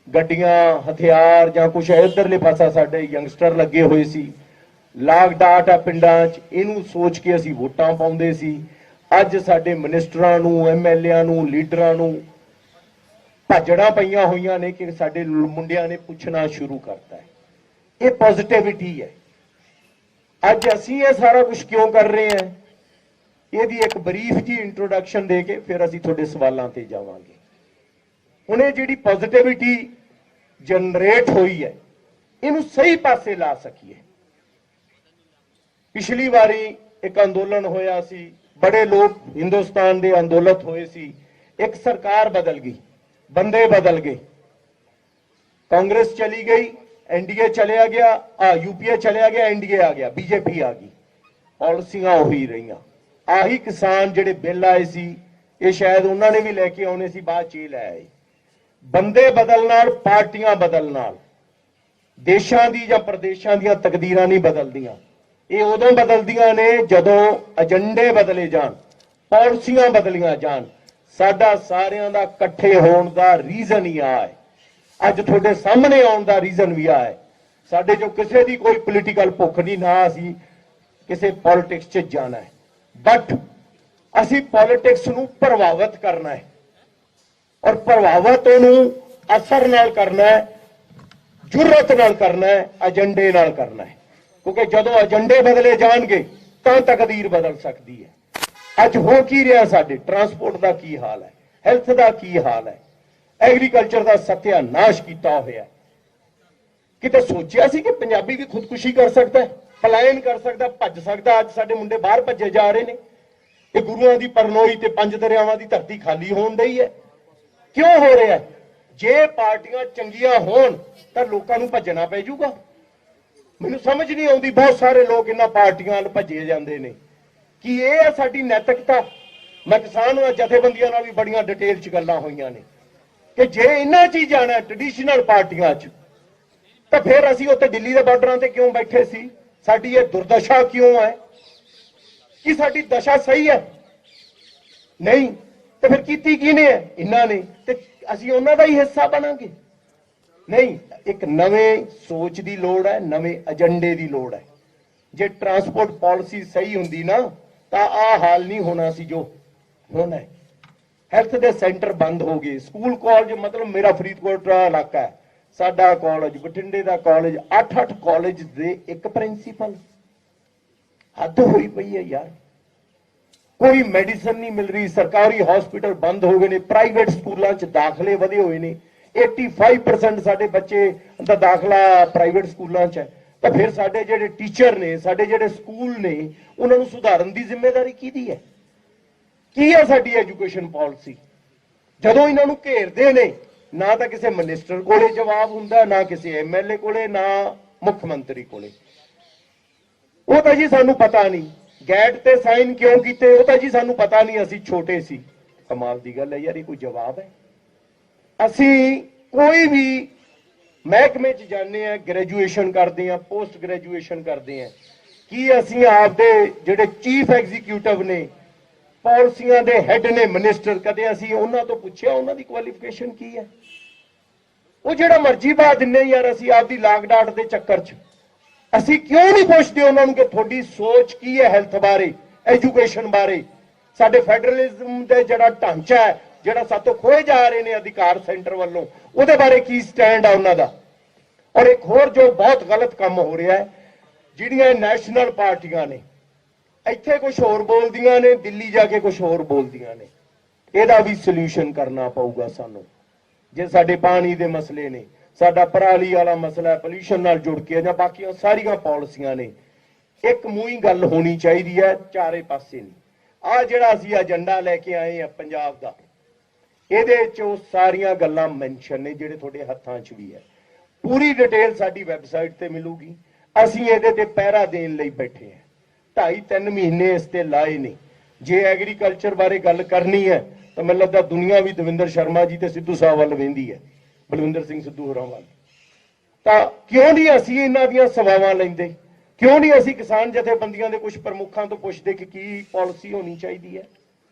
ਗੱਡੀਆਂ ਹਥਿਆਰ ਜਾਂ ਕੁਛ ਇਧਰਲੇ ਪਾਸਾ ਸਾਡੇ ਯੰਗਸਟਰ ਲੱਗੇ ਹੋਏ ਸੀ। ਲਾਗ ਡਾਟ ਆ ਪਿੰਡਾਂ 'ਚ, ਇਹਨੂੰ ਸੋਚ ਕੇ ਅਸੀਂ ਵੋਟਾਂ ਪਾਉਂਦੇ ਸੀ। ਅੱਜ ਸਾਡੇ ਮਿਨਿਸਟਰਾਂ ਨੂੰ, ਐਮਐਲਏਆਂ ਨੂੰ, ਲੀਡਰਾਂ ਨੂੰ ਭਾਜੜਾਂ ਪਈਆਂ ਹੋਈਆਂ ਨੇ ਕਿ ਸਾਡੇ ਮੁੰਡਿਆਂ ਨੇ ਪੁੱਛਣਾ ਸ਼ੁਰੂ ਕਰਤਾ ਹੈ। ਇਹ ਪੋਜ਼ਿਟਿਵਿਟੀ ਹੈ। ਅੱਜ ਅਸੀਂ ਇਹ ਸਾਰਾ ਕੁਝ ਕਿਉਂ ਕਰ ਰਹੇ ਹਾਂ, ਇਹਦੀ ਇੱਕ ਬਰੀਫ ਜੀ ਇੰਟਰੋਡਕਸ਼ਨ ਦੇ ਕੇ ਫਿਰ ਅਸੀਂ ਤੁਹਾਡੇ ਸਵਾਲਾਂ ਤੇ ਜਾਵਾਂਗੇ। ਹੁਣ ਇਹ ਜਿਹੜੀ ਪੋਜ਼ਿਟਿਵਿਟੀ ਜਨਰੇਟ ਹੋਈ ਹੈ, ਇਹਨੂੰ ਸਹੀ ਪਾਸੇ ਲਾ ਸਕੀਏ। ਪਿਛਲੀ ਵਾਰੀ ਇੱਕ ਅੰਦੋਲਨ ਹੋਇਆ ਸੀ, ਬੜੇ ਲੋਕ ਹਿੰਦੁਸਤਾਨ ਦੇ ਅੰਦੋਲਨ ਹੋਏ ਸੀ, ਇੱਕ ਸਰਕਾਰ ਬਦਲ ਗਈ, ਬੰਦੇ ਬਦਲ ਗਏ, ਕਾਂਗਰਸ ਚਲੀ ਗਈ, एनडीए चलिया गया, यूपीए चलिया गया, एनडीए आ गया, बीजेपी आ गई, पॉलिसियां ही रही। आही किसान जिहड़े बिल आए सी, ये शायद उन्होंने भी लैके आने सी, बाद च लै आए। बंदे बदल नाल, पार्टियां बदल नाल देशां दी जां प्रदेशां दी तकदीरां नहीं बदलदियां। ये उदों बदलदियां ने जदों एजेंडे बदले जान, पॉलिसियां बदलियां जान। साडा सारियां दा इकट्ठे होण दा रीजन ही आ है। ਅੱਜ ਤੁਹਾਡੇ ਸਾਹਮਣੇ ਆਉਣ ਦਾ ਰੀਜ਼ਨ ਵੀ ਆ ਹੈ। ਸਾਡੇ ਜੋ ਕਿਸੇ ਦੀ ਕੋਈ ਪੋਲੀਟੀਕਲ ਭੁੱਖ ਨਹੀਂ, ਨਾ ਅਸੀਂ ਕਿਸੇ ਪੋਲਿਟਿਕਸ 'ਚ ਜਾਣਾ ਹੈ, ਬਟ ਅਸੀਂ ਪੋਲਿਟਿਕਸ ਨੂੰ ਪ੍ਰਭਾਵਿਤ ਕਰਨਾ ਹੈ, ਔਰ ਪ੍ਰਭਾਵਿਤ ਉਹਨੂੰ ਅਸਰ ਨਾਲ ਕਰਨਾ ਹੈ, ਜੁਰਤ ਨਾਲ ਕਰਨਾ ਹੈ, ਏਜੰਡੇ ਨਾਲ ਕਰਨਾ ਹੈ। ਕਿਉਂਕਿ ਜਦੋਂ ਏਜੰਡੇ ਬਦਲੇ ਜਾਣਗੇ ਤਾਂ ਤਕਦੀਰ ਬਦਲ ਸਕਦੀ ਹੈ। ਅੱਜ ਹੋ ਕੀ ਰਿਹਾ, ਸਾਡੇ ਟਰਾਂਸਪੋਰਟ ਦਾ ਕੀ ਹਾਲ ਹੈ, ਹੈਲਥ ਦਾ ਕੀ ਹਾਲ ਹੈ, एग्रीकल्चर का सत्यानाश किया होया। किते सोचिया सी कि पंजाबी भी खुदकुशी कर सकता है, पलायन कर सकता, भज सकता। अज साडे मुंडे बाहर भजे जा रहे हैं। ये गुरुआं दी परनोई ते पंज दरियावां दी धरती खाली होण डई है। क्यों हो रहा है? जे पार्टियां चंगियां होण तां लोकां नूं भजना पै जूगा। मैनूं समझ नहीं आउंदी, बहुत सारे लोग इन्हां पार्टियां नाल भजे जांदे ने कि ये है साडी नैतिकता। मैं किसान जथेबंदियां नाल भी बड़ियां डिटेल च गल्लां होईयां ने कि जे इन्हां च ही जाना ट्रैडिशनल पार्टियां च, तो फिर असीं उत्ते दिल्ली के बार्डरां ते क्यों बैठे सी? साडी ये दुर्दशा क्यों है? कि साडी दशा सही है? नहीं तो फिर कीती किहने है? इन्हां ने। ते असीं उन्हां दा ही हिस्सा बनांगे? नहीं, एक नवें सोच की लोड़ है, नवें एजेंडे की लोड़ है। जे ट्रांसपोर्ट पॉलिसी सही हुंदी ना तां आ हाल नहीं होना सी जो होना है। हैल्थ के सेंटर बंद हो गए, स्कूल कॉलेज, मतलब मेरा फरीदकोट का इलाका है, साडा कॉलेज, बठिंडे का कॉलेज, 8-8 कॉलेज दे एक प्रिंसीपल। हद हुई पई है यार। कोई मेडिसिन नहीं मिल रही, सरकारी हॉस्पिटल बंद हो गए ने, प्राइवेट स्कूलों च दाखले वधे हुए ने। 85% साडे बच्चे दा दाखला प्राइवेट स्कूलों च है। तो फिर साडे जिहड़े टीचर ने, साडे जिहड़े स्कूल ने, उन्हां नूं सुधारन दी जिम्मेदारी किहदी है? की है साडी एजुकेशन पॉलिसी? जदों इन्हां नूं घेरदे ने, ना तो किसी मिनिस्टर कोले जवाब हुंदा, ना किसी एमएलए कोले, ना मुख्यमंत्री कोले। वो तो जी सानू पता नहीं। गैट ते साइन क्यों कीते, वो तो जी सानू पता नहीं, असीं छोटे सी। कमाल दी गल है यार, ये कोई जवाब है? असीं कोई भी महकमे च जाने हैं, ग्रेजुएशन करते हैं, पोस्ट ग्रेजुएशन करते हैं, कि असीं आपदे जिहड़े चीफ एग्जीक्यूटिव ने, पॉलिसियां दे हैड ने, मिनिस्टर, कदे असीं उन्हां तो पुछिया उन्हां दी क्वालिफिकेशन की है? वो जिहड़ा मर्जी पा दिंदे यार। असीं आपदी लाग डाट दे चक्कर च असीं क्यों नहीं पुछदे उन्हां नूं कि तुहाडी सोच की है हैल्थ बारे, एजुकेशन बारे, साडे फैडरलिज्म दे जिहड़ा ढांचा है, जिहड़ा सातों खोए जा रहे ने अधिकार सेंटर वालों, उहदे बारे की स्टैंड है उन्हां दा। और एक होर जो बहुत गलत काम हो रहा है, जिहड़ियां नैशनल पार्टियां ने, ਇੱਥੇ कुछ होर बोलदियां ने, दिल्ली जाके कुछ होर बोलदियां ने। ਇਹਦਾ भी सल्यूशन करना पऊगा सानू। जे साडे पानी दे मसले ने, साडा पराली वाला मसला पोल्यूशन नाल जुड़ के, जां बाकी सारियां पॉलिसियां ने, एक मूंह ही गल होनी चाहिए है, चारे पासे नहीं। आ जिहड़ा असीं एजेंडा लैके आए हैं पंजाब दा, ਇਹਦੇ ਚੋਂ ਸਾਰੀਆਂ ਗੱਲਾਂ ਮੈਂਸ਼ਨ ਨੇ ਜਿਹੜੇ ਤੁਹਾਡੇ ਹੱਥਾਂ 'ਚ ਵੀ ਹੈ। ਪੂਰੀ ਡਿਟੇਲ ਸਾਡੀ ਵੈਬਸਾਈਟ ਤੇ ਮਿਲੂਗੀ। ਅਸੀਂ ਇਹਦੇ ਤੇ ਪਹਿਰਾ ਦੇਣ ਲਈ ਬੈਠੇ ਹਾਂ। 2.5-3 ਮਹੀਨੇ ਇਸ ਤੇ ਲਾਏ ਨੇ। ਜੇ ਐਗਰੀਕਲਚਰ ਬਾਰੇ ਗੱਲ ਕਰਨੀ ਹੈ ਤਾਂ ਮੈਨੂੰ ਲੱਗਦਾ ਦੁਨੀਆ ਵੀ ਦਵਿੰਦਰ ਸ਼ਰਮਾ ਜੀ ਤੇ ਸਿੱਧੂ ਸਾਹਿਬ ਵੱਲ ਵੇਂਦੀ ਹੈ, ਬਲਵਿੰਦਰ ਸਿੰਘ ਸਿੱਧੂ ਹੋਰਾਂ ਵੱਲ। ਤਾਂ ਕਿਉਂ ਨਹੀਂ ਅਸੀਂ ਇਹਨਾਂ ਦੀਆਂ ਸੇਵਾਵਾਂ ਲੈਂਦੇ? ਕਿਉਂ ਨਹੀਂ ਅਸੀਂ ਕਿਸਾਨ ਜਥੇਬੰਦੀਆਂ ਦੇ ਕੁਝ ਪ੍ਰਮੁੱਖਾਂ ਤੋਂ ਪੁੱਛਦੇ ਕਿ ਕੀ ਪਾਲਿਸੀ ਹੋਣੀ ਚਾਹੀਦੀ ਹੈ?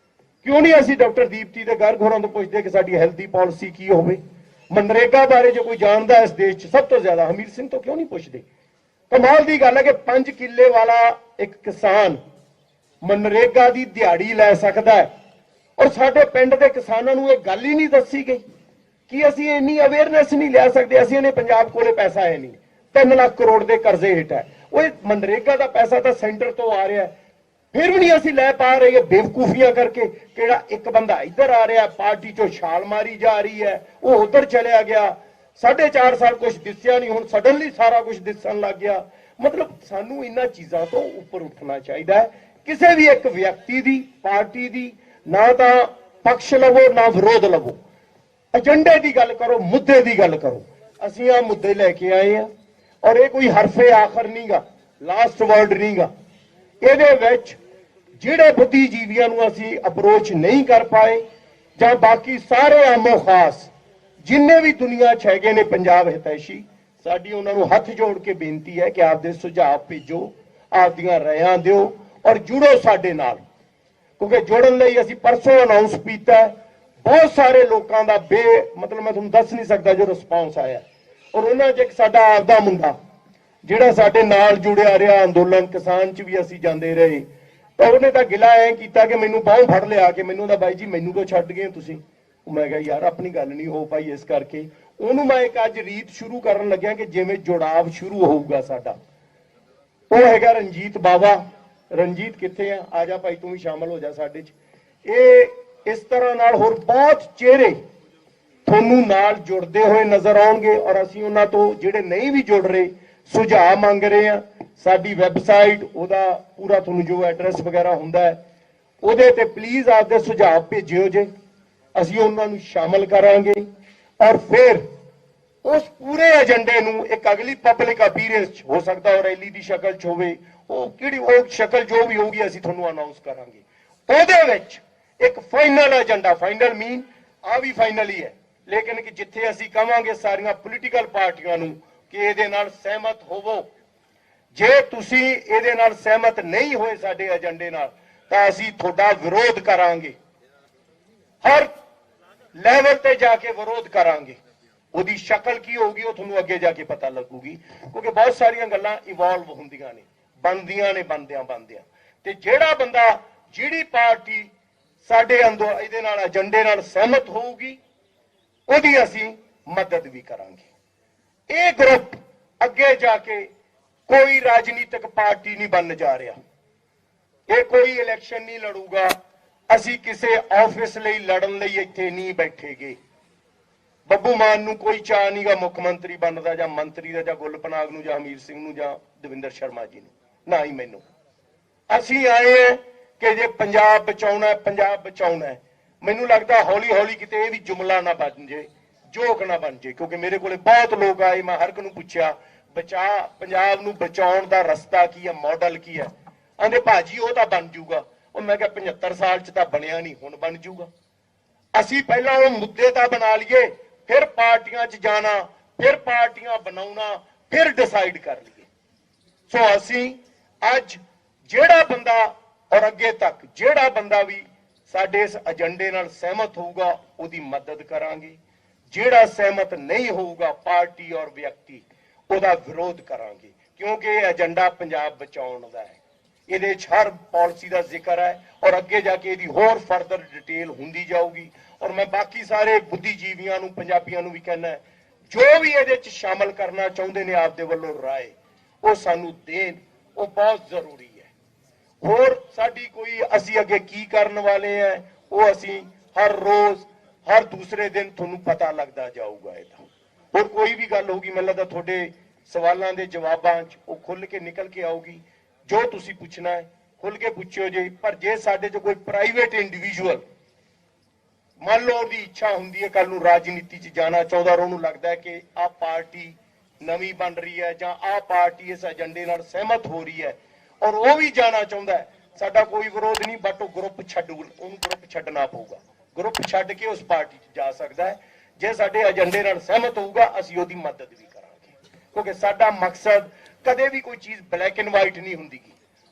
क्यों नहीं असी डॉक्टर दीप्ति के गर्ग होरां तो पुछदे कि साडी हेल्थ दी पॉलिसी की होवे? मनरेगा बारे जो कोई जानता है इस देश च सब तो ज्यादा हमीर सिंह तो क्यों नहीं पूछते। कमाल की गल है कि 5 किले वाला एक किसान मनरेगा की दिहाड़ी लै सकता है और साडे पिंड के किसानों को यह गल ही नहीं दसी गई कि असीं इन्नी अवेयरनेस नहीं लै सकते। असीं ने पंजाब कोले पैसा है नहीं, 3 लाख करोड़ के कर्जे हेठ है। वो मनरेगा का पैसा तो सेंटर तो आ रहा है, फिर भी नहीं असीं लै पा रहे। बेवकूफियां करके किहड़ा एक बंदा इधर आ रहा, पार्टी चो छाल मारी जा रही है, वो उधर चलिया गया। 4.5 साल कुछ दिसिया नहीं, हुण सडनली सारा कुछ दिसन लग गया। मतलब सानू इन्हां चीज़ां तो उपर उठना चाहिए। किसी भी एक व्यक्ति की पार्टी की ना तो पक्ष लवो ना विरोध लवो, एजेंडे की गल करो, मुद्दे की गल करो। असीं आ मुद्दे लैके आए हैं और ये कोई हरफे आखर नहीं गा, लास्ट वर्ड नहीं गा। ਇਹਦੇ ਵਿੱਚ ਜਿਹੜੇ ਬੁੱਧੀਜੀਵੀਆਂ ਨੂੰ ਅਸੀਂ ਅਪਰੋਚ ਨਹੀਂ ਕਰ ਪਾਏ ਜਾਂ ਬਾਕੀ ਸਾਰੇ ਆਮੋ ਖਾਸ ਜਿੰਨੇ ਵੀ ਦੁਨੀਆ 'ਚ ਹੈਗੇ ਨੇ ਪੰਜਾਬ ਹਿਤੈਸ਼ੀ, ਸਾਡੀ ਉਹਨਾਂ ਨੂੰ ਹੱਥ ਜੋੜ ਕੇ ਬੇਨਤੀ ਹੈ ਕਿ ਆਪਦੇ ਸੁਝਾਅ ਭੇਜੋ, ਆਪਦੀਆਂ ਰਾਇਆਂ ਦਿਓ ਔਰ ਜੁੜੋ ਸਾਡੇ ਨਾਲ। ਕਿਉਂਕਿ ਜੁੜਨ ਲਈ ਅਸੀਂ ਪਰਸੋਂ ਅਨਾਉਂਸ ਕੀਤਾ, ਬਹੁਤ ਸਾਰੇ ਲੋਕਾਂ ਦਾ ਮਤਲਬ ਮੈਂ ਤੁਹਾਨੂੰ ਦੱਸ ਨਹੀਂ ਸਕਦਾ ਜੋ ਰਿਸਪੌਂਸ ਆਇਆ। ਔਰ ਉਹਨਾਂ 'ਚ ਇੱਕ ਸਾਡਾ ਆਪਦਾ ਮੁੰਡਾ ਜਿਹੜਾ ਸਾਡੇ ਨਾਲ ਜੁੜਿਆ ਰਿਹਾ ਅੰਦੋਲਨ ਕਿਸਾਨ 'ਚ ਵੀ ਅਸੀਂ ਜਾਂਦੇ ਰਹੇ, ਤਾਂ ਉਹਨੇ ਤਾਂ ਗਿਲਾ ਐ ਕੀਤਾ ਕਿ ਮੈਨੂੰ ਬਾਹੋਂ ਫੜ ਲਿਆ ਕਿ ਮੈਨੂੰ ਤਾਂ ਬਾਈ ਜੀ ਮੈਨੂੰ ਕੋ ਛੱਡ ਗਏ ਤੁਸੀਂ। ਮੈਂ ਕਿਹਾ ਯਾਰ ਆਪਣੀ ਗੱਲ ਨਹੀਂ ਹੋ ਪਾਈ, ਇਸ ਕਰਕੇ ਉਹਨੂੰ ਮੈਂ ਇੱਕ ਅੱਜ ਰੀਤ ਸ਼ੁਰੂ ਕਰਨ ਲੱਗਿਆ ਕਿ ਜਿਵੇਂ ਜੁੜਾਵ ਸ਼ੁਰੂ ਹੋਊਗਾ ਸਾਡਾ। ਉਹ ਹੈਗਾ ਰਣਜੀਤ ਬਾਵਾ। ਰਣਜੀਤ ਕਿੱਥੇ ਆ ਜਾ ਭਾਈ ਤੂੰ ਵੀ ਸ਼ਾਮਲ ਹੋ ਜਾ ਸਾਡੇ 'ਚ। ਇਹ ਇਸ ਤਰ੍ਹਾਂ ਨਾਲ ਹੋਰ ਬਹੁਤ ਚਿਹਰੇ ਤੁਹਾਨੂੰ ਨਾਲ ਜੁੜਦੇ ਹੋਏ ਨਜ਼ਰ ਆਉਣਗੇ ਔਰ ਅਸੀਂ ਉਹਨਾਂ ਤੋਂ ਜਿਹੜੇ ਨਹੀਂ ਵੀ ਜੁੜ ਰਹੇ ਸੁਝਾਅ ਮੰਗ ਰਹੇ ਹਾਂ। ਸਾਡੀ ਵੈਬਸਾਈਟ ਉਹਦਾ ਪੂਰਾ ਤੁਹਾਨੂੰ ਜੋ ਐਡਰੈਸ ਵਗੈਰਾ ਹੁੰਦਾ ਹੈ ਉਹਦੇ ਤੇ ਪਲੀਜ਼ ਆਪਦੇ ਸੁਝਾਅ ਭੇਜਿਓ ਜੇ, ਅਸੀਂ ਉਹਨਾਂ ਨੂੰ ਸ਼ਾਮਲ ਕਰਾਂਗੇ ਔਰ ਫਿਰ ਉਸ ਪੂਰੇ ਏਜੰਡੇ ਨੂੰ ਇੱਕ ਅਗਲੀ ਪਬਲਿਕ ਅਪੀਅਰੈਂਸ ਹੋ ਸਕਦਾ ਔਰ ਰੈਲੀ ਦੀ ਸ਼ਕਲ 'ਚ ਹੋਵੇ, ਉਹ ਕਿਹੜੀ ਉਹ ਸ਼ਕਲ ਜੋ ਵੀ ਹੋਊਗੀ ਅਸੀਂ ਤੁਹਾਨੂੰ ਅਨਾਉਂਸ ਕਰਾਂਗੇ। ਉਹਦੇ ਵਿੱਚ ਇੱਕ ਫਾਈਨਲ ਏਜੰਡਾ, ਫਾਈਨਲ ਮੀਨ ਆ ਵੀ ਫਾਈਨਲ ਹੀ ਹੈ, ਲੇਕਿਨ ਕਿ ਜਿੱਥੇ ਅਸੀਂ ਕਵਾਂਗੇ ਸਾਰੀਆਂ ਪੋਲੀਟੀਕਲ ਪਾਰਟੀਆਂ ਨੂੰ ਕਿ ਇਹਦੇ ਨਾਲ ਸਹਿਮਤ ਹੋਵੋ। ਜੇ ਤੁਸੀਂ ਇਹਦੇ ਨਾਲ ਸਹਿਮਤ ਨਹੀਂ ਹੋਏ ਸਾਡੇ ਏਜੰਡੇ ਨਾਲ ਤਾਂ ਅਸੀਂ ਤੁਹਾਡਾ ਵਿਰੋਧ ਕਰਾਂਗੇ, ਹਰ ਲੈਵਲ ਤੇ ਜਾ ਕੇ ਵਿਰੋਧ ਕਰਾਂਗੇ। ਉਹਦੀ ਸ਼ਕਲ ਕੀ ਹੋਊਗੀ ਉਹ ਤੁਹਾਨੂੰ ਅੱਗੇ ਜਾ ਕੇ ਪਤਾ ਲੱਗੂਗੀ, ਕਿਉਂਕਿ ਬਹੁਤ ਸਾਰੀਆਂ ਗੱਲਾਂ ਇਵੋਲਵ ਹੁੰਦੀਆਂ ਨੇ, ਬਣਦੀਆਂ ਨੇ ਬਣਦਿਆਂ ਤੇ ਜਿਹੜਾ ਬੰਦਾ ਜਿਹੜੀ ਪਾਰਟੀ ਸਾਡੇ ਅੰਦਰ ਇਹਦੇ ਨਾਲ ਏਜੰਡੇ ਨਾਲ ਸਹਿਮਤ ਹੋਊਗੀ ਉਹਦੀ ਅਸੀਂ ਮਦਦ ਵੀ ਕਰਾਂਗੇ। ਇਹ ਗਰੁੱਪ ਅੱਗੇ ਜਾ ਕੇ ਕੋਈ ਰਾਜਨੀਤਿਕ ਪਾਰਟੀ ਨਹੀਂ ਬਣਨ ਜਾ ਰਿਹਾ, ਇਹ ਕੋਈ ਇਲੈਕਸ਼ਨ ਨਹੀਂ ਲੜੂਗਾ। ਅਸੀਂ ਕਿਸੇ ਆਫਿਸ ਲਈ ਲੜਨ ਲਈ ਇੱਥੇ ਨਹੀਂ ਬੈਠੇਗੇ। ਬੱਬੂ ਮਾਨ ਨੂੰ ਕੋਈ ਚਾਹ ਨਹੀਂਗਾ ਮੁੱਖ ਮੰਤਰੀ ਬਣਦਾ ਜਾਂ ਮੰਤਰੀ ਦਾ ਜਾਂ ਗੁਲਪਨਾਗ ਨੂੰ ਜਾਂ ਹਮੀਰ ਸਿੰਘ ਨੂੰ ਜਾਂ ਦਵਿੰਦਰ ਸ਼ਰਮਾ ਜੀ ਨੂੰ, ਨਾ ਹੀ ਮੈਨੂੰ। ਅਸੀਂ ਆਏ ਹਾਂ ਕਿ ਜੇ ਪੰਜਾਬ ਬਚਾਉਣਾ, ਪੰਜਾਬ ਬਚਾਉਣਾ। ਮੈਨੂੰ ਲੱਗਦਾ ਹੌਲੀ ਹੌਲੀ ਕਿਤੇ ਇਹ ਵੀ ਜੁਮਲਾ ਨਾ ਬਣ ਜੇ, जोक ना बन जाए, क्योंकि मेरे को बहुत लोग आए, मैं हर एक पूछा बचा पंजाब नूं बचाउण दा रस्ता की है, मॉडल की है। आंदे भाजी वो तो बन जूगा। और मैं क्या 75 साल च तां बनिया नहीं, हुण बन जूगा। असीं पहलां वो मुद्दे तां बना लिए, फिर पार्टियां च जाना, फिर पार्टियां बनाउणा, फिर डिसाइड कर लिए। सो असीं अज जिहड़ा बंदा और अगे तक जिहड़ा बंदा भी साडे इस एजेंडे नाल सहमत होऊगा उहदी मदद करांगे, ਜਿਹੜਾ सहमत नहीं होगा पार्टी और व्यक्ति ਉਹਦਾ विरोध करांगे, क्योंकि एजेंडा पंजाब बचाउण दा है। ਇਹਦੇ हर पॉलिसी का जिक्र है और अगे जाके ਇਹਦੀ होर फर्दर डिटेल हुंदी जाऊगी। और मैं बाकी सारे बुद्धिजीवियों नूं पंजाबियों नूं भी कहना है, जो भी ਇਹਦੇ ਚ शामिल करना चाहुंदे ने आपदे वल्लों राय ਉਹ सानू देण, ਉਹ बहुत जरूरी है। होर साडी कोई असीं अगे की करन वाले हैं ਉਹ असीं हर रोज हर दूसरे दिन थोनू पता लगता जाऊगा। और कोई भी गल होगी मैं लगता थोड़े सवालों के जवाबों च खुल के निकल के आऊगी। जो तुसी पूछना है खुल के पूछियो जे। पर जे साडे च कोई प्राइवेट इंडिविजुअल मान लो उसकी इच्छा होंगी है कल नूं राजनीति च जाना चाहता और उन्होंने लगता है कि आ पार्टी नवी बन रही है जां आ पार्टी इस एजेंडे नाल सहमत हो रही है और वो भी जाना चाहता है, साडा कोई विरोध नहीं, बट वो ग्रुप ग्रुप छड्डना पऊगा। ग्रुप छड्ड के उस पार्टी च जा सकता है। जे साडे एजेंडे नाल सहमत होऊगा असीं ओहदी मदद भी करांगे, क्योंकि साडा मकसद कदे भी कोई चीज़ ब्लैक एंड वाइट नहीं हुंदी।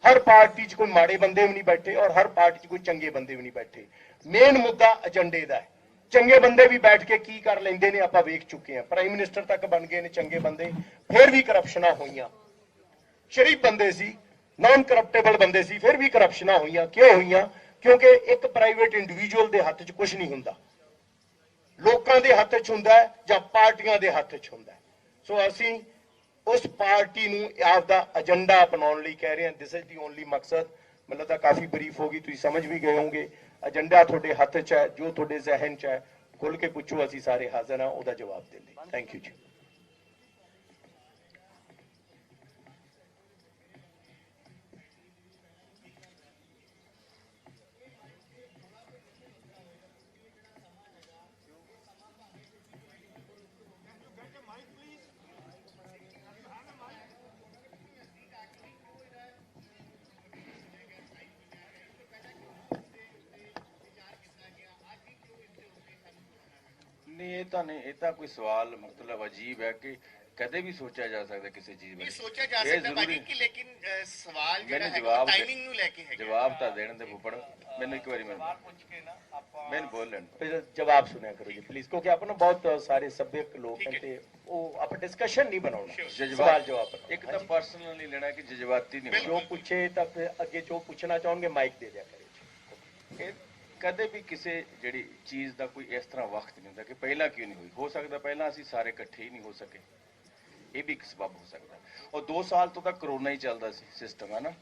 हर पार्टी च कोई माड़े बंदे भी नहीं बैठे और हर पार्टी च कोई चंगे बंदे भी नहीं बैठे। मेन मुद्दा एजेंडे दा है ਚੰਗੇ ਬੰਦੇ ਵੀ ਬੈਠ ਕੇ ਕੀ ਕਰ ਲੈਂਦੇ ਨੇ ਆਪਾਂ ਵੇਖ ਚੁੱਕੇ ਹਾਂ। ਪ੍ਰਾਈਮ ਮਿਨਿਸਟਰ ਤੱਕ ਬਣ ਗਏ ਨੇ ਚੰਗੇ ਬੰਦੇ, ਫਿਰ ਵੀ ਕਰਪਸ਼ਨਾਂ ਹੋਈਆਂ। ਸ਼ਰੀਫ ਬੰਦੇ ਸੀ, ਨਾਨ ਕਰਪਟੇਬਲ ਬੰਦੇ ਸੀ, ਫਿਰ ਵੀ ਕਰਪਸ਼ਨਾਂ ਹੋਈਆਂ। ਕਿਉਂ ਹੋਈਆਂ? ਕਿਉਂਕਿ ਇੱਕ ਪ੍ਰਾਈਵੇਟ ਇੰਡੀਵਿਜੂਅਲ ਦੇ ਹੱਥ 'ਚ ਕੁਝ ਨਹੀਂ ਹੁੰਦਾ, ਲੋਕਾਂ ਦੇ ਹੱਥ 'ਚ ਹੁੰਦਾ ਜਾਂ ਪਾਰਟੀਆਂ ਦੇ ਹੱਥ 'ਚ ਹੁੰਦਾ। ਸੋ ਅਸੀਂ ਉਸ ਪਾਰਟੀ ਨੂੰ ਆਪਦਾ ਏਜੰਡਾ ਅਪਣਾਉਣ ਲਈ ਕਹਿ ਰਹੇ ਹਾਂ। ਦਿਸ ਇਜ਼ ਦੀ ਓਨਲੀ ਮਕਸਦ। मतलब तो काफी ब्रीफ होगी, तुम समझ भी गए होंगे। एजेंडा थोड़े हथ च है, जो थोड़े जहन च है, खुल के पूछो, असी सारे हाजिर हाँ उसका जवाब देने। थैंक यू जी। नहीं ये तो कोई सवाल मतलब अजीब है कि कदे भी सोचा जा सकता किसी चीज में सोचा जा सकता भाजी कि लेकिन सवाल मैंने जवाब टाइमिंग ਨੂੰ ਲੈ ਕੇ ਹੈ जवाब तो देने दे फुफड़ मैंने एक बारी मैंने बोल लेना जवाब सुनिया करो जी प्लीज, क्योंकि आप ना बहुत सारे सभ्य लोग हैं ते वो आप डिस्कशन नहीं बनाना। सवाल जवाब एक तो पर्सनल नहीं लेना कि जज्बाती नहीं जो पूछे तब अगे जो पूछना चाहोगे माइक दे दिया करो। कदे भी किसी जी चीज़ का कोई इस तरह वक्त नहीं होता कि पहला क्यों नहीं हुई। हो सकता पहला असी सारे इकट्ठे ही नहीं हो सके, ये भी एक सबब हो सकता। और 2 साल तो करोना ही चलता सिस्टम है ना,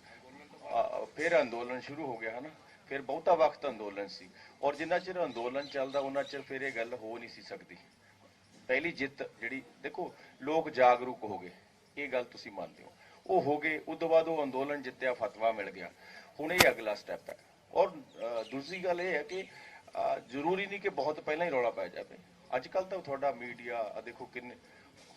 फिर अंदोलन शुरू हो गया है ना, फिर बहुता वक्त अंदोलन सी। और जिन्ना चिर अंदोलन चलता उन्ना चिर फिर ये गल हो नहीं सी सकती। पहली जित जी देखो लोग जागरूक हो गए, ये गल तुसी मानते हो, वो हो गए। उस तो बाद वो अंदोलन जितया, फतवा मिल गया, हुण ये अगला स्टैप है। और दूसरी गल ये है कि जरूरी नहीं कि बहुत पहला ही रौला पै जाए। अजकल तो थोड़ा मीडिया देखो किन्ने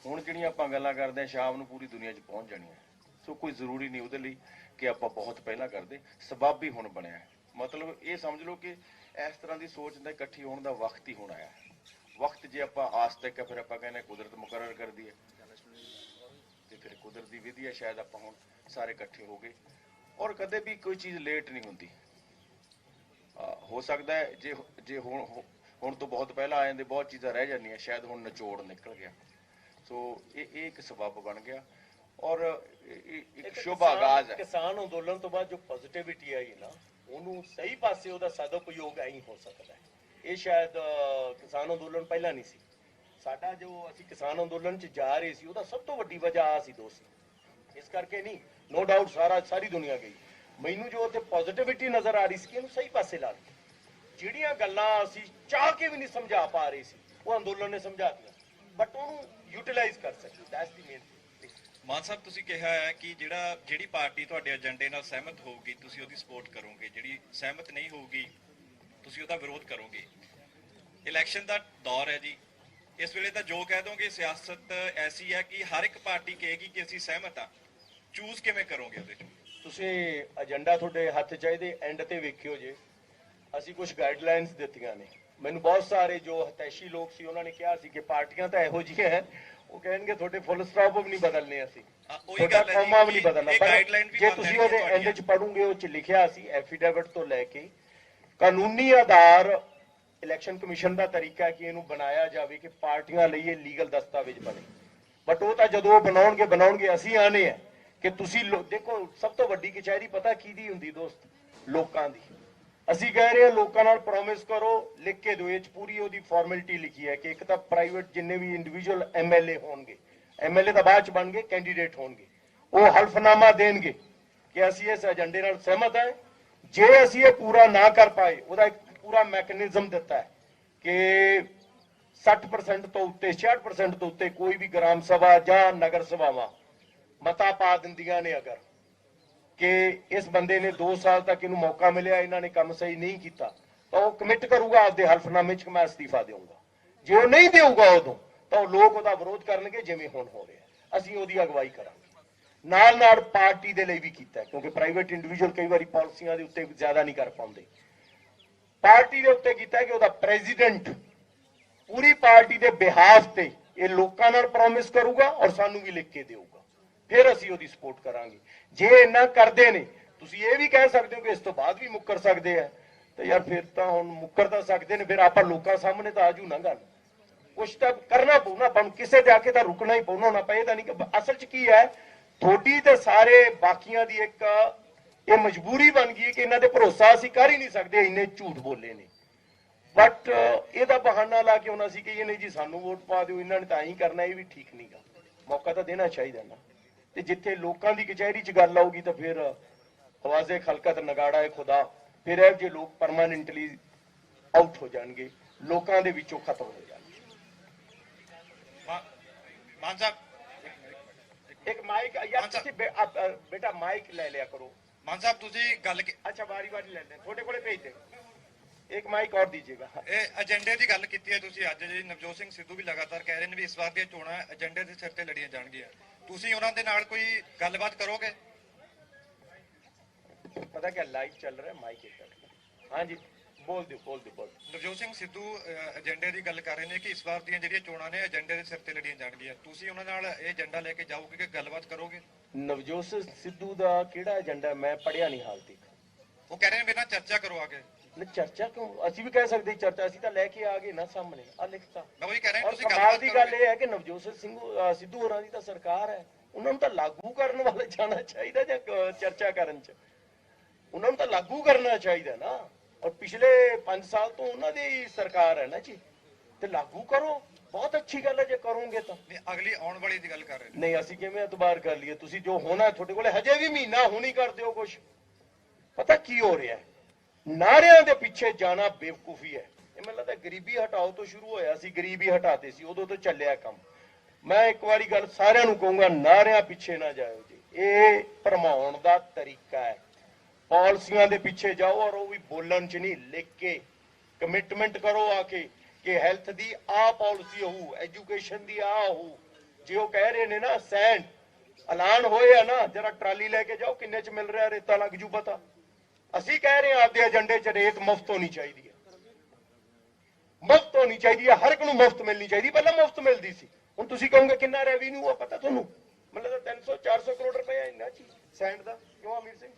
हुण जिहड़ियां आपां गल्लां करदे हां शाम नूं पूरी दुनिया 'च पहुंच जाणी है। सो कोई जरूरी नहीं उहदे लई कि आपां बहुत पहला करदे, सबब ही हुण बनिया। मतलब ये समझ लो कि इस तरह की सोच का इकट्ठी होने का वक्त ही हुण आया। वक्त जे आपां आस तक फिर आपां कहने कुदरत मुकर्रर कर दी है, तो फिर कुदरत की विधि है, शायद आपां हुण सारे इकट्ठे हो गए। और कदे भी कोई चीज़ लेट नहीं होंदी। हो सकता है जे जे हुण तो बहुत पहला आ जाते बहुत चीज़ां रह जांदियां, शायद हुण निचोड़ निकल गया। सो ये एक सबब बन गया और एक शुभ आगाज है। किसान अंदोलन तो बाद जो पॉजिटिविटी आई ना, उन्होंने सही पासे ਉਹਦਾ सदुपयोग ਐਂ ਹੋ ਸਕਦਾ ਹੈ। ਇਹ ਸ਼ਾयद किसान अंदोलन पहला नहीं सी साडा, जो ਅਸੀਂ किसान अंदोलन 'ਚ ਜਾ ਰਹੇ ਸੀ ਉਹਦਾ ਸਭ ਤੋਂ ਵੱਡੀ ਵਜ੍ਹਾ ਆ ਸੀ ਦੋਸਤ। ਇਸ ਕਰਕੇ ਨਹੀਂ, नो डाउट सारी दुनिया गई। ਮੈਨੂੰ ਜੋ ਉੱਥੇ ਪੋਜ਼ਿਟਿਵਿਟੀ ਨਜ਼ਰ ਆ ਰਹੀ ਸੀ ਕਿ ਇਹਨੂੰ ਸਹੀ ਪਾਸੇ ਲਾ ਦਿੱਤਾ। ਜਿਹੜੀਆਂ ਗੱਲਾਂ ਅਸੀਂ ਚਾਹ ਕੇ ਵੀ ਨਹੀਂ ਸਮਝਾ ਪਾ ਰਹੇ ਸੀ ਉਹ ਅੰਦੋਲਨ ਨੇ ਸਮਝਾਤੀਆਂ, ਬਟ ਉਹਨੂੰ ਯੂਟਿਲਾਈਜ਼ ਕਰ ਸਕੇ। That's the main. ਮਾਨ ਸਾਹਿਬ ਤੁਸੀਂ ਕਿਹਾ ਹੈ ਕਿ ਜਿਹੜੀ ਪਾਰਟੀ ਤੁਹਾਡੇ ਏਜੰਡੇ ਨਾਲ ਸਹਿਮਤ ਹੋਊਗੀ ਤੁਸੀਂ ਉਹਦੀ ਸਪੋਰਟ ਕਰੋਗੇ, ਜਿਹੜੀ ਸਹਿਮਤ ਨਹੀਂ ਹੋਊਗੀ ਤੁਸੀਂ ਉਹਦਾ ਵਿਰੋਧ ਕਰੋਗੇ। ਇਲੈਕਸ਼ਨ ਦਾ ਦੌਰ ਹੈ ਜੀ, ਇਸ ਵੇਲੇ ਤਾਂ ਜੋ ਕਹਿ ਦੋਗੇ ਸਿਆਸਤ ਐਸੀ ਹੈ ਕਿ ਹਰ ਇੱਕ ਪਾਰਟੀ ਕਹੇਗੀ ਕਿ ਅਸੀਂ ਸਹਿਮਤ ਹਾਂ। ਚੂਜ਼ ਕਿਵੇਂ ਕਰੋਗੇ ਉਹਦੇ ਚੋਂ? ਤੁਸੀਂ ਏਜੰਡਾ ਤੁਹਾਡੇ ਹੱਥ ਚਾਹੀਦੇ ਐਂਡ ਤੇ ਵੇਖਿਓ ਜੇ ਅਸੀਂ ਕੁਝ ਗਾਈਡਲਾਈਨਸ ਦਿੱਤੀਆਂ ਨੇ। ਮੈਨੂੰ ਬਹੁਤ ਸਾਰੇ ਜੋ ਹਤੈਸ਼ੀ ਲੋਕ ਸੀ ਉਹਨਾਂ ਨੇ ਕਿਹਾ ਸੀ ਕਿ ਪਾਰਟੀਆਂ ਤਾਂ ਇਹੋ ਜਿਹੀਆਂ ਹੈ, ਉਹ ਕਹਿਣਗੇ ਤੁਹਾਡੇ ਫੁੱਲ ਸਟਾਪ ਵੀ ਨਹੀਂ ਬਦਲਨੇ, ਅਸੀਂ ਤੁਹਾਡਾ ਕੌਮਾ ਵੀ ਨਹੀਂ ਬਦਲਣਾ। ਪਰ ਜੇ ਤੁਸੀਂ ਉਹਦੇ ਐਂਡ 'ਚ ਪੜੋਗੇ ਉਹ 'ਚ ਲਿਖਿਆ ਸੀ ਐਫੀਡੇਵਿਟ ਤੋਂ ਲੈ ਕੇ ਕਾਨੂੰਨੀ ਆਧਾਰ ਇਲੈਕਸ਼ਨ ਕਮਿਸ਼ਨ ਦਾ ਤਰੀਕਾ ਕਿ ਇਹਨੂੰ ਬਣਾਇਆ ਜਾਵੇ ਕਿ ਪਾਰਟੀਆਂ ਲਈ ਇਹ ਲੀਗਲ ਦਸਤਾਵੇਜ਼ ਬਣੇ। ਬਟ ਉਹ ਤਾਂ ਜਦੋਂ ਬਣਾਉਣਗੇ ਅਸੀਂ ਆਨੇ ਆ ਕਿ ਤੁਸੀਂ ਦੇਖੋ ਸਭ ਤੋਂ ਵੱਡੀ ਕਚਹਿਰੀ ਪਤਾ ਕਿਹਦੀ ਹੁੰਦੀ ਦੋਸਤ? ਲੋਕਾਂ ਦੀ। ਅਸੀਂ ਕਹਿ ਰਹੇ ਹਾਂ ਲੋਕਾਂ ਨਾਲ ਪ੍ਰੋਮਿਸ ਕਰੋ, ਲਿਖ ਕੇ ਦਿਓ। ਇਹ 'ਚ ਪੂਰੀ ਉਹਦੀ ਫਾਰਮੈਲਿਟੀ ਲਿਖੀ ਹੈ ਕਿ ਇੱਕ ਤਾਂ ਪ੍ਰਾਈਵੇਟ ਜਿੰਨੇ ਵੀ ਇੰਡੀਵਿਜੂਅਲ ਐਮਐਲਏ ਹੋਣਗੇ, ਐਮਐਲਏ ਤਾਂ ਬਾਅਦ 'ਚ ਬਣਗੇ, ਕੈਂਡੀਡੇਟ ਹੋਣਗੇ, ਉਹ ਹਲਫਨਾਮਾ ਦੇਣਗੇ ਕਿ ਅਸੀਂ ਇਸ ਏਜੰਡੇ ਨਾਲ ਸਹਿਮਤ ਹਾਂ। ਜੇ ਅਸੀਂ ਇਹ ਪੂਰਾ ਨਾ ਕਰ ਪਾਏ ਉਹਦਾ ਇੱਕ ਪੂਰਾ ਮੈਕੈਨਿਜ਼ਮ ਦਿੱਤਾ ਹੈ ਕਿ 60% ਤੋਂ ਉੱਤੇ 66% ਤੋਂ ਉੱਤੇ ਕੋਈ ਵੀ ਗ੍ਰਾਮ ਸਭਾ ਜਾਂ ਨਗਰ ਸਭਾਵਾਂ ਮਤਾ ਪਾ ਦਿੰਦੀਆਂ ਨੇ ਅਗਰ ਕਿ ਇਸ ਬੰਦੇ ਨੇ 2 ਸਾਲ ਤੱਕ ਇਹਨੂੰ ਮੌਕਾ ਮਿਲਿਆ, ਇਹਨਾਂ ਨੇ ਕੰਮ ਸਹੀ ਨਹੀਂ ਕੀਤਾ, ਤਾਂ ਉਹ ਕਮਿਟ ਕਰੂਗਾ ਆਪਦੇ ਹਲਫਨਾਮੇ 'ਚ ਕਿ ਮੈਂ ਅਸਤੀਫਾ ਦੇਊਂਗਾ। ਜੇ ਉਹ ਨਹੀਂ ਦੇਊਗਾ ਉਦੋਂ ਤਾਂ ਉਹ ਲੋਕ ਉਹਦਾ ਵਿਰੋਧ ਕਰਨਗੇ ਜਿਵੇਂ ਹੁਣ ਹੋ ਰਿਹਾ। ਅਸੀਂ ਉਹਦੀ ਅਗਵਾਈ ਕਰਾਂਗੇ। ਨਾਲ ਪਾਰਟੀ ਦੇ ਲਈ ਵੀ ਕੀਤਾ, ਕਿਉਂਕਿ ਪ੍ਰਾਈਵੇਟ ਇੰਡੀਵਿਜੂਅਲ ਕਈ ਵਾਰੀ ਪਾਲਿਸੀਆਂ ਦੇ ਉੱਤੇ ਜ਼ਿਆਦਾ ਨਹੀਂ ਕਰ ਪਾਉਂਦੇ। ਪਾਰਟੀ ਦੇ ਉੱਤੇ ਕੀਤਾ ਕਿ ਉਹਦਾ ਪ੍ਰੈਜ਼ੀਡੈਂਟ ਪੂਰੀ ਪਾਰਟੀ ਦੇ ਬਿਹਾਫ ਤੇ ਇਹ ਲੋਕਾਂ ਨਾਲ ਪ੍ਰੋਮਿਸ ਕਰੂਗਾ ਔਰ ਸਾਨੂੰ ਵੀ ਲਿਖ ਕੇ ਦੇਊਗਾ, ਫਿਰ ਅਸੀਂ ਉਹਦੀ ਸਪੋਰਟ ਕਰਾਂਗੇ। ਜੇ ਇੰਨਾ ਕਰਦੇ ਨੇ, ਤੁਸੀਂ ਇਹ ਵੀ ਕਹਿ ਸਕਦੇ ਹੋ ਕਿ ਇਸ ਤੋਂ ਬਾਅਦ ਵੀ ਮੁੱਕਰ ਸਕਦੇ ਆ, ਤੇ ਯਾਰ ਫਿਰ ਤਾਂ ਹੁਣ ਮੁੱਕਰ ਤਾਂ ਸਕਦੇ ਨੇ, ਫਿਰ ਆਪਾਂ ਲੋਕਾਂ ਸਾਹਮਣੇ ਤਾਂ ਆਜੂ ਨਾ ਗੱਲ। ਕੁਛ ਤਾਂ ਕਰਨਾ ਪਊ ਨਾ ਆਪਾਂ ਨੂੰ, ਕਿਸੇ ਤੇ ਆ ਕੇ ਤਾਂ ਰੁਕਣਾ ਹੀ ਪਊ ਨਾ ਪਏ ਤਾਂ ਨਹੀਂ। ਅਸਲ 'ਚ ਕੀ ਹੈ, ਥੋੜੀ ਤੇ ਸਾਰੇ ਬਾਕੀਆਂ ਦੀ ਇੱਕ ਇਹ ਮਜਬੂਰੀ ਬਣ ਗਈ ਕਿ ਇਹਨਾਂ ਦੇ ਭਰੋਸਾ ਅਸੀਂ ਕਰ ਹੀ ਨਹੀਂ ਸਕਦੇ, ਇੰਨੇ ਝੂਠ ਬੋਲੇ ਨੇ। ਬਟ ਇਹਦਾ ਬਹਾਨਾ ਲਾ ਕੇ ਹੁਣ ਅਸੀਂ ਕਹੀਏ ਨਹੀਂ ਜੀ ਸਾਨੂੰ ਵੋਟ ਪਾ ਦਿਓ, ਇਹਨਾਂ ਨੇ ਤਾਂ ਹੀ ਕਰਨਾ, ਇਹ ਵੀ ਠੀਕ ਨਹੀਂਗਾ। ਮੌਕਾ ਤਾਂ ਦੇਣਾ ਚਾਹੀਦਾ ਨਾ। ਤੇ ਜਿੱਥੇ ਲੋਕਾਂ ਦੀ ਕਚਹਿਰੀ 'ਚ ਗੱਲ ਆਊਗੀ ਤਾਂ ਫਿਰ ਆਵਾਜ਼ੇ ਖਲਕਤ ਨਗਾੜਾ ਹੈ ਖੁਦਾ, ਫਿਰ ਇਹ ਜੇ ਲੋਕ ਪਰਮਾਨੈਂਟਲੀ ਆਊਟ ਹੋ ਜਾਣਗੇ, ਲੋਕਾਂ ਦੇ ਵਿੱਚੋਂ ਖਤਮ ਹੋ ਜਾਣਗੇ। ਮਾਨ ਸਾਹਿਬ ਇੱਕ ਮਾਈਕ ਯਾਰ ਤੁਸੀਂ ਬੇਟਾ ਮਾਈਕ ਲੈ ਲਿਆ ਕਰੋ। ਮਾਨ ਸਾਹਿਬ ਤੁਸੀਂ ਗੱਲ अच्छा बारी बारी ले लें, थोड़े थोड़े भेज दें, एक माइक और दीजिएगा। ਇਹ ਏਜੰਡੇ ਦੀ ਗੱਲ ਕੀਤੀ ਹੈ ਤੁਸੀਂ ਅੱਜ ਜੀ। ਨਵਜੋਤ ਸਿੰਘ ਸਿੱਧੂ ਵੀ ਲਗਾਤਾਰ ਕਹਿ ਰਹੇ ਨੇ ਵੀ ਇਸ ਵਾਰ ਦੀਆਂ ਚੋਣਾਂ ਏਜੰਡੇ ਦੇ ਸਿਰ ਤੇ ਲੜੀਆਂ ਜਾਣਗੀਆਂ। ਤੁਸੀਂ ਉਹਨਾਂ ਦੇ ਨਾਲ ਕੋਈ ਗੱਲਬਾਤ ਕਰੋਗੇ? पता क्या लाइव चल रहा है, माइक एक। हाँ जी बोल दो बोल दो बोल। ਨਵਜੋਤ ਸਿੰਘ ਸਿੱਧੂ ਏਜੰਡੇ ਦੀ ਗੱਲ ਕਰ ਰਹੇ ਨੇ ਕਿ ਇਸ ਵਾਰ ਦੀਆਂ ਜਿਹੜੀਆਂ ਚੋਣਾਂ ਨੇ ਏਜੰਡੇ ਦੇ ਸਿਰ ਤੇ ਲੜੀਆਂ ਜਾਣਗੀਆਂ। ਤੁਸੀਂ ਉਹਨਾਂ ਨਾਲ ਇਹ ਏਜੰਡਾ ਲੈ ਕੇ ਜਾਓਗੇ ਕਿ ਗੱਲਬਾਤ ਕਰੋਗੇ? ਨਵਜੋਤ ਸਿੰਘ ਸਿੱਧੂ ਦਾ ਕਿਹੜਾ ਏਜੰਡਾ ਮੈਂ ਪੜਿਆ ਨਹੀਂ ਹਾਲ ਤੱਕ। ਉਹ ਕਹਿ ਰਹੇ ਨੇ ਮੇਰੇ ਨਾਲ ਚਰਚਾ ਕਰੋ ਆ ਕੇ। ਚਰਚਾ ਕਿਉਂ, ਅਸੀਂ ਵੀ ਕਹਿ ਸਕਦੇ ਚਰਚਾ, ਅਸੀਂ ਤਾਂ ਲੈ ਕੇ ਆ ਗਏ ਨਾ ਸਾਹਮਣੇ ਆ ਲਿਖਤਾ। ਮੈਂ ਉਹੀ ਕਹਿ ਰਿਹਾ ਔਰ ਤੁਸੀਂ ਕਮਾਲ ਗੱਲਬਾਤ ਦੀ ਗੱਲ ਕਰੋਗੇ? ਇਹ ਹੈ ਕਿ ਨਵਜੋਤ ਸਿੰਘ ਸਿੱਧੂ ਹੋਰਾਂ ਦੀ ਤਾਂ ਸਰਕਾਰ ਹੈ, ਉਹਨਾਂ ਨੂੰ ਤਾਂ ਲਾਗੂ ਕਰਨ ਵਾਲੇ ਜਾਣਾ ਚਾਹੀਦਾ ਜਾਂ ਚਰਚਾ ਕਰਨ ਚ, ਉਹਨਾਂ ਨੂੰ ਤਾਂ ਲਾਗੂ ਕਰਨਾ ਚਾਹੀਦਾ ਨਾ। ਔਰ ਪਿਛਲੇ 5 ਸਾਲ ਤੋਂ ਉਹਨਾਂ ਦੀ ਸਰਕਾਰ ਹੈ ਨਾ ਜੀ, ਤੇ ਲਾਗੂ ਕਰੋ, ਬਹੁਤ ਅੱਛੀ ਗੱਲ ਹੈ ਜੇ ਕਰੋਗੇ ਤਾਂ। ਨਹੀਂ, ਅਗਲੀ ਆਉਣ ਵਾਲੀ ਦੀ ਗੱਲ ਕਰ ਰਹੇ ਨੇ। ਨਹੀਂ ਅਸੀਂ ਕਿਵੇਂ ਇਤਬਾਰ ਕਰ ਲਈਏ, ਤੁਸੀਂ ਜੋ ਹੋਣਾ ਤੁਹਾਡੇ ਕੋਲੇ ਹਜੇ ਵੀ ਮਹੀਨਾ ਹੁਣੀ ਕਰ ਦਿਓ ਕੁਛ। ਪਤਾ ਕੀ ਹੋ ਰਿਹਾ, ਨਾਰਿਆਂ ਦੇ ਪਿੱਛੇ ਜਾਣਾ ਬੇਵਕੂਫੀ ਹੈ। ਇਹ ਮੈਨੂੰ ਲੱਗਦਾ ਗਰੀਬੀ ਹਟਾਓ ਤੋਂ ਸ਼ੁਰੂ ਹੋਇਆ ਸੀ, ਗਰੀਬੀ ਹਟਾਤੇ ਸੀ, ਉਦੋਂ ਤੋਂ ਚੱਲਿਆ ਕੰਮ। ਮੈਂ ਇੱਕ ਵਾਰੀ ਗੱਲ ਸਾਰਿਆਂ ਨੂੰ ਕਹੂੰਗਾ, ਨਾਰਿਆਂ ਪਿੱਛੇ ਨਾ ਜਾਇਓ ਜੀ, ਇਹ ਭਰਮਾਉਣ ਦਾ ਤਰੀਕਾ ਹੈ। ਪਾਲਿਸੀਆਂ ਦੇ ਪਿੱਛੇ ਜਾਓ, ਔਰ ਉਹ ਵੀ ਬੋਲਣ ਚ ਨਹੀਂ, ਲਿਖ ਕੇ ਕਮਿਟਮੈਂਟ ਕਰੋ ਆ ਕੇ ਕਿ ਹੈਲਥ ਦੀ ਆ ਪਾਲਿਸੀ ਹੋਊ, ਐਜੂਕੇਸ਼ਨ ਦੀ ਆ ਹੋਊ। ਜੇ ਉਹ ਕਹਿ ਰਹੇ ਨੇ ਨਾ ਸੈਂਡ ਐਲਾਨ ਹੋਏ ਆ ਨਾ, ਜਰਾ ਟਰਾਲੀ ਲੈ ਕੇ ਜਾਓ ਕਿੰਨੇ ਚ ਮਿਲ ਰਿਹਾ, ਰੇਤਾ ਲੱਗ ਜੂ ਪਤਾ। ਅਸੀਂ ਕਹਿ ਰਹੇ ਹਾਂ ਆਪਦੇ ਏਜੰਡੇ ਚ ਰੇਤ ਮੁਫਤ ਹੋਣੀ ਚਾਹੀਦੀ ਹੈ, ਮੁਫਤ ਹੋਣੀ ਚਾਹੀਦੀ ਹੈ, ਹਰ ਇੱਕ ਨੂੰ ਮੁਫਤ ਮਿਲਣੀ ਚਾਹੀਦੀ। ਪਹਿਲਾਂ ਮੁਫਤ ਮਿਲਦੀ ਸੀ, ਹੁਣ ਤੁਸੀਂ ਕਹੋਗੇ ਕਿੰਨਾ ਰੈਵਨਿਊ ਆ ਪਤਾ ਤੁਹਾਨੂੰ? ਮਤਲਬ 300-400 ਕਰੋੜ ਰੁਪਏ ਇੰਨਾ ਚੀਜ਼ ਸੈਂਡ ਦਾ ਕਿਉਂ ਅਮੀਰ ਸਿੰਘ?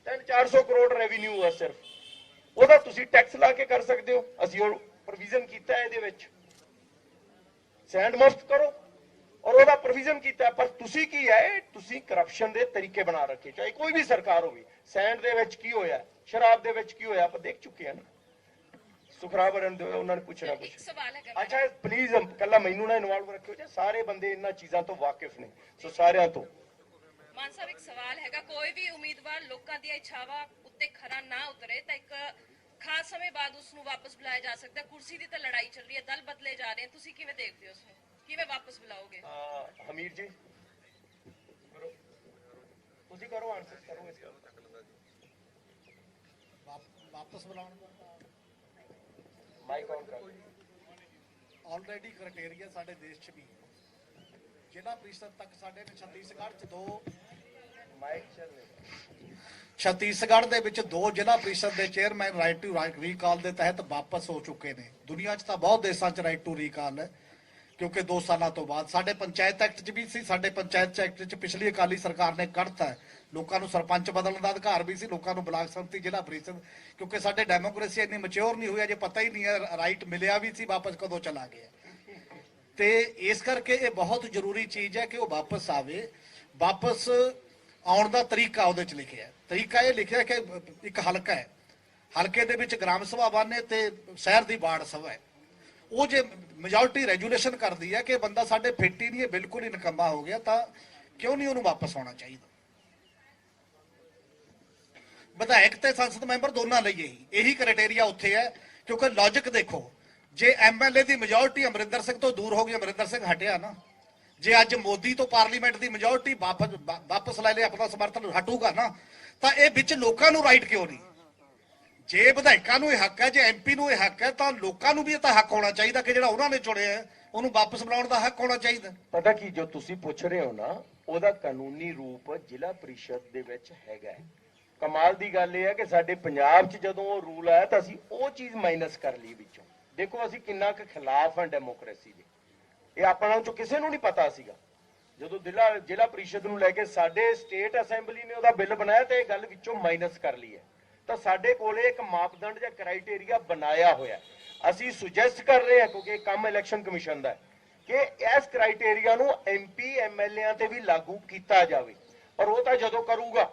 300-400 ਕਰੋੜ ਰੈਵਨਿਊ ਆ ਸਿਰਫ, ਉਹਦਾ ਤੁਸੀਂ ਟੈਕਸ ਲਾ ਕੇ ਕਰ ਸਕਦੇ ਹੋ। ਅਸੀਂ ਉਹ ਪ੍ਰੋਵੀਜ਼ਨ ਕੀਤਾ ਇਹਦੇ ਵਿੱਚ, ਸੈਂਡ ਮੁਫਤ ਕਰੋ ਔਰ ਉਹਦਾ ਪ੍ਰੋਵੀਜ਼ਨ ਕੀਤਾ। ਪਰ ਤੁਸੀਂ ਕੀ ਹੈ, ਤੁਸੀਂ ਕਰਪਸ਼ਨ ਦੇ ਤਰੀਕੇ ਬਣਾ ਰੱਖੇ, ਚਾਹੇ ਕੋਈ ਵੀ ਸਰਕਾਰ ਹੋਵੇ। ਸੈਂਡ ਦੇ ਵਿੱਚ ਕੀ ਹੋਇਆ, ਸ਼ਰਾਬ ਦੇ ਵਿੱਚ ਕੀ ਹੋਇਆ, ਆਪਾਂ ਦੇਖ ਚੁੱਕੇ ਹਾਂ ਨਾ। ਸੁਖਰਾਵਰਨ ਉਹਨਾਂ ਨੇ ਪੁੱਛਣਾ ਕੁਝ। ਅੱਛਾ ਪਲੀਜ਼ ਕੱਲਾ ਮੈਨੂੰ ਨਾ ਇਨਵੋਲਵ ਰੱਖਿਓ ਜੀ, ਸਾਰੇ ਬੰਦੇ ਇਹਨਾਂ ਚੀਜ਼ਾਂ ਤੋਂ ਵਾਕਿਫ ਨੇ, ਸੋ ਸਾਰਿਆਂ ਤੋਂ। ਮਾਨ ਸਾਹਿਬ ਇੱਕ ਸਵਾਲ ਹੈਗਾ, ਕੋਈ ਵੀ ਉਮੀਦਵਾਰ ਲੋਕਾਂ ਦੀਆਂ ਇੱਛਾਵਾਂ ਉੱਤੇ ਖਰਾ ਨਾ ਉਤਰੇ ਤਾਂ ਇੱਕ ਖਾਸ ਸਮੇਂ ਬਾਅਦ ਉਸ ਨੂੰ ਵਾਪਸ ਬੁਲਾਇਆ ਜਾ ਸਕਦਾ। ਕੁਰਸੀ ਦੀ ਤਾਂ ਲੜਾਈ ਚੱਲ ਰਹੀ ਹੈ, ਦਲ ਬਦਲੇ ਜਾ ਰਹੇ ਹਨ, ਤੁਸੀਂ ਕਿਵੇਂ ਦੇਖਦੇ ਹੋ ਉਸ ਨੂੰ, ਕਿਵੇਂ ਵਾਪਸ ਬੁਲਾਓਗੇ? ਹਮੀਰ ਜੀ ਤੁਸੀਂ ਕਰੋ ਆਨਸਰ ਕਰੋ ਇਸ ਵਾਪਸ ਬੁਲਾਉਣ ਦਾ ਮਾਈਕ ਆਨ ਕਰ। ਆਲਰੇਡੀ ਕ੍ਰਾਈਟੇਰੀਆ ਸਾਡੇ ਦੇਸ਼ 'ਚ ਵੀ ਹੈ। ਜ਼ਿਲ੍ਹਾ ਪ੍ਰੀਸ਼ਦ ਤੱਕ ਸਾਡੇ ਨੇ ਛੱਤੀਸਗੜ੍ਹ 'ਚ 2, ਮਾਈਕ ਚੱਲ ਰਿਹਾ। ਛੱਤੀਸਗੜ੍ਹ ਦੇ ਵਿੱਚ 2 ਜ਼ਿਲ੍ਹਾ ਪ੍ਰੀਸ਼ਦ ਦੇ ਚੇਅਰਮੈਨ ਰਾਈਟ ਟੂ ਰੀਕਾਲ ਦੇ ਤਹਿਤ ਵਾਪਸ ਹੋ ਚੁੱਕੇ ਨੇ। ਦੁਨੀਆ 'ਚ ਤਾਂ ਬਹੁਤ ਦੇਸ਼ਾਂ 'ਚ ਰਾਈਟ ਟੂ ਰੀਕਾਲ ਹੈ, ਕਿਉਂਕਿ 2 ਸਾਲਾਂ ਤੋਂ ਬਾਅਦ ਸਾਡੇ ਪੰਚਾਇਤ ਐਕਟ 'ਚ ਵੀ ਸੀ। ਸਾਡੇ ਪੰਚਾਇਤ ਐਕਟ 'ਚ ਪਿਛਲੀ ਅਕਾਲੀ ਸਰਕਾਰ ਨੇ ਕੱਢਤਾ ਹੈ, ਲੋਕਾਂ ਨੂੰ ਸਰਪੰਚ ਬਦਲਣ ਦਾ ਅਧਿਕਾਰ ਵੀ ਸੀ, ਲੋਕਾਂ ਨੂੰ ਬਲਾਕ ਸੰਮਤੀ ਜ਼ਿਲ੍ਹਾ ਪ੍ਰੀਸ਼ਦ, ਕਿਉਂਕਿ ਸਾਡੇ ਡੈਮੋਕ੍ਰੇਸੀ ਇੰਨੀ ਮੈਚਿਓਰ ਨਹੀਂ ਹੋਈ, ਅਜੇ ਪਤਾ ਹੀ ਨਹੀਂ ਹੈ ਰਾਈਟ ਮਿਲਿਆ ਵੀ ਸੀ, ਵਾਪਸ ਕਦੋਂ ਚਲਾ ਗਿਆ। ਤੇ ਇਸ ਕਰਕੇ ਇਹ ਬਹੁਤ ਜ਼ਰੂਰੀ ਚੀਜ਼ ਹੈ ਕਿ ਉਹ ਵਾਪਸ ਆਵੇ। ਵਾਪਸ ਆਉਣ ਦਾ ਤਰੀਕਾ ਉਹਦੇ 'ਚ ਲਿਖਿਆ, ਤਰੀਕਾ ਇਹ ਲਿਖਿਆ ਕਿ ਇੱਕ ਹਲਕਾ ਹੈ, ਹਲਕੇ ਦੇ ਵਿੱਚ ਗ੍ਰਾਮ ਸਭਾਵਾਂ ਨੇ ਤੇ ਸ਼ਹਿਰ ਦੀ ਵਾਰਡ ਸਭਾ ਹੈ। ਉਹ ਜੇ ਮੈਜੋਰਟੀ ਰੈਜੂਲੇਸ਼ਨ ਕਰਦੀ ਹੈ ਕਿ ਬੰਦਾ ਸਾਡੇ ਫਿੱਟ ਹੀ ਨਹੀਂ, ਇਹ ਬਿਲਕੁਲ ਹੀ ਨਿਕੰਮਾ ਹੋ ਗਿਆ, ਤਾਂ ਕਿਉਂ ਨਹੀਂ ਉਹਨੂੰ ਵਾਪਸ ਆਉਣਾ ਚਾਹੀਦਾ? ਵਿਧਾਇਕ ਤੇ ਸੰਸਦ ਮੈਂਬਰ ਦੋਨਾਂ ਲਈ ਇਹੀ ਕ੍ਰਾਈਟੇਰੀਆ ਉੱਥੇ ਹੈ, ਕਿਉਂਕਿ ਲੌਜਿਕ ਦੇਖੋ, ਜੇ ਐਮਐਲਏ ਦੀ ਮੈਜੋਰਟੀ ਅਮਰਿੰਦਰ ਸਿੰਘ ਤੋਂ ਦੂਰ ਹੋ ਗਈ, ਅਮਰਿੰਦਰ ਸਿੰਘ ਹਟਿਆ ਨਾ, ਜੇ ਅੱਜ ਮੋਦੀ ਤੋਂ ਪਾਰਲੀਮੈਂਟ ਦੀ ਮੈਜੋਰਟੀ ਵਾਪਸ ਲੈ ਲੇ, ਆਪਣਾ ਸਮਰਥਨ ਹਟੂਗਾ ਨਾ, ਤਾਂ ਇਹ ਵਿੱਚ ਲੋਕਾਂ ਨੂੰ ਰਾਈਟ ਕਿਉਂ ਨਹੀਂ? ਜੇ ਵਿਧਾਇਕਾਂ ਨੂੰ ਇਹ ਹੱਕ ਹੈ, ਜੇ ਐਮਪੀ ਨੂੰ ਇਹ ਹੱਕ ਹੈ, ਤਾਂ ਲੋਕਾਂ ਨੂੰ ਵੀ ਇਹ ਤਾਂ ਹੱਕ ਹੋਣਾ ਚਾਹੀਦਾ ਕਿ ਜਿਹੜਾ ਉਹਨਾਂ ਨੇ ਚੁਣਿਆ ਹੈ ਉਹਨੂੰ ਵਾਪਸ ਬੁਲਾਉਣ ਦਾ ਹੱਕ ਹੋਣਾ ਚਾਹੀਦਾ। ਪਤਾ ਕੀ, ਜੋ ਤੁਸੀਂ ਪੁੱਛ ਰਹੇ ਹੋ ਨਾ, ਉਹਦਾ ਕਾਨੂੰਨੀ ਰੂਪ ਜ਼ਿਲ੍ਹਾ ਪ੍ਰੀਸ਼ਦ ਦੇ ਵਿੱਚ ਹੈਗਾ। ਕਮਾਲ ਦੀ ਗੱਲ ਇਹ ਹੈ ਕਿ ਸਾਡੇ ਪੰਜਾਬ 'ਚ ਜਦੋਂ ਉਹ ਰੂਲ ਆਇਆ ਤਾਂ ਅਸੀਂ ਉਹ ਚੀਜ਼ ਮਾਈਨਸ ਕਰ ਲਈ ਵਿੱਚੋਂ। ਦੇਖੋ ਅਸੀਂ ਕਿੰਨਾ ਕੁ ਖਿਲਾਫ ਹਾਂ ਡੈਮੋਕ੍ਰੇਸੀ ਦੇ, ਇਹ ਆਪਣਾ ਚੋਂ ਕਿਸੇ ਨੂੰ ਨਹੀਂ ਪਤਾ ਸੀਗਾ। ਜਦੋਂ ਜ਼ਿਲ੍ਹਾ ਪ੍ਰੀਸ਼ਦ ਨੂੰ ਲੈ ਕੇ ਸਾਡੇ ਸਟੇਟ ਅਸੈਂਬਲੀ ਨੇ ਉਹਦਾ ਬਿੱਲ ਬਣਾਇਆ ਤੇ ਇਹ ਗੱਲ ਵਿੱਚੋਂ ਮਾਈਨਸ ਕਰ ਲਈ ਹੈ। ਤਾਂ ਸਾਡੇ ਕੋਲੇ ਇੱਕ ਮਾਪਦੰਡ ਜਾਂ ਕ੍ਰਾਈਟੇਰੀਆ ਬਣਾਇਆ ਹੋਇਆ। ਅਸੀਂ ਸੁਜੈਸਟ ਕਰ ਰਹੇ ਹਾਂ ਕਿਉਂਕਿ ਇਹ ਕੰਮ ਇਲੈਕਸ਼ਨ ਕਮਿਸ਼ਨ ਦਾ ਹੈ ਕਿ ਇਸ ਕ੍ਰਾਈਟੇਰੀਆ ਨੂੰ MP MLA ਤੇ ਵੀ ਲਾਗੂ ਕੀਤਾ ਜਾਵੇ। ਔਰ ਉਹ ਤਾਂ ਜਦੋਂ ਕਰੂਗਾ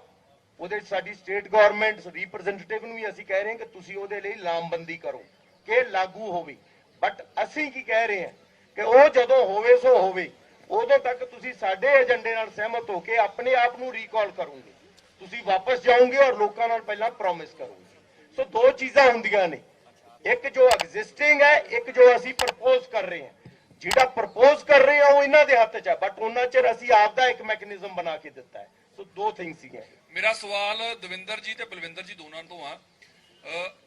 ਉਹਦੇ ਸਾਡੀ ਸਟੇਟ ਗਵਰਨਮੈਂਟ ਰਿਪਰੈਜ਼ੈਂਟੇਟਿਵ ਨੂੰ ਵੀ ਅਸੀਂ ਕਹਿ ਰਹੇ ਹਾਂ ਕਿ ਤੁਸੀਂ ਉਹਦੇ ਲਈ ਲਾਮਬੰਦੀ ਕਰੋ ਕਿ ਲਾਗੂ ਹੋਵੇ। ਬਟ ਅਸੀਂ ਕੀ ਕਹਿ ਰਹੇ ਹਾਂ ਕਿ ਉਹ ਜਦੋਂ ਹੋਵੇ ਸੋ ਹੋਵੇ, ਉਦੋਂ ਤੱਕ ਤੁਸੀਂ ਸਾਡੇ ਏਜੰਡੇ ਨਾਲ ਸਹਿਮਤ ਹੋ ਕੇ ਆਪਣੇ ਆਪ ਨੂੰ ਰੀਕਾਲ ਕਰੋਗੇ, ਤੁਸੀਂ ਵਾਪਸ ਜਾਓਗੇ ਔਰ ਲੋਕਾਂ ਨਾਲ ਪਹਿਲਾਂ ਪ੍ਰੋਮਿਸ ਕਰੋਗੇ। ਸੋ ਦੋ ਚੀਜ਼ਾਂ ਹੁੰਦੀਆਂ ਨੇ, ਇੱਕ ਜੋ ਐਗਜ਼ਿਸਟਿੰਗ ਹੈ, ਇੱਕ ਜੋ ਅਸੀਂ ਪ੍ਰਪੋਜ਼ ਕਰ ਰਹੇ ਹਾਂ। ਜਿਹੜਾ ਪ੍ਰਪੋਜ਼ ਕਰ ਰਹੇ ਹਾਂ ਉਹ ਇਹਨਾਂ ਦੇ ਹੱਥ 'ਚ ਹੈ, ਬਟ ਉਹਨਾਂ ਚਿਰ ਅਸੀਂ ਆਪ ਦਾ ਇੱਕ ਮੈਕੈਨਿਜ਼ਮ ਬਣਾ ਕੇ ਦਿੱਤਾ ਹੈ। ਸੋ ਦੋ ਥਿੰਗਸ ਸੀਗੀਆਂ। ਮੇਰਾ ਸਵਾਲ ਦਵਿੰਦਰ ਜੀ ਤੇ ਬਲਵਿੰਦਰ ਜੀ ਦੋਨਾਂ ਤੋਂ ਆ।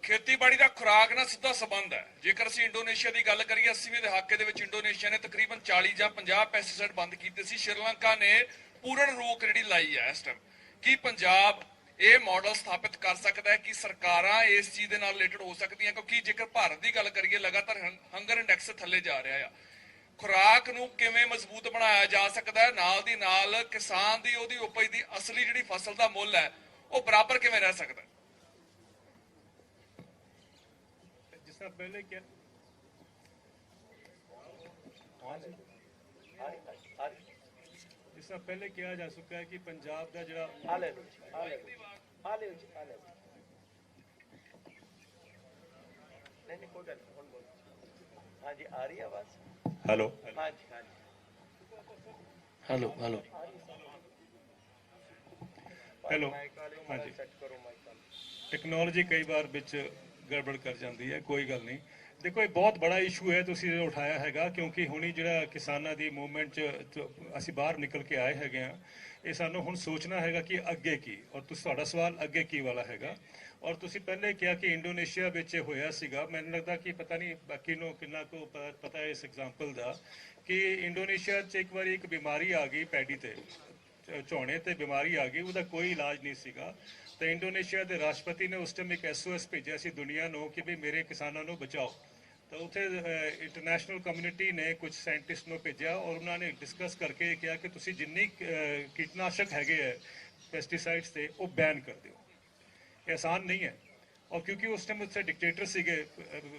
ਖੇਤੀਬਾੜੀ ਦਾ ਖੁਰਾਕ ਨਾਲ ਸਿੱਧਾ ਸੰਬੰਧ ਹੈ। ਜੇਕਰ ਅਸੀਂ ਇੰਡੋਨੇਸ਼ੀਆ ਦੀ ਗੱਲ ਕਰੀਏ, 80ਵੇਂ ਦਹਾਕੇ ਦੇ ਵਿੱਚ ਇੰਡੋਨੇਸ਼ੀਆ ਨੇ ਤਕਰੀਬਨ 40 ਜਾਂ 50 ਪੈਸਟੀਸਾਈਡ ਬੰਦ ਕੀਤੇ ਸੀ। ਸ਼੍ਰੀਲੰਕਾ ਨੇ ਪੂਰਨ ਰੋਕ ਜਿਹੜੀ ਲਾਈ ਹੈ ਇਸ ਟਾਈਮ। ਕੀ ਪੰਜਾਬ ਇਹ ਮਾਡਲ ਸਥਾਪਿਤ ਕਰ ਸਕਦਾ ਹੈ ਕਿ ਸਰਕਾਰਾਂ ਇਸ ਚੀਜ਼ ਦੇ ਨਾਲ ਰਿਲੇਟਡ ਹੋ ਸਕਦੀਆਂ? ਕਿਉਂਕਿ ਜੇਕਰ ਭਾਰਤ ਦੀ ਗੱਲ ਕਰੀਏ, ਲਗਾਤਾਰ ਹੰਗਰ ਇੰਡੈਕਸ ਥੱਲੇ ਜਾ ਰਿਹਾ ਆ। ਖੁਰਾਕ ਨੂੰ ਕਿਵੇਂ ਮਜ਼ਬੂਤ ਬਣਾਇਆ ਜਾ ਸਕਦਾ ਹੈ, ਨਾਲ ਦੀ ਨਾਲ ਕਿਸਾਨ ਦੀ ਉਹਦੀ ਉਪਜ ਦੀ ਅਸਲੀ ਜਿਹੜੀ ਫਸਲ ਦਾ ਮੁੱਲ ਹੈ ਉਹ ਬਰਾਬਰ ਕਿਵੇਂ ਰਹਿ ਸਕਦਾ? ਜਿਸ ਤਰ੍ਹਾਂ ਪਹਿਲੇ ਕਿਹਾ ਕਿਹਾ ਜਾ ਚੁੱਕਾ ਹੈ ਕਿ ਪੰਜਾਬ ਦਾ ਜਿਹੜਾ ਹਾਂਜੀ ਆ ਰਹੀ ਆਵਾਜ਼? ਹੈਲੋ ਹਾਂਜੀ ਹਾਂਜੀ ਹੈਲੋ ਹੈਲੋ ਹੈਲੋ ਹਾਂਜੀ, ਟੈਕਨੋਲੋਜੀ ਕਈ ਵਾਰ ਵਿੱਚ ਗੜਬੜ ਕਰ ਜਾਂਦੀ ਹੈ, ਕੋਈ ਗੱਲ ਨਹੀਂ। ਦੇਖੋ ਇਹ ਬਹੁਤ ਬੜਾ ਇਸ਼ੂ ਹੈ ਤੁਸੀਂ ਇਹ ਉਠਾਇਆ ਹੈਗਾ, ਕਿਉਂਕਿ ਹੁਣੀ ਜਿਹੜਾ ਕਿਸਾਨਾਂ ਦੀ ਮੂਵਮੈਂਟ 'ਚ ਅਸੀਂ ਬਾਹਰ ਨਿਕਲ ਕੇ ਆਏ ਹੈਗੇ ਆ। ਇਹ ਸਾਨੂੰ ਹੁਣ ਸੋਚਣਾ ਹੈਗਾ ਕਿ ਅੱਗੇ ਕੀ, ਔਰ ਤੁਹਾਡਾ ਸਵਾਲ ਅੱਗੇ ਕੀ ਵਾਲਾ ਹੈਗਾ। ਔਰ ਤੁਸੀਂ ਪਹਿਲੇ ਕਿਹਾ ਕਿ ਇੰਡੋਨੇਸ਼ੀਆ ਵਿੱਚ ਹੋਇਆ ਸੀਗਾ। ਮੈਨੂੰ ਲੱਗਦਾ ਕਿ ਪਤਾ ਨਹੀਂ ਬਾਕੀ ਨੂੰ ਕਿੰਨਾ ਕੁ ਪਤਾ ਹੈ ਇਸ ਐਗਜ਼ਾਮਪਲ ਦਾ, ਕਿ ਇੰਡੋਨੇਸ਼ੀਆ 'ਚ ਇੱਕ ਵਾਰੀ ਇੱਕ ਬਿਮਾਰੀ ਆ ਗਈ, ਪੈਡੀ ਤੇ ਝੋਨੇ ਤੇ ਬਿਮਾਰੀ ਆ ਗਈ, ਉਹਦਾ ਕੋਈ ਇਲਾਜ ਨਹੀਂ ਸੀਗਾ। ਤਾਂ ਇੰਡੋਨੇਸ਼ੀਆ ਦੇ ਰਾਸ਼ਟਰਪਤੀ ਨੇ ਉਸ ਟਾਈਮ ਇੱਕ SOS ਭੇਜਿਆ ਸੀ ਦੁਨੀਆ ਨੂੰ ਕਿ ਵੀ ਮੇਰੇ ਕਿਸਾਨਾਂ ਨੂੰ ਬਚਾਓ। ਤਾਂ ਉੱਥੇ ਇੰਟਰਨੈਸ਼ਨਲ ਕਮਿਊਨਿਟੀ ਨੇ ਕੁਝ ਸਾਇੰਟਿਸਟ ਨੂੰ ਭੇਜਿਆ ਔਰ ਉਹਨਾਂ ਨੇ ਡਿਸਕਸ ਕਰਕੇ ਕਿਹਾ ਕਿ ਤੁਸੀਂ ਜਿੰਨੀ ਕੀਟਨਾਸ਼ਕ ਹੈਗੇ ਹੈ ਪੈਸਟੀਸਾਈਡਸ ਤੇ ਉਹ ਬੈਨ ਕਰ ਦਿਓ। ਇਹ ਆਸਾਨ ਨਹੀਂ ਹੈ। ਔਰ ਕਿਉਂਕਿ ਉਸ ਟਾਈਮ ਉੱਥੇ ਡਿਕਟੇਟਰ ਸੀਗੇ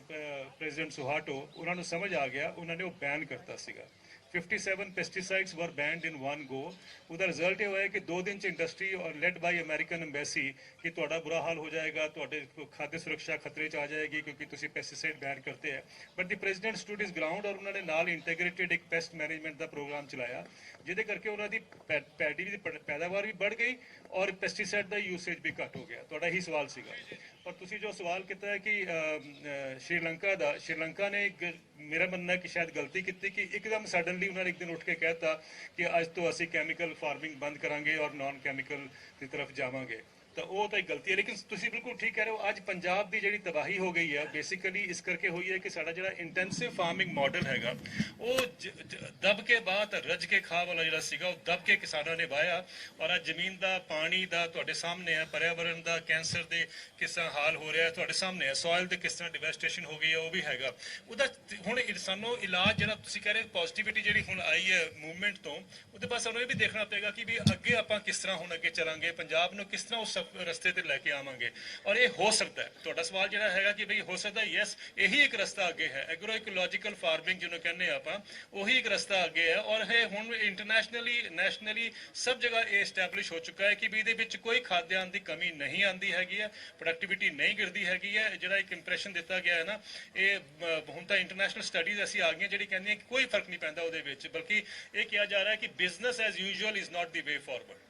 ਪ੍ਰੈਜ਼ੀਡੈਂਟ ਸੁਹਾਟੋ, ਉਹਨਾਂ ਨੂੰ ਸਮਝ ਆ ਗਿਆ, ਉਹਨਾਂ ਨੇ ਉਹ ਬੈਨ ਕਰਤਾ ਸੀਗਾ। 57 ਪੈਸਟੀਸਾਈਡਸ ਵਰ ਬੈਨਡ ਇਨ ਵਨ ਗੋ। ਉਹਦਾ ਰਿਜ਼ਲਟ ਇਹ ਹੋਇਆ ਕਿ 2 ਦਿਨ 'ਚ ਇੰਡਸਟਰੀ ਔਰ ਲੈਡ ਬਾਈ ਅਮਰੀਕਨ ਐਮਬੈਸੀ ਕਿ ਤੁਹਾਡਾ ਬੁਰਾ ਹਾਲ ਹੋ ਜਾਏਗਾ, ਤੁਹਾਡੇ ਖਾद्य ਸੁਰੱਖਿਆ ਖਤਰੇ 'ਚ ਆ ਜਾਏਗੀ ਕਿਉਂਕਿ ਤੁਸੀਂ ਪੈਸਟੀਸਾਈਡ ਬੈਨ ਕਰਤੇ ਹੈ। ਬਟ ਦੀ ਪ੍ਰੈਜ਼ੀਡੈਂਟ ਸਟੂਡ ਇਸ ਗਰਾਊਂਡ ਔਰ ਉਹਨਾਂ ਨੇ ਨਾਲ ਇੰਟੀਗ੍ਰੇਟਿਡ ਇੱਕ ਪੈਸਟ ਮੈਨੇਜਮੈਂਟ ਦਾ ਪ੍ਰੋਗਰਾਮ ਚਲਾਇਆ, ਜਿਹਦੇ ਕਰਕੇ ਉਹਨਾਂ ਦੀ ਪੈਡੀ ਦੀ ਪੈਦਾਵਾਰ ਵੀ ਵੱਧ ਗਈ ਔਰ ਪੈਸਟੀਸਾਈਡ ਦਾ ਯੂਸੇਜ ਵੀ ਘੱਟ ਹੋ ਗਿਆ। ਤੁਹਾਡਾ ਹੀ ਸਵਾਲ ਸੀਗਾ। ਔਰ ਤੁਸੀਂ ਜੋ ਸਵਾਲ ਕੀਤਾ ਹੈ ਕਿ ਸ਼੍ਰੀਲੰਕਾ ਨੇ ਮੇਰਾ ਮੰਨਣਾ ਹੈ ਕਿ ਸ਼ਾਇਦ ਗਲਤੀ ਕੀਤੀ ਕਿ ਇੱਕਦਮ ਸਡਨਲੀ ਉਹਨਾਂ ਨੇ ਇੱਕ ਦਿਨ ਉੱਠ ਕੇ ਕਹਿਤਾ ਕਿ ਅੱਜ ਤੋਂ ਅਸੀਂ ਕੈਮੀਕਲ ਫਾਰਮਿੰਗ ਬੰਦ ਕਰਾਂਗੇ ਔਰ ਨਾਨ ਕੈਮੀਕਲ ਦੀ ਤਰਫ ਜਾਵਾਂਗੇ। ਤਾਂ ਉਹ ਤਾਂ ਇੱਕ ਗਲਤੀ ਹੈ। ਲੇਕਿਨ ਤੁਸੀਂ ਬਿਲਕੁਲ ਠੀਕ ਕਹਿ ਰਹੇ ਹੋ, ਅੱਜ ਪੰਜਾਬ ਦੀ ਜਿਹੜੀ ਤਬਾਹੀ ਹੋ ਗਈ ਹੈ ਬੇਸਿਕਲੀ ਇਸ ਕਰਕੇ ਹੋਈ ਹੈ ਕਿ ਸਾਡਾ ਜਿਹੜਾ ਇੰਟੈਂਸਿਵ ਫਾਰਮਿੰਗ ਮਾਡਲ ਹੈਗਾ ਉਹ ਦਬ ਕੇ ਬਾਅਦ ਰੱਜ ਕੇ ਖਾ ਵਾਲਾ ਜਿਹੜਾ ਸੀਗਾ ਉਹ ਦਬ ਕੇ ਕਿਸਾਨਾਂ ਨੇ ਵਾਇਆ। ਔਰ ਅੱਜ ਜ਼ਮੀਨ ਦਾ, ਪਾਣੀ ਦਾ ਤੁਹਾਡੇ ਸਾਹਮਣੇ ਹੈ, ਪਰਿਆਵਰਨ ਦਾ, ਕੈਂਸਰ ਦੇ ਕਿਸ ਤਰ੍ਹਾਂ ਹਾਲ ਹੋ ਰਿਹਾ ਤੁਹਾਡੇ ਸਾਹਮਣੇ ਹੈ, ਸੋਇਲ ਤੇ ਕਿਸ ਤਰ੍ਹਾਂ ਡਿਵੈਸਟੇਸ਼ਨ ਹੋ ਗਈ ਹੈ ਉਹ ਵੀ ਹੈਗਾ। ਉਹਦਾ ਹੁਣ ਸਾਨੂੰ ਇਲਾਜ ਜਿਹੜਾ ਤੁਸੀਂ ਕਹਿ ਰਹੇ ਪੋਜ਼ਿਟਿਵਿਟੀ ਜਿਹੜੀ ਹੁਣ ਆਈ ਹੈ ਮੂਵਮੈਂਟ ਤੋਂ, ਉਹਦੇ ਪਾਸ ਸਾਨੂੰ ਇਹ ਵੀ ਦੇਖਣਾ ਪਏਗਾ ਕਿ ਵੀ ਅੱਗੇ ਆਪਾਂ ਕਿਸ ਤਰ੍ਹਾਂ ਹੁਣ ਅੱਗੇ ਚੱਲਾਂਗੇ, ਪੰਜਾਬ ਨੂੰ ਕਿਸ ਤਰ੍ਹਾਂ ਉਸ ਰਸਤੇ ਤੇ ਲੈ ਕੇ ਆਵਾਂਗੇ। ਔਰ ਇਹ ਹੋ ਸਕਦਾ ਹੈ, ਤੁਹਾਡਾ ਸਵਾਲ ਜਿਹੜਾ ਹੈਗਾ ਕਿ ਬਈ ਹੋ ਸਕਦਾ, ਯੈਸ ਇਹੀ ਇੱਕ ਰਸਤਾ ਅੱਗੇ ਹੈ। ਐਗਰੋ ਇਕੋਲੋਜੀਕਲ ਫਾਰਮਿੰਗ ਜਿਹਨੂੰ ਕਹਿੰਦੇ ਆਪਾਂ, ਉਹੀ ਇੱਕ ਰਸਤਾ ਅੱਗੇ ਹੈ। ਔਰ ਇਹ ਹੁਣ ਇੰਟਰਨੈਸ਼ਨਲੀ ਨੈਸ਼ਨਲੀ ਸਭ ਜਗ੍ਹਾ ਇਹ ਐਸਟੈਬਲਿਸ਼ ਹੋ ਚੁੱਕਾ ਹੈ ਕਿ ਵੀ ਇਹਦੇ ਵਿੱਚ ਕੋਈ ਖਾਦਿਆਨ ਦੀ ਕਮੀ ਨਹੀਂ ਆਉਂਦੀ ਹੈਗੀ ਹੈ, ਪ੍ਰੋਡਕਟਿਵਿਟੀ ਨਹੀਂ ਗਿਰਦੀ ਹੈਗੀ ਹੈ। ਜਿਹੜਾ ਇੱਕ ਇੰਪ੍ਰੈਸ਼ਨ ਦਿੱਤਾ ਗਿਆ ਹੈ ਨਾ, ਇਹ ਹੁਣ ਤਾਂ ਇੰਟਰਨੈਸ਼ਨਲ ਸਟੱਡੀਜ਼ ਅਸੀਂ ਆ ਗਈਆਂ ਜਿਹੜੀ ਕਹਿੰਦੀਆਂ ਕਿ ਕੋਈ ਫਰਕ ਨਹੀਂ ਪੈਂਦਾ ਉਹਦੇ ਵਿੱਚ, ਬਲਕਿ ਇਹ ਕਿਹਾ ਜਾ ਰਿਹਾ ਹੈ ਕਿ business as usual is not the way forward.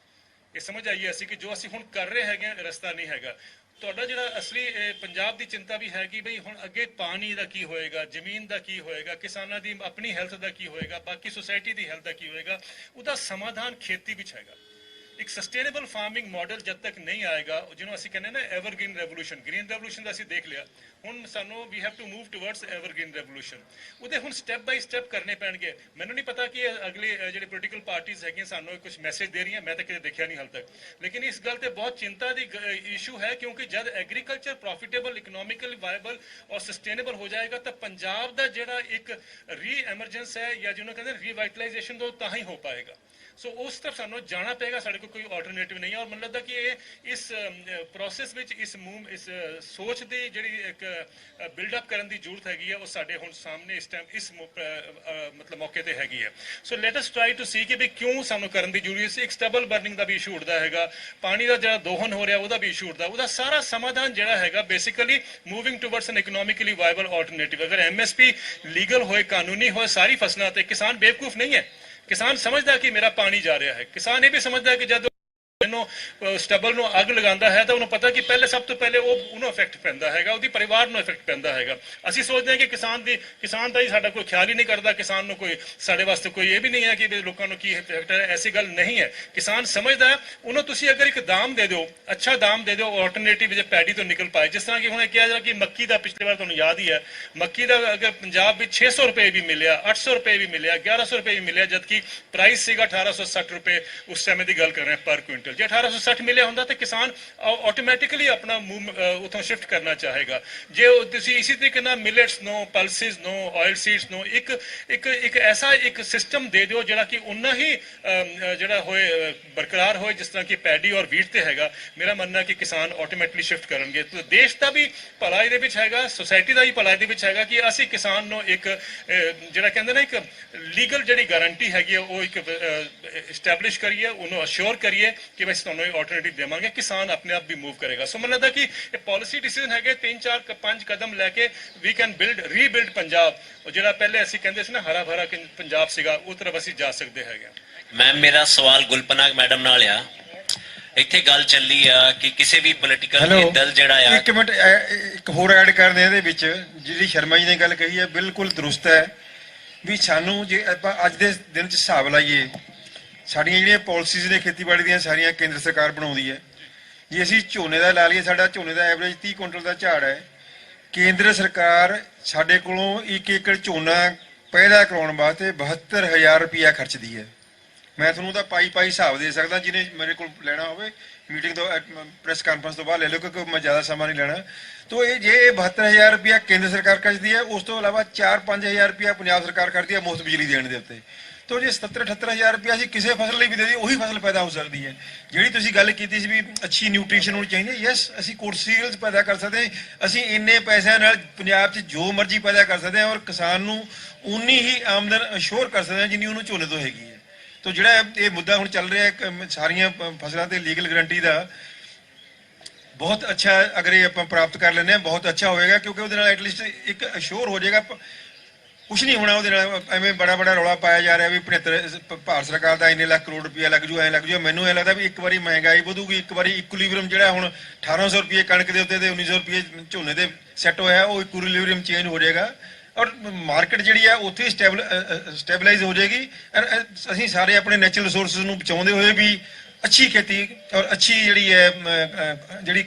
ਇਹ ਸਮਝ ਆਈਏ ਅਸੀਂ ਕਿ ਜੋ ਅਸੀਂ ਹੁਣ ਕਰ ਰਹੇ ਹੈਗੇ ਰਸਤਾ ਨਹੀਂ ਹੈਗਾ। ਤੁਹਾਡਾ ਜਿਹੜਾ ਅਸਲੀ ਪੰਜਾਬ ਦੀ ਚਿੰਤਾ ਵੀ ਹੈ ਕਿ ਬਈ ਹੁਣ ਅੱਗੇ ਪਾਣੀ ਦਾ ਕੀ ਹੋਏਗਾ, ਜ਼ਮੀਨ ਦਾ ਕੀ ਹੋਏਗਾ, ਕਿਸਾਨਾਂ ਦੀ ਆਪਣੀ ਹੈਲਥ ਦਾ ਕੀ ਹੋਏਗਾ, ਬਾਕੀ ਸੋਸਾਇਟੀ ਦੀ ਹੈਲਥ ਦਾ ਕੀ ਹੋਏਗਾ। ਉਹਦਾ ਸਮਾਧਾਨ ਖੇਤੀ ਵਿੱਚ ਹੈਗਾ। ਇੱਕ ਸਸਟੇਨੇਬਲ ਫਾਰਮਿੰਗ ਮਾਡਲ ਜਦ ਤੱਕ ਨਹੀਂ ਆਏਗਾ, ਜਿਹਨੂੰ ਅਸੀਂ ਕਹਿੰਦੇ ਨਾ ਐਵਰਗ੍ਰੀਨ ਰੈਵੋਲੂਸ਼ਨ, ਗ੍ਰੀਨ ਰੈਵੋਲੂਸ਼ਨ ਦਾ ਅਸੀਂ ਦੇਖ ਲਿਆ, ਹੁਣ ਸਾਨੂੰ ਵੀ have to move towards evergreen revolution. ਉਹਦੇ ਹੁਣ ਸਟੈਪ ਬਾਈ ਸਟੈਪ ਕਰਨੇ ਪੈਣਗੇ। ਮੈਨੂੰ ਨਹੀਂ ਪਤਾ ਕਿ ਅਗਲੇ ਜਿਹੜੇ ਪੋਲੀਟੀਕਲ ਪਾਰਟੀਆਂ ਹੈਗੀਆਂ ਸਾਨੂੰ ਕੁਝ ਮੈਸੇਜ ਦੇ ਰਹੀਆਂ, ਮੈਂ ਤਾਂ ਕਿਤੇ ਦੇਖਿਆ ਨਹੀਂ ਹਾਲ ਤੱਕ। ਲੇਕਿਨ ਇਸ ਗੱਲ ਤੇ ਬਹੁਤ ਚਿੰਤਾ ਦੀ ਇਸ਼ੂ ਹੈ, ਕਿਉਂਕਿ ਜਦ ਐਗਰੀਕਲਚਰ ਪ੍ਰੋਫਿਟੇਬਲ, ਇਕਨੋਮਿਕਲੀ ਵਾਇਬਲ ਔਰ ਸਸਟੇਨੇਬਲ ਹੋ ਜਾਏਗਾ ਤਾਂ ਪੰਜਾਬ ਦਾ ਜਿਹੜਾ ਇੱਕ ਰੀ ਐਮਰਜੈਂਸ ਹੈ ਜਾਂ ਜਿਹਨੂੰ ਕਹਿੰਦੇ ਰੀਵਾਈਟਲਾਈਜੇਸ਼ਨ, ਉਹ ਤਾਂ ਹੀ ਹੋ ਪਾਏਗਾ। ਸੋ ਉਸ ਤਰਫ ਸਾਨੂੰ ਜਾਣਾ ਪਏਗਾ, ਸਾਡੇ ਕੋਲ ਕੋਈ ਆਲਟਰਨੇਟਿਵ ਨਹੀਂ ਹੈ। ਔਰ ਮੈਨੂੰ ਲੱਗਦਾ ਕਿ ਇਹ ਇਸ ਪ੍ਰੋਸੈਸ ਵਿੱਚ ਇਸ ਸੋਚ ਦੀ ਜਿਹੜੀ ਇੱਕ ਬਿਲਡ ਅਪ ਕਰਨ ਦੀ ਜ਼ਰੂਰਤ ਹੈਗੀ ਹੈ, ਉਹ ਸਾਡੇ ਹੁਣ ਸਾਹਮਣੇ ਇਸ ਟਾਈਮ ਇਸ ਮਤਲਬ ਮੌਕੇ ਤੇ ਹੈਗੀ ਹੈ। So let us try to see ਕਿ ਵੀ ਕਿਉਂ ਸਾਨੂੰ ਕਰਨ ਦੀ ਜ਼ਰੂਰੀ ਸੀ। ਇੱਕ ਸਟੇਬਲ ਬਰਨਿੰਗ ਦਾ ਵੀ ਇਸ਼ੂ ਉੱਠਦਾ ਹੈਗਾ, ਪਾਣੀ ਦਾ ਜਿਹੜਾ ਦੋਹਨ ਹੋ ਰਿਹਾ ਉਹਦਾ ਵੀ ਇਸ਼ੂ ਉੱਠਦਾ, ਉਹਦਾ ਸਾਰਾ ਸਮਾਧਾਨ ਜਿਹੜਾ ਹੈਗਾ ਬੇਸਿਕਲੀ ਮੂਵਿੰਗ ਟੁਵਰਡਸ ਐਨ ਇਕਨੋਮਿਕਲੀ ਵਾਇਬਲ ਆਲਟਰਨੇਟਿਵ। ਅਗਰ MSP ਲੀਗਲ ਹੋਏ, ਕਾਨੂੰਨੀ ਹੋਏ ਸਾਰੀ ਫਸਲਾਂ ਤੇ, ਕਿਸਾਨ ਬੇਵਕੂਫ ਨਹੀਂ ਹੈ। ਕਿਸਾਨ ਸਮਝਦਾ ਕਿ ਮੇਰਾ ਪਾਣੀ ਜਾ ਰਿਹਾ ਹੈ। ਕਿਸਾਨ ਇਹ ਵੀ ਸਮਝਦਾ ਕਿ ਜਦ ਸਟਬਲ ਨੂੰ ਅੱਗ ਲਗਾਉਂਦਾ ਹੈ ਤਾਂ ਉਹਨੂੰ ਪਤਾ ਕਿ ਪਹਿਲੇ ਸਭ ਤੋਂ ਪਹਿਲੇ ਉਹਨੂੰ ਇਫੈਕਟ ਪੈਂਦਾ ਹੈਗਾ, ਉਹਦੀ ਪਰਿਵਾਰ ਨੂੰ ਇਫੈਕਟ ਪੈਂਦਾ ਹੈਗਾ। ਅਸੀਂ ਸੋਚਦੇ ਹਾਂ ਕਿ ਕਿਸਾਨ ਦਾ ਹੀ ਸਾਡਾ ਕੋਈ ਖਿਆਲ ਹੀ ਨਹੀਂ ਕਰਦਾ, ਕਿਸਾਨ ਨੂੰ ਕੋਈ ਸਾਡੇ ਵਾਸਤੇ ਕੋਈ ਇਹ ਵੀ ਨਹੀਂ ਹੈ ਕਿ ਲੋਕਾਂ ਨੂੰ ਕੀ ਇਫੈਕਟ ਹੈ। ਐਸੀ ਗੱਲ ਨਹੀਂ ਹੈ। ਕਿਸਾਨ ਸਮਝਦਾ ਹੈ, ਉਹਨੂੰ ਤੁਸੀਂ ਅਗਰ ਇੱਕ ਦਾਮ ਦੇ ਦਿਓ, ਅੱਛਾ ਦਾਮ ਦੇ ਦਿਓ, ਆਲਟਰਨੇਟਿਵ ਜੇ ਪੈਡੀ ਤੋਂ ਨਿਕਲ ਪਾਏ। ਜਿਸ ਤਰ੍ਹਾਂ ਕਿ ਹੁਣ ਕਿਹਾ ਜਾ ਕਿ ਮੱਕੀ ਦਾ ਪਿਛਲੇ ਵਾਰ ਤੁਹਾਨੂੰ ਯਾਦ ਹੀ ਹੈ, ਮੱਕੀ ਦਾ ਅਗਰ ਪੰਜਾਬ ਵਿੱਚ 600 ਰੁਪਏ ਵੀ ਮਿਲਿਆ, 800 ਰੁਪਏ ਵੀ ਮਿਲਿਆ, 1100 ਰੁਪਏ ਵੀ ਮਿਲਿਆ, ਜਦਕਿ ਪ੍ਰਾਈਸ ਸੀਗਾ 1860 ਰੁਪਏ ਉਸ ਸਮੇਂ ਦੀ ਗੱਲ ਕਰ ਰਹੇ ਹਾਂ ਪਰ ਕੁਇੰਟਲ। ਜੇ 1860 ਮਿਲਿਆ ਹੁੰਦਾ ਤਾਂ ਕਿਸਾਨ ਆਟੋਮੈਟਿਕਲੀ ਆਪਣਾ ਉਥੋਂ ਸ਼ਿਫਟ ਕਰਨਾ ਚਾਹੇਗਾ। ਜੇ ਤੁਸੀਂ ਇਸੇ ਤਰੀਕੇ ਨਾਲ ਮਿਲਟਸ ਨੂੰ, ਪਲਸਿਸ ਨੂੰ, ਆਇਲ ਸੀਡਸ ਨੂੰ ਇੱਕ ਐਸਾ ਇੱਕ ਸਿਸਟਮ ਦੇ ਦਿਓ ਜਿਹੜਾ ਕਿ ਉਨਾ ਹੀ ਜਿਹੜਾ ਹੋਏ ਬਰਕਰਾਰ ਹੋਏ ਜਿਸ ਤਰ੍ਹਾਂ ਕਿ ਪੈਡੀ ਔਰ ਵੀਟ ਤੇ ਹੈਗਾ। ਮੇਰਾ ਮੰਨਣਾ ਕਿ ਕਿਸਾਨ ਆਟੋਮੈਟਿਕਲੀ ਸ਼ਿਫਟ ਕਰਨਗੇ। ਤੇ ਦੇਸ਼ ਦਾ ਵੀ ਭਲਾ ਇਹਦੇ ਵਿੱਚ ਹੈਗਾ, ਸੋਸਾਇਟੀ ਦਾ ਵੀ ਭਲਾ ਇਹਦੇ ਵਿੱਚ ਹੈਗਾ ਕਿ ਅਸੀਂ ਕਿਸਾਨ ਨੂੰ ਇੱਕ ਜਿਹੜਾ ਕਹਿੰਦੇ ਨਾ ਇੱਕ ਲੀਗਲ ਜਿਹੜੀ ਗਾਰੰਟੀ ਹੈਗੀ ਹੈ ਉਹ ਇੱਕ ਇਸਟੈਬਲਿਸ਼ ਕਰੀਏ, ਉਹਨੂੰ ਅਸ਼ੋਰ ਕਰੀਏ ਕਿ ਅਸੀਂ ਤੁਹਾਨੂੰ ਇਹ ਆਲਟਰਨੇਟਿਵ ਦੇਵਾਂਗੇ। ਕਿਸਾਨ ਆਪਣੇ ਆਪ ਵੀ ਮੂਵ ਕਰੇਗਾ। ਸੋ ਮੈਨੂੰ ਲੱਗਦਾ ਕਿ ਇਹ ਪਾਲਿਸੀ ਡਿਸੀਜਨ ਹੈਗੇ 3-4-5 ਕਦਮ ਲੈ ਕੇ ਵੀ ਕੈਨ ਰੀਬਿਲਡ ਪੰਜਾਬ। ਜਿਹੜਾ ਪਹਿਲੇ ਅਸੀਂ ਕਹਿੰਦੇ ਸੀ ਨਾ ਹਰਾ ਭਰਾ ਪੰਜਾਬ ਸੀਗਾ, ਉਸ ਤਰਫ ਅਸੀਂ ਜਾ ਸਕਦੇ ਹੈਗੇ। ਮੈਮ ਮੇਰਾ ਸਵਾਲ ਗੁਲਪਨਾਗ ਮੈਡਮ ਨਾਲ ਆ। ਇੱਥੇ ਗੱਲ ਚੱਲੀ ਆ ਕਿ ਕਿਸੇ ਵੀ ਪੋਲੀਟੀਕਲ ਦਲ ਜਿਹੜਾ ਆ, ਇੱਕ ਮਿੰਟ ਇੱਕ ਹੋਰ ਐਡ ਕਰਦੇ ਇਹਦੇ ਵਿੱਚ, ਜਿਹੜੀ ਸ਼ਰਮਾ ਜੀ ਨੇ ਗੱਲ ਕਹੀ ਹੈ ਬਿਲਕੁਲ ਦਰੁਸਤ ਹੈ ਵੀ ਸਾਨੂੰ ਜੇ ਆਪਾਂ ਅੱਜ ਦੇ ਦਿਨ 'ਚ ਹਿਸਾਬ ਲਾਈਏ, ਸਾਡੀਆਂ ਜਿਹੜੀਆਂ ਪਾਲਿਸੀਜ਼ ਨੇ ਖੇਤੀਬਾੜੀ ਦੀਆਂ ਸਾਰੀਆਂ ਕੇਂਦਰ ਸਰਕਾਰ ਬਣਾਉਂਦੀ ਹੈ। ਜੇ ਅਸੀਂ ਝੋਨੇ ਦਾ ਲਾ ਲਈਏ, ਸਾਡਾ ਝੋਨੇ ਦਾ ਐਵਰੇਜ 30 ਕੁਇੰਟਲ ਦਾ ਝਾੜ ਹੈ। ਕੇਂਦਰ ਸਰਕਾਰ ਸਾਡੇ ਕੋਲੋਂ 1 ਏਕੜ ਝੋਨਾ ਪੈਦਾ ਕਰਾਉਣ ਵਾਸਤੇ 72,000 ਰੁਪਇਆ ਖਰਚਦੀ ਹੈ। ਮੈਂ ਤੁਹਾਨੂੰ ਉਹਦਾ ਪਾਈ ਹਿਸਾਬ ਦੇ ਸਕਦਾ, ਜਿਹਨੇ ਮੇਰੇ ਕੋਲ ਲੈਣਾ ਹੋਵੇ ਮੀਟਿੰਗ ਤੋਂ ਪ੍ਰੈਸ ਕਾਨਫਰੰਸ ਤੋਂ ਬਾਅਦ ਲੈ ਲਓ, ਕਿਉਂਕਿ ਮੈਂ ਜ਼ਿਆਦਾ ਸਮਾਂ ਨਹੀਂ ਲੈਣਾ। ਤੋ ਇਹ ਜੇ 72,000 ਰੁਪਇਆ ਕੇਂਦਰ ਸਰਕਾਰ ਖਰਚਦੀ ਹੈ, ਉਸ ਤੋਂ ਇਲਾਵਾ 4-5,000 ਰੁਪਇਆ ਪੰਜਾਬ ਸਰਕਾਰ ਖਰਚਦੀ ਹੈ ਮੁਫਤ ਬਿਜਲੀ ਦੇਣ ਦੇ ਉੱਤੇ। ਤੋ ਜੇ 77-78,000 ਰੁਪਇਆ ਅਸੀਂ ਕਿਸੇ ਫਸਲ ਲਈ ਵੀ ਦੇ ਦਈਏ, ਉਹੀ ਫਸਲ ਪੈਦਾ ਹੋ ਸਕਦੀ ਹੈ। ਜਿਹੜੀ ਤੁਸੀਂ ਗੱਲ ਕੀਤੀ ਸੀ ਵੀ ਅੱਛੀ ਨਿਊਟ੍ਰੀਸ਼ਨ ਹੋਣੀ ਚਾਹੀਦੀ ਹੈ, ਯੈਸ ਅਸੀਂ ਕੋਡ ਸੀਰੀਅਲਸ ਪੈਦਾ ਕਰ ਸਕਦੇ ਹਾਂ। ਅਸੀਂ ਇੰਨੇ ਪੈਸਿਆਂ ਨਾਲ ਪੰਜਾਬ 'ਚ ਜੋ ਮਰਜ਼ੀ ਪੈਦਾ ਕਰ ਸਕਦੇ ਹਾਂ ਔਰ ਕਿਸਾਨ ਨੂੰ ਉਨੀ ਹੀ ਆਮਦਨ ਅਸ਼ੋਰ ਕਰ ਸਕਦੇ ਹਾਂ ਜਿੰਨੀ ਉਹਨੂੰ ਝੋਨੇ ਤੋਂ ਹੈਗੀ ਹੈ। ਤੋ ਜਿਹੜਾ ਇਹ ਮੁੱਦਾ ਹੁਣ ਚੱਲ ਰਿਹਾ ਸਾਰੀਆਂ ਫਸਲਾਂ ਤੇ ਲੀਗਲ ਗਰੰਟੀ ਦਾ, ਬਹੁਤ ਅੱਛਾ ਅਗਰ ਇਹ ਆਪਾਂ ਪ੍ਰਾਪਤ ਕਰ ਲੈਂਦੇ ਹਾਂ ਬਹੁਤ ਅੱਛਾ ਹੋਏਗਾ, ਕਿਉਂਕਿ ਉਹਦੇ ਨਾਲ ਐਟਲੀਸਟ ਇੱਕ ਅਸ਼ੋਰ ਹੋ ਜਾਏਗਾ। ਕੁਛ ਨਹੀਂ ਹੋਣਾ ਉਹਦੇ ਨਾਲ। ਐਵੇਂ ਬੜਾ ਰੌਲਾ ਪਾਇਆ ਜਾ ਰਿਹਾ ਵੀ 75 ਭਾਰਤ ਸਰਕਾਰ ਦਾ ਇੰਨੇ ਲੱਖ ਕਰੋੜ ਰੁਪਇਆ ਲੱਗ ਜੂ, ਐਂ ਲੱਗ ਜੂ। ਮੈਨੂੰ ਇਹ ਲੱਗਦਾ ਵੀ ਇੱਕ ਵਾਰੀ ਮਹਿੰਗਾਈ ਵਧੂਗੀ, ਇੱਕ ਵਾਰੀ ਇਕੁਇਲਿਬ੍ਰੀਅਮ ਜਿਹੜਾ ਹੁਣ 1800 ਰੁਪਏ ਕਣਕ ਦੇ ਉੱਤੇ ਤੇ 1900 ਰੁਪਏ ਝੋਨੇ ਦੇ ਸੈੱਟ ਹੋਇਆ, ਉਹ ਇਕੁਇਲਿਬ੍ਰੀਅਮ ਚੇਂਜ ਹੋ ਜਾਏਗਾ ਔਰ ਮਾਰਕੀਟ ਜਿਹੜੀ ਹੈ ਉੱਥੇ ਸਟੈਬਲਾਈਜ਼ ਹੋ ਜਾਏਗੀ। ਅਸੀਂ ਸਾਰੇ ਆਪਣੇ ਨੈਚੁਰਲ ਰਿਸੋਰਸਿਸ ਨੂੰ ਬਚਾਉਂਦੇ ਹੋਏ ਵੀ ਅੱਛੀ ਖੇਤੀ ਔਰ ਅੱਛੀ ਜਿਹੜੀ ਹੈ ਜਿਹੜੀ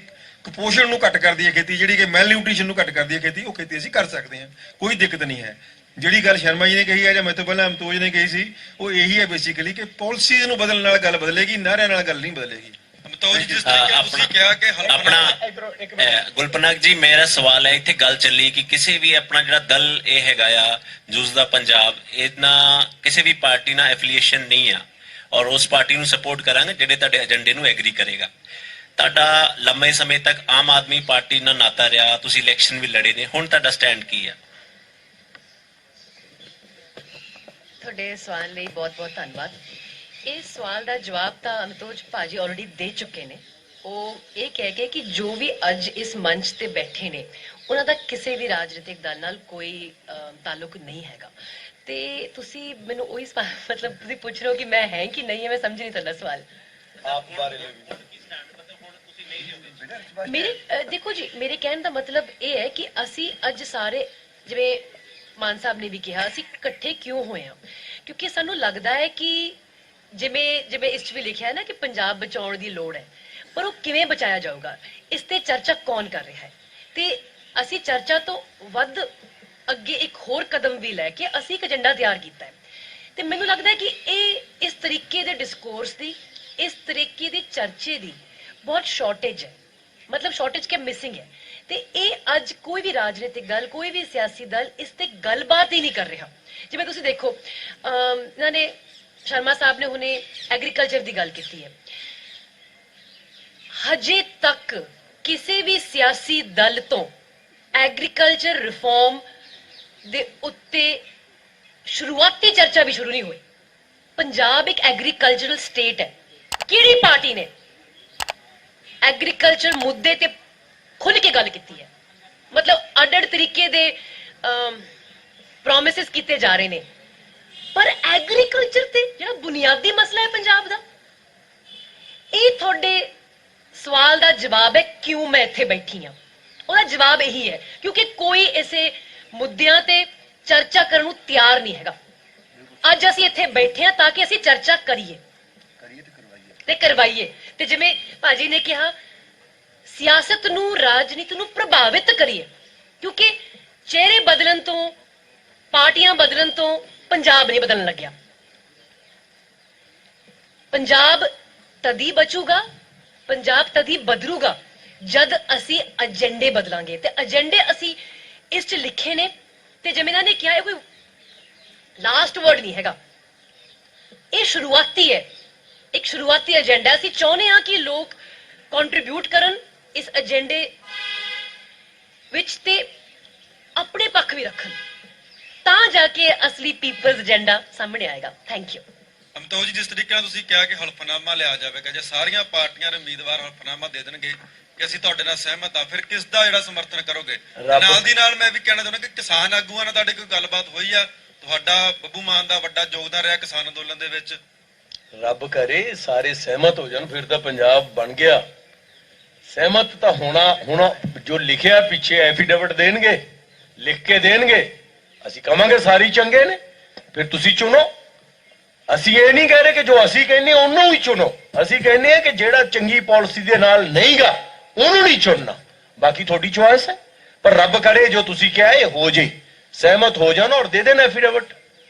ਕੁਪੋਸ਼ਣ ਨੂੰ ਘੱਟ ਕਰਦੀ ਹੈ ਖੇਤੀ, ਜਿਹੜੀ ਕਿ ਮੈਲ ਨਿਊਟ੍ਰੀਸ਼ਨ ਨੂੰ ਘੱਟ ਕਰਦੀ ਹੈ ਖੇਤੀ, ਉਹ ਖੇਤੀ ਅਸੀਂ ਕਰ ਸਕਦੇ ਹਾਂ। ਕੋਈ ਦਿੱਕਤ ਨਹੀਂ ਹੈ। ਜਿਹੜੀ ਗੱਲ ਸ਼ਰਮਾ ਜੀ ਨੇ ਕਹੀ ਹੈ ਜਾਂ ਮੇਰੇ ਤੋਂ ਪਹਿਲਾਂ ਅਮਤੋਜ ਨੇ ਕਹੀ ਸੀ, ਉਹ ਇਹੀ ਹੈ ਬੇਸਿਕਲੀ ਕਿ ਪਾਲਿਸੀਜ਼ ਨੂੰ ਬਦਲਣ ਨਾਲ ਗੱਲ ਬਦਲੇਗੀ, ਨਾਰਿਆਂ ਨਾਲ ਗੱਲ ਨਹੀਂ ਬਦਲੇਗੀ। ਅਮਤੋਜ ਜਿਸ ਤਰੀਕੇ ਤੁਸੀਂ ਕਿਹਾ ਕਿ ਆਪਣਾ ਗੁਲਪਨਾਗ ਜੀ ਮੇਰਾ ਸਵਾਲ ਹੈ, ਇੱਥੇ ਗੱਲ ਚੱਲੀ ਕਿ ਕਿਸੇ ਵੀ ਆਪਣਾ ਜਿਹੜਾ ਦਲ ਇਹ ਹੈਗਾ ਆ ਜੂਝਦਾ ਪੰਜਾਬ, ਇਹਨਾਂ ਕਿਸੇ ਵੀ ਪਾਰਟੀ ਨਾਲ ਐਫੀਲੀਏਸ਼ਨ ਨਹੀਂ ਆ ਔਰ ਉਸ ਪਾਰਟੀ ਨੂੰ ਸਪੋਰਟ ਕਰਾਂਗੇ ਜਿਹੜੇ ਤੁਹਾਡੇ ਏਜੰਡੇ ਨੂੰ ਐਗਰੀ ਕਰੇਗਾ। ਤੁਹਾਡਾ ਲੰਮੇ ਸਮੇਂ ਤੱਕ ਆਮ ਆਦਮੀ ਪਾਰਟੀ ਨਾਲ ਨਾਤਾ ਰਿਹਾ, ਤੁਸੀਂ ਇਲੈਕਸ਼ਨ ਵੀ ਲੜੇ ਨੇ, ਹੁਣ ਤੁਹਾਡਾ ਸਟੈਂਡ ਕੀ ਆ? ਤੁਹਾਡੇ ਸਵਾਲ ਲਈ ਬਹੁਤ-ਬਹੁਤ ਧੰਨਵਾਦ। ਇਸ ਸਵਾਲ ਦਾ ਜਵਾਬ ਤਾਂ ਅਮਤੋਜ ਭਾਜੀ ਆਲਰੇਡੀ ਦੇ ਚੁੱਕੇ ਨੇ। ਉਹ ਇਹ ਕਹਿ ਕੇ ਕਿ ਜੋ ਵੀ ਅੱਜ ਇਸ ਮੰਚ ਤੇ ਬੈਠੇ ਨੇ ਉਹਨਾਂ ਦਾ ਕਿਸੇ ਵੀ ਰਾਜਨੀਤਿਕ ਦਲ ਨਾਲ ਕੋਈ ਤਾਲੁਕ ਨਹੀਂ ਹੈਗਾ। ਤੇ ਤੁਸੀਂ ਮੈਨੂੰ ਉਹੀ ਮਤਲਬ ਤੁਸੀਂ ਪੁੱਛ ਰਹੇ ਹੋ ਕਿ ਮੈਂ ਹੈ ਕਿ ਨਹੀਂ ਹੈ, ਮੈਂ ਸਮਝ ਨਹੀਂ ਤੁਹਾਡਾ ਸਵਾਲ। ਆਪ ਬਾਰੇ ਮੇਰੇ ਦੇਖੋ ਜੀ, ਮੇਰੇ ਕਹਿਣ ਦਾ ਮਤਲਬ ਇਹ ਹੈ ਕਿ ਅਸੀਂ ਅੱਜ ਸਾਰੇ, ਜਿਵੇਂ ਮਾਨ ਸਾਹਿਬ ਨੇ ਵੀ ਕਿਹਾ, ਅਸੀਂ ਇਕੱਠੇ ਕਿਉਂ ਹੋਏ ਹਾਂ? ਕਿਉਂਕਿ ਸਾਨੂੰ ਲੱਗਦਾ ਹੈ ਕਿ ਜਿਵੇਂ ਇਸ 'ਚ ਵੀ ਲਿਖਿਆ ਹੈ ਨਾ ਕਿ ਪੰਜਾਬ ਬਚਾਉਣ ਦੀ ਲੋੜ ਹੈ, ਪਰ ਉਹ ਕਿਵੇਂ ਬਚਾਇਆ ਜਾਊਗਾ, ਇਸ ਤੇ ਚਰਚਾ ਕੌਣ ਕਰ ਰਿਹਾ ਹੈ? ਤੇ ਅਸੀਂ ਚਰਚਾ ਤੋਂ ਵੱਧ ਅੱਗੇ ਇੱਕ ਹੋਰ ਕਦਮ ਵੀ ਲੈ ਕੇ ਅਸੀਂ ਇੱਕ ਏਜੰਡਾ ਤਿਆਰ ਕੀਤਾ ਹੈ। ਤੇ ਮੈਨੂੰ ਲੱਗਦਾ ਹੈ ਕਿ ਇਹ ਇਸ ਤਰੀਕੇ ਦੇ ਡਿਸਕੋਰਸ ਦੀ, ਇਸ ਤਰੀਕੇ ਦੀ ਚਰਚੇ ਦੀ ਬਹੁਤ ਸ਼ਾਰਟੇਜ ਹੈ। ਮਤਲਬ ਸ਼ਾਰਟੇਜ ਕਿ ਮਿਸਿੰਗ ਹੈ। ਤੇ ਇਹ ਅੱਜ ਕੋਈ ਵੀ ਰਾਜਨੀਤਿਕ ਦਲ, ਕੋਈ ਵੀ ਸਿਆਸੀ ਦਲ ਇਸ ਤੇ ਗੱਲਬਾਤ ਹੀ ਨਹੀਂ ਕਰ ਰਿਹਾ। ਜਿਵੇਂ ਤੁਸੀਂ ਦੇਖੋ ਇਹਨਾਂ ਨੇ ਸ਼ਰਮਾ ਸਾਹਿਬ ਨੇ ਹੁਣੇ ਐਗਰੀਕਲਚਰ ਦੀ ਗੱਲ ਕੀਤੀ ਹੈ। ਹਜੇ ਤੱਕ ਕਿਸੇ ਵੀ ਸਿਆਸੀ ਦਲ ਤੋਂ ਐਗਰੀਕਲਚਰ ਰਿਫਾਰਮ ਦੇ ਉੱਤੇ ਸ਼ੁਰੂਆਤੀ ਚਰਚਾ ਵੀ ਸ਼ੁਰੂ ਨਹੀਂ ਹੋਈ। ਪੰਜਾਬ ਇੱਕ ਐਗਰੀਕਲਚਰਲ ਸਟੇਟ ਹੈ। ਕਿਹੜੀ ਪਾਰਟੀ ਨੇ ਐਗਰੀਕਲਚਰ ਮੁੱਦੇ ਤੇ ਖੁੱਲ ਕੇ ਗੱਲ ਕੀਤੀ ਹੈ? ਮਤਲਬ ਅੱਡ-ਅੱਡ ਤਰੀਕੇ ਦੇ ਪ੍ਰੋਮਿਸਿਸ ਕੀਤੇ ਜਾ ਰਹੇ ਨੇ, ਪਰ ਐਗਰੀਕਲਚਰ ਤੇ ਜਿਹੜਾ ਬੁਨਿਆਦੀ ਮਸਲਾ ਹੈ ਪੰਜਾਬ ਦਾ, ਇਹ ਤੁਹਾਡੇ ਸਵਾਲ ਦਾ ਜਵਾਬ ਹੈ ਕਿਉਂ ਮੈਂ ਇੱਥੇ ਬੈਠੀ ਹਾਂ। ਉਹਦਾ ਜਵਾਬ ਇਹੀ ਹੈ ਕਿਉਂਕਿ ਕੋਈ ਇਸੇ ਮੁੱਦਿਆਂ ਤੇ ਚਰਚਾ ਕਰਨ ਨੂੰ ਤਿਆਰ ਨਹੀਂ ਹੈਗਾ। ਅੱਜ ਅਸੀਂ ਇੱਥੇ ਬੈਠੇ ਹਾਂ ਤਾਂ ਕਿ ਅਸੀਂ ਚਰਚਾ ਕਰੀਏ ਤੇ ਕਰਵਾਈਏ, ਤੇ ਜਿਵੇਂ ਭਾਜੀ ਨੇ ਕਿਹਾ ਸਿਆਸਤ ਨੂੰ, ਰਾਜਨੀਤੀ ਨੂੰ ਪ੍ਰਭਾਵਿਤ ਕਰੀਏ, ਕਿਉਂਕਿ ਚਿਹਰੇ ਬਦਲਣ ਤੋਂ, ਪਾਰਟੀਆਂ ਬਦਲਣ ਤੋਂ ਪੰਜਾਬ ਨਹੀਂ ਬਦਲਣ ਲੱਗਿਆ। ਪੰਜਾਬ ਤਦੀ ਬਚੂਗਾ, ਪੰਜਾਬ ਤਦੀ ਬਦਲੂਗਾ ਜਦ ਅਸੀਂ ਏਜੰਡੇ ਬਦਲਾਂਗੇ, ਤੇ ਏਜੰਡੇ ਅਸੀਂ ਇਸ ਚ ਲਿਖੇ ਨੇ। ਤੇ ਜਿਵੇਂ ਇਹਨਾਂ ਨੇ ਕਿਹਾ ਇਹ ਕੋਈ ਲਾਸਟ ਵਰਡ ਨਹੀਂ ਹੈਗਾ, ਇਹ ਸ਼ੁਰੂਆਤੀ ਹੈ, ਇੱਕ ਸ਼ੁਰੂਆਤੀ ਏਜੰਡਾ। ਅਸੀਂ ਚਾਹੁੰਦੇ ਹਾਂ ਕਿ ਲੋਕ ਕੰਟਰੀਬਿਊਟ ਕਰਨ ਇਸ ਏਜੰਡੇ ਵਿੱਚ ਤੇ ਆਪਣੇ ਪੱਖ ਵੀ ਰੱਖਣ, ਤਾਂ ਜਾ ਕੇ ਅਸਲੀ ਪੀਪਲਸ ਏਜੰਡਾ ਸਾਹਮਣੇ ਆਏਗਾ। Thank you. ਅਮਿਤਾਭ ਜੀ, ਜਿਸ ਤਰੀਕੇ ਨਾਲ ਤੁਸੀਂ ਕਿਹਾ ਕਿ ਹਲਫਨਾਮਾ ਲਿਆ ਜਾਵੇਗਾ, ਜੇ ਸਾਰੀਆਂ ਪਾਰਟੀਆਂ ਦੇ ਉਮੀਦਵਾਰ ਹਲਫਨਾਮਾ ਦੇ ਦੇਣਗੇ ਕਿ ਅਸੀਂ ਤੁਹਾਡੇ ਨਾਲ ਸਹਿਮਤ ਆ, ਫਿਰ ਕਿਸ ਦਾ ਜਿਹੜਾ ਸਮਰਥਨ ਕਰੋਗੇ? ਨਾਲ ਦੀ ਨਾਲ ਮੈਂ ਵੀ ਕਹਿਣਾ ਚਾਹੁੰਦਾ ਕਿ ਕਿਸਾਨ ਆਗੂਆਂ ਨਾਲ ਤੁਹਾਡੀ ਕੋਈ ਗੱਲਬਾਤ ਹੋਈ ਆ? ਤੁਹਾਡਾ ਬੱਬੂ ਮਾਨ ਦਾ ਵੱਡਾ ਯੋਗਦਾਨ ਰਿਹਾ ਕਿਸਾਨ ਅੰਦੋਲਨ ਦੇ ਵਿੱਚ। ਰੱਬ ਕਰੇ ਸਾਰੇ ਸਹਿਮਤ ਹੋ ਜਾਣ, ਫਿਰ ਤਾਂ ਪੰਜਾਬ ਬਣ ਗਿਆ। ਸਹਿਮਤ ਤਾਂ ਹੋਣਾ, ਹੁਣ ਜੋ ਲਿਖਿਆ ਪਿੱਛੇ ਐਫੀਡੇਵਿਟ ਦੇਣਗੇ, ਲਿਖ ਕੇ ਦੇਣਗੇ, ਅਸੀਂ ਕਹਾਂਗੇ ਸਾਰੇ ਚੰਗੇ ਨੇ, ਫਿਰ ਤੁਸੀਂ ਚੁਣੋ। ਅਸੀਂ ਇਹ ਨਹੀਂ ਕਹਿ ਰਹੇ ਕਿ ਜੋ ਅਸੀਂ ਕਹਿੰਦੇ ਉਹਨੂੰ ਹੀ ਚੁਣੋ, ਅਸੀਂ ਕਹਿੰਦੇ ਆ ਕਿ ਜਿਹੜਾ ਚੰਗੀ ਪਾਲਿਸੀ ਦੇ ਨਾਲ ਨਹੀਂਗਾ ਉਹਨੂੰ ਨਹੀਂ ਚੁਣਨਾ, ਬਾਕੀ ਤੁਹਾਡੀ ਚੁਆਇਸ ਹੈ। ਪਰ ਰੱਬ ਕਰੇ ਜੋ ਤੁਸੀਂ ਕਿਹਾ ਇਹ ਹੋ ਜੇ, ਸਹਿਮਤ ਹੋ ਜਾਣ ਔਰ ਦੇ ਦੇਣ ਐਫੀਡੇਵਿਟ,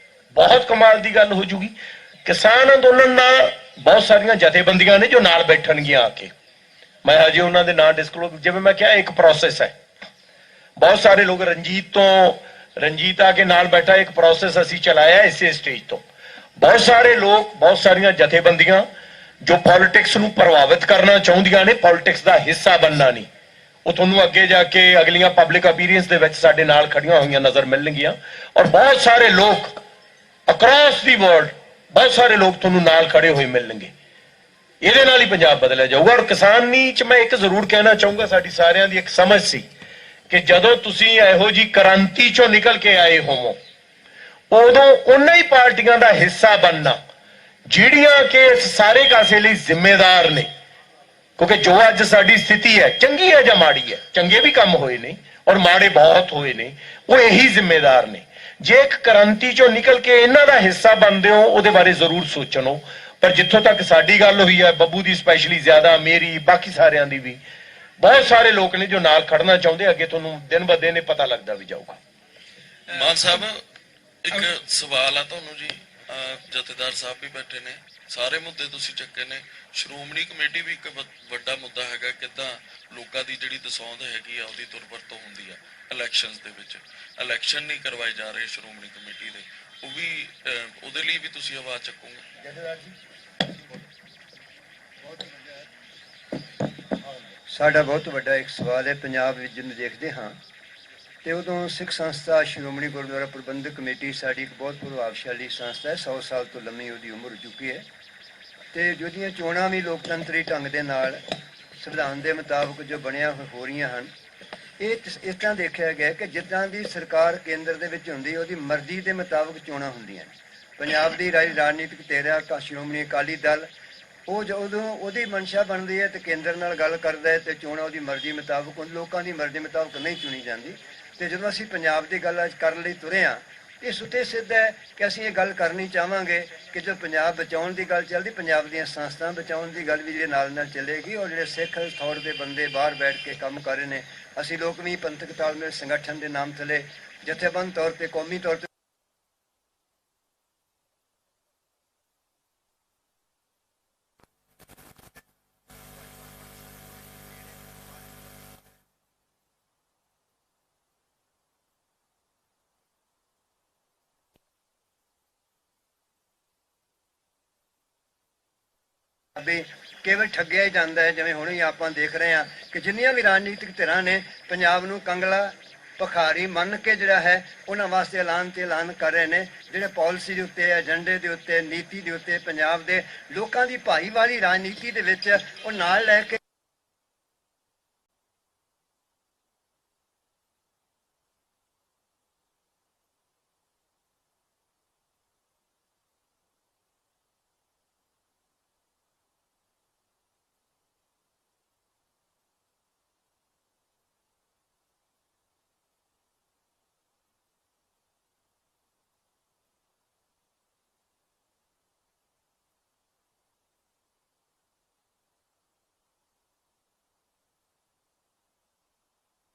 ਬਹੁਤ ਕਮਾਲ ਦੀ ਗੱਲ ਹੋ ਜੂਗੀ। ਕਿਸਾਨ ਅੰਦੋਲਨ ਨਾਲ ਬਹੁਤ ਸਾਰੀਆਂ ਜਥੇਬੰਦੀਆਂ ਨੇ ਜੋ ਨਾਲ ਬੈਠਣਗੀਆਂ ਆ ਕੇ, ਮੈਂ ਹਜੇ ਉਹਨਾਂ ਦੇ ਨਾਂ ਡਿਸਕਲੋਜ਼, ਜਿਵੇਂ ਮੈਂ ਕਿਹਾ ਇੱਕ ਪ੍ਰੋਸੈਸ ਹੈ। ਬਹੁਤ ਸਾਰੇ ਲੋਕ ਰਣਜੀਤ ਆ ਕੇ ਨਾਲ ਬੈਠਾ, ਇੱਕ ਪ੍ਰੋਸੈਸ ਅਸੀਂ ਚਲਾਇਆ ਇਸੇ ਸਟੇਜ ਤੋਂ। ਬਹੁਤ ਸਾਰੇ ਲੋਕ, ਬਹੁਤ ਸਾਰੀਆਂ ਜਥੇਬੰਦੀਆਂ ਜੋ ਪੋਲਿਟਿਕਸ ਨੂੰ ਪ੍ਰਭਾਵਿਤ ਕਰਨਾ ਚਾਹੁੰਦੀਆਂ ਨੇ, ਪੋਲਿਟਿਕਸ ਦਾ ਹਿੱਸਾ ਬਣਨਾ ਨਹੀਂ, ਉਹ ਤੁਹਾਨੂੰ ਅੱਗੇ ਜਾ ਕੇ ਅਗਲੀਆਂ ਪਬਲਿਕ ਅਪੀਅਰੈਂਸ ਦੇ ਵਿੱਚ ਸਾਡੇ ਨਾਲ ਖੜੀਆਂ ਹੋਈਆਂ ਨਜ਼ਰ ਮਿਲਣਗੀਆਂ। ਔਰ ਬਹੁਤ ਸਾਰੇ ਲੋਕ ਅਕ੍ਰੋਸ ਦੀ ਵਰਲਡ, ਬਹੁਤ ਸਾਰੇ ਲੋਕ ਤੁਹਾਨੂੰ ਨਾਲ ਖੜੇ ਹੋਏ ਮਿਲਣਗੇ। ਇਹਦੇ ਨਾਲ ਹੀ ਪੰਜਾਬ ਬਦਲਿਆ ਜਾਊਗਾ। ਔਰ ਕਿਸਾਨੀ ਚ ਮੈਂ ਇੱਕ ਜ਼ਰੂਰ ਕਹਿਣਾ ਚਾਹੂੰਗਾ, ਸਾਡੀ ਸਾਰਿਆਂ ਦੀ ਇੱਕ ਸਮਝ ਸੀ ਕਿ ਜਦੋਂ ਤੁਸੀਂ ਇਹੋ ਜੀ ਕ੍ਰਾਂਤੀ ਚੋਂ ਨਿਕਲ ਕੇ ਆਏ ਹੋਵੋ, ਉਦੋਂ ਉਹਨਾਂ ਹੀ ਪਾਰਟੀਆਂ ਦਾ ਹਿੱਸਾ ਬਣਨਾ ਜਿਹੜੀਆਂ ਕਿ ਇਸ ਸਾਰੇ ਕਾਸੇ ਲਈ ਜ਼ਿੰਮੇਦਾਰ ਨੇ। ਕਿਉਂਕਿ ਜੋ ਅੱਜ ਸਾਡੀ ਸਥਿਤੀ ਹੈ, ਚੰਗੀ ਹੈ ਜਾਂ ਮਾੜੀ ਹੈ, ਚੰਗੇ ਵੀ ਕੰਮ ਹੋਏ ਨੇ ਔਰ ਮਾੜੇ ਬਹੁਤ ਹੋਏ ਨੇ, ਉਹ ਇਹੀ ਜ਼ਿੰਮੇਦਾਰ ਨੇ। ਜੇ ਇੱਕ ਕ੍ਰਾਂਤੀ ਚੋਂ ਨਿਕਲ ਕੇ ਇਹਨਾਂ ਦਾ ਹਿੱਸਾ ਬਣਦੇ ਹੋ, ਉਹਦੇ ਬਾਰੇ ਜ਼ਰੂਰ ਸੋਚਣੋ। ਪਰ ਜਿੱਥੋਂ ਤੱਕ ਸਾਡੀ ਗੱਲ ਹੋਈ ਹੈ, ਬੱਬੂ ਦੀ ਸਪੈਸ਼ਲੀ ਜ਼ਿਆਦਾ, ਮੇਰੀ, ਬਾਕੀ ਸਾਰਿਆਂ ਦੀ ਵੀ, ਬਹੁਤ ਸਾਰੇ ਲੋਕ ਨੇ ਜੋ ਨਾਲ ਖੜਨਾ ਚਾਹੁੰਦੇ। ਅੱਗੇ ਤੁਹਾਨੂੰ ਦਿਨ ਬ ਦਿਨ ਪਤਾ ਲੱਗਦਾ ਵੀ ਜਾਊਗਾ। ਮਾਨ ਸਾਹਿਬ, ਇੱਕ ਸਵਾਲ ਆ ਤੁਹਾਨੂੰ ਜੀ, ਜਥੇਦਾਰ ਸਾਹਿਬ ਵੀ ਬੈਠੇ ਨੇ, ਸਾਰੇ ਮੁੱਦੇ ਤੁਸੀਂ ਚੱਕੇ ਨੇ, ਸ਼੍ਰੋਮਣੀ ਕਮੇਟੀ ਵੀ ਇੱਕ ਵੱਡਾ ਮੁੱਦਾ ਹੈਗਾ, ਕਿੱਦਾਂ ਲੋਕਾਂ ਦੀ ਜਿਹੜੀ ਦਸੌਂਦ ਹੈਗੀ ਆ ਉਹਦੀ ਦੁਰਵਰਤੋਂ ਹੁੰਦੀ ਆ ਇਲੈਕਸ਼ਨਸ ਦੇ ਵਿੱਚ, ਇਲੈਕਸ਼ਨ ਨਹੀਂ ਕਰਵਾਏ ਜਾ ਰਹੇ ਸ਼੍ਰੋਮਣੀ ਕਮੇਟੀ ਦੇ, ਉਹ ਵੀ ਉਹਦੇ ਲਈ ਵੀ ਤੁਸੀਂ ਆਵਾਜ਼ ਚੱਕੋਗੇ? ਸਾਡਾ ਬਹੁਤ ਵੱਡਾ ਇੱਕ ਸਵਾਲ ਹੈ। ਪੰਜਾਬ ਵਿੱਚ ਜਿਹਨੂੰ ਦੇਖਦੇ ਹਾਂ ਤੇ ਉਦੋਂ ਸਿੱਖ ਸੰਸਥਾ ਸ਼੍ਰੋਮਣੀ ਗੁਰਦੁਆਰਾ ਪ੍ਰਬੰਧਕ ਕਮੇਟੀ ਸਾਡੀ ਇੱਕ ਬਹੁਤ ਪ੍ਰਭਾਵਸ਼ਾਲੀ ਸੰਸਥਾ ਹੈ, 100 ਸਾਲ ਤੋਂ ਲੰਮੀ ਉਹਦੀ ਉਮਰ ਹੋ ਚੁੱਕੀ ਹੈ, ਤੇ ਜਿਹਦੀਆਂ ਚੋਣਾਂ ਵੀ ਲੋਕਤੰਤਰੀ ਢੰਗ ਦੇ ਨਾਲ ਸੰਵਿਧਾਨ ਦੇ ਮੁਤਾਬਕ ਜੋ ਬਣਿਆ ਹੋ ਰਹੀਆਂ ਹਨ। ਇਹ ਇਸ ਤਰ੍ਹਾਂ ਦੇਖਿਆ ਗਿਆ ਕਿ ਜਿੱਦਾਂ ਦੀ ਸਰਕਾਰ ਕੇਂਦਰ ਦੇ ਵਿੱਚ ਹੁੰਦੀ, ਉਹਦੀ ਮਰਜ਼ੀ ਦੇ ਮੁਤਾਬਕ ਚੋਣਾਂ ਹੁੰਦੀਆਂ ਨੇ। ਪੰਜਾਬ ਦੀ ਰਾਜਨੀਤਿਕ ਧਿਰ ਸ਼੍ਰੋਮਣੀ ਅਕਾਲੀ ਦਲ, ਉਹ ਜਦੋਂ ਉਹਦੀ ਮਨਸ਼ਾ ਬਣਦੀ ਹੈ ਤੇ ਕੇਂਦਰ ਨਾਲ ਗੱਲ ਕਰਦਾ ਹੈ ਤੇ ਚੋਣਾਂ ਉਹਦੀ ਮਰਜ਼ੀ ਮੁਤਾਬਕ, ਲੋਕਾਂ ਦੀ ਮਰਜ਼ੀ ਮੁਤਾਬਕ ਨਹੀਂ ਚੁਣੀ ਜਾਂਦੀ। ਤੇ ਜਦੋਂ ਅਸੀਂ ਪੰਜਾਬ ਦੀ ਗੱਲ ਕਰਨ ਲਈ ਤੁਰੇ ਹਾਂ, ਇਹ ਸੁੱਤੇ ਸਿੱਧ ਹੈ ਕਿ ਅਸੀਂ ਇਹ ਗੱਲ ਕਰਨੀ ਚਾਹਾਂਗੇ ਕਿ ਜੋ ਪੰਜਾਬ ਬਚਾਉਣ ਦੀ ਗੱਲ ਚੱਲਦੀ, ਪੰਜਾਬ ਦੀਆਂ ਸੰਸਥਾਵਾਂ ਬਚਾਉਣ ਦੀ ਗੱਲ ਵੀ ਜਿਹੜੇ ਨਾਲ ਨਾਲ ਚੱਲੇਗੀ। ਔਰ ਜਿਹੜੇ ਸਿੱਖ ਥੌੜ ਦੇ ਬੰਦੇ ਬਾਹਰ ਬੈਠ ਕੇ ਕੰਮ ਕਰ ਰਹੇ ਨੇ, ਅਸੀਂ ਲੋਕ ਵੀ ਪੰਥਕ ਤਾਲਮੇਲ ਸੰਗਠਨ ਦੇ ਨਾਮ ਥੱਲੇ ਜਥੇਬੰਦ ਤੌਰ ਤੇ, ਕੌਮੀ ਤੌਰ ਤੇ ਵੀ ਕੇਵਲ ਠੱਗਿਆ ਹੀ ਜਾਂਦਾ ਹੈ। ਜਿਵੇਂ ਹੁਣੇ ਹੀ ਆਪਾਂ ਦੇਖ ਰਹੇ ਹਾਂ ਕਿ ਜਿੰਨੀਆਂ ਵੀ ਰਾਜਨੀਤਿਕ ਧਿਰਾਂ ਨੇ ਪੰਜਾਬ ਨੂੰ ਕੰਗਲਾ ਭਖਾਰੀ ਮੰਨ ਕੇ ਜਿਹੜਾ ਹੈ ਉਹਨਾਂ ਵਾਸਤੇ ਐਲਾਨ ਤੇ ਐਲਾਨ ਕਰ ਰਹੇ ਨੇ, ਜਿਹੜੇ ਪਾਲਿਸੀ ਦੇ ਉੱਤੇ, ਏਜੰਡੇ ਦੇ ਉੱਤੇ, ਨੀਤੀ ਦੇ ਉੱਤੇ ਪੰਜਾਬ ਦੇ ਲੋਕਾਂ ਦੀ ਭਾਈਵਾਲੀ ਰਾਜਨੀਤੀ ਦੇ ਵਿੱਚ ਉਹ ਨਾਲ ਲੈ ਕੇ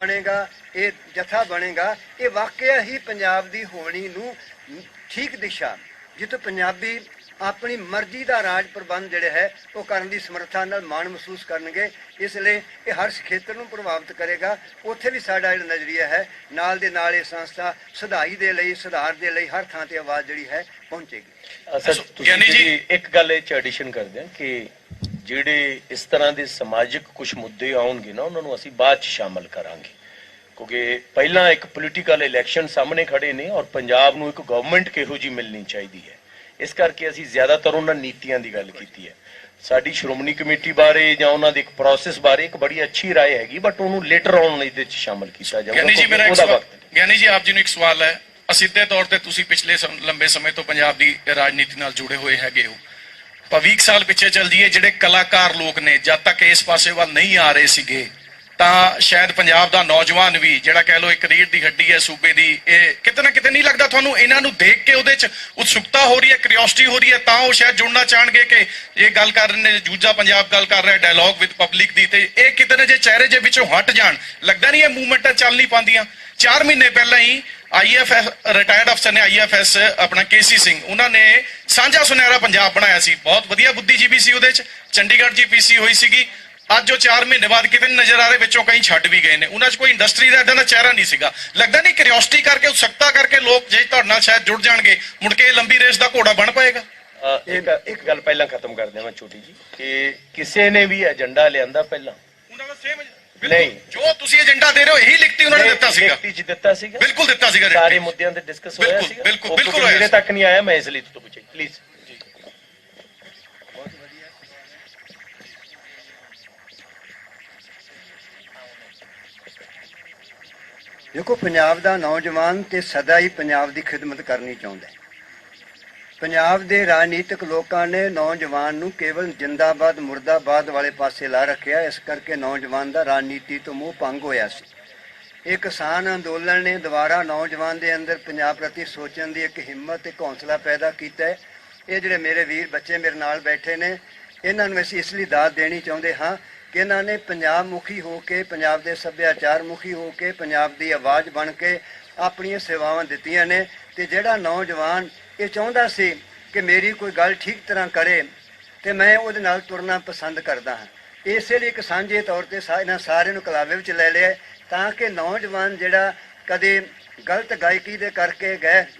ਬਣੇਗਾ, ਇਹ ਜਥਾ ਬਣੇਗਾ, ਇਹ ਵਾਕਿਆ ਹੀ ਪੰਜਾਬ ਦੀ ਹੋਣੀ ਨੂੰ ਠੀਕ ਦਿਸ਼ਾ, ਜਿੱਥੇ ਪੰਜਾਬੀ ਆਪਣੀ ਮਰਜ਼ੀ ਦਾ ਰਾਜ ਪ੍ਰਬੰਧ ਜਿਹੜੇ ਹੈ ਉਹ ਕਰਨ ਦੀ ਸਮਰੱਥਾ ਨਾਲ ਮਾਣ ਮਹਿਸੂਸ ਕਰਨਗੇ। ਇਸ ਲਈ ਇਹ ਹਰ ਖੇਤਰ ਨੂੰ ਪ੍ਰਭਾਵਿਤ ਕਰੇਗਾ। ਉੱਥੇ ਵੀ ਸਾਡਾ ਜਿਹੜਾ ਨਜ਼ਰੀਆ ਹੈ ਨਾਲ ਦੇ ਨਾਲ ਇਹ ਸੰਸਥਾ ਸੁਧਾਈ ਦੇ ਲਈ, ਸੁਧਾਰ ਦੇ ਲਈ ਹਰ ਥਾਂ ਤੇ ਆਵਾਜ਼ ਜਿਹੜੀ ਹੈ ਪਹੁੰਚੇਗੀ। ਗਿਆਨੀ ਜੀ ਇੱਕ ਗੱਲ ਇਹ ਚ ਐਡੀਸ਼ਨ ਕਰਦੇ ਹਾਂ ਕਿ ਜਿਹੜੇ ਇਸ ਤਰ੍ਹਾਂ ਦੇ ਸਮਾਜਿਕ ਕੁਝ ਮੁੱਦੇ ਆਉਣਗੇ ਨਾ ਉਹਨਾਂ ਨੂੰ ਅਸੀਂ ਬਾਅਦ ਚ ਸ਼ਾਮਲ ਕਰਾਂਗੇ, ਕਿਉਂਕਿ ਪਹਿਲਾਂ ਇੱਕ ਪੋਲੀਟੀਕਲ ਇਲੈਕਸ਼ਨ ਸਾਹਮਣੇ ਖੜੇ ਨੇ ਔਰ ਪੰਜਾਬ ਨੂੰ ਇੱਕ ਗਵਰਨਮੈਂਟ ਕਿਹੋ ਜਿਹੀ ਮਿਲਣੀ ਚਾਹੀਦੀ ਹੈ। ਇਸ ਕਰਕੇ ਅਸੀਂ ਜ਼ਿਆਦਾਤਰ ਉਹਨਾਂ ਨੀਤੀਆਂ ਦੀ ਗੱਲ ਕੀਤੀ ਹੈ। ਸਾਡੀ ਸ਼੍ਰੋਮਣੀ ਕਮੇਟੀ ਬਾਰੇ ਜਾਂ ਉਹਨਾਂ ਦੇ ਇੱਕ ਪ੍ਰੋਸੈਸ ਬਾਰੇ ਇੱਕ ਬੜੀ ਅੱਛੀ ਰਾਏ ਹੈਗੀ, ਬਟ ਉਹਨੂੰ ਲੇਟਰ ਆਨ ਇਹਦੇ ਚ ਸ਼ਾਮਲ ਕੀਤਾ ਜਾਊਗਾ। ਗਿਆਨੀ ਜੀ ਮੇਰਾ ਇੱਕ ਸਵਾਲ, ਗਿਆਨੀ ਜੀ ਆਪ ਜੀ ਨੂੰ ਇੱਕ ਸਵਾਲ ਹੈ। ਅਸਿੱਧੇ ਤੌਰ ਤੇ ਤੁਸੀਂ ਪਿਛਲੇ ਲੰਬੇ ਸਮੇਂ ਤੋਂ ਪੰਜਾਬ ਦੀ ਰਾਜਨੀਤੀ ਨਾਲ ਜੁੜੇ ਹੋਏ ਹੈਗੇ ਹੋ। ਭਵਿੱਖ ਸਾਲ ਪਿੱਛੇ ਚੱਲ ਜੀਏ, ਜਿਹੜੇ ਕਲਾਕਾਰ ਲੋਕ ਨੇ ਜਦ ਤੱਕ ਇਸ ਪਾਸੇ ਵੱਲ ਨਹੀਂ ਆ ਰਹੇ ਸੀਗੇ ਤਾਂ ਸ਼ਾਇਦ ਪੰਜਾਬ ਦਾ ਨੌਜਵਾਨ ਵੀ ਜਿਹੜਾ ਕਹਿ ਲੋ ਇੱਕ ਰੀੜ ਦੀ ਹੱਡੀ ਹੈ ਸੂਬੇ ਦੀ, ਇਹ ਕਿਤੇ ਨਾ ਕਿਤੇ ਨਹੀਂ ਲੱਗਦਾ ਤੁਹਾਨੂੰ ਇਹਨਾਂ ਨੂੰ ਦੇਖ ਕੇ ਉਹਦੇ ਚ ਉਤਸੁਕਤਾ ਹੋ ਰਹੀ ਹੈ, ਕਿਉਰਿਓਸਿਟੀ ਹੋ ਰਹੀ ਹੈ, ਤਾਂ ਉਹ ਸ਼ਾਇਦ ਜੁੜਨਾ ਚਾਹਣਗੇ ਕਿ ਇਹ ਗੱਲ ਕਰ ਰਹੇ ਨੇ, ਜੂਝਾ ਪੰਜਾਬ ਗੱਲ ਕਰ ਰਿਹਾ ਡਾਇਲੌਗ ਵਿਦ ਪਬਲਿਕ ਦੀ, ਤੇ ਇਹ ਕਿਤੇ ਨਾ ਜੇ ਚਿਹਰੇ ਜੇ ਵਿੱਚੋਂ ਹਟ ਜਾਣ, ਲੱਗਦਾ ਨਹੀਂ ਇਹ ਮੂਵਮੈਂਟਾਂ ਚੱਲ ਨਹੀਂ ਪਾਉਂਦੀਆਂ। 4 ਮਹੀਨੇ ਪਹਿਲਾਂ ਹੀ IFS ਰਿਟਾਇਰਡ ਅਫਸਰ ਨੇ, IFS ਆਪਣਾ KC ਸਿੰਘ, ਉਹਨਾਂ ਨੇ ਸਾਂਝਾ ਸੁਨਹਿਰਾ ਪੰਜਾਬ ਬਣਾਇਆ ਸੀ। ਬਹੁਤ ਵਧੀਆ ਬੁੱਧੀਜੀਵੀ ਸੀ, ਉਹਦੇ ਚ ਚੰਡੀਗੜ੍ਹ ਜੀ PC ਹੋਈ ਸੀਗੀ। ਅੱਜ ਉਹ 4 ਮਹੀਨੇ ਬਾਅਦ ਕਿਤੇ ਨਜ਼ਰ ਆ ਰਹੇ, ਵਿੱਚੋਂ ਕਈ ਛੱਡ ਵੀ ਗਏ ਨੇ। ਉਹਨਾਂ 'ਚ ਕੋਈ ਇੰਡਸਟਰੀ ਦਾ ਇਦਾਂ ਦਾ ਚਿਹਰਾ ਨਹੀਂ ਸੀਗਾ। ਲੱਗਦਾ ਨਹੀਂ ਕਿਉਰਿਓਸਿਟੀ ਕਰਕੇ, ਉਤਸੁਕਤਾ ਕਰਕੇ ਲੋਕ ਜੇ ਤੁਹਾਡੇ ਨਾਲ ਸ਼ਾਇਦ ਜੁੜ ਜਾਣਗੇ, ਮੁੜ ਕੇ ਲੰਬੀ ਰੇਸ ਦਾ ਘੋੜਾ ਬਣ ਪਾਏਗਾ। ਇੱਕ ਗੱਲ ਪਹਿਲਾਂ ਖਤਮ ਕਰ ਦਿਆਂ ਮੈਂ ਛੋਟੀ ਜੀ, ਕਿ ਕਿਸੇ ਨੇ ਵੀ ਏਜੰਡਾ ਲਿਆਂਦਾ ਪਹਿਲਾਂ ਉਹਨਾਂ ਦਾ ਸੇਮ ਨਹੀਂ, ਜੋ ਤੁਸੀਂ ਏਜੰਡਾ ਦੇ ਰਹੇ ਹੋ ਇਹੀ ਲਿਖਤੀ ਉਹਨਾਂ ਨੇ ਦਿੱਤਾ ਸੀਗਾ। ਲਿਖਤੀ ਚ ਦਿੱਤਾ ਸੀਗਾ, ਬਿਲਕੁਲ ਦਿੱਤਾ ਸੀਗਾ। ਸਾਰੇ ਮੁੱਦਿਆਂ ਤੇ ਡਿਸਕਸ ਹੋਇਆ ਸੀਗਾ। ਬਿਲਕੁਲ ਮੇਰੇ ਤੱਕ ਨਹੀਂ ਆਇਆ, ਮੈਂ ਇਸ ਲਈ ਤੋਂ ਪੁੱਛਿਆ ਪਲੀਜ਼। ਦੇਖੋ, ਪੰਜਾਬ ਦਾ ਨੌਜਵਾਨ ਤੇ ਸਦਾ ਹੀ ਪੰਜਾਬ ਦੀ ਖਿਦਮਤ ਕਰਨੀ ਚਾਹੁੰਦਾ ਹੈ। ਪੰਜਾਬ ਦੇ ਰਾਜਨੀਤਿਕ ਲੋਕਾਂ ਨੇ ਨੌਜਵਾਨ ਨੂੰ ਕੇਵਲ ਜਿੰਦਾਬਾਦ ਮੁਰਦਾਬਾਦ ਵਾਲੇ ਪਾਸੇ ਲਾ ਰੱਖਿਆ। ਇਸ ਕਰਕੇ ਨੌਜਵਾਨ ਦਾ ਰਾਜਨੀਤੀ ਤੋਂ ਮੋਹ ਭੰਗ ਹੋਇਆ ਸੀ। ਇਹ ਕਿਸਾਨ ਅੰਦੋਲਨ ਨੇ ਦੁਬਾਰਾ ਨੌਜਵਾਨ ਦੇ ਅੰਦਰ ਪੰਜਾਬ ਪ੍ਰਤੀ ਸੋਚਣ ਦੀ ਇੱਕ ਹਿੰਮਤ, ਇੱਕ ਹੌਸਲਾ ਪੈਦਾ ਕੀਤਾ ਹੈ। ਇਹ ਜਿਹੜੇ ਮੇਰੇ ਵੀਰ ਬੱਚੇ ਮੇਰੇ ਨਾਲ ਬੈਠੇ ਨੇ, ਇਹਨਾਂ ਨੂੰ ਅਸੀਂ ਇਸ ਲਈ ਦਾਦ ਦੇਣੀ ਚਾਹੁੰਦੇ ਹਾਂ ਕਿ ਇਹਨਾਂ ਨੇ ਪੰਜਾਬ ਮੁਖੀ ਹੋ ਕੇ, ਪੰਜਾਬ ਦੇ ਸੱਭਿਆਚਾਰ ਮੁਖੀ ਹੋ ਕੇ, ਪੰਜਾਬ ਦੀ ਆਵਾਜ਼ ਬਣ ਕੇ ਆਪਣੀਆਂ ਸੇਵਾਵਾਂ ਦਿੱਤੀਆਂ ਨੇ। ਤੇ ਜਿਹੜਾ ਨੌਜਵਾਨ ਇਹ ਚਾਹੁੰਦਾ ਸੀ ਕਿ ਮੇਰੀ ਕੋਈ ਗੱਲ ਠੀਕ ਤਰ੍ਹਾਂ ਕਰੇ ਤੇ ਮੈਂ ਉਹਦੇ ਨਾਲ ਤੁਰਨਾ ਪਸੰਦ ਕਰਦਾ ਹਾਂ, ਇਸੇ ਲਈ ਇੱਕ ਸਾਂਝੇ ਤੌਰ ਤੇ ਇਹਨਾਂ ਸਾਰਿਆਂ ਨੂੰ ਕਲਾਵੇ ਵਿੱਚ ਲੈ ਲਿਆ, ਤਾਂ ਕਿ ਨੌਜਵਾਨ ਜਿਹੜਾ ਕਦੇ ਗਲਤ ਗਾਇਕੀ ਦੇ ਕਰਕੇ,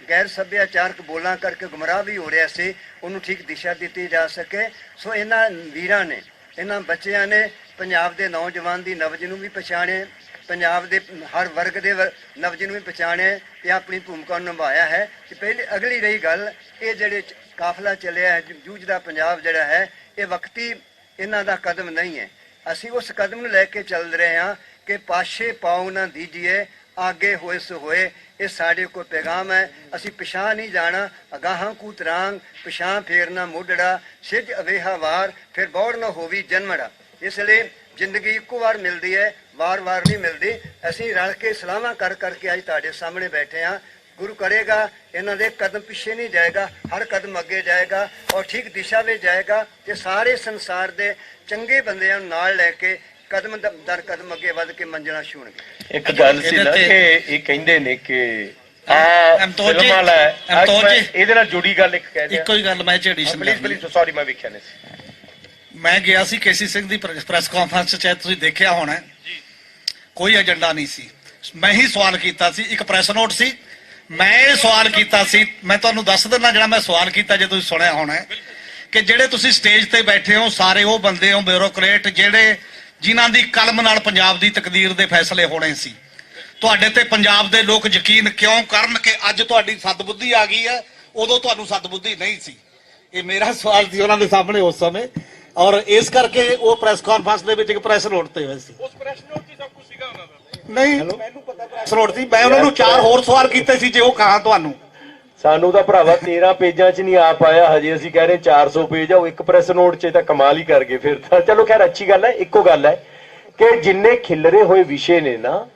ਗੈਰ ਸੱਭਿਆਚਾਰਕ ਬੋਲਾਂ ਕਰਕੇ ਗੁੰਮਰਾਹ ਵੀ ਹੋ ਰਿਹਾ ਸੀ, ਉਹਨੂੰ ਠੀਕ ਦਿਸ਼ਾ ਦਿੱਤੀ ਜਾ ਸਕੇ। ਸੋ ਇਹਨਾਂ ਵੀਰਾਂ ਨੇ, ਇਹਨਾਂ ਬੱਚਿਆਂ ਨੇ ਪੰਜਾਬ ਦੇ ਨੌਜਵਾਨ ਦੀ ਨਬਜ਼ ਨੂੰ ਵੀ ਪਛਾਣਿਆ, ਪੰਜਾਬ ਦੇ ਹਰ ਵਰਗ ਦੇ ਨਬਜ਼ ਨੂੰ ਵੀ ਪਛਾਣਿਆ ਤੇ ਆਪਣੀ ਭੂਮਿਕਾ ਨੂੰ ਨਿਭਾਇਆ ਹੈ। ਤੇ ਪਹਿਲੇ ਅਗਲੀ ਰਹੀ ਗੱਲ, ਇਹ ਜਿਹੜੇ ਕਾਫਲਾ ਚੱਲਿਆ ਹੈ ਜੂਝਦਾ ਪੰਜਾਬ ਜਿਹੜਾ ਹੈ, ਇਹ ਵਕਤੀ ਇਹਨਾਂ ਦਾ ਕਦਮ ਨਹੀਂ ਹੈ। ਅਸੀਂ ਉਸ ਕਦਮ ਨੂੰ ਲੈ ਕੇ ਚੱਲ ਰਹੇ ਹਾਂ ਕਿ ਪਾਸ਼ੇ ਪਾਉ ਨਾ ਦੀਜੀਏ, ਆਗੇ ਹੋਏ ਸੋ ਹੋਏ। ਇਹ ਸਾਡੇ ਕੋਲ ਪੈਗਾਮ ਹੈ। ਅਸੀਂ ਪਿਛਾਂ ਨਹੀਂ ਜਾਣਾ, ਅਗਾਹਾਂ ਕੂ ਤਰਾਂਗ, ਪਿਛਾਂ ਫੇਰਨਾ ਮੋਢੜਾ, ਸਿੱਜ ਅਵੇਹਾ ਵਾਰ, ਫਿਰ ਬੌੜ ਨਾ ਹੋਵੀ ਜਨਮੜਾ। ਇਸ ਲਈ ਜ਼ਿੰਦਗੀ ਇੱਕੋ ਵਾਰ ਮਿਲਦੀ ਹੈ, ਵਾਰ-ਵਾਰ ਨਹੀਂ ਮਿਲਦੀ। ਅਸੀਂ ਰਲ ਕੇ ਸਲਾਹਾਂ ਕਰ ਕਰਕੇ ਅੱਜ ਤੁਹਾਡੇ ਸਾਹਮਣੇ ਬੈਠੇ ਹਾਂ। ਗੁਰੂ ਕਰੇਗਾ ਇਹਨਾਂ ਦੇ ਕਦਮ ਪਿੱਛੇ ਨਹੀਂ ਜਾਏਗਾ, ਹਰ ਕਦਮ ਅੱਗੇ ਜਾਏਗਾ ਔਰ ਠੀਕ ਦਿਸ਼ਾ ਵਿੱਚ ਜਾਏਗਾ ਤੇ ਸਾਰੇ ਸੰਸਾਰ ਦੇ ਚੰਗੇ ਬੰਦਿਆਂ ਨੂੰ ਨਾਲ ਲੈ ਕੇ ਕਦਮ ਦਰ ਕਦਮ ਅੱਗੇ ਵੱਧ ਕੇ ਮੰਜ਼ਿਲਾਂ ਛੂਹਣਗੇ। ਇੱਕ ਗੱਲ ਸੀ ਨਾ ਕਿ ਇਹ ਕਹਿੰਦੇ ਨੇ ਕਿ ਫਿਲਮ ਵਾਲਾ ਹੈ, ਇਹਦੇ ਨਾਲ ਜੁੜੀ ਗੱਲ ਇੱਕ ਕਹਿ ਦਿਆਂ। ਇੱਕੋ ਹੀ ਗੱਲ ਮੈਂ ਝੇੜੀ ਪਲੀਜ਼ ਸੌਰੀ ਮੈਂ ਵੇਖਿਆ ਨਹੀਂ ਸੀ। ਮੈਂ ਗਿਆ ਸੀ KC ਸਿੰਘ ਦੀ ਪ੍ਰੈਸ ਕਾਨਫਰੰਸ ਚ, ਤੁਸੀਂ ਦੇਖਿਆ ਹੋਣਾ, ਕੋਈ ਏਜੰਡਾ ਨਹੀਂ ਸੀ। ਮੈਂ ਹੀ ਸਵਾਲ ਕੀਤਾ ਸੀ, ਇੱਕ ਪ੍ਰੈਸ ਨੋਟ ਸੀ, ਮੈਂ ਇਹ ਸਵਾਲ ਕੀਤਾ ਸੀ। ਮੈਂ ਤੁਹਾਨੂੰ ਦੱਸ ਦਿੰਦਾ ਜਿਹੜਾ ਮੈਂ ਸਵਾਲ ਕੀਤਾ, ਜੇ ਤੁਸੀਂ ਸੁਣਿਆ ਹੋਣਾ, ਕਿ ਜਿਹੜੇ ਤੁਸੀਂ ਸਟੇਜ ਤੇ ਬੈਠੇ ਹੋ ਸਾਰੇ ਉਹ ਬੰਦੇ ਹੋ ਬਿਊਰੋਕਰੇਟ ਜਿਹੜੇ ਜਿਨ੍ਹਾਂ ਦੀ ਕਲਮ ਨਾਲ ਪੰਜਾਬ ਦੀ ਤਕਦੀਰ ਦੇ ਫੈਸਲੇ ਹੋਣੇ ਸੀ। ਤੁਹਾਡੇ ਤੇ ਪੰਜਾਬ ਦੇ ਲੋਕ ਯਕੀਨ ਕਿਉਂ ਕਰਨ ਕਿ ਅੱਜ ਤੁਹਾਡੀ ਸਦਬੁੱਧੀ ਆ ਗਈ ਹੈ, ਉਦੋਂ ਤੁਹਾਨੂੰ ਸਦਬੁੱਧੀ ਨਹੀਂ ਸੀ? ਇਹ ਮੇਰਾ ਸਵਾਲ ਸੀ ਉਹਨਾਂ ਦੇ ਸਾਹਮਣੇ ਉਸ ਸਮੇਂ, ਔਰ ਇਸ ਕਰਕੇ ਉਹ ਪ੍ਰੈਸ ਕਾਨਫਰੰਸ ਦੇ ਵਿੱਚ ਇੱਕ ਪ੍ਰੈਸ ਨੋਟ ਤੇ ਹੋਏ ਸੀ। ਉਸ ਪ੍ਰੈਸ ਨੋਟ 'ਚ ਸਭ ਕੁਝ ਸੀਗਾ ਉਹਨਾਂ ਦਾ। ਨਹੀਂ, ਮੈਨੂੰ ਪਤਾ ਪ੍ਰੈਸ ਨੋਟ ਸੀ। ਮੈਂ ਉਹਨਾਂ ਨੂੰ 4 ਹੋਰ ਸਵਾਲ ਕੀਤੇ ਸੀ, ਜੇ ਉਹ ਕਹਾਂ ਤੁਹਾਨੂੰ। ਸਾਨੂੰ ਤਾਂ ਭਰਾਵਾ 13 ਪੇਜਾਂ 'ਚ ਨਹੀਂ ਆ ਪਾਇਆ ਹਜੇ, ਅਸੀਂ ਕਹਿ ਰਹੇ 400 ਪੇਜ ਆ, ਉਹ ਇੱਕ ਪ੍ਰੈਸ ਨੋਟ 'ਚ ਤਾਂ ਕਮਾਲ ਹੀ ਕਰ ਗਏ ਫਿਰ ਤਾਂ। ਚਲੋ ਖੈਰ ਅੱਛੀ ਗੱਲ ਹੈ। ਇੱਕੋ ਗੱਲ ਹੈ ਕਿ ਜਿੰਨੇ ਖਿਲਰੇ ਹੋਏ ਵਿਸ਼ੇ ਨੇ ਨਾ,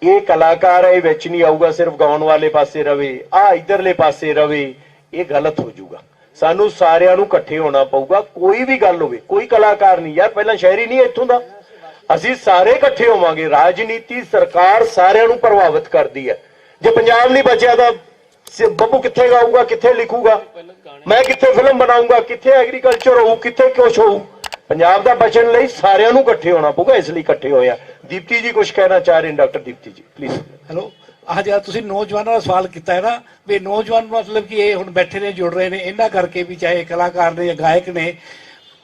ਇਹ ਕਲਾਕਾਰ ਇਹ ਵਿੱਚ ਨਹੀਂ ਆਊਗਾ ਸਿਰਫ ਗਾਉਣ ਵਾਲੇ ਪਾਸੇ ਰਵੇ, ਆ ਇਧਰਲੇ ਪਾਸੇ ਰਵੇ, ਇਹ ਗਲਤ ਹੋ ਜਾਊਗਾ। ਸਾਨੂੰ ਸਾਰਿਆਂ ਨੂੰ ਇਕੱਠੇ ਹੋਣਾ ਪਊਗਾ। ਕੋਈ ਵੀ ਗੱਲ ਹੋਵੇ, ਕੋਈ ਕਲਾਕਾਰ ਨਹੀਂ ਯਾਰ, ਪਹਿਲਾਂ ਸ਼ਹਿਰੀ ਨਹੀਂ ਇੱਥੋਂ ਦਾ, ਅਸੀਂ ਸਾਰੇ ਇਕੱਠੇ ਹੋਵਾਂਗੇ। ਰਾਜਨੀਤੀ ਸਰਕਾਰ ਸਾਰਿਆਂ ਨੂੰ ਪ੍ਰਭਾਵਿਤ ਕਰਦੀ ਹੈ। ਜੇ ਪੰਜਾਬ ਨਹੀਂ ਬਚਿਆ ਤਾਂ ਬੱਬੂ ਕਿੱਥੇ ਗਾਊਗਾ, ਕਿੱਥੇ ਲਿਖੂਗਾ, ਮੈਂ ਕਿੱਥੇ ਫਿਲਮ ਬਣਾਊਂਗਾ, ਕਿੱਥੇ ਐਗਰੀਕਲਚਰ ਹੋਊ, ਕਿੱਥੇ ਕੁਛ ਹੋਊ। ਪੰਜਾਬ ਦਾ ਬਚਣ ਲਈ ਸਾਰਿਆਂ ਨੂੰ ਇਕੱਠੇ ਹੋਣਾ ਪਊਗਾ, ਇਸ ਲਈ ਇਕੱਠੇ ਹੋਏ ਆ। ਦੀਪਤੀ ਜੀ ਕੁਝ ਕਹਿਣਾ ਚਾਹ ਰਹੇ, ਡਾਕਟਰ ਦੀਪਤੀ ਜੀ ਪਲੀਜ਼। ਹੈਲੋ, ਅੱਜ ਤੁਸੀਂ ਨੌਜਵਾਨਾਂ ਦਾ ਸਵਾਲ ਕੀਤਾ ਹੈ ਨਾ, ਵੀ ਨੌਜਵਾਨ ਮਤਲਬ ਕਿ ਇਹ ਹੁਣ ਬੈਠੇ ਨੇ, ਜੁੜ ਰਹੇ ਨੇ ਇਹਨਾਂ ਕਰਕੇ ਵੀ, ਚਾਹੇ ਕਲਾਕਾਰ ਨੇ ਜਾਂ ਗਾਇਕ ਨੇ।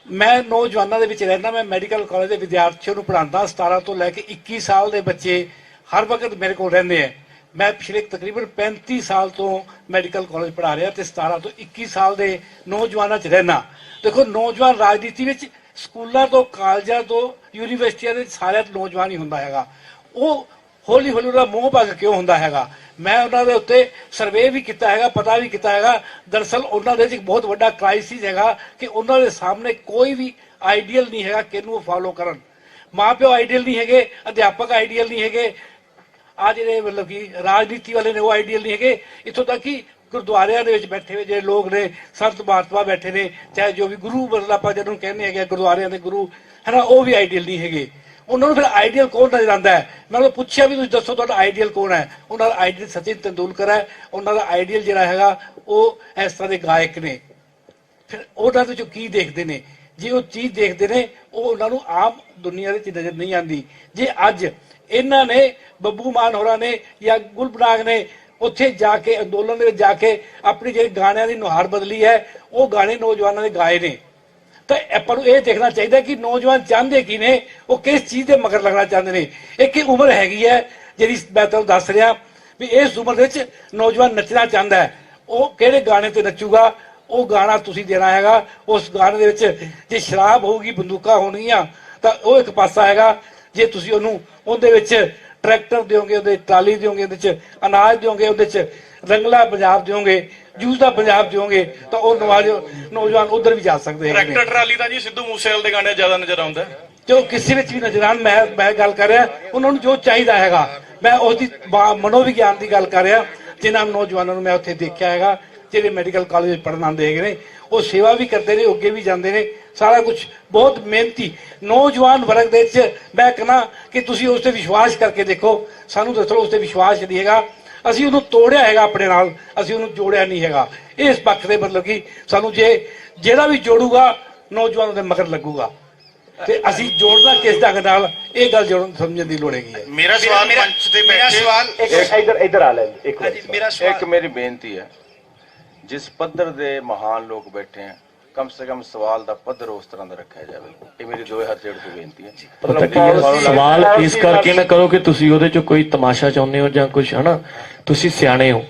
ਮੈਂ ਨੌਜਵਾਨਾਂ ਦੇ ਵਿੱਚ ਰਹਿਣਾ, ਮੈਂ ਮੈਡੀਕਲ ਕਾਲਜ ਦੇ ਵਿਦਿਆਰਥੀਆਂ ਨੂੰ ਪੜ੍ਹਾਉਂਦਾ। 17 ਤੋਂ ਲੈ ਕੇ 21 ਸਾਲ ਦੇ ਬੱਚੇ ਹਰ ਵਕਤ ਮੇਰੇ ਕੋਲ ਰਹਿੰਦੇ ਆ। ਮੈਂ ਪਿਛਲੇ ਤਕਰੀਬਨ 35 ਸਾਲ ਤੋਂ ਮੈਡੀਕਲ ਕਾਲਜ ਪੜ੍ਹਾ ਰਿਹਾ ਤੇ 17 ਤੋਂ 21 ਸਾਲ ਦੇ ਨੌਜਵਾਨਾਂ 'ਚ ਰਹਿਣਾ। ਦੇਖੋ, ਨੌਜਵਾਨ ਰਾਜਨੀਤੀ ਵਿੱਚ ਸਕੂਲਾਂ ਤੋਂ, ਕਾਲਜਾਂ ਤੋਂ, ਯੂਨੀਵਰਸਿਟੀਆਂ ਦੇ ਸਾਰਿਆਂ ਤੋਂ ਨੌਜਵਾਨ ਹੀ ਹੁੰਦਾ ਹੈਗਾ। ਉਹ ਹੌਲੀ ਹੌਲੀ ਉਹਦਾ ਮੋਹ ਭੰਗ ਕਿਉਂ ਹੁੰਦਾ ਹੈਗਾ, ਮੈਂ ਉਹਨਾਂ ਦੇ ਉੱਤੇ ਸਰਵੇ ਵੀ ਕੀਤਾ ਹੈਗਾ, ਪਤਾ ਵੀ ਕੀਤਾ ਹੈਗਾ। ਦਰਅਸਲ ਉਹਨਾਂ ਦੇ ਵਿੱਚ ਇੱਕ ਬਹੁਤ ਵੱਡਾ ਕ੍ਰਾਈਸਿਸ ਹੈਗਾ ਕਿ ਉਹਨਾਂ ਦੇ ਸਾਹਮਣੇ ਕੋਈ ਵੀ ਆਈਡੀਅਲ ਨਹੀਂ ਹੈਗਾ ਕਿ ਇਹਨੂੰ ਉਹ ਫਾਲੋ ਕਰਨ। ਮਾਂ ਪਿਓ ਆਈਡੀਅਲ ਨਹੀਂ ਹੈਗੇ, ਅਧਿਆਪਕ ਆਈਡੀਅਲ ਨਹੀਂ ਹੈਗੇ, ਆ ਜਿਹੜੇ ਮਤਲਬ ਕਿ ਰਾਜਨੀਤੀ ਵਾਲੇ ਨੇ ਉਹ ਆਈਡੀਅਲ ਨਹੀਂ ਹੈਗੇ। ਇੱਥੋਂ ਤੱਕ ਕਿ ਗੁਰਦੁਆਰਿਆਂ ਦੇ ਵਿੱਚ ਬੈਠੇ ਹੋਏ ਜਿਹੜੇ ਲੋਕ ਨੇ, ਸੰਤ ਮਹਾਤਮਾ ਬੈਠੇ ਨੇ, ਚਾਹੇ ਜੋ ਵੀ ਗੁਰੂ ਮਤਲਬ ਆਪਾਂ ਜਿਹਨੂੰ ਕਹਿੰਦੇ ਹੈਗੇ ਗੁਰਦੁਆਰਿਆਂ ਦੇ ਗੁਰੂ ਹੈ ਨਾ, ਉਹ ਵੀ ਆਈਡੀਅਲ ਨਹੀਂ ਹੈਗੇ। ਉਹਨਾਂ ਨੂੰ ਫਿਰ ਆਈਡੀਅਲ ਕੌਣ ਨਜ਼ਰ ਆਉਂਦਾ ਹੈ? ਮੈਂ ਉਹਨੂੰ ਪੁੱਛਿਆ ਵੀ ਤੁਸੀਂ ਦੱਸੋ ਤੁਹਾਡਾ ਆਈਡੀਅਲ ਕੌਣ ਹੈ? ਉਹਨਾਂ ਦਾ ਆਈਡੀਅਲ ਸਚਿਨ ਤੰਦੂਲਕਰ ਹੈ। ਉਹਨਾਂ ਦਾ ਆਈਡੀਅਲ ਜਿਹੜਾ ਹੈਗਾ ਉਹ ਇਸ ਤਰ੍ਹਾਂ ਦੇ ਗਾਇਕ ਨੇ। ਫਿਰ ਉਹਨਾਂ ਦੇ ਚੋਂ ਕੀ ਦੇਖਦੇ ਨੇ? ਜੇ ਉਹ ਚੀਜ਼ ਦੇਖਦੇ ਨੇ, ਉਹ ਉਹਨਾਂ ਨੂੰ ਆਮ ਦੁਨੀਆ ਦੇ ਵਿੱਚ ਨਜ਼ਰ ਨਹੀਂ ਆਉਂਦੀ। ਜੇ ਅੱਜ ਇਹਨਾਂ ਨੇ, ਬੱਬੂ ਮਾਨ ਹੋਰਾਂ ਨੇ ਜਾਂ ਗੁਲਬਨਾਗ ਨੇ ਉੱਥੇ ਜਾ ਕੇ ਅੰਦੋਲਨ ਦੇ ਵਿੱਚ ਜਾ ਕੇ ਆਪਣੀ ਜਿਹੜੀ ਗਾਣਿਆਂ ਦੀ ਨੁਹਾਰ ਬਦਲੀ ਹੈ, ਉਹ ਗਾਣੇ ਨੌਜਵਾਨਾਂ ਦੇ ਗਾਏ ਨੇ। ਤਾਂ ਆਪਾਂ ਨੂੰ ਇਹ ਦੇਖਣਾ ਚਾਹੀਦਾ ਕਿ ਨੌਜਵਾਨ ਚਾਹੁੰਦੇ ਕੀ ਨੇ, ਉਹ ਕਿਸ ਚੀਜ਼ ਦੇ ਮਗਰ ਲੱਗਣਾ ਚਾਹੁੰਦੇ ਨੇ। ਇੱਕ ਉਮਰ ਹੈਗੀ ਹੈ ਜਿਹੜੀ ਮੈਂ ਤੁਹਾਨੂੰ ਦੱਸ ਰਿਹਾ ਵੀ ਇਸ ਉਮਰ ਦੇ ਵਿੱਚ ਨੌਜਵਾਨ ਨੱਚਣਾ ਚਾਹੁੰਦਾ ਹੈ। ਉਹ ਕਿਹੜੇ ਗਾਣੇ ਤੇ ਨੱਚੂਗਾ, ਉਹ ਗਾਣਾ ਤੁਸੀਂ ਦੇਣਾ ਹੈਗਾ। ਉਸ ਗਾਣੇ ਦੇ ਵਿੱਚ ਜੇ ਸ਼ਰਾਬ ਹੋਊਗੀ, ਬੰਦੂਕਾਂ ਹੋਣਗੀਆਂ, ਤਾਂ ਉਹ ਇੱਕ ਪਾਸਾ ਹੈਗਾ। ਜੇ ਤੁਸੀਂ ਉਹਨੂੰ ਉਹਦੇ ਵਿੱਚ ਟਰੈਕਟਰ ਦਿਓਗੇ, ਉਹਦੇ ਟਰਾਲੀ ਦਿਓਗੇ, ਉਹਦੇ ਚ ਅਨਾਜ ਦਿਓਗੇ, ਉਹਦੇ ਚ ਰੰਗਲਾ ਪੰਜਾਬ ਦਿਓਗੇ, ਜੂਸ ਦਾ ਪੰਜਾਬ ਦਿਓਗੇ, ਤਾਂ ਉਹ ਨੌਜਵਾਨ ਉਧਰ ਵੀ ਜਾ ਸਕਦੇ हैं। ਟਰੈਕਟਰ ਟਰਾਲੀ ਦਾ ਜੀ ਸਿੱਧੂ ਮੂਸੇਵਾਲੇ ਦੇ ਗਾਣੇ ਜ਼ਿਆਦਾ ਨਜ਼ਰ ਆਉਂਦਾ। ਜੋ ਕਿਸੇ ਵਿੱਚ ਵੀ ਨਜ਼ਰ ਆਉਣ, ਮੈਂ ਗੱਲ ਕਰ ਰਿਹਾ ਉਹਨਾਂ ਨੂੰ ਜੋ ਚਾਹੀਦਾ ਹੈਗਾ। ਮੈਂ ਉਹਦੀ ਮਨੋਵਿਗਿਆਨ ਦੀ ਗੱਲ ਕਰ ਰਿਹਾ। ਜਿਨ੍ਹਾਂ ਨੌਜਵਾਨਾਂ ਨੂੰ ਮੈਂ ਉੱਥੇ ਦੇਖਿਆ ਹੈਗਾ, ਜਿਹੜੇ ਮੈਡੀਕਲ ਕਾਲਜ ਵਿੱਚ ਪੜ੍ਹਨ ਆਉਂਦੇ ਹੈਗੇ ਨੇ, ਉਹ ਸੇਵਾ ਵੀ ਕਰਦੇ ਨੇ, ਅੱਗੇ ਵੀ ਜਾਂਦੇ ਨੇ, ਸਾਰਾ ਕੁਝ ਬਹੁਤ ਮਿਹਨਤੀ ਨੌਜਵਾਨ ਵਰਗ ਦੇ ਵਿੱਚ। ਮੈਂ ਕਹਿੰਦਾ ਕਿ ਤੁਸੀਂ ਉਸ ਤੇ ਵਿਸ਼ਵਾਸ ਕਰਕੇ ਦੇਖੋ। ਸਾਨੂੰ ਦੱਸੋ ਉਸ ਤੇ ਵਿਸ਼ਵਾਸ ਨਹੀਂ ਹੈਗਾ। ਅਸੀਂ ਉਹਨੂੰ ਤੋੜਿਆ ਹੈਗਾ ਆਪਣੇ ਨਾਲ, ਅਸੀਂ ਉਹਨੂੰ ਜੋੜਿਆ ਨਹੀਂ ਹੈਗਾ। ਇਸ ਪੱਖ ਦੇ ਮਤਲਬ ਕਿ ਸਾਨੂੰ ਜਿਹੜਾ ਵੀ ਜੋੜੂਗਾ ਨੌਜਵਾਨਾਂ ਦੇ ਮਗਰ ਲੱਗੂਗਾ। ਤੇ ਅਸੀਂ ਜੋੜਨਾ ਕਿਸ ਢੰਗ ਨਾਲ, ਇਹ ਗੱਲ ਸਮਝਣ ਦੀ ਲੋੜ ਹੈਗੀ ਹੈ। ਮੇਰਾ ਸਵਾਲ ਮੰਚ ਤੇ ਬੈਠੇ ਇੱਧਰ ਆ ਲੈ। ਮੇਰਾ ਸਵਾਲ, ਇੱਕ ਮੇਰੀ ਬੇਨਤੀ ਹੈ, ਜਿਸ ਪੱਧਰ ਦੇ ਮਹਾਨ ਲੋਕ ਬੈਠੇ ਹੈ, ਕਮ ਸੇ ਕਮ ਸਵਾਲ ਦਾ ਪੱਧਰ ਉਸ ਤਰ੍ਹਾਂ ਦਾ ਰੱਖਿਆ ਜਾਵੇ। ਇਹ ਮੇਰੀ ਦੋਵੇਂ ਹੱਥ ਜੋੜ ਕੇ ਬੇਨਤੀ ਹੈ। ਸਵਾਲ ਇਸ ਕਰਕੇ ਨਾ ਕਰੋ ਕਿ ਤੁਸੀਂ ਉਹਦੇ ਚ ਕੋਈ ਤਮਾਸ਼ਾ ਚਾਹੁੰਦੇ ਹੋ ਜਾਂ ਕੁਝ, ਹਨਾ। ਤੁਸੀਂ ਸਿਆਣੇ ਹੋ,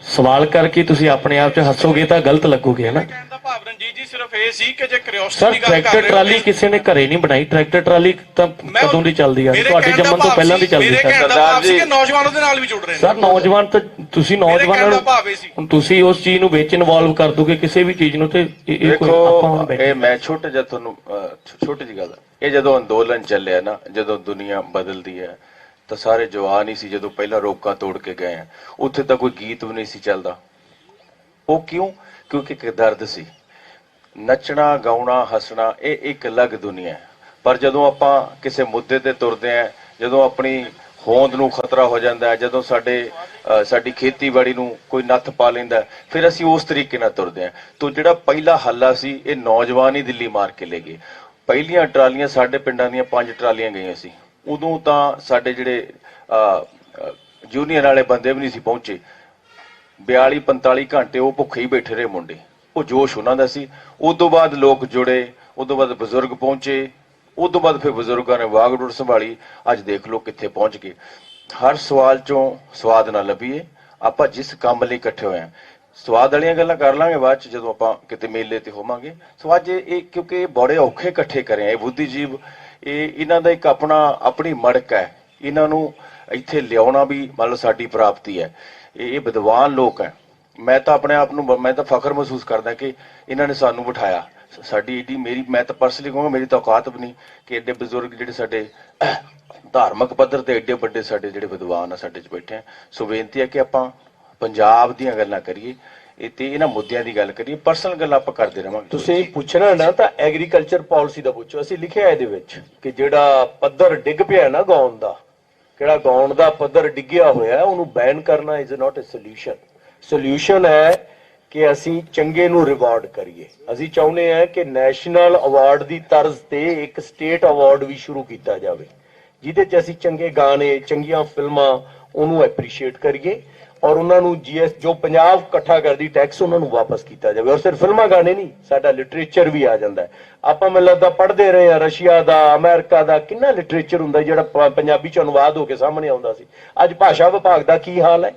ਸਵਾਲ ਕਰਕੇ ਤੁਸੀਂ ਆਪਣੇ ਆਪ ਚ ਹੱਸੋਗੇ ਤਾਂ ਗਲਤ ਲੱਗੋਗੇ, ਹਨਾ। ਭਾਵ ਰਣਜੀਤ ਜੀ ਸਿਰਫ ਇਹ ਸੀ ਕਿ ਜੇ ਸਰ ਟਰੈਕਟਰ ਟਰਾਲੀ ਕਿਸੇ ਨੇ ਘਰੇ ਨਹੀਂ ਬਣਾਈ। ਟਰੈਕਟਰ ਟਰਾਲੀ ਤਾਂ ਕਦੋਂ ਦੀ ਚੱਲਦੀ ਆ, ਤੁਹਾਡੇ ਜੰਮਣ ਤੋਂ ਪਹਿਲਾਂ ਦੀ ਚੱਲਦੀ ਹੈ। ਸਰਦਾਰ ਜੀ ਨੌਜਵਾਨਾਂ ਦੇ ਨਾਲ ਵੀ ਜੁੜ ਰਹੇ ਨੇ ਸਰ। ਨੌਜਵਾਨ ਤਾਂ ਤੁਸੀਂ ਨੌਜਵਾਨਾਂ ਨੂੰ ਤੁਸੀਂ ਉਸ ਚੀਜ਼ ਨੂੰ ਵਿੱਚ ਇਨਵੋਲਵ ਕਰ ਦੋਗੇ ਕਿਸੇ ਵੀ ਚੀਜ਼ ਨੂੰ। ਤੇ ਇਹ ਮੈਂ ਛੋਟਾ ਜਿਹਾ ਤੁਹਾਨੂੰ ਛੋਟੀ ਜਿਹੀ ਗੱਲ, ਇਹ ਜਦੋਂ ਅੰਦੋਲਨ ਚੱਲਿਆ ਨਾ, ਜਦੋਂ ਦੁਨੀਆ ਬਦਲਦੀ ਹੈ, ਤਾਂ ਸਾਰੇ ਜਵਾਨ ਹੀ ਸੀ। ਜਦੋਂ ਪਹਿਲਾਂ ਰੋਕਾਂ ਤੋੜ ਕੇ ਗਏ ਆ, ਉੱਥੇ ਤਾਂ ਕੋਈ ਗੀਤ ਵੀ ਨਹੀਂ ਸੀ ਚੱਲਦਾ। ਉਹ ਕਿਉਂ? ਕਿਉਂਕਿ ਇੱਕ ਦਰਦ ਸੀ। ਨੱਚਣਾ, ਗਾਉਣਾ, ਹੱਸਣਾ ਇਹ ਇੱਕ ਅਲੱਗ ਦੁਨੀਆ ਹੈ। ਪਰ ਜਦੋਂ ਆਪਾਂ ਕਿਸੇ ਮੁੱਦੇ ਤੇ ਤੁਰਦੇ ਆ, ਜਦੋਂ ਆਪਣੀ ਹੋਂਦ ਨੂੰ ਖਤਰਾ ਹੋ ਜਾਂਦਾ ਹੈ, ਜਦੋਂ ਸਾਡੀ ਖੇਤੀਬਾੜੀ ਨੂੰ ਕੋਈ ਨੱਥ ਪਾ ਲੈਂਦਾ, ਫਿਰ ਅਸੀਂ ਉਸ ਤਰੀਕੇ ਨਾਲ ਤੁਰਦੇ ਹਾਂ। ਤਾਂ ਜਿਹੜਾ ਪਹਿਲਾ ਹੱਲਾ ਸੀ, ਇਹ ਨੌਜਵਾਨ ਹੀ ਦਿੱਲੀ ਮਾਰ ਕੇ ਲੈ ਗਏ। ਪਹਿਲੀਆਂ ਟਰਾਲੀਆਂ ਸਾਡੇ ਪਿੰਡਾਂ ਦੀਆਂ 5 ਟਰਾਲੀਆਂ ਗਈਆਂ ਸੀ। ਉਦੋਂ ਤਾਂ ਸਾਡੇ ਜਿਹੜੇ ਯੂਨੀਅਨ ਵਾਲੇ ਬੰਦੇ ਵੀ ਨਹੀਂ ਸੀ ਪਹੁੰਚੇ। 42-45 ਘੰਟੇ ਉਹ ਭੁੱਖੇ ਹੀ ਬੈਠੇ ਰਹੇ ਮੁੰਡੇ। ਉਹ ਜੋਸ਼ ਉਹਨਾਂ ਦਾ ਸੀ। ਉਸ ਤੋਂ ਬਾਅਦ ਲੋਕ ਜੁੜੇ, ਉਸ ਤੋਂ ਬਾਅਦ ਬਜ਼ੁਰਗ ਪਹੁੰਚੇ, ਉਸ ਤੋਂ ਬਾਅਦ ਫਿਰ ਬਜ਼ੁਰਗਾਂ ਨੇ ਵਾਗਡੋਰ ਸੰਭਾਲੀ। ਅੱਜ ਦੇਖ ਲਓ ਕਿੱਥੇ ਪਹੁੰਚ ਗਏ। ਹਰ ਸਵਾਲ ਚੋਂ ਸਵਾਦ ਨਾ ਲੱਭੀਏ, ਆਪਾਂ ਜਿਸ ਕੰਮ ਲਈ ਇਕੱਠੇ ਹੋਏ ਆ। ਸਵਾਦ ਵਾਲੀਆਂ ਗੱਲਾਂ ਕਰ ਲਾਂਗੇ ਬਾਅਦ ਚ ਜਦੋਂ ਆਪਾਂ ਕਿਤੇ ਮੇਲੇ ਤੇ ਹੋਵਾਂਗੇ। ਸੋ ਅੱਜ ਇਹ ਕਿਉਂਕਿ ਇਹ ਬੜੇ ਔਖੇ ਇਕੱਠੇ ਕਰੇ ਆ, ਇਹ ਬੁੱਧੀਜੀਵ, ਇਹਨਾਂ ਦਾ ਇੱਕ ਆਪਣੀ ਮੜਕ ਹੈ। ਇਹਨਾਂ ਨੂੰ ਇੱਥੇ ਲਿਆਉਣਾ ਵੀ ਮੰਨ ਲਓ ਸਾਡੀ ਪ੍ਰਾਪਤੀ ਹੈ। ਇਹ ਵਿਦਵਾਨ ਲੋਕ ਹੈ। ਮੈਂ ਤਾਂ ਆਪਣੇ ਆਪ ਨੂੰ ਮੈਂ ਤਾਂ ਫਖਰ ਮਹਿਸੂਸ ਕਰਦਾ ਕਿ ਇਹਨਾਂ ਨੇ ਸਾਨੂੰ ਬਿਠਾਇਆ। ਸਾਡੀ ਏਡੀ ਮੈਂ ਤਾਂ ਪਰਸਨਲੀ ਕਹਾਂਗਾ ਮੇਰੀ ਤਾਂ ਔਕਾਤ ਵੀ ਨਹੀਂ ਕਿ ਏਡੇ ਬਜ਼ੁਰਗ ਜਿਹੜੇ ਸਾਡੇ ਧਾਰਮਿਕ ਪੱਧਰ ਤੇ ਏਡੇ ਵੱਡੇ ਸਾਡੇ ਜਿਹੜੇ ਵਿਦਵਾਨ ਆ ਸਾਡੇ ਚ ਬੈਠੇ ਆ। ਸੋ ਬੇਨਤੀ ਹੈ ਕਿ ਆਪਾਂ ਪੰਜਾਬ ਦੀਆਂ ਗੱਲਾਂ ਕਰੀਏ ਤੇ ਇਹਨਾਂ ਮੁੱਦਿਆਂ ਦੀ ਗੱਲ ਕਰੀਏ, ਪਰਸਨਲ ਗੱਲਾਂ ਆਪਾਂ ਕਰਦੇ ਰਹਾਂਗੇ। ਤੁਸੀਂ ਪੁੱਛਣਾ ਨਾ ਤਾਂ ਐਗਰੀਕਲਚਰ ਪਾਲਿਸੀ ਦਾ ਪੁੱਛੋ। ਅਸੀਂ ਲਿਖਿਆ ਇਹਦੇ ਵਿੱਚ ਕਿ ਜਿਹੜਾ ਪੱਧਰ ਡਿੱਗ ਪਿਆ ਨਾ ਗਾਉਣ ਦਾ, ਕਿਹੜਾ ਗਾਉਣ ਦਾ ਪੱਧਰ ਡਿੱਗਿਆ ਹੋਇਆ, ਉਹਨੂੰ ਬੈਨ ਕਰਨਾ is not a solution. Solution ਹੈ ਕਿ ਅਸੀਂ ਚੰਗੇ ਨੂੰ ਰਿਵਾਰਡ ਕਰੀਏ। ਅਸੀਂ ਚਾਹੁੰਦੇ ਹਾਂ ਕਿ ਨੈਸ਼ਨਲ ਅਵਾਰਡ ਦੀ ਤਰਜ਼ ਤੇ ਇੱਕ ਸਟੇਟ ਅਵਾਰਡ ਵੀ ਸ਼ੁਰੂ ਕੀਤਾ ਜਾਵੇ, ਜਿਹਦੇ 'ਚ ਅਸੀਂ ਚੰਗੇ ਗਾਣੇ, ਚੰਗੀਆਂ ਫਿਲਮਾਂ ਉਹਨੂੰ ਐਪਰੀਸ਼ੀਏਟ ਕਰੀਏ ਔਰ ਉਹਨਾਂ ਨੂੰ GS ਜੋ ਪੰਜਾਬ ਇਕੱਠਾ ਕਰਦੀ ਟੈਕਸ ਉਹਨਾਂ ਨੂੰ ਵਾਪਸ ਕੀਤਾ ਜਾਵੇ। ਔਰ ਸਿਰਫ ਫਿਲਮਾਂ ਗਾਣੇ ਨਹੀਂ, ਸਾਡਾ ਲਿਟਰੇਚਰ ਵੀ ਆ ਜਾਂਦਾ ਹੈ। ਆਪਾਂ ਮੈਨੂੰ ਲੱਗਦਾ ਪੜ੍ਹਦੇ ਰਹੇ ਆ ਰਸ਼ੀਆ ਦਾ, ਅਮਰੀਕਾ ਦਾ, ਕਿੰਨਾ ਲਿਟਰੇਚਰ ਹੁੰਦਾ ਜਿਹੜਾ ਪੰਜਾਬੀ 'ਚ ਅਨੁਵਾਦ ਹੋ ਕੇ ਸਾਹਮਣੇ ਆਉਂਦਾ ਸੀ। ਅੱਜ ਭਾਸ਼ਾ ਵਿਭਾਗ ਦਾ ਕੀ ਹਾਲ ਹੈ?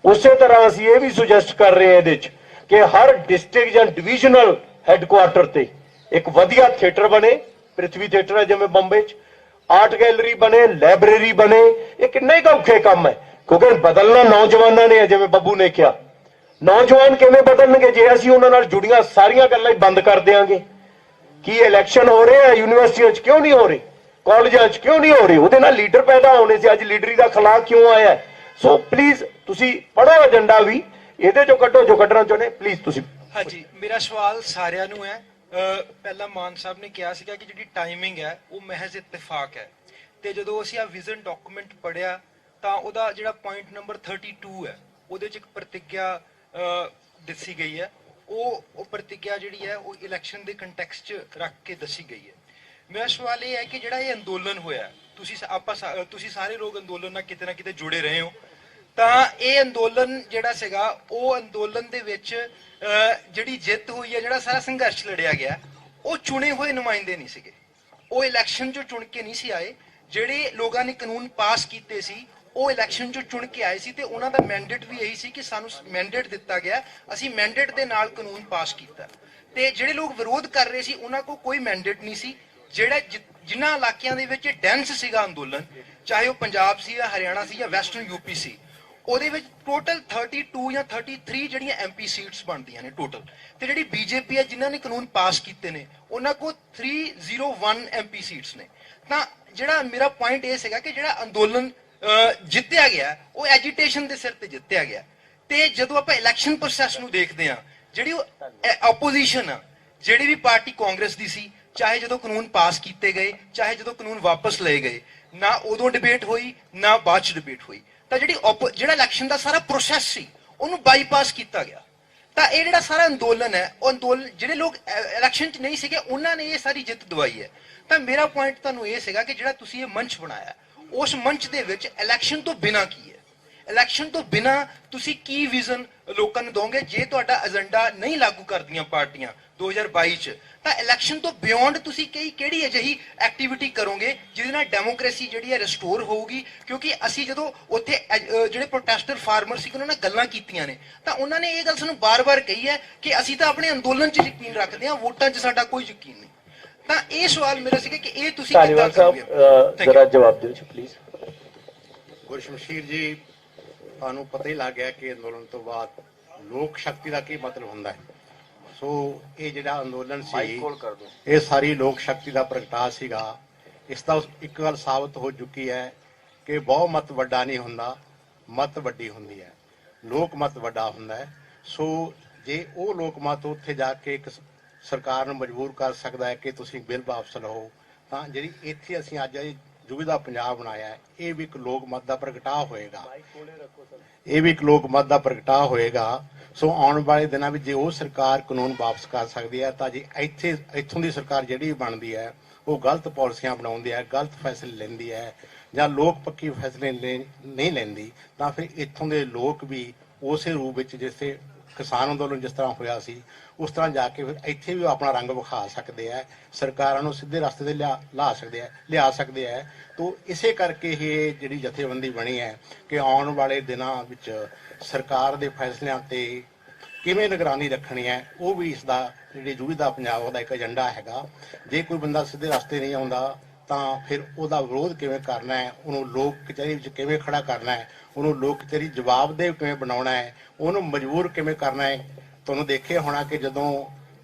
ਉਸੇ ਤਰ੍ਹਾਂ ਅਸੀਂ ਇਹ ਵੀ ਸੁਜੈਸਟ ਕਰ ਰਹੇ ਹਾਂ ਇਹਦੇ 'ਚ ਕਿ ਹਰ ਡਿਸਟ੍ਰਿਕਟ ਜਾਂ ਡਿਵੀਜ਼ਨਲ ਹੈੱਡਕੁਆਰਟਰ ਤੇ ਇੱਕ ਵਧੀਆ ਥੀਏਟਰ ਬਣੇ। ਪ੍ਰਿਥਵੀ ਥੀਏਟਰ ਹੈ ਜਿਵੇਂ ਬੰਬੇ 'ਚ, ਆਰਟ ਗੈਲਰੀ ਬਣੇ, ਲਾਇਬ੍ਰੇਰੀ ਬਣੇ। ਇਹ ਕਿੰਨੇ ਹੀ ਔਖੇ ਕੰਮ ਹੈ ਕਿਉਂਕਿ ਬਦਲਣਾ ਨੌਜਵਾਨਾਂ ਨੇ, ਜਿਵੇਂ ਬੱਬੂ ਨੇ ਕਿਹਾ। ਨੌਜਵਾਨ ਕਿਵੇਂ ਬਦਲਣਗੇ ਜੇ ਅਸੀਂ ਉਹਨਾਂ ਨਾਲ ਜੁੜੀਆਂ ਸਾਰੀਆਂ ਗੱਲਾਂ ਹੀ ਬੰਦ ਕਰ ਦਿਆਂਗੇ? ਕੀ ਇਲੈਕਸ਼ਨ ਹੋ ਰਹੇ ਆ ਯੂਨੀਵਰਸਿਟੀਆਂ 'ਚ ਕਿਉਂ ਨਹੀਂ ਹੋ ਰਹੇ, ਕਾਲਜਾਂ 'ਚ ਕਿਉਂ ਨਹੀਂ ਹੋ ਰਹੇ? ਉਹਦੇ ਨਾਲ ਲੀਡਰ ਪੈਦਾ ਹੋਣੇ ਸੀ। ਅੱਜ ਲੀਡਰੀ ਦਾ ਖਲਾ ਕਿਉਂ ਆਇਆ? ਸੋ ਪਲੀਜ਼ ਤੁਸੀਂ ਪੜ੍ਹੋ ਏਜੰਡਾ ਵੀ, ਇਹਦੇ ਚੋਂ ਕੱਢੋ ਜੋ ਕੱਢਣਾ ਚਾਹੁੰਦੇ। ਪਲੀਜ਼ ਤੁਸੀਂ। ਹਾਂਜੀ, ਮੇਰਾ ਸਵਾਲ ਸਾਰਿਆਂ ਨੂੰ ਹੈ। ਪਹਿਲਾਂ ਮਾਨ ਸਾਹਿਬ ਨੇ ਕਿਹਾ ਸੀਗਾ ਕਿ ਜਿਹੜੀ ਟਾਈਮਿੰਗ ਹੈ ਉਹ ਮਹਿਜ਼ ਇਤਫਾਕ ਹੈ, ਤੇ ਜਦੋਂ ਅਸੀਂ ਆ ਵਿਜ਼ਨ ਡਾਕੂਮੈਂਟ ਪੜ੍ਹਿਆ ਤਾਂ ਉਹਦਾ ਜਿਹੜਾ ਪੁਆਇੰਟ ਨੰਬਰ 32 ਹੈ ਉਹਦੇ 'ਚ ਇੱਕ ਪ੍ਰਤੀਗਿਆ ਦੱਸੀ ਗਈ ਹੈ। ਉਹ ਪ੍ਰਤੀਗਿਆ ਜਿਹੜੀ ਹੈ ਉਹ ਇਲੈਕਸ਼ਨ ਦੇ ਕੰਟੈਕਸਟ 'ਚ ਰੱਖ ਕੇ ਦੱਸੀ ਗਈ ਹੈ। ਮੇਰਾ ਸਵਾਲ ਇਹ ਹੈ ਕਿ ਜਿਹੜਾ ਇਹ ਅੰਦੋਲਨ ਹੋਇਆ, ਤੁਸੀਂ ਸਾਰੇ ਲੋਕ ਅੰਦੋਲਨ ਨਾਲ ਕਿਤੇ ਨਾ ਕਿਤੇ ਜੁੜੇ ਰਹੇ ਹੋ, ਤਾਂ ਇਹ ਅੰਦੋਲਨ ਜਿਹੜਾ ਸੀਗਾ ਉਹ ਅੰਦੋਲਨ ਦੇ ਵਿੱਚ ਜਿਹੜੀ ਜਿੱਤ ਹੋਈ ਹੈ, ਜਿਹੜਾ ਸਾਰਾ ਸੰਘਰਸ਼ ਲੜਿਆ ਗਿਆ, ਉਹ ਚੁਣੇ ਹੋਏ ਨੁਮਾਇੰਦੇ ਨਹੀਂ ਸੀਗੇ। ਉਹ ਇਲੈਕਸ਼ਨ 'ਚੋਂ ਚੁਣ ਕੇ ਨਹੀਂ ਸੀ ਆਏ। ਜਿਹੜੇ ਲੋਕਾਂ ਨੇ ਕਾਨੂੰਨ ਪਾਸ ਕੀਤੇ ਸੀ ਉਹ ਇਲੈਕਸ਼ਨ 'ਚੋਂ ਚੁਣ ਕੇ ਆਏ ਸੀ, ਤੇ ਉਹਨਾਂ ਦਾ ਮੈਂਡੇਟ ਵੀ ਇਹੀ ਸੀ ਕਿ ਸਾਨੂੰ ਮੈਂਡੇਟ ਦਿੱਤਾ ਗਿਆ, ਅਸੀਂ ਮੈਂਡੇਟ ਦੇ ਨਾਲ ਕਾਨੂੰਨ ਪਾਸ ਕੀਤਾ। ਤੇ ਜਿਹੜੇ ਲੋਕ ਵਿਰੋਧ ਕਰ ਰਹੇ ਸੀ ਉਹਨਾਂ ਕੋਲ ਕੋਈ ਮੈਂਡੇਟ ਨਹੀਂ ਸੀ। ਜਿਨ੍ਹਾਂ ਇਲਾਕਿਆਂ ਦੇ ਵਿੱਚ ਡੈਂਸ ਸੀਗਾ ਅੰਦੋਲਨ, ਚਾਹੇ ਉਹ ਪੰਜਾਬ ਸੀ ਜਾਂ ਹਰਿਆਣਾ ਸੀ ਜਾਂ ਵੈਸਟਰਨ UP ਸੀ, ਉਹਦੇ ਵਿੱਚ ਟੋਟਲ 32 ਜਾਂ 33 ਜਿਹੜੀਆਂ MP ਸੀਟਸ ਬਣਦੀਆਂ ਨੇ ਟੋਟਲ। ਤੇ ਜਿਹੜੀ BJP ਹੈ ਜਿਨ੍ਹਾਂ ਨੇ ਕਾਨੂੰਨ ਪਾਸ ਕੀਤੇ ਨੇ ਉਹਨਾਂ ਕੋਲ 301 MP ਸੀਟਸ ਨੇ। ਤਾਂ ਜਿਹੜਾ ਮੇਰਾ ਪੁਆਇੰਟ ਇਹ ਸੀਗਾ ਕਿ ਜਿਹੜਾ ਅੰਦੋਲਨ ਜਿੱਤਿਆ ਗਿਆ ਉਹ ਐਜੀਟੇਸ਼ਨ ਦੇ ਸਿਰ ਤੇ ਜਿੱਤਿਆ ਗਿਆ। ਤੇ ਜਦੋਂ ਆਪਾਂ ਇਲੈਕਸ਼ਨ ਪ੍ਰੋਸੈਸ ਨੂੰ ਦੇਖਦੇ ਹਾਂ, ਜਿਹੜੀ ਆਪੋਜੀਸ਼ਨ ਆ, ਜਿਹੜੀ ਵੀ ਪਾਰਟੀ ਕਾਂਗਰਸ ਦੀ ਸੀ, ਚਾਹੇ ਜਦੋਂ ਕਾਨੂੰਨ ਪਾਸ ਕੀਤੇ ਗਏ, ਚਾਹੇ ਜਦੋਂ ਕਾਨੂੰਨ ਵਾਪਸ ਲਏ ਗਏ, ਨਾ ਉਦੋਂ ਡਿਬੇਟ ਹੋਈ ਨਾ ਬਾਅਦ ਚ ਡਿਬੇਟ ਹੋਈ। ਤਾਂ ਜਿਹੜਾ ਇਲੈਕਸ਼ਨ ਦਾ ਸਾਰਾ ਪ੍ਰੋਸੈਸ ਸੀ ਉਹਨੂੰ ਬਾਈਪਾਸ ਕੀਤਾ ਗਿਆ। ਤਾਂ ਇਹ ਜਿਹੜਾ ਸਾਰਾ ਅੰਦੋਲਨ ਹੈ, ਉਹ ਅੰਦੋਲਨ ਜਿਹੜੇ ਲੋਕ ਇਲੈਕਸ਼ਨ 'ਚ ਨਹੀਂ ਸੀਗੇ ਉਹਨਾਂ ਨੇ ਇਹ ਸਾਰੀ ਜਿੱਤ ਦਵਾਈ ਹੈ। ਤਾਂ ਮੇਰਾ ਪੁਆਇੰਟ ਤੁਹਾਨੂੰ ਇਹ ਸੀਗਾ ਕਿ ਜਿਹੜਾ ਤੁਸੀਂ ਇਹ ਮੰਚ ਬਣਾਇਆ, ਉਸ ਮੰਚ ਦੇ ਵਿੱਚ ਇਲੈਕਸ਼ਨ ਤੋਂ ਬਿਨਾਂ ਕੀ ਹੈ, ਇਲੈਕਸ਼ਨ ਤੋਂ ਬਿਨਾਂ ਤੁਸੀਂ ਕੀ ਵਿਜ਼ਨ ਲੋਕਾਂ ਨੂੰ ਦੋਗੇ? ਜੇ ਤੁਹਾਡਾ ਏਜੰਡਾ ਨਹੀਂ ਲਾਗੂ ਕਰਦੀਆਂ ਪਾਰਟੀਆਂ 2022 ਚ, ਤਾਂ ਇਲੈਕਸ਼ਨ ਤੋਂ ਬਿਯੋਂਡ ਤੁਸੀਂ ਕਿਹੜੀ ਅਜਿਹੀ ਐਕਟੀਵਿਟੀ ਕਰੋਗੇ ਜਿਹਦੇ ਨਾਲ ਡੈਮੋਕ੍ਰੇਸੀ ਜਿਹੜੀ ਹੈ ਰਿਸਟੋਰ ਹੋਊਗੀ? ਕਿਉਂਕਿ ਅਸੀਂ ਜਦੋਂ ਉੱਥੇ ਜਿਹੜੇ ਪ੍ਰੋਟੈਸਟਰ ਫਾਰਮਰ ਸੀ ਉਹਨਾਂ ਨਾਲ ਗੱਲਾਂ ਕੀਤੀਆਂ ਨੇ ਤਾਂ ਉਹਨਾਂ ਨੇ ਇਹ ਗੱਲ ਸਾਨੂੰ ਬਾਰ-ਬਾਰ ਕਹੀ ਹੈ ਕਿ ਅਸੀਂ ਤਾਂ ਆਪਣੇ ਅੰਦੋਲਨ 'ਚ ਯਕੀਨ ਰੱਖਦੇ ਹਾਂ, ਵੋਟਾਂ 'ਚ ਸਾਡਾ ਕੋਈ ਯਕੀਨ ਨਹੀਂ। ਤਾਂ ਇਹ ਸਵਾਲ ਮੇਰਾ ਸੀਗਾ ਕਿ ਇਹ ਤੁਸੀਂ ਕਿੱਦਾਂ ਕਰੋਗੇ? ਜਰਾ ਜਵਾਬ ਦਿਓ ਜੀ ਪਲੀਜ਼। ਗੁਰਸ਼ਮਸ਼ੀਰ ਜੀ, ਤੁਹਾਨੂੰ ਪਤਾ ਹੀ ਲੱਗ ਗਿਆ ਕਿ ਅੰਦੋਲਨ ਤੋਂ ਬਾਅਦ ਲੋਕ ਸ਼ਕਤੀ ਦਾ ਕੀ ਮਤਲਬ ਹੁੰਦਾ ਹੈ। ਸੋ ਇਹ ਜਿਹੜਾ ਅੰਦੋਲਨ ਸੀ ਇਹ ਸਾਰੀ ਲੋਕ ਸ਼ਕਤੀ ਦਾ ਪ੍ਰਗਟਾ ਸੀਗਾ। ਇਸ ਦਾ ਇੱਕ ਗੱਲ ਸਾਬਤ ਹੋ ਚੁੱਕੀ ਹੈ ਕਿ ਬਹੁਮਤ ਵੱਡਾ ਨਹੀਂ ਹੁੰਦਾ, ਮਤ ਵੱਡੀ ਹੁੰਦੀ ਹੈ, ਲੋਕ ਮਤ ਵੱਡਾ ਹੁੰਦਾ ਹੈ। ਸੋ ਜੇ ਉਹ ਲੋਕ ਮਤ ਉੱਥੇ ਜਾ ਕੇ ਇੱਕ ਸਰਕਾਰ ਨੂੰ ਮਜਬੂਰ ਕਰ ਸਕਦਾ ਹੈ ਕਿ ਤੁਸੀਂ ਬਿੱਲ ਵਾਪਸ ਲਓ, ਤਾਂ ਜਿਹੜੀ ਇੱਥੇ ਅਸੀਂ ਅੱਜ ਜੁਬੀਦਾ ਪੰਜਾਬ ਬਣਾਇਆ ਹੈ, ਇਹ ਵੀ ਇੱਕ ਲੋਕ ਮਤ ਦਾ ਪ੍ਰਗਟਾ ਹੋਏਗਾ। ਇਹ ਵੀ ਇੱਕ ਲੋਕ ਮਤ ਦਾ ਪ੍ਰਗਟਾ ਹੋਏਗਾ। ਸੋ ਆਉਣ ਵਾਲੇ ਦਿਨਾਂ ਵਿੱਚ ਜੇ ਉਹ ਸਰਕਾਰ ਕਾਨੂੰਨ ਵਾਪਸ ਕਰ ਸਕਦੀ ਹੈ, ਤਾਂ ਜੇ ਇੱਥੋਂ ਦੀ ਸਰਕਾਰ ਜਿਹੜੀ ਬਣਦੀ ਹੈ ਉਹ ਗਲਤ ਪਾਲਿਸੀਆਂ ਬਣਾਉਂਦੀ ਹੈ, ਗਲਤ ਫੈਸਲੇ ਲੈਂਦੀ ਹੈ ਜਾਂ ਲੋਕ ਪੱਖੀ ਫੈਸਲੇ ਨਹੀਂ ਲੈਂਦੀ, ਤਾਂ ਫਿਰ ਇੱਥੋਂ ਦੇ ਲੋਕ ਵੀ ਉਸੇ ਰੂਪ ਵਿੱਚ ਜਿਸੇ ਕਿਸਾਨ ਅੰਦੋਲਨ ਜਿਸ ਤਰ੍ਹਾਂ ਹੋਇਆ ਸੀ ਉਸ ਤਰ੍ਹਾਂ ਜਾ ਕੇ ਫਿਰ ਇੱਥੇ ਵੀ ਉਹ ਆਪਣਾ ਰੰਗ ਵਿਖਾ ਸਕਦੇ ਆ, ਸਰਕਾਰਾਂ ਨੂੰ ਸਿੱਧੇ ਰਸਤੇ ਤੇ ਲਿਆ ਸਕਦੇ ਆ। ਤੋ ਇਸੇ ਕਰਕੇ ਇਹ ਜਿਹੜੀ ਜਥੇਬੰਦੀ ਬਣੀ ਹੈ ਕਿ ਆਉਣ ਵਾਲੇ ਦਿਨਾਂ ਵਿੱਚ ਸਰਕਾਰ ਦੇ ਫੈਸਲਿਆਂ ਤੇ ਕਿਵੇਂ ਨਿਗਰਾਨੀ ਰੱਖਣੀ ਹੈ, ਉਹ ਵੀ ਇਸ ਦਾ ਜਿਹੜੀ ਜੂਝਦਾ ਪੰਜਾਬ ਦਾ ਇੱਕ ਏਜੰਡਾ ਹੈਗਾ। ਜੇ ਕੋਈ ਬੰਦਾ ਸਿੱਧੇ ਰਸਤੇ ਨਹੀਂ ਆਉਂਦਾ ਤਾਂ ਫਿਰ ਉਹਦਾ ਵਿਰੋਧ ਕਿਵੇਂ ਕਰਨਾ ਹੈ, ਉਹਨੂੰ ਲੋਕ ਕਚਹਿਰੀ ਵਿੱਚ ਕਿਵੇਂ ਖੜਾ ਕਰਨਾ ਹੈ, ਉਹਨੂੰ ਲੋਕ ਕਚਹਿਰੀ ਜਵਾਬਦੇਹ ਕਿਵੇਂ ਬਣਾਉਣਾ ਹੈ, ਉਹਨੂੰ ਮਜਬੂਰ ਕਿਵੇਂ ਕਰਨਾ ਹੈ। ਤੁਹਾਨੂੰ ਦੇਖਿਆ ਹੋਣਾ ਕਿ ਜਦੋਂ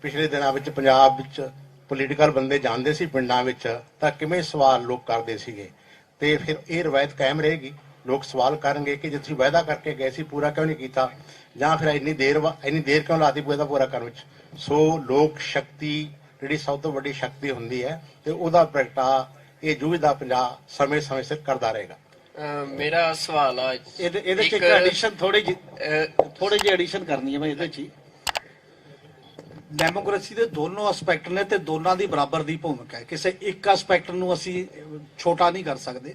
ਪਿਛਲੇ ਦਿਨਾਂ ਵਿੱਚ ਪੰਜਾਬ ਵਿੱਚ ਪੋਲੀਟੀਕਲ ਬੰਦੇ ਜਾਂਦੇ ਸੀ ਪਿੰਡਾਂ ਵਿੱਚ ਤਾਂ ਕਿਵੇਂ ਸਵਾਲ ਲੋਕ ਕਰਦੇ ਸੀਗੇ, ਤੇ ਫਿਰ ਇਹ ਰਵਾਇਤ ਕਾਇਮ ਰਹੇਗੀ। ਲੋਕ ਸਵਾਲ ਕਰਨਗੇ ਕਿ ਜੇ ਤੁਸੀਂ ਵਾਅਦਾ ਕਰਕੇ ਗਏ ਸੀ ਪੂਰਾ ਕਿਉਂ ਨਹੀਂ ਕੀਤਾ, ਜਾਂ ਫਿਰ ਇੰਨੀ ਦੇਰ ਕਿਉਂ ਲਾਤੀ ਪੂਰਾ ਕਰਨ ਵਿੱਚ। ਸੋ ਲੋਕ ਸ਼ਕਤੀ ਜਿਹੜੀ ਸਭ ਤੋਂ ਵੱਡੀ ਸ਼ਕਤੀ ਹੁੰਦੀ ਹੈ ਤੇ ਉਹਦਾ ਪ੍ਰਗਟਾ ਇਹ ਜੂਝਦਾ ਪੰਜਾਬ ਸਮੇਂ ਸਿਰ ਕਰਦਾ ਰਹੇਗਾ। ਮੇਰਾ ਸਵਾਲ ਆ ਇਹਦੇ ਚ ਇੱਕ ਐਡੀਸ਼ਨ ਥੋੜੀ ਜਿਹੀ ਐਡੀਸ਼ਨ ਕਰਨੀ ਹੈ ਮੈਂ ਇਹਦੇ ਚ ਹੀ। ਡੈਮੋਕ੍ਰੇਸੀ ਦੇ ਦੋਨੋਂ ਐਸਪੈਕਟ ਨੇ ਤੇ ਦੋਨਾਂ ਦੀ ਬਰਾਬਰ ਦੀ ਭੂਮਿਕਾ ਹੈ, ਕਿਸੇ ਇੱਕ ਐਸਪੈਕਟ ਨੂੰ ਅਸੀਂ ਛੋਟਾ ਨਹੀਂ ਕਰ ਸਕਦੇ।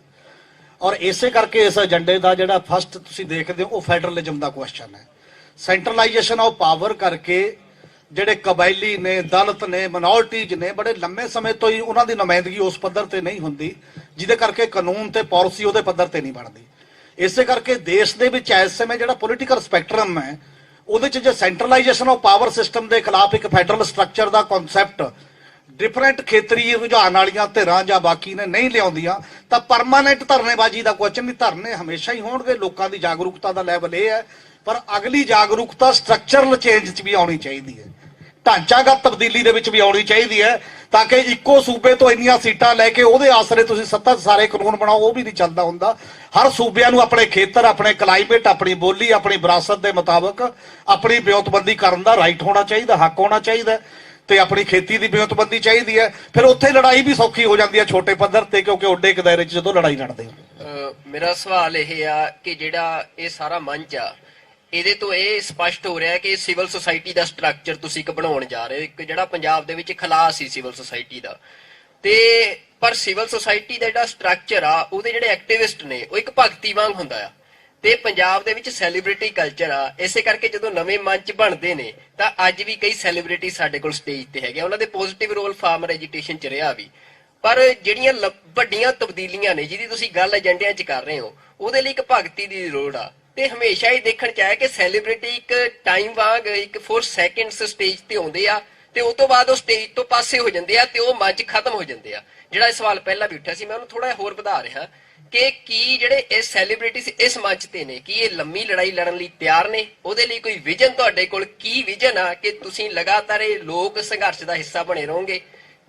ਔਰ ਇਸੇ ਕਰਕੇ ਇਸ ਏਜੰਡੇ ਦਾ ਜਿਹੜਾ ਫਸਟ ਤੁਸੀਂ ਦੇਖਦੇ ਹੋ ਉਹ ਫੈਡਰਲਿਜ਼ਮ ਦਾ ਕੁਐਸਚਨ ਹੈ। ਸੈਂਟਰਲਾਈਜੇਸ਼ਨ ਆਫ ਪਾਵਰ ਕਰਕੇ ਜਿਹੜੇ ਕਬਾਇਲੀ ਨੇ, ਦਲਿਤ ਨੇ, ਮਿਨੋਰਟੀਜ਼ ਨੇ, ਬੜੇ ਲੰਮੇ ਸਮੇਂ ਤੋਂ ਹੀ ਉਹਨਾਂ ਦੀ ਨੁਮਾਇੰਦਗੀ ਉਸ ਪੱਧਰ ਤੇ ਨਹੀਂ ਹੁੰਦੀ, ਜਿਹਦੇ ਕਰਕੇ ਕਾਨੂੰਨ ਤੇ ਪਾਲਿਸੀ ਉਹਦੇ ਪੱਧਰ ਤੇ ਨਹੀਂ ਬਣਦੀ। ਇਸੇ ਕਰਕੇ ਦੇਸ਼ ਦੇ ਵਿੱਚ ਇਸ ਸਮੇਂ ਜਿਹੜਾ ਪੋਲੀਟੀਕਲ ਸਪੈਕਟਰਮ ਹੈ ਉਹਦੇ 'ਚ ਜੇ ਸੈਂਟਰਲਾਈਜੇਸ਼ਨ ਆਫ ਪਾਵਰ ਸਿਸਟਮ ਦੇ ਖਿਲਾਫ ਇੱਕ ਫੈਡਰਲ ਸਟਰਕਚਰ ਦਾ ਕਨਸੈਪਟ ਡਿਫਰੈਂਟ ਖੇਤਰੀ ਰੁਝਾਨ ਵਾਲੀਆਂ ਧਿਰਾਂ ਜਾਂ ਬਾਕੀ ਨੇ ਨਹੀਂ ਲਿਆਉਂਦੀਆਂ ਤਾਂ ਪਰਮਾਨੈਂਟ ਧਰਨੇਬਾਜ਼ੀ ਦਾ ਕੁਐਸਚਨ ਨਹੀਂ। ਧਰਨੇ ਹਮੇਸ਼ਾ ਹੀ ਹੋਣਗੇ, ਲੋਕਾਂ ਦੀ ਜਾਗਰੂਕਤਾ ਦਾ ਲੈਵਲ ਇਹ ਹੈ, ਪਰ ਅਗਲੀ ਜਾਗਰੂਕਤਾ ਸਟਰਕਚਰਲ ਚੇਂਜ 'ਚ ਵੀ ਆਉਣੀ ਚਾਹੀਦੀ ਹੈ, ਢਾਂਚਾਗਤ ਤਬਦੀਲੀ ਦੇ ਵਿੱਚ ਵੀ ਆਉਣੀ ਚਾਹੀਦੀ ਹੈ, ਤਾਂ ਕਿ ਇੱਕੋ ਸੂਬੇ ਤੋਂ ਇੰਨੀਆਂ ਸੀਟਾਂ ਲੈ ਕੇ ਉਹਦੇ ਆਸਰੇ ਤੁਸੀਂ ਸੱਤਾ ਸਾਰੇ ਕਾਨੂੰਨ ਬਣਾਓ, ਉਹ ਵੀ ਨਹੀਂ ਚੱਲਦਾ ਹੁੰਦਾ। ਹਰ ਸੂਬਿਆਂ ਨੂੰ ਆਪਣੇ ਖੇਤਰ, ਆਪਣੇ ਕਲਾਈਮੇਟ, ਆਪਣੀ ਬੋਲੀ, ਆਪਣੀ ਵਿਰਾਸਤ ਦੇ ਮੁਤਾਬਕ ਆਪਣੀ ਵਿਉਂਤਬੰਦੀ ਕਰਨ ਦਾ ਰਾਈਟ ਹੋਣਾ ਚਾਹੀਦਾ, ਹੱਕ ਹੋਣਾ ਚਾਹੀਦਾ, ਤੇ ਆਪਣੀ ਖੇਤੀ ਦੀ ਵਿਉਂਤਬੰਦੀ ਚਾਹੀਦੀ ਹੈ। ਫਿਰ ਉੱਥੇ ਲੜਾਈ ਵੀ ਸੌਖੀ ਹੋ ਜਾਂਦੀ ਹੈ ਛੋਟੇ ਪੱਧਰ ਤੇ, ਕਿਉਂਕਿ ਓਡੇ ਇੱਕ ਦਾਇਰੇ 'ਚ ਜਦੋਂ ਲੜਾਈ ਲੜਦੇ ਹੋ। ਮੇਰਾ ਸਵਾਲ ਇਹ ਆ ਕਿ ਜਿਹੜਾ ਇਹ ਸਾਰਾ ਮੰਚ ਆ ਇਹਦੇ ਤੋਂ ਇਹ ਸਪਸ਼ਟ ਹੋ ਰਿਹਾ ਕਿ ਸਿਵਲ ਸੁਸਾਇਟੀ ਦਾ ਸਟਰਕਚਰ ਤੁਸੀਂ ਇੱਕ ਬਣਾਉਣ ਜਾ ਰਹੇ ਹੋ, ਇੱਕ ਜਿਹੜਾ ਪੰਜਾਬ ਦੇ ਵਿੱਚ ਖਲਾ ਸੀ ਸਿਵਲ ਸੁਸਾਇਟੀ ਦਾ, ਤੇ ਪਰ ਸਿਵਲ ਸੁਸਾਇਟੀ ਦਾ ਜਿਹੜਾ ਸਟਰਕਚਰ ਆ ਉਹਦੇ ਜਿਹੜੇ ਐਕਟਿਵਿਸਟ ਨੇ ਉਹ ਇੱਕ ਭਗਤੀ ਵਾਂਗ ਹੁੰਦਾ ਆ, ਤੇ ਪੰਜਾਬ ਦੇ ਵਿੱਚ ਸੈਲੀਬ੍ਰਿਟੀ ਕਲਚਰ ਆ। ਇਸੇ ਕਰਕੇ ਜਦੋਂ ਨਵੇਂ ਮੰਚ ਬਣਦੇ ਨੇ ਤਾਂ ਅੱਜ ਵੀ ਕਈ ਸੈਲੀਬ੍ਰਿਟੀ ਸਾਡੇ ਕੋਲ ਸਟੇਜ ਤੇ ਹੈਗੇ, ਉਹਨਾਂ ਦੇ ਪੋਜ਼ਿਟਿਵ ਰੋਲ ਫਾਰਮਰ ਐਜੀਟੇਸ਼ਨ 'ਚ ਰਿਹਾ ਵੀ। ਪਰ ਜਿਹੜੀਆਂ ਵੱਡੀਆਂ ਤਬਦੀਲੀਆਂ ਨੇ ਜਿਹਦੀ ਤੁਸੀਂ ਗੱਲ ਏਜੰਡਿਆਂ 'ਚ ਕਰ ਰਹੇ ਹੋ, ਉਹਦੇ ਲਈ ਇੱਕ ਭਗਤੀ ਦੀ ਲੋੜ ਆ। ਤੇ ਹਮੇਸ਼ਾ ਹੀ ਦੇਖਣ 'ਚ ਆਇਆ ਕਿ ਸੈਲੀਬ੍ਰਿਟੀ ਇੱਕ ਟਾਈਮ ਵਾਂਗ ਇੱਕ 4 ਸੈਕਿੰਡਸ ਸਟੇਜ ਤੇ ਆਉਂਦੇ ਆ ਤੇ ਉਸ ਤੋਂ ਬਾਅਦ ਉਹ ਸਟੇਜ ਤੋਂ ਪਾਸੇ ਹੋ ਜਾਂਦੇ ਆ ਤੇ ਉਹ ਮੰਚ ਖਤਮ ਹੋ ਜਾਂਦੇ ਆ। ਜਿਹੜਾ ਇਹ ਸਵਾਲ ਪਹਿਲਾਂ ਵੀ ਉੱਠਿਆ ਸੀ ਮੈਂ ਉਹਨੂੰ ਥੋੜਾ ਜਿਹਾ ਹੋਰ ਵਧਾ ਰਿਹਾ ਕਿ ਕੀ ਜਿਹੜੇ ਇਹ ਸੈਲੀਬ੍ਰਿਟੀਜ਼ ਇਸ ਮੰਚ ਤੇ ਨੇ, ਕੀ ਇਹ ਲੰਮੀ ਲੜਾਈ ਲੜਨ ਲਈ ਤਿਆਰ ਨੇ? ਉਹਦੇ ਲਈ ਕੋਈ ਵਿਜ਼ਨ ਤੁਹਾਡੇ ਕੋਲ ਕੀ ਵਿਜ਼ਨ ਆ ਕਿ ਤੁਸੀਂ ਲਗਾਤਾਰ ਇਹ ਲੋਕ ਸੰਘਰਸ਼ ਦਾ ਹਿੱਸਾ ਬਣੇ ਰਹੋਗੇ?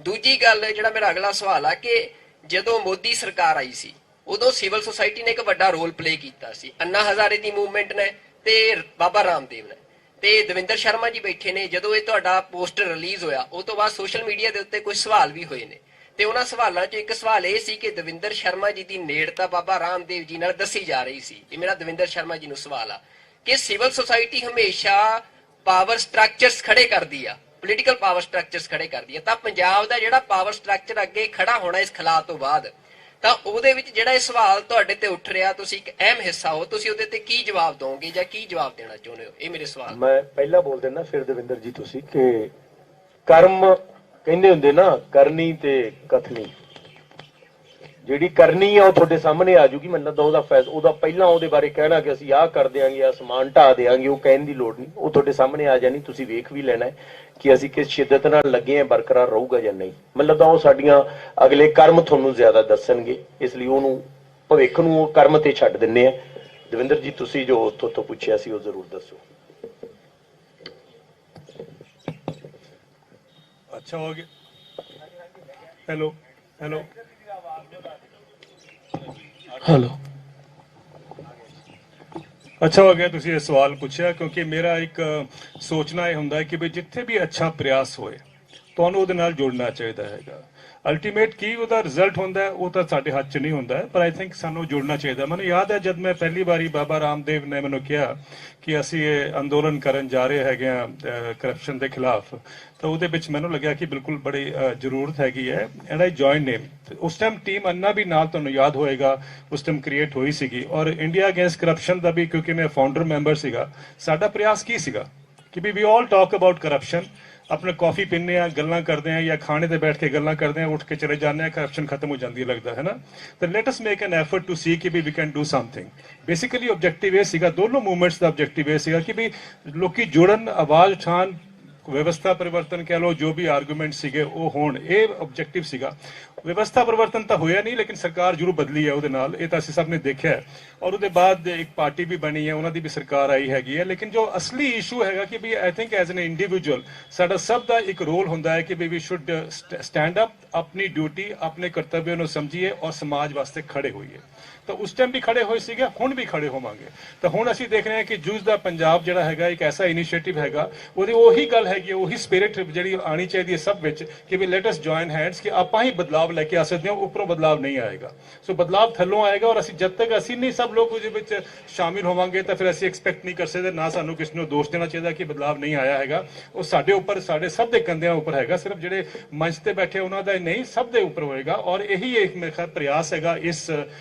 ਦੂਜੀ ਗੱਲ ਜਿਹੜਾ ਮੇਰਾ ਅਗਲਾ ਸਵਾਲ ਆ ਕਿ ਜਦੋਂ ਮੋਦੀ ਸਰਕਾਰ ਆਈ ਸੀ ਉਦੋਂ ਸਿਵਲ ਸੁਸਾਇਟੀ ਨੇ ਇੱਕ ਵੱਡਾ ਰੋਲ ਪਲੇ ਕੀਤਾ ਸੀ, ਅੰਨਾ ਹਜ਼ਾਰੇ ਦੀ ਮੂਵਮੈਂਟ ਨੇ ਤੇ ਬਾਬਾ ਰਾਮਦੇਵ ਨੇ ਤੇ ਦਵਿੰਦਰ ਸ਼ਰਮਾ ਜੀ ਬੈਠੇ ਨੇ। ਜਦੋਂ ਇਹ ਤੁਹਾਡਾ ਪੋਸਟਰ ਰਿਲੀਜ਼ ਹੋਇਆ ਉਸ ਤੋਂ ਬਾਅਦ ਸੋਸ਼ਲ ਮੀਡੀਆ ਦੇ ਉੱਤੇ ਕੁਝ ਸਵਾਲ ਵੀ ਹੋਏ ਨੇ, ਤੇ ਉਹਨਾਂ ਸਵਾਲਾਂ 'ਚੋਂ ਇੱਕ ਸਵਾਲ ਇਹ ਸੀ ਕਿ ਦਵਿੰਦਰ ਸ਼ਰਮਾ ਜੀ ਦੀ ਨੇੜਤਾ ਬਾਬਾ ਰਾਮਦੇਵ ਜੀ ਨਾਲ ਦੱਸੀ ਜਾ ਰਹੀ ਸੀ। ਇਹ ਮੇਰਾ ਦਵਿੰਦਰ ਸ਼ਰਮਾ ਜੀ ਨੂੰ ਸਵਾਲ ਆ ਕਿ ਸਿਵਲ ਸੁਸਾਇਟੀ ਹਮੇਸ਼ਾ ਪਾਵਰ ਸਟਰਕਚਰਸ ਖੜੇ ਕਰਦੀ ਆ, ਪੋਲੀਟੀਕਲ ਪਾਵਰ ਸਟਰਕਚਰਸ ਖੜੇ ਕਰਦੀ ਆ, ਤਾਂ ਪੰਜਾਬ ਦਾ ਜਿਹੜਾ ਪਾਵਰ ਸਟਰਕਚਰ ਅੱਗੇ ਖੜਾ ਹੋਣਾ ਇਸ ਖਿਲਾਫ ਤੋਂ ਬਾਅਦ, ਤਾਂ ਉਹਦੇ ਵਿੱਚ ਜਿਹੜਾ ਇਹ ਸਵਾਲ ਤੁਹਾਡੇ ਤੇ ਉੱਠ ਰਿਹਾ, ਤੁਸੀਂ ਇੱਕ ਅਹਿਮ ਹਿੱਸਾ ਹੋ, ਤੁਸੀਂ ਉਹਦੇ ਤੇ ਕੀ ਜਵਾਬ ਦੋਗੇ ਜਾਂ ਕੀ ਜਵਾਬ ਦੇਣਾ ਚਾਹੁੰਦੇ ਹੋ? ਇਹ ਮੇਰੇ ਸਵਾਲ। ਮੈਂ ਪਹਿਲਾਂ ਬੋਲ ਦਿੰਦਾ ਫਿਰ ਦਵਿੰਦਰ ਜੀ ਤੁਸੀਂ ਕਿ ਕਰਮ ਕਹਿੰਦੇ ਹੁੰਦੇ ਨਾ, ਕਰਨੀ ਤੇ ਕਥਨੀ, ਜਿਹੜੀ ਕਰਨੀ ਆ ਉਹ ਤੁਹਾਡੇ ਸਾਹਮਣੇ ਆ ਜੂਗੀ। ਮੈਨੂੰ ਲੱਗਦਾ ਉਹਦਾ ਪਹਿਲਾਂ ਉਹਦੇ ਬਾਰੇ ਕਹਿਣਾ ਕਿ ਅਸੀਂ ਆਹ ਕਰ ਦਿਆਂਗੇ, ਅਸਮਾਨ ਢਾ ਦਿਆਂਗੇ, ਉਹ ਕਹਿਣ ਦੀ ਲੋੜ ਨਹੀਂ, ਉਹ ਤੁਹਾਡੇ ਸਾਹਮਣੇ ਆ ਜਾਣੀ। ਤੁਸੀਂ ਵੇਖ ਵੀ ਲੈਣਾ ਕਿ ਅਸੀਂ ਕਿਸ ਸ਼ਿੱਦਤ ਨਾਲ ਲੱਗੇ ਆ, ਬਰਕਰਾਰ ਰਹੂਗਾ ਜਾਂ ਨਹੀਂ। ਮੈਨੂੰ ਲੱਗਦਾ ਉਹ ਸਾਡੀਆਂ ਅਗਲੇ ਕਰਮ ਤੁਹਾਨੂੰ ਜ਼ਿਆਦਾ ਦੱਸਣਗੇ, ਇਸ ਲਈ ਉਹਨੂੰ ਭਵਿੱਖ ਨੂੰ ਉਹ ਕਰਮ ਤੇ ਛੱਡ ਦਿੰਨੇ ਆ। ਦਵਿੰਦਰ ਜੀ ਤੁਸੀਂ ਜੋ ਤੋਂ ਪੁੱਛਿਆ ਸੀ ਉਹ ਜ਼ਰੂਰ ਦੱਸੋ। अच्छा हो गया। हेलो हेलो हेलो अच्छा हो गया ਤੁਸੀਂ ਇਹ ਸਵਾਲ ਪੁੱਛਿਆ, ਕਿਉਂਕਿ ਮੇਰਾ ਇੱਕ ਸੋਚਣਾ ਇਹ ਹੁੰਦਾ ਹੈ ਕਿ ਵੀ ਜਿੱਥੇ ਵੀ ਅੱਛਾ ਪ੍ਰਯਾਸ ਹੋਏ ਤੁਹਾਨੂੰ ਉਹਦੇ ਨਾਲ ਜੁੜਨਾ ਚਾਹੀਦਾ ਹੈਗਾ। ਅਲਟੀਮੇਟ ਕੀ ਉਹਦਾ ਰਿਜ਼ਲਟ ਹੁੰਦਾ ਉਹ ਤਾਂ ਸਾਡੇ ਹੱਥ 'ਚ ਨਹੀਂ ਹੁੰਦਾ, ਪਰ ਆਈ ਥਿੰਕ ਸਾਨੂੰ ਜੁੜਨਾ ਚਾਹੀਦਾ। ਮੈਨੂੰ ਯਾਦ ਹੈ ਜਦ ਮੈਂ ਪਹਿਲੀ ਵਾਰੀ ਬਾਬਾ ਰਾਮਦੇਵ ਨੇ ਮੈਨੂੰ ਕਿਹਾ ਕਿ ਅਸੀਂ ਇਹ ਅੰਦੋਲਨ ਕਰਨ ਜਾ ਰਹੇ ਹੈਗੇ ਆ ਕਰਪਸ਼ਨ ਦੇ ਖਿਲਾਫ, ਤਾਂ ਉਹਦੇ ਵਿੱਚ ਮੈਨੂੰ ਲੱਗਿਆ ਕਿ ਬਿਲਕੁਲ ਬੜੀ ਜ਼ਰੂਰਤ ਹੈਗੀ ਹੈ, ਐਂਡ ਆਈ ਜੁਆਇਨ ਹਿਮ। ਉਸ ਟਾਈਮ ਟੀਮ ਅੰਨਾ ਵੀ ਨਾਲ ਤੁਹਾਨੂੰ ਯਾਦ ਹੋਏਗਾ ਉਸ ਟਾਈਮ ਕ੍ਰੀਏਟ ਹੋਈ ਸੀਗੀ, ਔਰ ਇੰਡੀਆ ਅਗੇਂਸਟ ਕਰਪਸ਼ਨ ਦਾ ਵੀ, ਕਿਉਂਕਿ ਮੈਂ ਫਾਊਂਡਰ ਮੈਂਬਰ ਸੀਗਾ। ਸਾਡਾ ਪ੍ਰਯਾਸ ਕੀ ਸੀਗਾ ਕਿ ਵੀ ਆਲ ਟਾਕ ਅਬਾਊਟ ਕਰਪਸ਼ਨ, अपने कॉफी पीने गल्लां करते हैं या खाने ते बैठ के गल्लां करते हैं, उठ के चले जाने, करप्शन खत्म हो जाती है लगता है ना। तो let us make an effort to see कि we can do something. Basically objective ये सीगा, दोनों मूवमेंट्स का ऑब्जेक्टिव ये सीगा कि भी लोग जुड़न, आवाज उठान, व्यवस्था परिवर्तन कह लो, जो भी आर्गूमेंट सीगे वो होण, ये ऑब्जेक्टिव सीगा। व्यवस्था परिवर्तन तो होया नहीं, लेकिन सरकार जरूर बदली है, ਉਹਦੇ ਨਾਲ ਇਹ ਤਾਂ ਅਸੀਂ ਸਭ ਨੇ ਦੇਖਿਆ ਹੈ। ਔਰ ਉਹਦੇ ਬਾਅਦ ਇੱਕ ਪਾਰਟੀ ਵੀ ਬਣੀ ਹੈ, ਉਹਨਾਂ ਦੀ ਵੀ ਸਰਕਾਰ ਆਈ ਹੈਗੀ ਹੈ। ਲੇਕਿਨ ਜੋ ਅਸਲੀ ਇਸ਼ੂ ਹੈਗਾ ਕਿ ਵੀ I think as an individual ਸਾਡਾ ਸਭ ਦਾ ਇੱਕ ਰੋਲ ਹੁੰਦਾ ਹੈ ਕਿ ਵੀ ਸ਼ੁੱਡ ਸਟੈਂਡ ਅਪ, ਆਪਣੀ ਡਿਊਟੀ, ਆਪਣੇ ਕਰਤੱਵ ਨੂੰ ਸਮਝੀਏ ਔਰ ਸਮਾਜ ਵਾਸਤੇ ਖੜੇ ਹੋਈਏ। ਤਾਂ ਉਸ ਟਾਈਮ ਵੀ ਖੜੇ ਹੋਏ ਸੀਗੇ, ਹੁਣ ਵੀ ਖੜੇ ਹੋਵਾਂਗੇ। ਤਾਂ ਹੁਣ ਅਸੀਂ ਦੇਖ ਰਹੇ ਹਾਂ ਕਿ ਜੂਝ ਦਾ ਪੰਜਾਬ ਜਿਹੜਾ ਹੈਗਾ ਇੱਕ ਐਸਾ ਇਨੀਸ਼ੀਏਟਿਵ ਹੈਗਾ, ਉਹਦੀ ਉਹੀ ਗੱਲ ਹੈਗੀ ਹੈ, ਉਹੀ ਸਪਿਰਿਟ ਜਿਹੜੀ ਆਣੀ ਚਾਹੀਦੀ ਹੈ ਸਭ ਵਿੱਚ ਕਿ ਵੀ ਲੈਟ ਅਸ ਜੁਆਇਨ ਹੈਂਡਸ, ਕਿ ਆਪਾਂ ਹੀ ਬਦਲਾਵ ਲੈ ਕੇ ਆ ਸਕਦੇ ਹਾਂ, ਉੱਪਰੋਂ ਬਦਲਾਵ ਨਹੀਂ ਆਏਗਾ। ਸੋ ਬਦਲਾਵ ਥੱਲੋਂ ਆਏਗਾ, ਔਰ ਅਸੀਂ ਜਦ ਤੱਕ ਅਸੀਂ ਨਹੀਂ ਸਭ ਲੋਕ ਉਹਦੇ ਵਿੱਚ ਸ਼ਾਮਿਲ ਹੋਵਾਂਗੇ ਤਾਂ ਫਿਰ ਅਸੀਂ ਐਕਸਪੈਕਟ ਨਹੀਂ ਕਰ ਸਕਦੇ, ਨਾ ਸਾਨੂੰ ਕਿਸੇ ਨੂੰ ਦੋਸ਼ ਦੇਣਾ ਚਾਹੀਦਾ ਕਿ ਬਦਲਾਵ ਨਹੀਂ ਆਇਆ ਹੈਗਾ। ਉਹ ਸਾਡੇ ਉੱਪਰ, ਸਾਡੇ ਸਭ ਦੇ ਕੰਧਿਆਂ ਉੱਪਰ ਹੈਗਾ, ਸਿਰਫ ਜਿਹੜੇ ਮੰਚ ਤੇ ਬੈਠੇ ਉਹਨਾਂ ਦਾ ਨਹੀਂ, ਸਭ ਦੇ ਉੱਪਰ ਹੋਏਗਾ। ਔਰ ਇਹੀ ਇੱਕ ਮੇਰੇ ਖਿਆਲ ਪ੍ਰਯਾਸ ਹੈਗਾ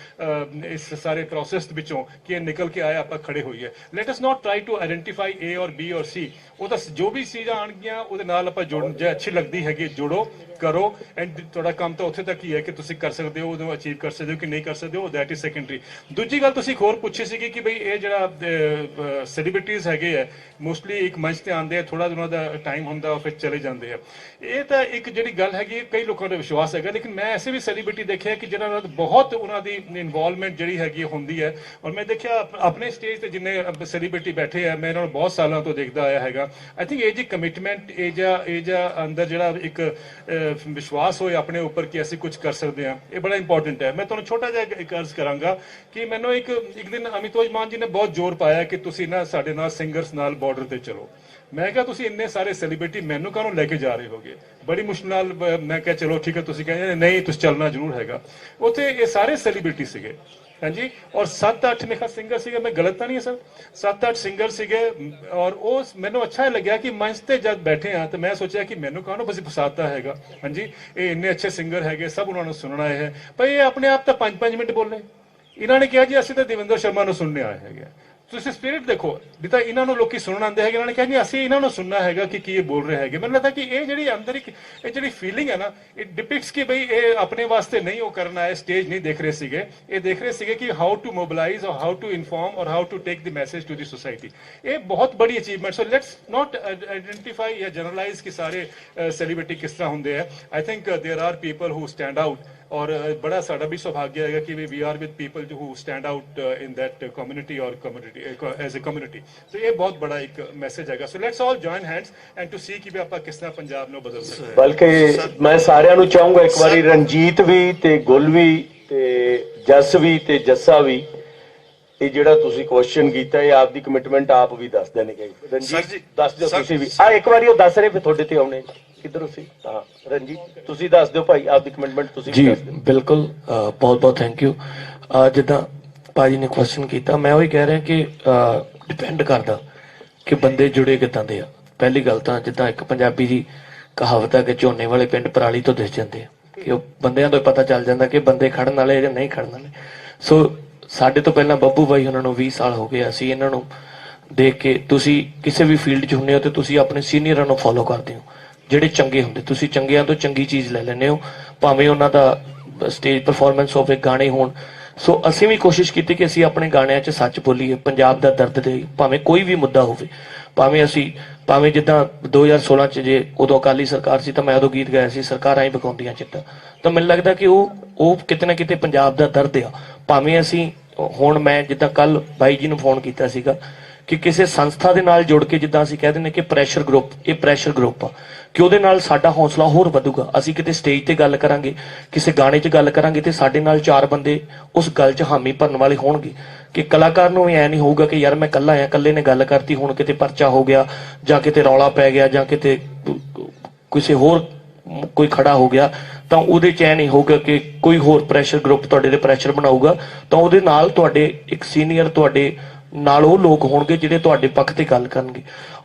ਇਸ ਸਾਰੇ ਪ੍ਰੋਸੈਸ ਵਿੱਚੋਂ ਕਿ ਇਹ ਨਿਕਲ ਕੇ ਆਏ, ਆਪਾਂ ਖੜੇ ਹੋਈਏ। Let us not try to identify A ਔਰ ਬੀ ਔਰ ਸੀ। ਉਹ ਤਾਂ ਜੋ ਵੀ ਚੀਜ਼ਾਂ ਆਣਗੀਆਂ ਉਹਦੇ ਨਾਲ ਆਪਾਂ ਜੁੜਨ, ਜੇ ਅੱਛੀ ਲੱਗਦੀ ਹੈਗੀ ਜੁੜੋ, ਕਰੋ। ਐਂਡ ਤੁਹਾਡਾ ਕੰਮ ਤਾਂ ਉੱਥੇ ਤੱਕ ਹੀ ਹੈ ਕਿ ਤੁਸੀਂ ਕਰ ਸਕਦੇ ਹੋ, ਉਹਨੂੰ ਅਚੀਵ ਕਰ ਸਕਦੇ ਹੋ ਕਿ ਨਹੀਂ ਕਰ ਸਕਦੇ ਹੋ, ਦੈਟ ਇਜ਼ ਸੈਕੰਡਰੀ। ਦੂਜੀ ਗੱਲ ਤੁਸੀਂ ਹੋਰ ਪੁੱਛੀ ਸੀਗੀ ਕਿ ਬਈ ਇਹ ਜਿਹੜਾ ਸੈਲੀਬ੍ਰਿਟੀਜ਼ ਹੈਗੇ ਆ, ਮੋਸਟਲੀ ਇੱਕ ਮੰਚ ਤੇ ਆਉਂਦੇ ਆ, ਥੋੜਾ ਉਹਨਾਂ ਦਾ ਟਾਈਮ ਹੁੰਦਾ ਫਿਰ ਚਲੇ ਜਾਂਦੇ ਆ। ਇਹ ਤਾਂ ਇੱਕ ਜਿਹੜੀ ਗੱਲ ਹੈਗੀ, ਕਈ ਲੋਕਾਂ ਦਾ ਵਿਸ਼ਵਾਸ ਹੈਗਾ, ਲੇਕਿਨ ਮੈਂ ਐਸੇ ਵੀ ਸੈਲੀਬ੍ਰਿਟੀ ਦੇਖਿਆ ਕਿ ਜਿਹਨਾਂ ਨਾਲ ਬਹੁਤ ਉਹਨਾਂ ਦੀ ਇਨਵੋਲਵਮੈਂਟ ਜਿਹੜੀ ਹੈਗੀ ਹੁੰਦੀ ਹੈ। ਔਰ ਮੈਂ ਦੇਖਿਆ ਆਪਣੇ ਸਟੇਜ ਤੇ ਜਿੰਨੇ ਸੈਲੀਬ੍ਰਿਟੀ ਬੈਠੇ ਆ, ਮੈਂ ਇਹਨਾਂ ਨੂੰ ਬਹੁਤ ਸਾਲਾਂ ਤੋਂ ਦੇਖਦਾ ਆਇਆ ਹੈਗਾ। ਆਈ ਥਿੰਕ ਇਹ ਜੀ ਕਮਿਟਮੈਂਟ, ਇਹ ਜਾਂ ਅੰਦਰ ਜਿਹੜਾ ਇੱਕ ਵਿਸ਼ਵਾਸ ਹੋਏ ਆਪਣੇ ਉੱਪਰ ਕਿ ਅਸੀਂ ਕੁਝ ਕਰ ਸਕਦੇ ਹਾਂ, ਇਹ ਬੜਾ ਇੰਪੋਰਟੈਂਟ ਹੈ। ਮੈਂ ਤੁਹਾਨੂੰ ਛੋਟਾ ਜਿਹਾ ਇੱਕ ਅਰਜ਼ ਕਰਾਂਗਾ ਕਿ ਮੈਨੂੰ ਇੱਕ ਦਿਨ ਅਮਿਤੋਜ ਮਾਨ ਜੀ ਨੇ ਬਹੁਤ ਜ਼ੋਰ ਪਾਇਆ ਕਿ ਤੁਸੀਂ ਨਾ ਸਾਡੇ ਨਾਲ ਸਿੰਗਰਸ ਨਾਲ ਬਾਰਡਰ ਤੇ ਚਲੋ। ਮੈਂ ਕਿਹਾ ਤੁਸੀਂ ਇੰਨੇ ਸਾਰੇ ਸੈਲੀਬ੍ਰਿਟੀ ਮੈਨੂੰ ਕਾਹਨੂੰ ਲੈ ਕੇ ਜਾ ਰਹੇ ਹੋਗੇ? ਬੜੀ ਮੁਸ਼ਕਿਲ ਨਾਲ ਮੈਂ ਕਿਹਾ ਚਲੋ ਠੀਕ ਹੈ, ਤੁਸੀਂ ਕਹਿੰਦੇ ਨਹੀਂ ਤੁਸੀਂ ਚੱਲਣਾ ਜ਼ਰੂਰ ਹੈਗਾ। ਉੱਥੇ ਇਹ ਸਾਰੇ ਸੈਲੀਬ੍ਰਿਟੀ ਸੀਗੇ, ਹਾਂਜੀ, ਔਰ 7-8 ਮੇਰਾ ਸਿੰਗਰ ਸੀਗੇ, ਮੈਂ ਗਲਤ ਤਾਂ ਨਹੀਂ ਹੈ ਸਰ, 7-8 ਸਿੰਗਰ ਸੀਗੇ। ਔਰ ਉਹ ਮੈਨੂੰ ਅੱਛਾ ਲੱਗਿਆ ਕਿ ਮੰਚ ਤੇ ਜਦ ਬੈਠੇ ਆ ਤਾਂ ਮੈਂ ਸੋਚਿਆ ਕਿ ਮੈਨੂੰ ਕਾਹਨੂੰ ਬਸ ਫਸਾਤਾ ਹੈਗਾ। ਹਾਂਜੀ, ਇਹ ਇੰਨੇ ਅੱਛੇ ਸਿੰਗਰ ਹੈਗੇ, ਸਭ ਉਹਨਾਂ ਨੂੰ ਸੁਣਨਾ ਹੈ। ਪਰ ਇਹ ਆਪਣੇ ਆਪ ਤਾਂ 5-5 ਮਿੰਟ ਬੋਲੇ। ਇਹਨਾਂ ਨੇ ਕਿਹਾ ਜੀ ਅਸੀਂ ਤਾਂ ਦੇਵਿੰਦਰ ਸ਼ਰਮਾ ਨੂੰ ਸੁਣਨੇ ਆਏ ਹੈਗੇ। ਤੁਸੀਂ ਸਪਿਰਿਟ ਦੇਖੋ ਵੀ, ਤਾਂ ਇਹਨਾਂ ਨੂੰ ਲੋਕੀ ਸੁਣਨ ਆਉਂਦੇ ਹੈਗੇ, ਇਹਨਾਂ ਨੇ ਕਿਹਾ ਜੀ ਅਸੀਂ ਇਹਨਾਂ ਨੂੰ ਸੁਣਨਾ ਹੈਗਾ ਕਿ ਕੀ ਇਹ ਬੋਲ ਰਹੇ ਹੈਗੇ। ਮੈਨੂੰ ਲੱਗਦਾ ਕਿ ਇਹ ਜਿਹੜੀ ਅੰਦਰ ਇੱਕ ਇਹ ਜਿਹੜੀ ਫੀਲਿੰਗ ਹੈ ਨਾ, ਇਹ ਡਿਪਿਕਟਸ ਕਿ ਬਈ ਇਹ ਆਪਣੇ ਵਾਸਤੇ ਨਹੀਂ ਉਹ ਕਰਨ ਆਏ, ਸਟੇਜ ਨਹੀਂ ਦੇਖ ਰਹੇ ਸੀਗੇ, ਇਹ ਦੇਖ ਰਹੇ ਸੀਗੇ ਕਿ ਹਾਊ ਟੂ ਮੋਬਿਲਾਈਜ਼ ਔਰ ਹਾਊ ਟੂ ਇਨਫਾਰਮ ਔਰ how to take the message to the society. ਇਹ ਬਹੁਤ ਬੜੀ achievement. So let's not identify ਜਾਂ ਜਨਰਲਾਈਜ਼ ਕਿ ਸਾਰੇ ਸੈਲੀਬ੍ਰਿਟੀ ਕਿਸ ਤਰ੍ਹਾਂ ਹੁੰਦੇ ਆ। I think there are people who stand out, ਔਰ ਬੜਾ ਸਾਡਾ ਵੀ ਸੁਭਾਗਿਆ ਹੈਗਾ ਕਿ we are with people who stand out in that community ਔਰ community as a community. So ਇਹ ਬਹੁਤ ਬੜਾ ਇੱਕ ਮੈਸੇਜ ਹੈਗਾ। So let's all join hands and to see ਕਿ ਵੀ ਆਪਾਂ ਕਿਸ ਤਰ੍ਹਾਂ ਪੰਜਾਬ ਨੂੰ ਬਦਲ ਸਕਦੇ ਹਾਂ। ਬਲਕਿ ਮੈਂ ਸਾਰਿਆਂ ਨੂੰ ਚਾਹੂੰਗਾ ਇੱਕ ਵਾਰੀ ਰਣਜੀਤ ਵੀ ਤੇ ਗੁੱਲ ਵੀ ਤੇ ਜੱਸ ਵੀ ਤੇ ਜੱਸਾ ਵੀ, ਇਹ ਜਿਹੜਾ ਤੁਸੀਂ ਕੁਐਸਚਨ ਕੀਤਾ ਇਹ ਆਪਦੀ ਕਮਿਟਮੈਂਟ ਆਪ ਵੀ ਦੱਸ ਦੇਣਗੇ। ਰਣਜੀਤ ਦੱਸ ਦਿਓ ਤੁਸੀਂ ਵੀ, ਇੱਕ ਵਾਰੀ ਉਹ ਦੱਸ ਰਹੇ ਫਿਰ ਤੁਹਾਡੇ ਤੇ ਆਉਣੇ ਕਿੱਧਰੋਂ ਸੀ। ਹਾਂ ਰਣਜੀਤ ਤੁਸੀਂ ਦੱਸ ਦਿਓ ਭਾਈ ਆਪਦੀ ਕਮਿਟਮੈਂਟ ਤੁਸੀਂ ਜੀ। ਬਿਲਕੁਲ, ਬਹੁਤ ਬਹੁਤ ਥੈਂਕ ਯੂ। ਜਿੱਦਾਂ ਭਾਜੀ ਨੇ ਕੁਐਸਚਨ ਕੀਤਾ, ਮੈਂ ਉਹੀ ਕਹਿ ਰਿਹਾ ਕਿ ਡਿਪੈਂਡ ਕਰਦਾ ਕਿ ਬੰਦੇ ਜੁੜੇ ਕਿੱਦਾਂ ਦੇ ਆ। ਪਹਿਲੀ ਗੱਲ ਤਾਂ ਜਿੱਦਾਂ ਇੱਕ ਪੰਜਾਬੀ ਦੀ ਕਹਾਵਤ ਹੈ ਕਿ ਝੋਨੇ ਵਾਲੇ ਪਿੰਡ ਪਰਾਲੀ ਤੋਂ ਦਿਸ ਜਾਂਦੇ ਆ, ਕਿ ਉਹ ਬੰਦਿਆਂ ਤੋਂ ਪਤਾ ਚੱਲ ਜਾਂਦਾ ਕਿ ਬੰਦੇ ਖੜਨ ਵਾਲੇ ਜਾਂ ਨਹੀਂ ਖੜਨ ਵਾਲੇ। ਸੋ ਸਾਡੇ ਤੋਂ ਪਹਿਲਾਂ ਬੱਬੂ ਬਾਈ ਉਹਨਾਂ ਨੂੰ 20 ਸਾਲ ਹੋ ਗਏ, ਅਸੀਂ ਇਹਨਾਂ ਨੂੰ ਦੇਖ ਕੇ, ਤੁਸੀਂ ਕਿਸੇ ਵੀ ਫੀਲਡ 'ਚ ਹੁੰਦੇ ਹੋ ਤੇ ਤੁਸੀਂ ਆਪਣੇ ਸੀਨੀਅਰਾਂ ਨੂੰ ਫੋਲੋ ਕਰਦੇ ਹੋ, ਜਿਹੜੇ ਚੰਗੇ ਹੁੰਦੇ, ਤੁਸੀਂ ਚੰਗਿਆਂ ਤੋਂ ਚੰਗੀ ਚੀਜ਼ ਲੈ ਲੈਂਦੇ ਹੋ, ਭਾਵੇਂ ਉਹਨਾਂ ਦਾ ਸਟੇਜ ਪਰਫਾਰਮੈਂਸ ਹੋਵੇ, ਗਾਣੇ ਹੋਣ। ਸੋ ਅਸੀਂ ਵੀ ਕੋਸ਼ਿਸ਼ ਕੀਤੀ ਕਿ ਅਸੀਂ ਆਪਣੇ ਗਾਣਿਆਂ 'ਚ ਸੱਚ ਬੋਲੀਏ, ਪੰਜਾਬ ਦਾ ਦਰਦ ਦੇ, ਭਾਵੇਂ ਕੋਈ ਵੀ ਮੁੱਦਾ ਹੋਵੇ, ਭਾਵੇਂ ਜਿੱਦਾਂ 2016 'ਚ ਜੇ ਉਦੋਂ ਅਕਾਲੀ ਸਰਕਾਰ ਸੀ ਤਾਂ ਮੈਂ ਉਦੋਂ ਗੀਤ ਗਾਇਆ ਸੀ ਸਰਕਾਰਾਂ ਹੀ ਬਕਾਉਂਦੀਆਂ ਚਿੱਟਾ। ਤਾਂ ਮੈਨੂੰ ਲੱਗਦਾ ਕਿ ਉਹ ਕਿਤੇ ਨਾ ਕਿਤੇ ਪੰਜਾਬ ਦਾ ਦਰਦ ਆ। ਭਾਵੇਂ ਅਸੀਂ ਹੁਣ, ਮੈਂ ਜਿੱਦਾਂ ਕੱਲ ਬਾਈ ਜੀ ਨੂੰ ਫੋਨ ਕੀਤਾ ਸੀਗਾ ਕਿ ਕਿਸੇ ਸੰਸਥਾ ਦੇ ਨਾਲ ਜੁੜ ਕੇ, ਜਿੱਦਾਂ ਅਸੀਂ ਕਹਿ ਦਿੰਦੇ ਕਿ ਪ੍ਰੈਸ਼ਰ ਗਰੁੱਪ, ਇਹ ਪ੍ਰੈਸ਼ਰ ਗਰੁੱਪ ਆ ਕਿ ਉਹਦੇ ਨਾਲ ਸਾਡਾ ਹੌਸਲਾ ਹੋਰ ਵਧੂਗਾ। ਅਸੀਂ ਕਿਤੇ ਸਟੇਜ ਤੇ ਗੱਲ ਕਰਾਂਗੇ, ਕਿਸੇ ਗਾਣੇ 'ਚ ਗੱਲ ਕਰਾਂਗੇ ਤੇ ਸਾਡੇ ਨਾਲ 4 ਬੰਦੇ ਉਸ ਗੱਲ 'ਚ ਹਾਮੀ ਭਰਨ ਵਾਲੇ ਹੋਣਗੇ, ਕਿ ਕਲਾਕਾਰ ਨੂੰ ਵੀ ਐ ਨਹੀਂ ਹੋਊਗਾ ਕਿ ਯਾਰ ਮੈਂ ਇਕੱਲਾ ਆ, ਇਕੱਲੇ ਨੇ ਗੱਲ ਕਰਤੀ, ਹੁਣ ਕਿਤੇ ਪਰਚਾ ਹੋ ਗਿਆ ਜਾਂ ਕਿਤੇ ਰੌਲਾ ਪੈ ਗਿਆ ਜਾਂ ਕਿਤੇ ਕਿਸੇ ਹੋਰ ਕੋਈ ਖੜਾ ਹੋ ਗਿਆ ਤਾਂ ਉਹਦੇ 'ਚ ਐ ਨਹੀਂ ਹੋਊਗਾ ਕਿ ਕੋਈ ਹੋਰ ਪ੍ਰੈਸ਼ਰ ਗਰੁੱਪ ਤੁਹਾਡੇ ਤੇ ਪ੍ਰੈਸ਼ਰ ਬਣਾਊਗਾ। ਤਾਂ ਉਹਦੇ ਨਾਲ ਤੁਹਾਡੇ ਇੱਕ ਸੀਨੀਅਰ, ਤੁਹਾਡੇ ਨਾਲ ਉਹ ਲੋਕ ਹੋਣਗੇ ਜਿਹੜੇ ਤੁਹਾਡੇ ਪੱਖ ਤੇ ਗੱਲ ਕਰਨਗੇ।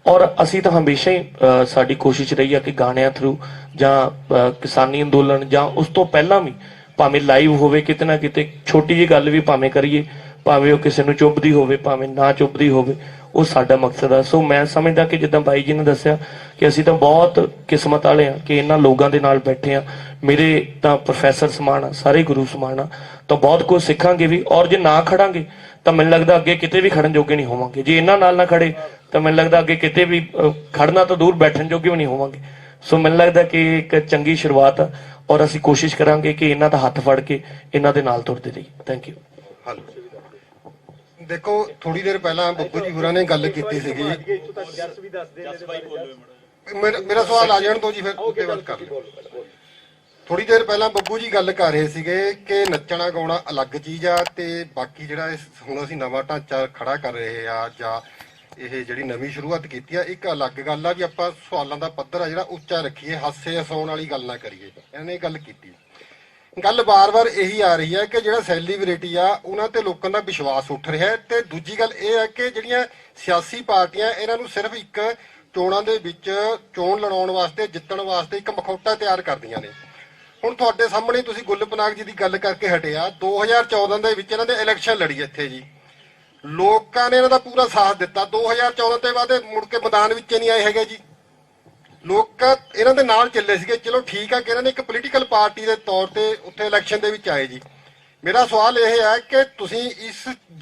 ਔਰ ਅਸੀਂ ਤਾਂ ਹਮੇਸ਼ਾ ਹੀ ਸਾਡੀ ਕੋਸ਼ਿਸ਼ ਰਹੀ ਆ ਕਿ ਗਾਣਿਆਂ ਥਰੂ ਜਾਂ ਕਿਸਾਨੀ ਅੰਦੋਲਨ ਜਾਂ ਉਸ ਤੋਂ ਪਹਿਲਾਂ ਵੀ, ਭਾਵੇਂ ਲਾਈਵ ਹੋਵੇ, ਕਿਤੇ ਨਾ ਕਿਤੇ ਛੋਟੀ ਜਿਹੀ ਗੱਲ ਵੀ ਭਾਵੇਂ ਕਰੀਏ, ਭਾਵੇਂ ਉਹ ਕਿਸੇ ਨੂੰ ਚੁੱਭਦੀ ਹੋਵੇ ਭਾਵੇਂ ਨਾ ਚੁੱਭਦੀ ਹੋਵੇ, ਉਹ ਸਾਡਾ ਮਕਸਦ ਆ। ਸੋ ਮੈਂ ਸਮਝਦਾ ਕਿ ਜਿੱਦਾਂ ਬਾਈ ਜੀ ਨੇ ਦੱਸਿਆ ਕਿ ਅਸੀਂ ਤਾਂ ਬਹੁਤ ਕਿਸਮਤ ਵਾਲੇ ਆ ਕਿ ਇਹਨਾਂ ਲੋਕਾਂ ਦੇ ਨਾਲ ਬੈਠੇ ਆ। ਮੇਰੇ ਤਾਂ ਪ੍ਰੋਫੈਸਰ ਸਮਾਨ ਆ, ਸਾਰੇ ਗੁਰੂ ਸਮਾਨ ਆ, ਤਾਂ ਬਹੁਤ ਕੁਝ ਸਿੱਖਾਂਗੇ ਵੀ। ਔਰ ਜੇ ਨਾ ਖੜਾਂਗੇ ਤਾਂ ਮੈਨੂੰ ਲੱਗਦਾ ਅੱਗੇ ਕਿਤੇ ਵੀ ਖੜਨ ਜੋਗੇ ਨਹੀਂ ਹੋਵਾਂਗੇ। ਜੇ ਇਹਨਾਂ ਨਾਲ ਨਾ ਖੜੇ ਤਾਂ ਮੈਨੂੰ ਲੱਗਦਾ ਅੱਗੇ ਕਿਤੇ ਵੀ ਖੜਨਾ ਤਾਂ ਦੂਰ ਬੈਠਣ ਜੋਗੇ ਵੀ ਨਹੀਂ ਹੋਵਾਂਗੇ। ਸੋ ਮੈਨੂੰ ਲੱਗਦਾ ਕਿ ਇੱਕ ਚੰਗੀ ਸ਼ੁਰੂਆਤ ਆ ਔਰ ਅਸੀਂ ਕੋਸ਼ਿਸ਼ ਕਰਾਂਗੇ ਕਿ ਇਹਨਾਂ ਦਾ ਹੱਥ ਫੜ ਕੇ ਇਹਨਾਂ ਦੇ ਨਾਲ ਤੁਰਦੇ ਰਹੀਏ। Thank you. ਦੇਖੋ ਥੋੜੀ ਦੇਰ ਪਹਿਲਾਂ ਬੱਬੂ ਜੀ ਹੋਰਾਂ ਨੇ ਗੱਲ ਕੀਤੀ ਸੀਗੀ, ਮੇਰਾ ਸਵਾਲ ਆ ਜਾਣ ਤੋਂ ਜੀ ਫਿਰ ਉੱਤੇ ਗੱਲ ਕਰ ਲਓ। ਥੋੜੀ ਦੇਰ ਪਹਿਲਾਂ ਬੱਬੂ ਜੀ ਗੱਲ ਕਰ ਰਹੇ ਸੀਗੇ ਕਿ ਨੱਚਣਾ ਗਾਉਣਾ ਅਲੱਗ ਚੀਜ਼ ਆ ਤੇ ਬਾਕੀ ਜਿਹੜਾ ਹੁਣ ਅਸੀਂ ਨਵਾਂ ਢਾਂਚਾ ਖੜਾ ਕਰ ਰਹੇ ਆ ਜਾਂ ਇਹ ਜਿਹੜੀ ਨਵੀਂ ਸ਼ੁਰੂਆਤ ਕੀਤੀ ਆ ਇੱਕ ਅਲੱਗ ਗੱਲ ਆ ਵੀ ਆਪਾਂ ਸਵਾਲਾਂ ਦਾ ਪੱਧਰ ਆ ਜਿਹੜਾ ਉੱਚਾ ਰੱਖੀਏ, ਹਾਸੇ ਹਸਾਉਣ ਵਾਲੀ ਗੱਲ ਨਾ ਕਰੀਏ। ਇਹਨਾਂ ਨੇ ਗੱਲ ਕੀਤੀ, ਗੱਲ ਬਾਰ-ਬਾਰ ਇਹੀ ਆ ਰਹੀ ਹੈ ਕਿ ਜਿਹੜਾ ਸੈਲੀਬ੍ਰਿਟੀ ਆ ਉਹਨਾਂ ਤੇ ਲੋਕਾਂ ਦਾ ਵਿਸ਼ਵਾਸ ਉੱਠ ਰਿਹਾ ਹੈ। ਤੇ ਦੂਜੀ ਗੱਲ ਇਹ ਹੈ ਕਿ ਜਿਹੜੀਆਂ ਸਿਆਸੀ ਪਾਰਟੀਆਂ ਇਹਨਾਂ ਨੂੰ ਸਿਰਫ ਇੱਕ ਚੋਣਾਂ ਦੇ ਵਿੱਚ ਚੋਣ ਲੜਾਉਣ ਵਾਸਤੇ, ਜਿੱਤਣ ਵਾਸਤੇ ਇੱਕ ਮਖੌਟਾ ਤਿਆਰ ਕਰਦੀਆਂ ਨੇ। ਹੁਣ ਤੁਹਾਡੇ ਸਾਹਮਣੇ ਤੁਸੀਂ ਗੁੱਲਪਨਾਗ ਜੀ ਦੀ ਗੱਲ ਕਰਕੇ ਹਟਿਆ, 2014 ਦੇ ਵਿੱਚ ਇਹਨਾਂ ਦੇ ਇਲੈਕਸ਼ਨ ਲੜੀ ਇੱਥੇ ਜੀ, ਲੋਕਾਂ ਨੇ ਇਹਨਾਂ ਦਾ ਪੂਰਾ ਸਾਥ ਦਿੱਤਾ। 2014 ਤੋਂ ਬਾਅਦ ਮੁੜ ਕੇ ਮੈਦਾਨ ਵਿੱਚ ਨਹੀਂ ਆਏ ਹੈਗੇ ਜੀ, ਲੋਕ ਇਹਨਾਂ ਦੇ ਨਾਲ ਚੱਲੇ ਸੀਗੇ। ਚਲੋ ਠੀਕ ਆ ਕਿ ਇਹਨਾਂ ਨੇ ਇੱਕ ਪੋਲੀਟੀਕਲ ਪਾਰਟੀ ਦੇ ਤੌਰ ਤੇ ਉੱਥੇ ਇਲੈਕਸ਼ਨ ਦੇ ਵਿੱਚ ਆਏ ਜੀ। ਮੇਰਾ ਸਵਾਲ ਇਹ ਹੈ ਕਿ ਤੁਸੀਂ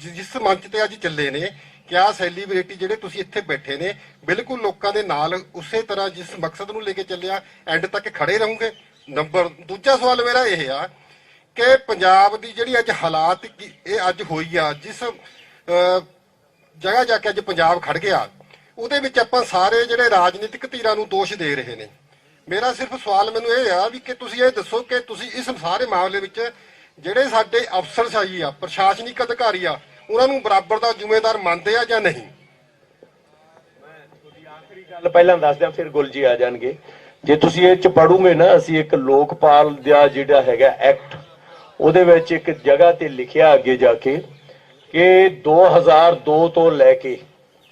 ਜਿਸ ਮੰਚ ਤੇ ਅੱਜ ਚੱਲੇ ਨੇ, ਕਿਆ ਸੈਲੀਬ੍ਰਿਟੀ ਜਿਹੜੇ ਤੁਸੀਂ ਇੱਥੇ ਬੈਠੇ ਨੇ ਬਿਲਕੁਲ ਲੋਕਾਂ ਦੇ ਨਾਲ ਉਸੇ ਤਰ੍ਹਾਂ ਜਿਸ ਮਕਸਦ ਨੂੰ ਲੈ ਕੇ ਚੱਲਿਆ ਐਂਡ ਤੱਕ ਖੜੇ ਰਹੋਗੇ? ਦੂਜਾ ਸਵਾਲ ਮੇਰਾ ਇਹ ਆ ਕਿ ਪੰਜਾਬ ਦੀ ਜਿਹੜੀ ਅੱਜ ਹਾਲਾਤ ਇਹ ਅੱਜ ਹੋਈ ਆ, ਜਿਸ ਜਗ੍ਹਾ ਜਾ ਕੇ ਅੱਜ ਪੰਜਾਬ ਖੜ ਗਿਆ, ਉਹਦੇ ਵਿੱਚ ਆਪਾਂ ਸਾਰੇ ਜਿਹੜੇ ਰਾਜਨੀਤਿਕ ਧਿਰਾਂ ਨੂੰ ਦੋਸ਼ ਦੇ ਰਹੇ ਨੇ। ਮੇਰਾ ਸਿਰਫ ਸਵਾਲ ਮੈਨੂੰ ਇਹ ਆ ਵੀ ਕਿ ਤੁਸੀਂ ਇਹ ਦੱਸੋ ਕਿ ਤੁਸੀਂ ਇਸ ਸਾਰੇ ਮਾਮਲੇ ਵਿੱਚ ਜਿਹੜੇ ਸਾਡੇ ਅਫਸਰਸ਼ਾਹੀ ਆ, ਪ੍ਰਸ਼ਾਸਨਿਕ ਅਧਿਕਾਰੀ ਆ, ਉਹਨਾਂ ਨੂੰ ਬਰਾਬਰ ਦਾ ਜ਼ਿੰਮੇਦਾਰ ਮੰਨਦੇ ਆ ਜਾਂ ਨਹੀਂ? ਗੱਲ ਪਹਿਲਾਂ ਦੱਸ ਦਿਆਂ, ਫਿਰ ਗੁਲ ਜੀ ਆ ਜਾਣਗੇ। ਜੇ ਤੁਸੀਂ ਇਹ ਚ ਪੜੋਗੇ ਨਾ, ਅਸੀਂ ਇੱਕ ਲੋਕਪਾਲ ਦਾ ਜਿਹੜਾ ਹੈਗਾ ਐਕਟ, ਉਹਦੇ ਵਿੱਚ ਇੱਕ ਜਗ੍ਹਾ ਤੇ ਲਿਖਿਆ ਅੱਗੇ ਜਾ ਕੇ ਕਿ 2002 ਤੋਂ ਲੈ ਕੇ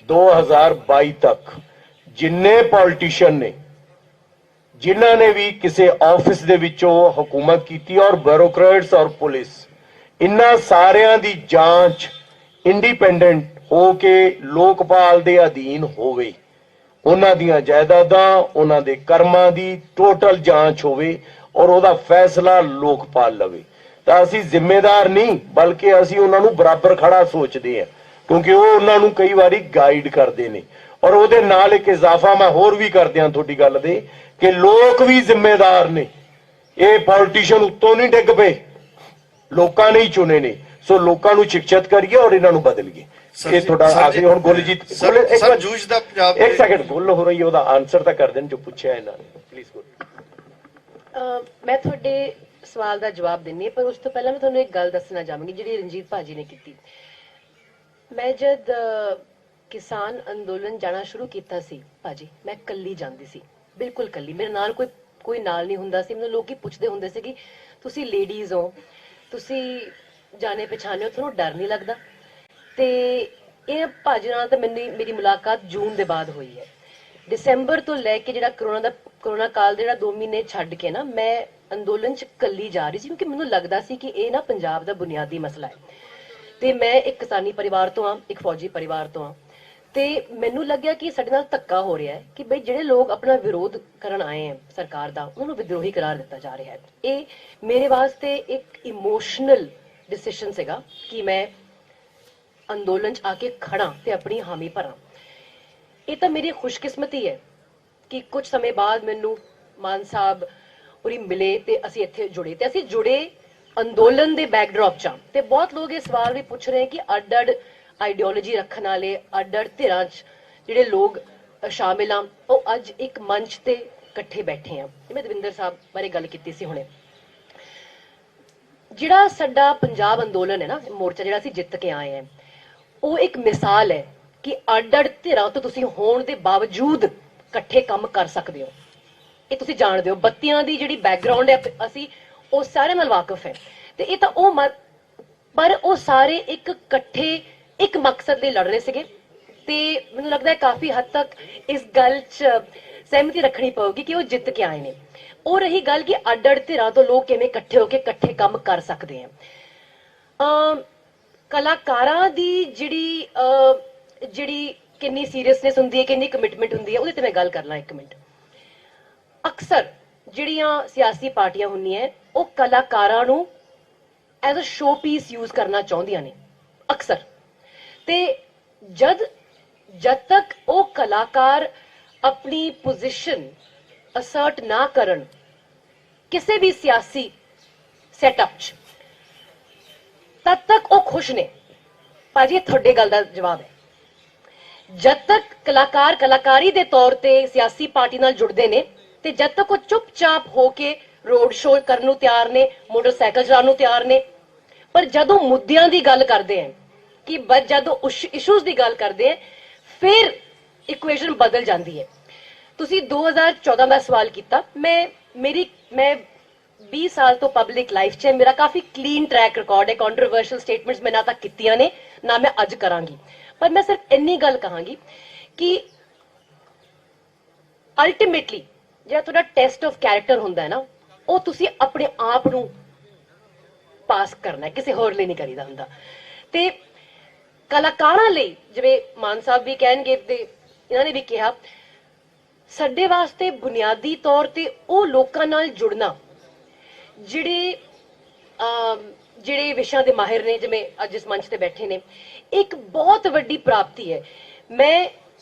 2022 ਤੱਕ ਜਿੰਨੇ ਪੋਲੀਟੀਸ਼ੀਅਨ ਨੇ, ਜਿਨ੍ਹਾਂ ਨੇ ਵੀ ਕਿਸੇ ਆਫਿਸ ਦੇ ਵਿੱਚੋਂ ਹਕੂਮਤ ਕੀਤੀ ਔਰ ਬਿਊਰੋਕਰੇਟਸ ਔਰ ਪੁਲਿਸ, ਇਹਨਾਂ ਸਾਰਿਆਂ ਦੀ ਜਾਂਚ ਇੰਡੀਪੈਂਡੈਂਟ ਹੋ ਕੇ ਲੋਕਪਾਲ ਦੇ ਅਧੀਨ ਹੋਵੇ। ਉਹਨਾਂ ਦੀਆਂ ਜਾਇਦਾਦਾਂ, ਉਹਨਾਂ ਦੇ ਕਰਮਾਂ ਦੀ ਟੋਟਲ ਜਾਂਚ ਹੋਵੇ ਔਰ ਉਹਦਾ ਫੈਸਲਾ ਲੋਕਪਾਲ ਲਵੇ। ਤਾਂ ਅਸੀਂ ਜ਼ਿੰਮੇਦਾਰ ਨਹੀਂ, ਬਲਕਿ ਅਸੀਂ ਉਹਨਾਂ ਨੂੰ ਬਰਾਬਰ ਖੜਾ ਸੋਚਦੇ ਹਾਂ, ਕਿਉਂਕਿ ਉਹ ਉਹਨਾਂ ਨੂੰ ਕਈ ਵਾਰੀ ਗਾਈਡ ਕਰਦੇ ਨੇ। ਔਰ ਉਹਦੇ ਨਾਲ ਇੱਕ ਇਜ਼ਾਫਾ ਮੈਂ ਹੋਰ ਵੀ ਕਰ ਦਿਆਂ ਤੁਹਾਡੀ ਗੱਲ ਦੇ ਕਿ ਲੋਕ ਵੀ ਜ਼ਿੰਮੇਦਾਰ ਨੇ। ਇਹ ਪੋਲੀਟੀਸ਼ੀਅਨ ਉੱਤੋਂ ਨਹੀਂ ਡਿੱਗ ਪਏ, ਲੋਕਾਂ ਨੇ ਹੀ ਚੁਣੇ ਨੇ। ਸੋ ਲੋਕਾਂ ਨੂੰ ਸ਼ਿਕਸ਼ਤ ਕਰੀਏ ਔਰ ਇਹਨਾਂ ਨੂੰ ਬਦਲੀਏ। ਇਹ ਤੁਹਾਡਾ ਆਖਰੀ ਹੁਣ ਗੁਲਜੀਤ ਇੱਕ ਸੈਕਿੰਡ ਗੁੱਲ ਹੋ ਰਹੀ ਹੈ, ਉਹਦਾ ਆਨਸਰ ਤਾਂ ਕਰ ਦੇਣ ਜੋ ਪੁੱਛਿਆ ਇਹਨਾਂ ਨੇ, ਪਲੀਜ਼ ਗੁੱਲ। ਮੈਂ ਤੁਹਾਡੇ ਸਵਾਲ ਦਾ ਜਵਾਬ ਦਿੰਨੀ, ਪਰ ਉਸ ਤੋਂ ਪਹਿਲਾਂ ਮੈਂ ਤੁਹਾਨੂੰ ਇੱਕ ਗੱਲ ਦੱਸਣਾ ਚਾਹਾਂਗੀ ਜਿਹੜੀ ਰਣਜੀਤ ਭਾਜੀ ਨੇ ਕੀਤੀ। ਮੈਂ ਜਦ ਕਿਸਾਨ ਅੰਦੋਲਨ ਜਾਣਾ ਸ਼ੁਰੂ ਕੀਤਾ ਸੀ ਭਾਜੀ, ਮੈਂ ਕੱਲੀ ਜਾਂਦੀ ਸੀ, ਬਿਲਕੁਲ ਕੱਲੀ, ਮੇਰੇ ਨਾਲ ਕੋਈ ਨਾਲ ਨਹੀਂ ਹੁੰਦਾ ਸੀ। ਮੈਨੂੰ ਲੋਕੀ ਪੁੱਛਦੇ ਹੁੰਦੇ ਸੀ ਕਿ ਤੁਸੀਂ ਲੇਡੀਜ਼ ਹੋ, ਤੁਸੀਂ ਜਾਣੇ ਪਛਾਣੇ ਹੋ, ਤੁਹਾਨੂੰ ਡਰ ਨਹੀਂ ਲੱਗਦਾ? ਤੇ ਇਹ ਭਾਜੀ ਨਾਲ ਤਾਂ ਮੇਰੀ ਮੁਲਾਕਾਤ ਜੂਨ ਦੇ ਬਾਅਦ ਹੋਈ ਹੈ। ਦਸੰਬਰ ਤੋਂ ਲੈ ਕੇ ਜਿਹੜਾ ਕਰੋਨਾ ਕਾਲ ਦੇ ਜਿਹੜਾ 2 ਮਹੀਨੇ ਛੱਡ ਕੇ ਨਾ, ਮੈਂ ਅੰਦੋਲਨ ਚ ਕੱਲੀ ਜਾ ਰਹੀ ਸੀ, ਕਿਉਂਕਿ ਮੈਨੂੰ ਲੱਗਦਾ ਸੀ ਕਿ ਇਹ ਨਾ ਪੰਜਾਬ ਦਾ ਬੁਨਿਆਦੀ ਮਸਲਾ ਹੈ। ਤੇ ਮੈਂ ਇੱਕ ਕਿਸਾਨੀ ਪਰਿਵਾਰ ਤੋਂ ਆ, ਇੱਕ ਫੌਜੀ ਪਰਿਵਾਰ ਤੋਂ ਆ, ਤੇ ਮੈਨੂੰ ਲੱਗਿਆ ਕਿ ਸਾਡੇ ਨਾਲ ਧੱਕਾ ਹੋ ਰਿਹਾ ਹੈ ਕਿ ਬਈ ਜਿਹੜੇ ਲੋਕ ਆਪਣਾ ਵਿਰੋਧ ਕਰਨ ਆਏ ਹੈ ਸਰਕਾਰ ਦਾ, ਉਹਨਾਂ ਨੂੰ ਵਿਦਰੋਹੀ ਕਰਾਰ ਦਿੱਤਾ ਜਾ ਰਿਹਾ ਹੈ। ਇਹ ਮੇਰੇ ਵਾਸਤੇ ਇੱਕ ਇਮੋਸ਼ਨਲ ਡਿਸੀਜਨ ਸੀਗਾ ਕਿ ਮੈਂ ਅੰਦੋਲਨ ਚ ਆ ਕੇ ਖੜਾ ਤੇ ਆਪਣੀ ਹਾਮੀ ਭਰਾਂ। ਇਹ ਤਾਂ ਮੇਰੀ ਖੁਸ਼ਕਿਸਮਤੀ ਹੈ ਕਿ ਕੁਝ ਸਮੇਂ ਬਾਅਦ ਮੈਨੂੰ ਮਾਨ ਸਾਹਿਬ ਉਰੀ ਮਿਲੇ ਤੇ ਅਸੀਂ ਇੱਥੇ ਜੁੜੇ, ਤੇ ਅਸੀਂ ਜੁੜੇ ਅੰਦੋਲਨ ਦੇ ਬੈਕਡ੍ਰੌਪ ਚ। ਤੇ ਬਹੁਤ ਲੋਕ ਇਹ ਸਵਾਲ ਵੀ ਪੁੱਛ ਰਹੇ ਕਿ ਅੱਡ-ਅੱਡ ਆਈਡੀਓਲੋਜੀ ਰੱਖਣ ਵਾਲੇ, ਅੱਡ-ਅੱਡ ਧਿਰਾਂ ਚ ਜਿਹੜੇ ਲੋਕ ਸ਼ਾਮਿਲ ਆ, ਉਹ ਅੱਜ ਇੱਕ ਮੰਚ ਤੇ ਇਕੱਠੇ ਬੈਠੇ ਆ। ਮੈਂ ਦਵਿੰਦਰ ਸਾਹਿਬ ਬਾਰੇ ਗੱਲ ਕੀਤੀ ਸੀ ਹੁਣੇ। ਜਿਹੜਾ ਸਾਡਾ ਪੰਜਾਬ ਅੰਦੋਲਨ ਹੈ ਨਾ, ਮੋਰਚਾ ਜਿਹੜਾ ਅਸੀਂ ਜਿੱਤ ਕੇ ਆਏ ਆ, ਉਹ ਇੱਕ ਮਿਸਾਲ ਹੈ ਕਿ ਅੱਡ-ਅੱਡ ਧਿਰਾਂ ਤੋਂ ਤੁਸੀਂ ਹੋਣ ਦੇ ਬਾਵਜੂਦ ਇਕੱਠੇ ਕੰਮ ਕਰ ਸਕਦੇ ਹੋ। ਇਹ ਤੁਸੀਂ ਜਾਣਦੇ ਹੋ। ਬੱਤੀਆਂ ਦੀ ਜਿਹੜੀ ਬੈਕਗ੍ਰਾਉਂਡ ਹੈ, ਅਸੀਂ ਉਹ ਸਾਰੇ ਨਾਲ ਵਾਕਿਫ ਹੈ। ਤੇ ਇਹ ਤਾਂ ਉਹ ਪਰ ਉਹ ਸਾਰੇ ਇੱਕ ਇਕੱਠੇ ਇੱਕ ਮਕਸਦ ਲਈ ਲੜ ਰਹੇ ਸੀਗੇ। ਤੇ ਮੈਨੂੰ ਲੱਗਦਾ ਹੈ ਕਾਫੀ ਹੱਦ ਤੱਕ ਇਸ ਗੱਲ 'ਚ ਸਹਿਮਤੀ ਰੱਖਣੀ ਪਊਗੀ ਕਿ ਉਹ ਜਿੱਤ ਕੇ ਆਏ ਨੇ। ਉਹ ਰਹੀ ਗੱਲ ਕਿ ਅੱਡ-ਅੱਡ ਧਿਰਾਂ ਤੋਂ ਲੋਕ ਕਿਵੇਂ ਇਕੱਠੇ ਹੋ ਕੇ ਇਕੱਠੇ ਕੰਮ ਕਰ ਸਕਦੇ ਆ। ਕਲਾਕਾਰਾਂ ਦੀ ਜਿਹੜੀ ਕਿੰਨੀ ਸੀਰੀਅਸਨੈਸ ਹੁੰਦੀ ਹੈ, ਕਿੰਨੀ ਕਮਿਟਮੈਂਟ ਹੁੰਦੀ ਹੈ, ਉਹਦੇ ਤੇ ਮੈਂ ਗੱਲ ਕਰ ਲਾਂ 1 ਮਿੰਟ। ਅਕਸਰ ਜਿਹੜੀਆਂ ਸਿਆਸੀ ਪਾਰਟੀਆਂ ਹੁੰਦੀਆਂ ਉਹ ਕਲਾਕਾਰਾਂ ਨੂੰ as a show piece use ਕਰਨਾ ਚਾਹੁੰਦੀਆਂ ਨੇ ਅਕਸਰ। ਤੇ ਜਦ ਤੱਕ ਉਹ ਕਲਾਕਾਰ ਆਪਣੀ ਪੋਜੀਸ਼ਨ ਅਸਰਟ ਨਾ ਕਰਨ ਕਿਸੇ ਵੀ ਸਿਆਸੀ ਸੈਟਅਪ 'ਚ, ਤਦ ਤੱਕ ਉਹ ਖੁਸ਼ ਨੇ। ਭਾਜੀ, ਇਹ ਤੁਹਾਡੇ ਗੱਲ ਦਾ ਜਵਾਬ ਹੈ। ਜਦ ਤੱਕ ਕਲਾਕਾਰ ਕਲਾਕਾਰੀ ਦੇ ਤੌਰ ਤੇ ਸਿਆਸੀ ਪਾਰਟੀ ਨਾਲ ਜੁੜਦੇ ਨੇ ਤੇ ਜਦ ਤੱਕ ਉਹ ਚੁੱਪਚਾਪ ਹੋ ਕੇ ਰੋਡ ਸ਼ੋਅ ਕਰਨ ਨੂੰ ਤਿਆਰ ਨੇ, ਮੋਟਰਸਾਈਕਲ ਚਲਾਉਣ ਨੂੰ ਤਿਆਰ ਨੇ, ਪਰ ਜਦੋਂ ਮੁੱਦਿਆਂ ਦੀ ਗੱਲ ਕਰਦੇ ਆ ਕਿ ਜਦੋਂ ਇਸ਼ੂਜ਼ ਦੀ ਗੱਲ ਕਰਦੇ ਆ ਫਿਰ ਇਕੁਏਸ਼ਨ ਬਦਲ ਜਾਂਦੀ ਹੈ। ਤੁਸੀਂ 2014 ਦਾ ਸਵਾਲ ਕੀਤਾ। ਮੈਂ 20 ਸਾਲ ਤੋਂ ਪਬਲਿਕ ਲਾਈਫ 'ਚ ਮੇਰਾ ਕਾਫੀ ਕਲੀਨ ਟਰੈਕ ਰਿਕਾਰਡ ਹੈ। ਕੰਟਰੋਵਰਸ਼ੀਅਲ ਸਟੇਟਮੈਂਟਸ ਮੈਂ ਨਾ ਤਾਂ ਕੀਤੀਆਂ ਨੇ ਨਾ ਮੈਂ ਅੱਜ ਕਰਾਂਗੀ, ਪਰ ਮੈਂ ਸਿਰਫ ਇੰਨੀ ਗੱਲ ਕਹਾਂਗੀ ਕਿ ਅਲਟੀਮੇਟਲੀ ਜਿਹੜਾ ਤੁਹਾਡਾ ਟੈਸਟ ਆਫ ਕੈਰੈਕਟਰ ਹੁੰਦਾ ਹੈ ਨਾ, ਉਹ ਤੁਸੀਂ ਆਪਣੇ ਆਪ ਨੂੰ ਪਾਸ ਕਰਨਾ ਹੈ, ਕਿਸੇ ਹੋਰ ਲਈ ਨਹੀਂ ਕਰੀਦਾ ਹੁੰਦਾ। ਤੇ ਕਲਾਕਾਰਾਂ ਲਈ ਜਿਵੇਂ ਮਾਨ ਸਾਹਿਬ ਵੀ ਕਹਿਣਗੇ ਤੇ ਇਹਨਾਂ ਨੇ ਵੀ ਕਿਹਾ, ਸਾਡੇ ਵਾਸਤੇ ਬੁਨਿਆਦੀ ਤੌਰ ਤੇ ਉਹ ਲੋਕਾਂ ਨਾਲ ਜੁੜਨਾ ਜਿਹੜੇ ਵਿਸ਼ਿਆਂ ਦੇ ਮਾਹਿਰ ਨੇ, ਜਿਵੇਂ ਅੱਜ ਇਸ ਮੰਚ ਤੇ ਬੈਠੇ ਨੇ, ਇੱਕ ਬਹੁਤ ਵੱਡੀ ਪ੍ਰਾਪਤੀ ਹੈ। ਮੈਂ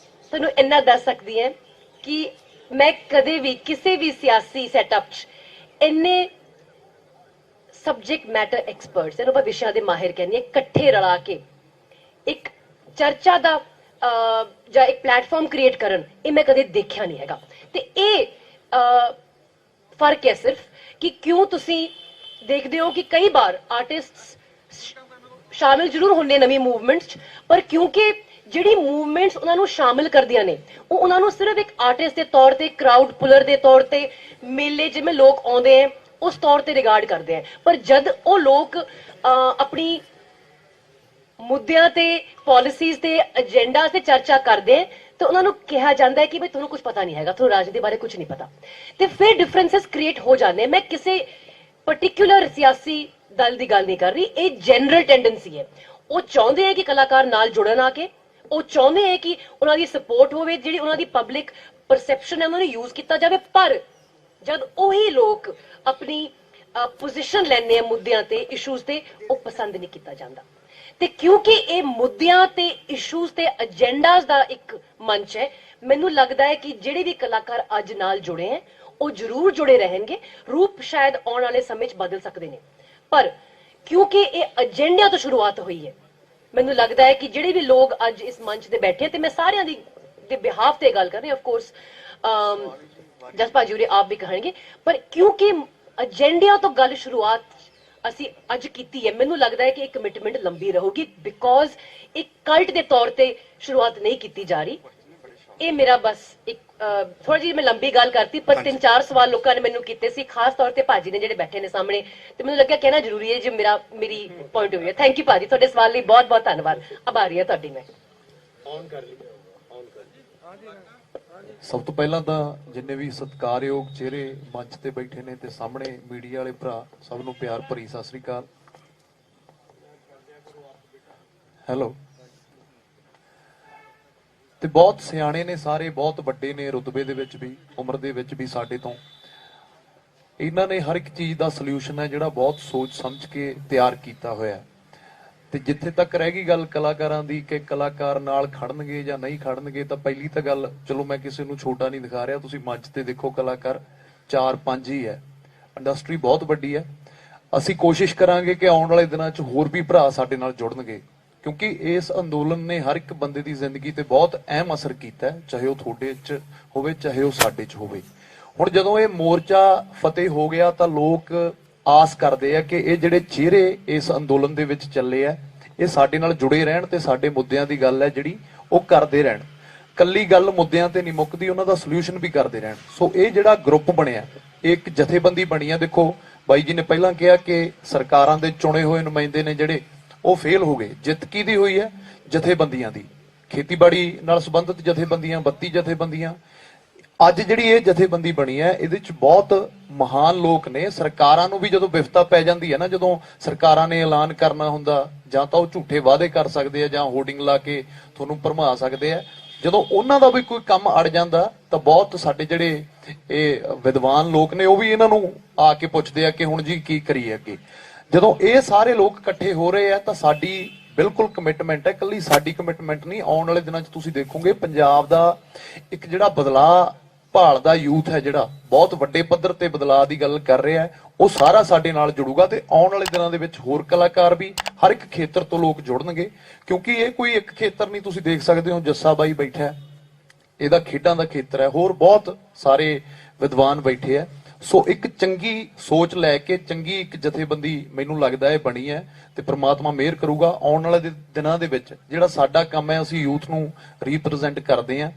ਤੁਹਾਨੂੰ ਇੰਨਾ ਦੱਸ ਸਕਦੀ ਹਾਂ ਕਿ ਮੈਂ ਕਦੇ ਵੀ ਕਿਸੇ ਵੀ ਸਿਆਸੀ ਸੈਟਅਪ 'ਚ ਇੰਨੇ ਸਬਜੈਕਟ ਮੈਟਰ ਐਕਸਪਰਟਸ, ਇਹਨੂੰ ਆਪਾਂ ਵਿਸ਼ਿਆਂ ਦੇ ਮਾਹਿਰ ਕਹਿੰਦੇ ਹਾਂ, ਇਕੱਠੇ ਰਲਾ ਕੇ ਇੱਕ ਚਰਚਾ ਦਾ ਜਾਂ ਇੱਕ ਪਲੇਟਫਾਰਮ ਕ੍ਰੀਏਟ ਕਰਨ, ਇਹ ਮੈਂ ਕਦੇ ਦੇਖਿਆ ਨਹੀਂ ਹੈਗਾ। ਤੇ ਇਹ ਫਰਕ ਹੈ ਸਿਰਫ ਕਿ ਕਿਉਂ ਤੁਸੀਂ ਦੇਖਦੇ ਹੋ ਕਿ ਕਈ ਵਾਰ ਆਰਟਿਸਟਸ ਸ਼ਾਮਿਲ ਜ਼ਰੂਰ ਹੁੰਦੇ ਨਵੀਂ ਮੂਵਮੈਂਟਸ 'ਚ, ਪਰ ਕਿਉਂਕਿ ਜਿਹੜੀ ਮੂਵਮੈਂਟਸ ਉਹਨਾਂ ਨੂੰ ਸ਼ਾਮਿਲ ਕਰਦੀਆਂ ਨੇ ਉਹ ਉਹਨਾਂ ਨੂੰ ਸਿਰਫ ਇੱਕ ਆਰਟਿਸਟ ਦੇ ਤੌਰ ਤੇ, ਕਰਾਊਡ ਪੁਲਰ ਦੇ ਤੌਰ ਤੇ, ਮੇਲੇ ਜਿਵੇਂ ਲੋਕ ਆਉਂਦੇ ਆ ਉਸ ਤੌਰ ਤੇ ਰਿਗਾਰਡ ਕਰਦੇ ਆ। ਪਰ ਜਦ ਉਹ ਲੋਕ ਆਪਣੀ ਮੁੱਦਿਆਂ ਤੇ, ਪਾਲਿਸੀਜ਼ ਤੇ, ਏਜੰਡਾ ਤੇ ਚਰਚਾ ਕਰਦੇ ਆ ਤਾਂ ਉਹਨਾਂ ਨੂੰ ਕਿਹਾ ਜਾਂਦਾ ਹੈ ਕਿ ਬਈ ਤੁਹਾਨੂੰ ਕੁਝ ਪਤਾ ਨਹੀਂ ਹੈਗਾ, ਤੁਹਾਨੂੰ ਰਾਜਨੀਤੀ ਬਾਰੇ ਕੁਝ ਨਹੀਂ ਪਤਾ, ਤੇ ਫਿਰ ਡਿਫਰੈਂਸਸ ਕ੍ਰੀਏਟ ਹੋ ਜਾਂਦੇ। ਮੈਂ ਕਿਸੇ ਪਾਰਟਿਕੂਲਰ ਸਿਆਸੀ ਦਲ ਦੀ ਗੱਲ ਨਹੀਂ ਕਰ ਰਹੀ, ਇਹ ਜਨਰਲ ਟੈਂਡੈਂਸੀ ਹੈ। ਉਹ ਚਾਹੁੰਦੇ ਆ ਕਿ ਕਲਾਕਾਰ ਨਾਲ ਜੁੜਨ ਆ ਕੇ, ਉਹ ਚਾਹੁੰਦੇ ਆ ਕਿ ਉਹਨਾਂ ਦੀ ਸਪੋਰਟ ਹੋਵੇ, ਜਿਹੜੀ ਉਹਨਾਂ ਦੀ ਪਬਲਿਕ ਪਰਸੈਪਸ਼ਨ ਹੈ ਉਹਨਾਂ ਨੂੰ ਯੂਜ਼ ਕੀਤਾ ਜਾਵੇ। ਪਰ ਜਦ ਉਹੀ ਲੋਕ ਆਪਣੀ ਪੋਜੀਸ਼ਨ ਲੈਂਦੇ ਆ ਮੁੱਦਿਆਂ ਤੇ, ਇਸ਼ੂਜ਼ ਤੇ, ਉਹ ਪਸੰਦ ਨਹੀਂ ਕੀਤਾ ਜਾਂਦਾ। ਤੇ ਕਿਉਂਕਿ ਇਹ ਮੁੱਦਿਆਂ ਤੇ, ਇਸ਼ੂਜ਼ ਤੇ, ਏਜੰਡਾਜ਼ ਦਾ ਇੱਕ ਮੰਚ ਹੈ, ਮੈਨੂੰ ਲੱਗਦਾ ਹੈ ਕਿ ਜਿਹੜੇ ਵੀ ਕਲਾਕਾਰ ਅੱਜ ਨਾਲ ਜੁੜੇ ਹੈ ਉਹ ਜ਼ਰੂਰ ਜੁੜੇ ਰਹਿਣਗੇ। ਰੂਪ ਸ਼ਾਇਦ ਆਉਣ ਵਾਲੇ ਸਮੇਂ 'ਚ ਬਦਲ ਸਕਦੇ ਨੇ, ਪਰ ਕਿਉਂਕਿ ਇਹ ਏਜੰਡਿਆਂ ਤੋਂ ਸ਼ੁਰੂਆਤ ਹੋਈ ਹੈ, ਮੈਨੂੰ ਲੱਗਦਾ ਹੈ ਕਿ ਜਿਹੜੇ ਵੀ ਲੋਕ ਅੱਜ ਇਸ ਮੰਚ ਤੇ ਬੈਠੇ, ਤੇ ਮੈਂ ਸਾਰਿਆਂ ਦੇ ਬਿਹਾਫ ਤੇ ਗੱਲ ਕਰ ਰਹੀ ਹਾਂ, ਆਫ ਕੋਰਸ ਜਸਪਾਲ ਜੀ ਆਪ ਵੀ ਕਹਣਗੇ, ਪਰ ਕਿਉਂਕਿ ਏਜੰਡਿਆਂ ਤੋਂ ਗੱਲ ਸ਼ੁਰੂਆਤ ਅਸੀਂ ਅੱਜ ਕੀਤੀ ਹੈ, ਮੈਨੂੰ ਲੱਗਦਾ ਹੈ ਕਿ ਇਹ ਕਮਿਟਮੈਂਟ ਲੰਬੀ ਰਹੂਗੀ, ਬਿਕੋਜ਼ ਇੱਕ ਕਲਟ ਦੇ ਤੌਰ ਤੇ ਸ਼ੁਰੂਆਤ ਨਹੀਂ ਕੀਤੀ ਜਾ ਰਹੀ। ਇਹ ਮੇਰਾ ਬਸ ਇੱਕ ਥੋੜੀ ਜਿਹੀ ਮੈਂ ਲੰਬੀ ਗੱਲ ਕਰਤੀ, ਪਰ 3-4 ਸਵਾਲ ਲੋਕਾਂ ਨੇ ਮੈਨੂੰ ਕੀਤੇ ਸੀ, ਖਾਸ ਤੌਰ ਤੇ ਭਾਜੀ ਨੇ ਜਿਹੜੇ ਬੈਠੇ ਨੇ ਸਾਹਮਣੇ, ਤੇ ਮੈਨੂੰ ਲੱਗਿਆ ਕਹਿਣਾ ਜ਼ਰੂਰੀ ਹੈ ਜੀ ਮੇਰੀ ਪੁਆਇੰਟ ਆਫ ਵਿਊ ਹੈ। ਥੈਂਕ ਯੂ ਭਾਜੀ, ਤੁਹਾਡੇ ਸਵਾਲ ਲਈ ਬਹੁਤ ਬਹੁਤ ਧੰਨਵਾਦ, ਆਭਾਰੀ ਹਾਂ ਤੁਹਾਡੀ ਮੈਂ। ਸਭ ਤੋਂ ਪਹਿਲਾਂ ਤਾਂ ਜਿੰਨੇ ਵੀ ਸਤਿਕਾਰਯੋਗ ਚਿਹਰੇ ਮੰਚ ਤੇ ਬੈਠੇ ਨੇ ਤੇ ਸਾਹਮਣੇ ਮੀਡੀਆ ਵਾਲੇ ਭਰਾ, ਸਭ ਨੂੰ ਪਿਆਰ ਭਰੀ ਸਤਿ ਸ੍ਰੀ ਅਕਾਲ। ਹੈਲੋ। ਤੇ ਬਹੁਤ ਸਿਆਣੇ ਨੇ ਸਾਰੇ, ਬਹੁਤ ਵੱਡੇ ਨੇ ਰੁਤਬੇ ਦੇ ਵਿੱਚ ਵੀ, ਉਮਰ ਦੇ ਵਿੱਚ ਵੀ ਸਾਡੇ ਤੋਂ। ਇਹਨਾਂ ਨੇ ਹਰ ਇੱਕ ਚੀਜ਼ ਦਾ ਸੋਲੂਸ਼ਨ ਹੈ ਜਿਹੜਾ ਬਹੁਤ ਸੋਚ ਸਮਝ ਕੇ ਤਿਆਰ ਕੀਤਾ ਹੋਇਆ। ਤੇ ਜਿੱਥੇ ਤੱਕ ਰਹਿ ਗਈ ਗੱਲ ਕਲਾਕਾਰਾਂ ਦੀ ਕਿ ਕਲਾਕਾਰ ਨਾਲ ਖੜਨਗੇ ਜਾਂ ਨਹੀਂ ਖੜਨਗੇ, ਤਾਂ ਪਹਿਲੀ ਤਾਂ ਗੱਲ, ਚਲੋ ਮੈਂ ਕਿਸੇ ਨੂੰ ਛੋਟਾ ਨਹੀਂ ਦਿਖਾ ਰਿਹਾ, ਤੁਸੀਂ ਮੰਚ ਤੇ ਦੇਖੋ ਕਲਾਕਾਰ 4-5 ਹੀ ਹੈ, ਇੰਡਸਟਰੀ ਬਹੁਤ ਵੱਡੀ ਹੈ। ਅਸੀਂ ਕੋਸ਼ਿਸ਼ ਕਰਾਂਗੇ ਕਿ ਆਉਣ ਵਾਲੇ ਦਿਨਾਂ 'ਚ ਹੋਰ ਵੀ ਭਰਾ ਸਾਡੇ ਨਾਲ ਜੁੜਨਗੇ, ਕਿਉਂਕਿ ਇਸ ਅੰਦੋਲਨ ਨੇ ਹਰ ਇੱਕ ਬੰਦੇ ਦੀ ਜ਼ਿੰਦਗੀ ਤੇ ਬਹੁਤ ਅਹਿਮ ਅਸਰ ਕੀਤਾ ਹੈ, ਚਾਹੇ ਉਹ ਤੁਹਾਡੇ 'ਚ ਹੋਵੇ ਚਾਹੇ ਉਹ ਸਾਡੇ 'ਚ ਹੋਵੇ। ਹੁਣ ਜਦੋਂ ਇਹ ਮੋਰਚਾ ਫਤਿਹ ਹੋ ਗਿਆ ਤਾਂ ਲੋਕ ਆਸ ਕਰਦੇ ਆ ਕਿ ਇਹ ਜਿਹੜੇ ਚਿਹਰੇ ਇਸ ਅੰਦੋਲਨ ਦੇ ਵਿੱਚ ਚੱਲੇ ਆ, ਇਹ ਸਾਡੇ ਨਾਲ ਜੁੜੇ ਰਹਿਣ ਤੇ ਸਾਡੇ ਮੁੱਦਿਆਂ ਦੀ ਗੱਲ ਹੈ ਜਿਹੜੀ ਉਹ ਕਰਦੇ ਰਹਿਣ। ਕੱਲੀ ਗੱਲ ਮੁੱਦਿਆਂ ਤੇ ਨਹੀਂ ਮੁੱਕਦੀ, ਉਹਨਾਂ ਦਾ ਸੋਲੂਸ਼ਨ ਵੀ ਕਰਦੇ ਰਹਿਣ। ਸੋ ਇਹ ਜਿਹੜਾ ਗਰੁੱਪ ਬਣਿਆ, ਇੱਕ ਜਥੇਬੰਦੀ ਬਣੀ ਆ। ਦੇਖੋ ਬਾਈ ਜੀ ਨੇ ਪਹਿਲਾਂ ਕਿਹਾ ਕਿ ਸਰਕਾਰਾਂ ਦੇ ਚੁਣੇ ਹੋਏ ਨੁਮਾਇੰਦੇ ਨੇ ਜਿਹੜੇ, ਉਹ ਫੇਲ ਹੋ ਗਏ। ਜਿੱਤ ਕਿਹਦੀ ਹੋਈ ਹੈ? ਜਥੇਬੰਦੀਆਂ ਦੀ। ਖੇਤੀਬਾੜੀ ਨਾਲ ਸੰਬੰਧਿਤ ਜਥੇਬੰਦੀਆਂ, 32 ਜਥੇਬੰਦੀਆਂ। ਅੱਜ ਜਿਹੜੀ ਇਹ ਜਥੇਬੰਦੀ ਬਣੀ ਹੈ, ਇਹਦੇ ਚ ਬਹੁਤ ਮਹਾਨ ਲੋਕ ਨੇ। ਸਰਕਾਰਾਂ ਨੂੰ ਵੀ ਜਦੋਂ ਵਿਫਤਾ ਪੈ ਜਾਂਦੀ ਹੈ ਨਾ, ਜਦੋਂ ਸਰਕਾਰਾਂ ਨੇ ਐਲਾਨ ਕਰਨਾ ਹੁੰਦਾ, ਜਾਂ ਤਾਂ ਉਹ ਝੂਠੇ ਵਾਅਦੇ ਕਰ ਸਕਦੇ ਆ ਜਾਂ ਹੋਰਡਿੰਗ ਲਾ ਕੇ ਤੁਹਾਨੂੰ ਭਰਮਾ ਸਕਦੇ ਆ, ਜਦੋਂ ਉਹਨਾਂ ਦਾ ਵੀ ਕੋਈ ਕੰਮ ਅੜ ਜਾਂਦਾ ਤਾਂ ਬਹੁਤ ਸਾਡੇ ਜਿਹੜੇ ਇਹ ਵਿਦਵਾਨ ਲੋਕ ਨੇ ਉਹ ਵੀ ਇਹਨਾਂ ਨੂੰ ਆ ਕੇ ਪੁੱਛਦੇ ਆ ਕਿ ਹੁਣ ਜੀ ਕੀ ਕਰੀਏ ਅੱਗੇ। ਜਦੋਂ ਇਹ ਸਾਰੇ ਲੋਕ ਇਕੱਠੇ ਹੋ ਰਹੇ ਆ ਤਾਂ ਸਾਡੀ ਬਿਲਕੁਲ ਕਮਿਟਮੈਂਟ ਹੈ, ਇਕੱਲੀ ਸਾਡੀ ਕਮਿਟਮੈਂਟ ਨਹੀਂ। ਆਉਣ ਵਾਲੇ ਦਿਨਾਂ 'ਚ ਤੁਸੀਂ ਦੇਖੋਗੇ ਪੰਜਾਬ ਦਾ ਇੱਕ ਜਿਹੜਾ ਬਦਲਾਅ ਭਾਲਦਾ ਯੂਥ ਹੈ, ਜਿਹੜਾ ਬਹੁਤ ਵੱਡੇ ਪੱਧਰ ਤੇ ਬਦਲਾਅ ਦੀ ਗੱਲ ਕਰ ਰਿਹਾ ਹੈ, ਉਹ ਸਾਰਾ ਸਾਡੇ ਨਾਲ ਜੁੜੂਗਾ। ਤੇ ਆਉਣ ਵਾਲੇ ਦਿਨਾਂ ਦੇ ਵਿੱਚ ਹੋਰ ਕਲਾਕਾਰ ਵੀ ਹਰ ਇੱਕ ਖੇਤਰ ਤੋਂ ਲੋਕ ਜੁੜਨਗੇ, ਕਿਉਂਕਿ ਇਹ ਕੋਈ ਇੱਕ ਖੇਤਰ ਨਹੀਂ। ਤੁਸੀਂ ਦੇਖ ਸਕਦੇ ਹੋ ਜੱਸਾ ਬਾਈ ਬੈਠਾ ਹੈ, ਇਹਦਾ ਖੇਡਾਂ ਦਾ ਖੇਤਰ ਹੈ, ਹੋਰ ਬਹੁਤ ਸਾਰੇ ਵਿਦਵਾਨ ਬੈਠੇ ਆ। ਸੋ ਇੱਕ ਚੰਗੀ ਸੋਚ ਲੈ ਕੇ ਚੰਗੀ ਇੱਕ ਜਥੇਬੰਦੀ ਮੈਨੂੰ ਲੱਗਦਾ ਹੈ ਬਣੀ ਹੈ, ਤੇ ਪ੍ਰਮਾਤਮਾ ਮਿਹਰ ਕਰੂਗਾ। ਆਉਣ ਵਾਲੇ ਦਿਨਾਂ ਦੇ ਵਿੱਚ ਜਿਹੜਾ ਸਾਡਾ ਕੰਮ ਹੈ, ਅਸੀਂ ਯੂਥ ਨੂੰ ਰੀਪ੍ਰੈਜ਼ੈਂਟ ਕਰਦੇ ਹਾਂ।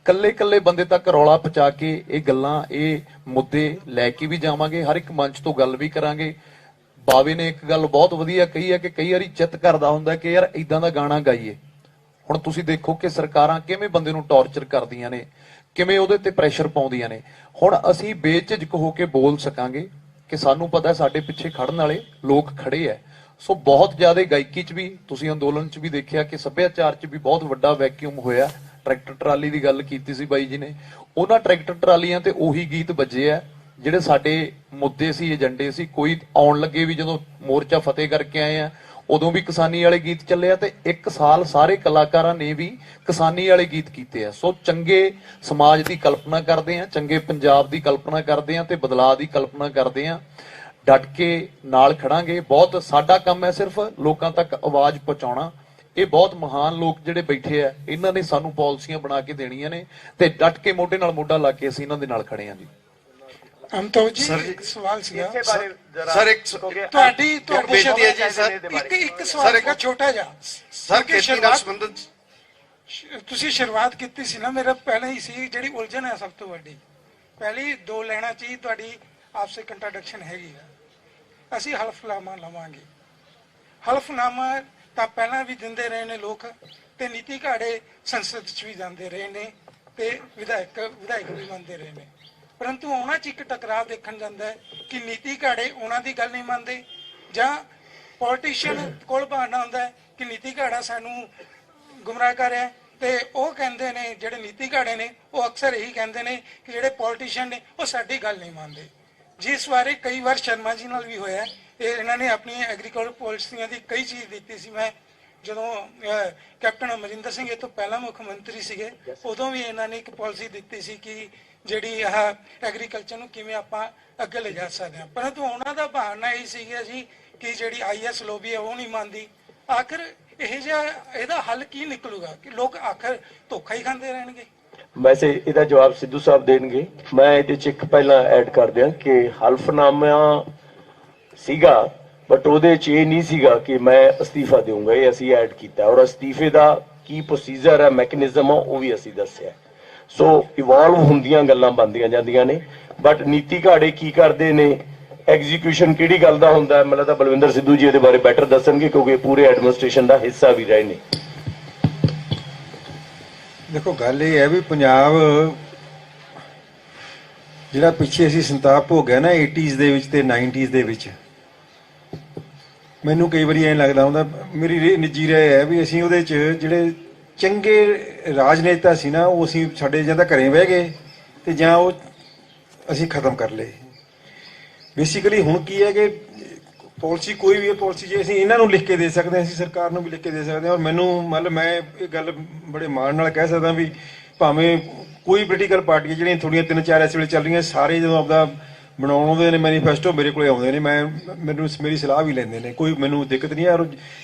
ਕੱਲੇ ਬੰਦੇ ਤੱਕ ਰੌਲਾ ਪਹੁੰਚਾ ਕੇ ਇਹ ਗੱਲਾਂ, ਇਹ ਮੁੱਦੇ ਲੈ ਕੇ ਵੀ ਜਾਵਾਂਗੇ, ਹਰ ਇੱਕ ਮੰਚ ਤੋਂ ਗੱਲ ਵੀ ਕਰਾਂਗੇ। ਬਾਵੇ ਨੇ ਇੱਕ ਗੱਲ ਬਹੁਤ ਵਧੀਆ ਕਹੀ ਹੈ ਕਿ ਕਈ ਵਾਰੀ ਚਿੱਤ ਕਰਦਾ ਹੁੰਦਾ ਕਿ ਯਾਰ ਇਦਾਂ ਦਾ ਗਾਣਾ ਗਾਈਏ। ਹੁਣ ਤੁਸੀਂ ਦੇਖੋ ਕਿ ਸਰਕਾਰਾਂ ਕਿਵੇਂ ਬੰਦੇ ਨੂੰ ਟੌਰਚਰ ਕਰਦੀਆਂ ਨੇ, ਕਿਵੇਂ ਉਹਦੇ ਤੇ ਪ੍ਰੈਸ਼ਰ ਪਾਉਂਦੀਆਂ ਨੇ। ਹੁਣ ਅਸੀਂ ਬੇਝਿਜਕ ਹੋ ਕੇ ਬੋਲ ਸਕਾਂਗੇ ਕਿ ਸਾਨੂੰ ਪਤਾ ਸਾਡੇ ਪਿੱਛੇ ਖੜਨ ਵਾਲੇ ਲੋਕ ਖੜੇ ਐ। ਸੋ ਬਹੁਤ ਜ਼ਿਆਦਾ ਗਾਇਕੀ 'ਚ ਵੀ ਤੁਸੀਂ ਅੰਦੋਲਨ 'ਚ ਵੀ ਦੇਖਿਆ ਕਿ ਸੱਭਿਆਚਾਰ 'ਚ ਵੀ ਬਹੁਤ ਵੱਡਾ ਵੈਕਿਊਮ ਹੋਇਆ। ਟਰੈਕਟਰ ਟਰਾਲੀ ਦੀ ਗੱਲ ਕੀਤੀ ਸੀ ਬਾਈ ਜੀ ਨੇ, ਉਹਨਾਂ ਟਰੈਕਟਰ ਟਰਾਲੀਆਂ ਤੇ ਉਹੀ ਗੀਤ ਵੱਜੇ ਆ ਜਿਹੜੇ ਸਾਡੇ ਮੁੱਦੇ ਸੀ, ਏਜੰਡੇ ਸੀ। ਕੋਈ ਆਉਣ ਲੱਗੇ ਵੀ ਜਦੋਂ ਮੋਰਚਾ ਫਤਿਹ ਕਰਕੇ ਆਏ ਆ ਉਦੋਂ ਵੀ ਕਿਸਾਨੀ ਵਾਲੇ ਗੀਤ ਚੱਲੇ ਆ, ਤੇ ਇੱਕ ਸਾਲ ਸਾਰੇ ਕਲਾਕਾਰਾਂ ਨੇ ਵੀ ਕਿਸਾਨੀ ਵਾਲੇ ਗੀਤ ਕੀਤੇ ਆ। ਸੋ ਚੰਗੇ ਸਮਾਜ ਦੀ ਕਲਪਨਾ ਕਰਦੇ ਆ, ਚੰਗੇ ਪੰਜਾਬ ਦੀ ਕਲਪਨਾ ਕਰਦੇ ਆ, ਤੇ ਬਦਲਾਅ ਦੀ ਕਲਪਨਾ ਕਰਦੇ ਆ। ਡਟ ਕੇ ਨਾਲ ਖੜਾਂਗੇ। ਬਹੁਤ ਸਾਡਾ ਕੰਮ ਹੈ ਸਿਰਫ ਲੋਕਾਂ ਤੱਕ ਆਵਾਜ਼ ਪਹੁੰਚਾਉਣਾ। ਇਹ ਬਹੁਤ ਮਹਾਨ ਲੋਕ ਜਿਹੜੇ ਬੈਠੇ ਆ, ਇਹਨਾਂ ਨੇ ਸਾਨੂੰ ਪਾਲਿਸੀਆਂ ਬਣਾ ਕੇ ਦੇਣੀਆਂ ਨੇ, ਤੇ ਡਟ ਕੇ ਮੋਢੇ ਨਾਲ ਮੋਢਾ ਲਾ ਕੇ ਅਸੀਂ ਇਹਨਾਂ ਦੇ ਨਾਲ ਖੜੇ ਆ ਜੀ। ਅਮਤਾਬ ਜੀ ਇੱਕ ਸਵਾਲ ਸੀਗਾ ਸਰ, ਇੱਕ ਤੁਹਾਡੀ ਇੱਕ ਸਵਾਲ ਹੈਗਾ ਛੋਟਾ ਜਿਹਾ ਸਰ। ਖੇਤੀ ਨਾਲ ਸੰਬੰਧਿਤ ਤੁਸੀਂ ਸ਼ੁਰੂਆਤ ਕੀਤੀ ਸੀ ਨਾ, ਮੇਰਾ ਪਹਿਲਾਂ ਹੀ ਸੀ ਜਿਹੜੀ ਉਲਝਣ ਹੈ ਸਭ ਤੋਂ ਵੱਡੀ। ਪਹਿਲੀ 2 ਲੈਣਾ ਚਾਹੀਏ ਤੁਹਾਡੀ ਆਪਸੇ ਕੰਟਰਡਿਕਸ਼ਨ ਹੈਗੀ ਆ। ਅਸੀਂ ਹਲਫਨਾਮਾ ਲਵਾਂਗੇ। ਹਲਫਨਾਮਾ ਤਾਂ ਪਹਿਲਾਂ ਵੀ ਦਿੰਦੇ ਰਹੇ ਨੇ ਲੋਕ, ਤੇ ਨੀਤੀ ਘਾੜੇ ਸੰਸਦ 'ਚ ਵੀ ਜਾਂਦੇ ਰਹੇ ਨੇ, ਤੇ ਵਿਧਾਇਕ ਵੀ ਮੰਨਦੇ ਰਹੇ ਨੇ। ਪਰੰਤੂ ਉਹਨਾਂ 'ਚ ਇੱਕ ਟਕਰਾਅ ਦੇਖਣ ਜਾਂਦਾ ਹੈ ਕਿ ਨੀਤੀ ਘਾੜੇ ਉਹਨਾਂ ਦੀ ਗੱਲ ਨਹੀਂ ਮੰਨਦੇ, ਜਾਂ ਪੋਲੀਟੀਸ਼ੀਅਨ ਕੋਲ ਬਹਾਨਾ ਹੁੰਦਾ ਹੈ ਕਿ ਨੀਤੀ ਘਾੜਾ ਸਾਨੂੰ ਗੁੰਮਰਾਹ ਕਰ ਰਿਹਾ, ਤੇ ਉਹ ਕਹਿੰਦੇ ਨੇ ਜਿਹੜੇ ਨੀਤੀ ਘਾੜੇ ਨੇ ਉਹ ਅਕਸਰ ਇਹੀ ਕਹਿੰਦੇ ਨੇ ਕਿ ਜਿਹੜੇ ਪੋਲੀਟੀਸ਼ੀਅਨ ਨੇ ਉਹ ਸਾਡੀ ਗੱਲ ਨਹੀਂ ਮੰਨਦੇ। ਜਿਸ ਬਾਰੇ ਕਈ ਵਾਰ ਸ਼ਰਮਾ ਜੀ ਨਾਲ ਵੀ ਹੋਇਆ। ਇਹਨਾਂ ਨੇ ਆਪਣੀਆਂ ਐਗਰੀਕਲਚਰ ਪਾਲਿਸੀਆਂ ਦੀ ਕਈ ਚੀਜ਼ ਦਿੱਤੀ ਸੀ। ਮੈਂ ਜਦੋਂ ਕੈਪਟਨ ਅਮਰਿੰਦਰ ਸਿੰਘ ਇਹ ਤੋਂ ਪਹਿਲਾਂ ਮੁੱਖ ਮੰਤਰੀ ਸੀਗੇ, ਉਦੋਂ ਵੀ ਇਹਨਾਂ ਨੇ ਇੱਕ ਪਾਲਿਸੀ ਦਿੱਤੀ ਸੀ ਕਿ ਜਿਹੜੀ ਆਹ ਐਗਰੀਕਲਚਰ ਨੂੰ ਕਿਵੇਂ ਆਪਾਂ ਅੱਗੇ ਲਿਜਾ ਸਕਦੇ ਹਾਂ। ਪਰੰਤੂ ਉਹਨਾਂ ਦਾ ਬਹਾਨਾ ਇਹ ਸੀਗਾ ਜੀ ਕਿ ਜਿਹੜੀ IS ਲੋਬੀ ਹੈ ਉਹ ਨਹੀਂ ਮੰਨਦੀ। ਆਖਰ ਇਹ ਜਿਹਾ ਇਹਦਾ ਹੱਲ ਕੀ ਨਿਕਲੂਗਾ ਕਿ ਲੋਕ ਆਖਰ ਧੋਖਾ ਹੀ ਖਾਂਦੇ ਰਹਿਣਗੇ? ਵੈਸੇ ਇਹਦਾ ਜਵਾਬ ਸਿੱਧੂ ਸਾਹਿਬ ਦੇਣਗੇ। ਮੈਂ ਇਹਦੇ 'ਚ ਇੱਕ ਪਹਿਲਾਂ ਐਡ ਕਰ ਦਿਆਂ ਕਿ ਹਲਫਨਾਮਾ ਸੀਗਾ, ਬਟ ਉਹਦੇ 'ਚ ਇਹ ਨਹੀਂ ਸੀਗਾ ਕਿ ਮੈਂ ਅਸਤੀਫਾ ਦੇਵਾਂਗਾ। ਇਹ ਅਸੀਂ ਐਡ ਕੀਤਾ, ਔਰ ਅਸਤੀਫੇ ਦਾ ਕੀ ਪ੍ਰੋਸੀਜਰ ਹੈ, ਮੈਕੈਨਿਜ਼ਮ ਆ, ਉਹ ਵੀ ਅਸੀਂ ਦੱਸਿਆ। ਸੋ ਇਵੋਲਵ ਹੁੰਦੀਆਂ ਗੱਲਾਂ ਬਣਦੀਆਂ ਜਾਂਦੀਆਂ ਨੇ, ਬਟ ਨੀਤੀ ਘਾੜੇ ਕੀ ਕਰਦੇ ਨੇ, ਐਗਜ਼ੀਕਿਊਸ਼ਨ ਕਿਹੜੀ ਗੱਲ ਦਾ ਹੁੰਦਾ, ਮੈਨੂੰ ਤਾਂ ਬਲਵਿੰਦਰ ਸਿੱਧੂ ਜੀ ਇਹਦੇ ਬਾਰੇ ਬੈਟਰ ਦੱਸਣਗੇ ਕਿਉਂਕਿ ਪੂਰੇ ਐਡਮਿਨਿਸਟ੍ਰੇਸ਼ਨ ਦਾ ਹਿੱਸਾ ਵੀ ਰਹੇ ਨੇ। ਦੇਖੋ ਗੱਲ ਇਹ ਹੈ ਵੀ ਪੰਜਾਬ ਜਿਹੜਾ ਪਿੱਛੇ ਅਸੀਂ ਸੰਤਾਪ ਹੋ ਗਿਆ ਨਾ 80s ਦੇ ਵਿੱਚ ਤੇ 90s ਦੇ ਵਿੱਚ, ਮੈਨੂੰ ਕਈ ਵਾਰੀ ਐਂ ਲੱਗਦਾ ਹੁੰਦਾ, ਮੇਰੀ ਨਿੱਜੀ ਰਾਏ ਹੈ ਵੀ ਅਸੀਂ ਉਹਦੇ 'ਚ ਜਿਹੜੇ ਚੰਗੇ ਰਾਜਨੇਤਾ ਸੀ ਨਾ, ਉਹ ਅਸੀਂ ਸਾਡੇ ਜਾਂ ਤਾਂ ਘਰੇ ਬਹਿ ਗਏ ਤੇ ਜਾਂ ਉਹ ਅਸੀਂ ਖਤਮ ਕਰ ਲਏ। ਬੇਸਿਕਲੀ ਹੁਣ ਕੀ ਹੈ ਕਿ ਪਾਲਿਸੀ ਕੋਈ ਵੀ ਪਾਲਿਸੀ ਜੇ ਅਸੀਂ ਇਹਨਾਂ ਨੂੰ ਲਿਖ ਕੇ ਦੇ ਸਕਦੇ ਹਾਂ, ਅਸੀਂ ਸਰਕਾਰ ਨੂੰ ਵੀ ਲਿਖ ਕੇ ਦੇ ਸਕਦੇ ਹਾਂ। ਔਰ ਮੈਨੂੰ ਮਤਲਬ ਮੈਂ ਇਹ ਗੱਲ ਬੜੇ ਮਾਣ ਨਾਲ ਕਹਿ ਸਕਦਾ ਵੀ ਭਾਵੇਂ ਕੋਈ ਪੋਲੀਟੀਕਲ ਪਾਰਟੀ ਜਿਹੜੀਆਂ ਥੋੜ੍ਹੀਆਂ 3-4 ਇਸ ਵੇਲੇ ਚੱਲ ਰਹੀਆਂ, ਸਾਰੇ ਜਦੋਂ ਆਪਦਾ ਬਣਾਉਣ ਆਉਂਦੇ ਨੇ ਮੈਨੀਫੈਸਟੋ ਮੇਰੇ ਕੋਲੇ ਆਉਂਦੇ ਨੇ, ਮੈਨੂੰ ਮੇਰੀ ਸਲਾਹ ਵੀ ਲੈਂਦੇ ਨੇ, ਕੋਈ ਮੈਨੂੰ ਦਿੱਕਤ ਨਹੀਂ ਹੈ,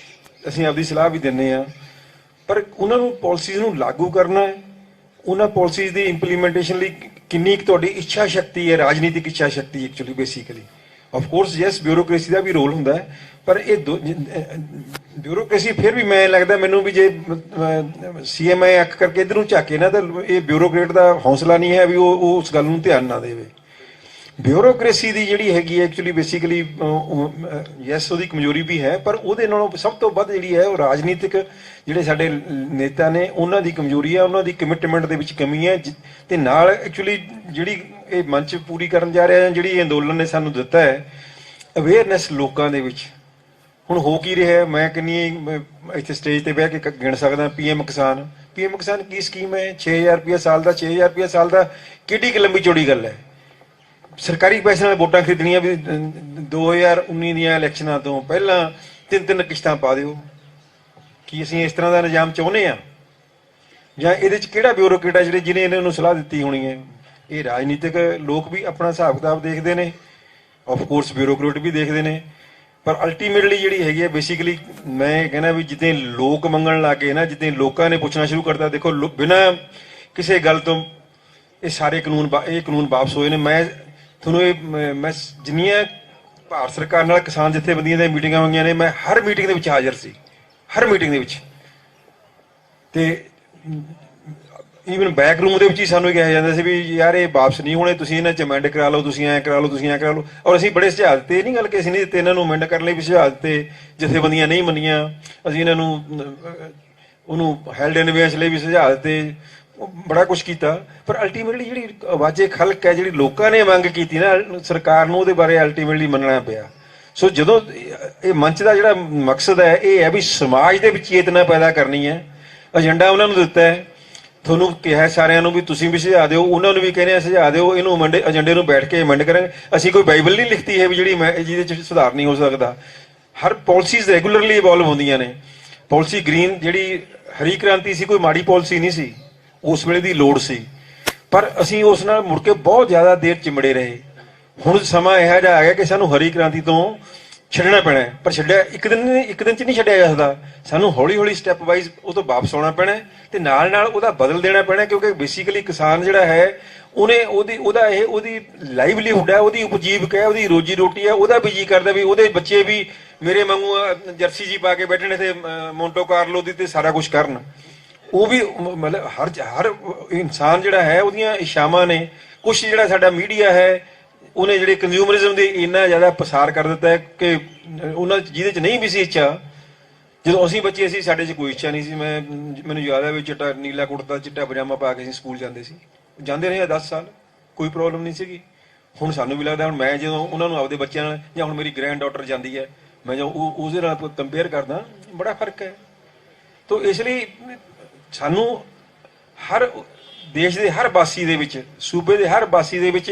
ਅਸੀਂ ਆਪਦੀ ਸਲਾਹ ਵੀ ਦਿੰਦੇ ਹਾਂ। ਪਰ ਉਹਨਾਂ ਨੂੰ ਪਾਲਿਸੀਜ਼ ਨੂੰ ਲਾਗੂ ਕਰਨਾ ਹੈ, ਉਹਨਾਂ ਪਾਲਿਸੀਜ਼ ਦੀ ਇੰਪਲੀਮੈਂਟੇਸ਼ਨ ਲਈ ਕਿੰਨੀ ਕੁ ਤੁਹਾਡੀ ਇੱਛਾ ਸ਼ਕਤੀ ਹੈ, ਰਾਜਨੀਤਿਕ ਇੱਛਾ ਸ਼ਕਤੀ actually basically. Of course yes bureaucracy ਦਾ ਵੀ ਰੋਲ ਹੁੰਦਾ ਹੈ, ਪਰ ਇਹ ਬਿਊਰੋਕ੍ਰੇਸੀ ਫਿਰ ਵੀ ਮੈਂ ਲੱਗਦਾ ਮੈਨੂੰ ਵੀ ਜੇ CMI ਅੱਖ ਕਰਕੇ ਇੱਧਰ ਨੂੰ ਝਾਕੇ ਨਾ ਤਾਂ ਇਹ ਬਿਊਰੋਕਰੇਟ ਦਾ ਹੌਸਲਾ ਨਹੀਂ ਹੈ ਵੀ ਉਹ ਉਸ ਗੱਲ ਨੂੰ ਧਿਆਨ ਨਾ ਦੇਵੇ। ਬਿਊਰੋਕ੍ਰੇਸੀ ਦੀ ਜਿਹੜੀ ਹੈਗੀ ਹੈ ਐਕਚੁਅਲੀ ਬੇਸਿਕਲੀ ਯੈਸ ਉਹਦੀ ਕਮਜ਼ੋਰੀ ਵੀ ਹੈ, ਪਰ ਉਹਦੇ ਨਾਲੋਂ ਸਭ ਤੋਂ ਵੱਧ ਜਿਹੜੀ ਹੈ ਉਹ ਰਾਜਨੀਤਿਕ ਜਿਹੜੇ ਸਾਡੇ ਨੇਤਾ ਨੇ ਉਹਨਾਂ ਦੀ ਕਮਜ਼ੋਰੀ ਹੈ, ਉਹਨਾਂ ਦੀ ਕਮਿਟਮੈਂਟ ਦੇ ਵਿੱਚ ਕਮੀ ਹੈ। ਤੇ ਨਾਲ ਐਕਚੁਅਲੀ ਜਿਹੜੀ ਇਹ ਮੰਚ ਪੂਰੀ ਕਰਨ ਜਾ ਰਿਹਾ, ਜਿਹੜੀ ਅੰਦੋਲਨ ਨੇ ਸਾਨੂੰ ਦਿੱਤਾ ਹੈ ਅਵੇਅਰਨੈਸ ਲੋਕਾਂ ਦੇ ਵਿੱਚ, ਹੁਣ ਹੋ ਕੀ ਰਿਹਾ, ਮੈਂ ਕਿੰਨੀ ਇੱਥੇ ਸਟੇਜ ਤੇ ਬਹਿ ਕੇ ਗਿਣ ਸਕਦਾ। ਪੀਐਮ ਕਿਸਾਨ ਕੀ ਸਕੀਮ ਹੈ? 6000 ਰੁਪਇਆ ਸਾਲ ਦਾ, 6000 ਰੁਪਇਆ ਸਾਲ ਦਾ ਕਿੱਡੀ ਕੁ ਲੰਬੀ ਚੌੜੀ ਗੱਲ ਹੈ। ਸਰਕਾਰੀ ਪੈਸੇ ਨਾਲ ਵੋਟਾਂ ਖਰੀਦਣੀਆਂ ਵੀ 2019 ਦੀਆਂ ਇਲੈਕਸ਼ਨਾਂ ਤੋਂ ਪਹਿਲਾਂ 3 ਕਿਸ਼ਤਾਂ ਪਾ ਦਿਓ। ਕੀ ਅਸੀਂ ਇਸ ਤਰ੍ਹਾਂ ਦਾ ਨਿਜ਼ਾਮ ਚਾਹੁੰਦੇ ਆ? ਜਾਂ ਇਹਦੇ ਚ ਕਿਹੜਾ ਬਿਊਰੋਕਰੇਟ ਹੈ ਜਿਹਨੇ ਇਹਨਾਂ ਨੂੰ ਸਲਾਹ ਦਿੱਤੀ ਹੋਣੀ ਹੈ? ਇਹ ਰਾਜਨੀਤਿਕ ਲੋਕ ਵੀ ਆਪਣਾ ਹਿਸਾਬ ਕਿਤਾਬ ਦੇਖਦੇ ਨੇ, ਆਫ ਕੋਰਸ ਬਿਊਰੋਕਰੇਟ ਵੀ ਦੇਖਦੇ ਨੇ, ਪਰ ਅਲਟੀਮੇਟਲੀ ਜਿਹੜੀ ਹੈਗੀ ਹੈ ਬੇਸਿਕਲੀ ਮੈਂ ਕਹਿੰਦਾ ਵੀ ਜਿੱਦਾਂ ਲੋਕ ਮੰਗਣ ਲੱਗੇ ਨਾ, ਜਿੱਦਾਂ ਲੋਕਾਂ ਨੇ ਪੁੱਛਣਾ ਸ਼ੁਰੂ ਕਰਤਾ, ਦੇਖੋ ਬਿਨਾਂ ਕਿਸੇ ਗੱਲ ਤੋਂ ਇਹ ਸਾਰੇ ਕਾਨੂੰਨ ਵਾਪਸ ਹੋਏ ਨੇ। ਮੈਂ ਤੁਹਾਨੂੰ ਮੈਂ ਜਿੰਨੀਆਂ ਭਾਰਤ ਸਰਕਾਰ ਨਾਲ ਕਿਸਾਨ ਜਥੇਬੰਦੀਆਂ ਦੀਆਂ ਮੀਟਿੰਗਾਂ ਹੋਈਆਂ ਨੇ, ਮੈਂ ਹਰ ਮੀਟਿੰਗ ਦੇ ਵਿੱਚ ਹਾਜ਼ਰ ਸੀ, ਹਰ ਮੀਟਿੰਗ ਦੇ ਵਿੱਚ। ਤੇ ਈਵਨ ਬੈਕ ਰੂਮ ਦੇ ਵਿੱਚ ਹੀ ਸਾਨੂੰ ਕਿਹਾ ਜਾਂਦਾ ਸੀ ਵੀ ਯਾਰ ਇਹ ਵਾਪਸ ਨਹੀਂ ਹੋਣੇ, ਤੁਸੀਂ ਇਹਨਾਂ 'ਚ ਅਮੈਂਡ ਕਰਾ ਲਓ, ਤੁਸੀਂ ਐਂ ਕਰਾ ਲਓ, ਤੁਸੀਂ ਐਂ ਕਰਾ ਲਓ। ਔਰ ਅਸੀਂ ਬੜੇ ਸੁਝਾਅ ਦਿੱਤੇ, ਇਹ ਨਹੀਂ ਗੱਲ ਕਿ ਅਸੀਂ ਨਹੀਂ ਦਿੱਤੇ, ਇਹਨਾਂ ਨੂੰ ਅਮੈਂਡ ਕਰਨ ਲਈ ਵੀ ਸੁਝਾਅ ਦਿੱਤੇ, ਜਥੇਬੰਦੀਆਂ ਨਹੀਂ ਮੰਨੀਆਂ। ਅਸੀਂ ਇਹਨਾਂ ਨੂੰ ਉਹਨੂੰ ਹੈਲਡ ਇਨ ਅਬੇਅੰਸ ਲਈ ਵੀ ਸੁਝਾਅ ਦਿੱਤੇ, ਬੜਾ ਕੁਛ ਕੀਤਾ। ਪਰ ਅਲਟੀਮੇਟਲੀ ਜਿਹੜੀ ਆਵਾਜ਼ੇ ਖਲਕ ਹੈ, ਜਿਹੜੀ ਲੋਕਾਂ ਨੇ ਮੰਗ ਕੀਤੀ ਨਾ ਸਰਕਾਰ ਨੂੰ, ਉਹਦੇ ਬਾਰੇ ਅਲਟੀਮੇਟਲੀ ਮੰਨਣਾ ਪਿਆ। ਸੋ ਜਦੋਂ ਇਹ ਮੰਚ ਦਾ ਜਿਹੜਾ ਮਕਸਦ ਹੈ ਇਹ ਹੈ ਵੀ ਸਮਾਜ ਦੇ ਵਿੱਚ ਚੇਤਨਾ ਪੈਦਾ ਕਰਨੀ ਹੈ। ਏਜੰਡਾ ਉਹਨਾਂ ਨੂੰ ਦਿੱਤਾ ਹੈ, ਤੁਹਾਨੂੰ ਕਿਹਾ ਸਾਰਿਆਂ ਨੂੰ ਵੀ ਤੁਸੀਂ ਵੀ ਸੁਝਾਅ ਦਿਓ, ਉਹਨਾਂ ਨੂੰ ਵੀ ਕਹਿੰਦੇ ਆ ਸੁਝਾਅ ਦਿਓ, ਇਹਨੂੰ ਏਜੰਡੇ ਨੂੰ ਬੈਠ ਕੇ ਅਮੈਂਡ ਕਰਾਂਗੇ। ਅਸੀਂ ਕੋਈ ਬਾਈਬਲ ਨਹੀਂ ਲਿਖਤੀ ਹੈ ਵੀ ਜਿਹਦੇ 'ਚ ਸੁਧਾਰ ਨਹੀਂ ਹੋ ਸਕਦਾ। ਹਰ ਪਾਲਿਸੀਜ਼ ਰੈਗੂਲਰਲੀ ਇਵੋਲਵ ਹੁੰਦੀਆਂ ਨੇ। ਪਾਲਿਸੀ ਗ੍ਰੀਨ ਜਿਹੜੀ ਹਰੀ ਕ੍ਰਾਂਤੀ ਸੀ, ਕੋਈ ਮਾੜੀ ਪਾਲਿਸੀ ਨਹੀਂ ਸੀ, ਉਸ ਵੇਲੇ ਦੀ ਲੋੜ ਸੀ, ਪਰ ਅਸੀਂ ਉਸ ਨਾਲ ਮੁੜ ਕੇ ਬਹੁਤ ਜ਼ਿਆਦਾ ਦੇਰ ਚਿੰਬੜੇ ਰਹੇ। ਹੁਣ ਸਮਾਂ ਇਹੋ ਜਿਹਾ ਆ ਗਿਆ ਕਿ ਸਾਨੂੰ ਹਰੀ ਕ੍ਰਾਂਤੀ ਤੋਂ ਛੱਡਣਾ ਪੈਣਾ ਹੈ, ਪਰ ਛੱਡਿਆ ਇੱਕ ਦਿਨ 'ਚ ਨਹੀਂ ਛੱਡਿਆ ਜਾ ਸਕਦਾ। ਸਾਨੂੰ ਹੌਲੀ ਹੌਲੀ ਸਟੈਪ ਵਾਈਜ਼ ਉਹ ਤੋਂ ਵਾਪਸ ਆਉਣਾ ਪੈਣਾ ਤੇ ਨਾਲ ਉਹਦਾ ਬਦਲ ਦੇਣਾ ਪੈਣਾ, ਕਿਉਂਕਿ ਬੇਸਿਕਲੀ ਕਿਸਾਨ ਜਿਹੜਾ ਹੈ ਉਹਦੀ ਲਾਈਵਲੀਹੁੱਡ ਹੈ, ਉਹਦੀ ਉਪਜੀਵਕ ਹੈ, ਉਹਦੀ ਰੋਜੀ ਰੋਟੀ ਹੈ। ਉਹਦਾ ਵੀ ਜੀ ਕਰਦਾ ਵੀ ਉਹਦੇ ਬੱਚੇ ਵੀ ਮੇਰੇ ਵਾਂਗੂ ਜਰਸੀ ਜੀ ਪਾ ਕੇ ਬੈਠਣ ਤੇ ਮੋਂਟੋ ਕਾਰਲੋ ਦੀ ਤੇ ਸਾਰਾ ਕੁਝ ਕਰਨ। ਉਹ ਵੀ ਮਤਲਬ ਹਰ ਇਨਸਾਨ ਜਿਹੜਾ ਹੈ ਉਹਦੀਆਂ ਇਸ਼ਾਵਾਂ ਨੇ। ਕੁਛ ਜਿਹੜਾ ਸਾਡਾ ਮੀਡੀਆ ਹੈ ਉਹਨੇ ਜਿਹੜੇ ਕੰਜ਼ਿਊਮਰਿਜ਼ਮ ਦੇ ਇੰਨਾ ਜ਼ਿਆਦਾ ਪਸਾਰ ਕਰ ਦਿੱਤਾ ਹੈ ਕਿ ਉਹਨਾਂ ਜਿਹਦੇ 'ਚ ਨਹੀਂ ਵੀ ਸੀ ਇੱਛਾ। ਜਦੋਂ ਅਸੀਂ ਬੱਚੇ ਸੀ ਸਾਡੇ 'ਚ ਕੋਈ ਇੱਛਾ ਨਹੀਂ ਸੀ। ਮੈਨੂੰ ਯਾਦ ਹੈ ਵੀ ਚਿੱਟਾ ਨੀਲਾ ਕੁੜਤਾ ਚਿੱਟਾ ਪਜਾਮਾ ਪਾ ਕੇ ਅਸੀਂ ਸਕੂਲ ਜਾਂਦੇ ਸੀ, ਜਾਂਦੇ ਰਹੇ 10 ਸਾਲ, ਕੋਈ ਪ੍ਰੋਬਲਮ ਨਹੀਂ ਸੀਗੀ। ਹੁਣ ਸਾਨੂੰ ਵੀ ਲੱਗਦਾ, ਹੁਣ ਮੈਂ ਜਦੋਂ ਉਹਨਾਂ ਨੂੰ ਆਪਦੇ ਬੱਚਿਆਂ ਨਾਲ ਜਾਂ ਹੁਣ ਮੇਰੀ ਗ੍ਰੈਂਡ ਡਾਟਰ ਜਾਂਦੀ ਹੈ, ਮੈਂ ਜਦੋਂ ਉਹਦੇ ਨਾਲ ਕੰਪੇਅਰ ਕਰਦਾ, ਬੜਾ ਫਰਕ ਹੈ। ਤਾਂ ਇਸ ਲਈ ਸਾਨੂੰ ਹਰ ਦੇਸ਼ ਦੇ ਹਰ ਵਾਸੀ ਦੇ ਵਿੱਚ, ਸੂਬੇ ਦੇ ਹਰ ਵਾਸੀ ਦੇ ਵਿੱਚ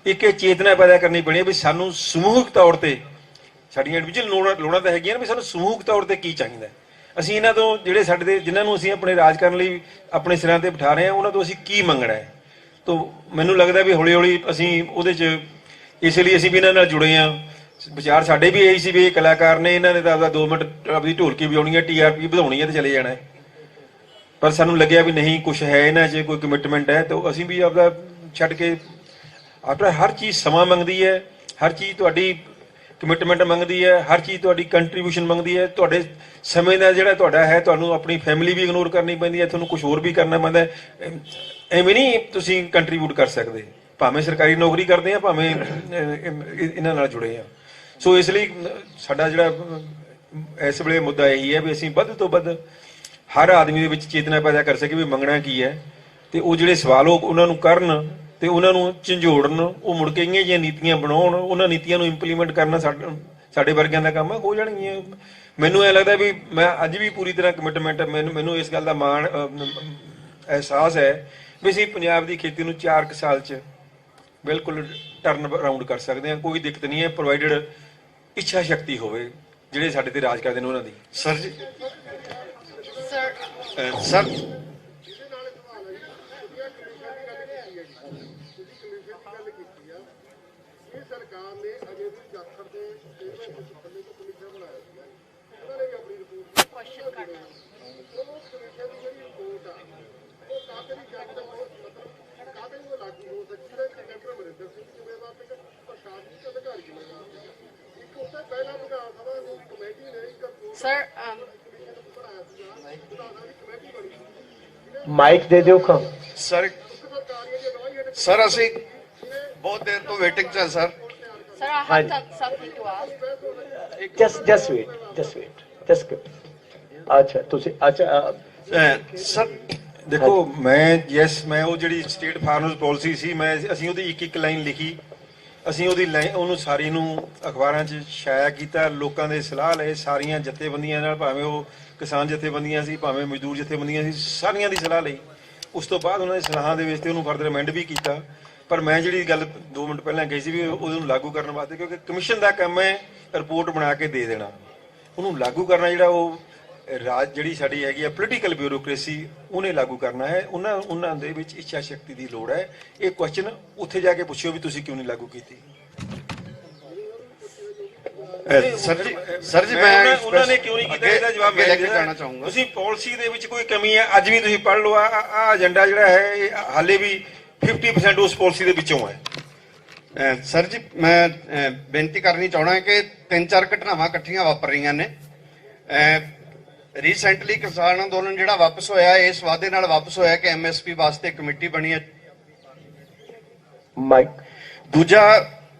ਇੱਕ ਚੇਤਨਾ ਪੈਦਾ ਕਰਨੀ ਪੈਣੀ ਹੈ ਵੀ ਸਾਨੂੰ ਸਮੂਹਿਕ ਤੌਰ ਤੇ, ਸਾਡੀਆਂ ਇੰਡੀਵਿਜੂਅਲ ਲੋੜਾਂ ਤਾਂ ਹੈਗੀਆਂ ਨੇ, ਵੀ ਸਾਨੂੰ ਸਮੂਹਿਕ ਤੌਰ ਤੇ ਕੀ ਚਾਹੀਦਾ। ਅਸੀਂ ਇਹਨਾਂ ਤੋਂ ਜਿਹੜੇ ਜਿਨ੍ਹਾਂ ਨੂੰ ਅਸੀਂ ਆਪਣੇ ਰਾਜ ਕਰਨ ਲਈ ਆਪਣੇ ਸਿਰਾਂ ਤੇ ਬਿਠਾ ਰਹੇ ਹਾਂ, ਉਹਨਾਂ ਤੋਂ ਅਸੀਂ ਕੀ ਮੰਗਣਾ ਹੈ। ਤਾਂ ਮੈਨੂੰ ਲੱਗਦਾ ਵੀ ਹੌਲੀ ਹੌਲੀ ਅਸੀਂ ਉਹਦੇ 'ਚ, ਇਸ ਲਈ ਅਸੀਂ ਵੀ ਇਹਨਾਂ ਨਾਲ ਜੁੜੇ ਹਾਂ। ਵਿਚਾਰ ਸਾਡੇ ਵੀ ਇਹੀ ਸੀ ਵੀ ਇਹ ਕਲਾਕਾਰ ਨੇ, ਇਹਨਾਂ ਨੇ ਤਾਂ ਆਪਦਾ 2 ਮਿੰਟ ਆਪਦੀ ਢੋਲਕੀ ਵਜਾਉਣੀ ਹੈ, TRP ਵਧਾਉਣੀ ਹੈ ਤੇ ਚਲੇ ਜਾਣਾ ਹੈ। ਪਰ ਸਾਨੂੰ ਲੱਗਿਆ ਵੀ ਨਹੀਂ, ਕੁਛ ਹੈ ਇਹਨਾਂ 'ਚ, ਕੋਈ ਕਮਿਟਮੈਂਟ ਹੈ, ਤਾਂ ਅਸੀਂ ਵੀ ਆਪਦਾ ਛੱਡ ਕੇ ਆਪਣਾ ਹਰ ਚੀਜ਼ ਸਮਾਂ ਮੰਗਦੀ ਹੈ, ਹਰ ਚੀਜ਼ ਤੁਹਾਡੀ ਕਮਿਟਮੈਂਟ ਮੰਗਦੀ ਹੈ, ਹਰ ਚੀਜ਼ ਤੁਹਾਡੀ ਕੰਟਰੀਬਿਊਸ਼ਨ ਮੰਗਦੀ ਹੈ। ਤੁਹਾਡੇ ਸਮੇਂ ਦਾ ਜਿਹੜਾ ਤੁਹਾਡਾ ਹੈ, ਤੁਹਾਨੂੰ ਆਪਣੀ ਫੈਮਿਲੀ ਵੀ ਇਗਨੋਰ ਕਰਨੀ ਪੈਂਦੀ ਹੈ, ਤੁਹਾਨੂੰ ਕੁਝ ਹੋਰ ਵੀ ਕਰਨਾ ਪੈਂਦਾ। ਐਵੇਂ ਨਹੀਂ ਤੁਸੀਂ ਕੰਟਰੀਬਿਊਟ ਕਰ ਸਕਦੇ, ਭਾਵੇਂ ਸਰਕਾਰੀ ਨੌਕਰੀ ਕਰਦੇ ਆ, ਭਾਵੇਂ ਇਹਨਾਂ ਨਾਲ ਜੁੜੇ ਆ। ਸੋ ਇਸ ਲਈ ਸਾਡਾ ਜਿਹੜਾ ਇਸ ਵੇਲੇ ਮੁੱਦਾ ਇਹੀ ਹੈ ਵੀ ਅਸੀਂ ਵੱਧ ਤੋਂ ਵੱਧ ਹਰ ਆਦਮੀ ਦੇ ਵਿੱਚ ਚੇਤਨਾ ਪੈਦਾ ਕਰ ਸਕੇ ਵੀ ਮੰਗਣਾ ਕੀ ਹੈ, ਤੇ ਉਹ ਜਿਹੜੇ ਸਵਾਲ ਉਹਨਾਂ ਨੂੰ ਕਰਨ ਤੇ ਉਹਨਾਂ ਨੂੰ ਝੰਜੋੜਨ, ਉਹ ਮੁੜ ਕੇ ਜਿਹੀਆਂ ਨੀਤੀਆਂ ਬਣਾਉਣ, ਉਹਨਾਂ ਨੀਤੀਆਂ ਨੂੰ ਇੰਪਲੀਮੈਂਟ ਕਰਨਾ ਸਾਡੇ ਵਰਗਿਆਂ ਦਾ ਕੰਮ ਹੋ ਜਾਣਗੀਆਂ। ਮੈਨੂੰ ਇਹ ਲੱਗਦਾ ਵੀ ਮੈਂ ਅੱਜ ਵੀ ਪੂਰੀ ਤਰ੍ਹਾਂ ਕਮਿਟਮੈਂਟ, ਮੈਨੂੰ ਇਸ ਗੱਲ ਦਾ ਮਾਣ ਅਹਿਸਾਸ ਹੈ ਵੀ ਅਸੀਂ ਪੰਜਾਬ ਦੀ ਖੇਤੀ ਨੂੰ 4 ਸਾਲ 'ਚ ਬਿਲਕੁਲ ਟਰਨ ਅਰਾਊਂਡ ਕਰ ਸਕਦੇ ਹਾਂ। ਕੋਈ ਦਿੱਕਤ ਨਹੀਂ ਹੈ, ਪ੍ਰੋਵਾਈਡਡ ਇੱਛਾ ਸ਼ਕਤੀ ਹੋਵੇ ਜਿਹੜੇ ਸਾਡੇ ਤੇ ਰਾਜ ਕਰਦੇ ਨੇ ਉਹਨਾਂ ਦੀ। ਸਰ ਜੀ ਸਰ ਸਰ ਮਾਈਕ ਦੇ ਦਿਓ ਖਾਂ। ਸਰ ਅਸੀਂ ਬਹੁਤ ਦੇਰ ਤੋਂ ਵੇਟਿੰਗ 'ਚ ਹਾਂ sir. Sir, I have something to ask. Just wait. ਅੱਛਾ ਤੁਸੀਂ ਸਰ ਦੇਖੋ, ਮੈਂ ਉਹ ਜਿਹੜੀ ਸਟੇਟ ਫਾਰਮਰਸ ਪਾਲਿਸੀ ਸੀ, ਅਸੀਂ ਉਹਦੀ ਇੱਕ ਲਾਈਨ ਲਿਖੀ। ਅਸੀਂ ਉਹਨੂੰ ਸਾਰੀ ਨੂੰ ਅਖਬਾਰਾਂ 'ਚ ਛਾਇਆ ਕੀਤਾ, ਲੋਕਾਂ ਦੇ ਸਲਾਹ ਲਏ, ਸਾਰੀਆਂ ਜਥੇਬੰਦੀਆਂ ਨਾਲ, ਭਾਵੇਂ ਉਹ ਕਿਸਾਨ ਜਥੇਬੰਦੀਆਂ ਸੀ, ਭਾਵੇਂ ਮਜ਼ਦੂਰ ਜਥੇਬੰਦੀਆਂ ਸੀ, ਸਾਰੀਆਂ ਦੀ ਸਲਾਹ ਲਈ। ਉਸ ਤੋਂ ਬਾਅਦ ਉਹਨਾਂ ਦੀ ਸਲਾਹਾਂ ਦੇ ਵਿੱਚ ਤੇ ਉਹਨੂੰ ਫਰਦਰ ਅਮੈਂਡ ਵੀ ਕੀਤਾ। ਪਰ ਮੈਂ ਜਿਹੜੀ ਗੱਲ 2 ਮਿੰਟ ਪਹਿਲਾਂ ਕਹੀ ਸੀ ਵੀ ਉਹਨੂੰ ਲਾਗੂ ਕਰਨ ਵਾਸਤੇ, ਕਿਉਂਕਿ ਕਮਿਸ਼ਨ ਦਾ ਕੰਮ ਹੈ ਰਿਪੋਰਟ ਬਣਾ ਕੇ ਦੇ ਦੇਣਾ, ਉਹਨੂੰ ਲਾਗੂ ਕਰਨਾ ਜਿਹੜਾ ਉਹ ਰਾਜ ਜਿਹੜੀ ਸਾਡੀ ਹੈਗੀ ਆ ਪੋਲੀਟੀਕਲ ਬਿਊਰੋਕ੍ਰੇਸੀ ਉਹਨੇ ਲਾਗੂ ਕਰਨਾ ਹੈ। ਉਹਨਾਂ ਦੇ ਵਿੱਚ ਇੱਛਾ ਸ਼ਕਤੀ ਦੀ ਲੋੜ ਹੈ। ਇਹ ਕੁਐਸਚਨ ਉੱਥੇ ਜਾ ਕੇ ਪੁੱਛਿਓ ਵੀ ਤੁਸੀਂ ਕਿਉਂ ਨਹੀਂ ਲਾਗੂ ਕੀਤੀ। ਸਰ ਜੀ ਮੈਂ ਉਹਨਾਂ ਨੇ ਕਿਉਂ ਨਹੀਂ ਕੀਤਾ ਇਹਦਾ ਜਵਾਬ ਮੈਂ ਦੇਣਾ ਚਾਹੂੰਗਾ। ਤੁਸੀਂ ਪਾਲਿਸੀ ਦੇ ਵਿੱਚ ਕੋਈ ਕਮੀ ਹੈ, ਅੱਜ ਵੀ ਤੁਸੀਂ ਪੜ੍ਹ ਲਓ, ਆ ਏਜੰਡਾ ਜਿਹੜਾ ਹੈ ਇਹ ਹਾਲੇ ਵੀ 50% ਉਸ ਪਾਲਿਸੀ ਦੇ ਵਿੱਚੋਂ ਹੈ। ਸਰ ਜੀ ਮੈਂ ਬੇਨਤੀ ਕਰਨੀ ਚਾਹਣਾ ਕਿ 3-4 ਘਟਨਾਵਾਂ ਇਕੱਠੀਆਂ ਵਾਪਰ ਰਹੀਆਂ ਨੇ। ਰੀਸੈਂਟਲੀ ਕਿਸਾਨ ਅੰਦੋਲਨ ਜਿਹੜਾ ਵਾਪਸ ਹੋਇਆ, ਇਸ ਵਾਅਦੇ ਨਾਲ ਵਾਪਸ ਹੋਇਆ ਕਿ MSP ਵਾਸਤੇ ਕਮੇਟੀ ਬਣੀ ਹੈ। ਦੂਜਾ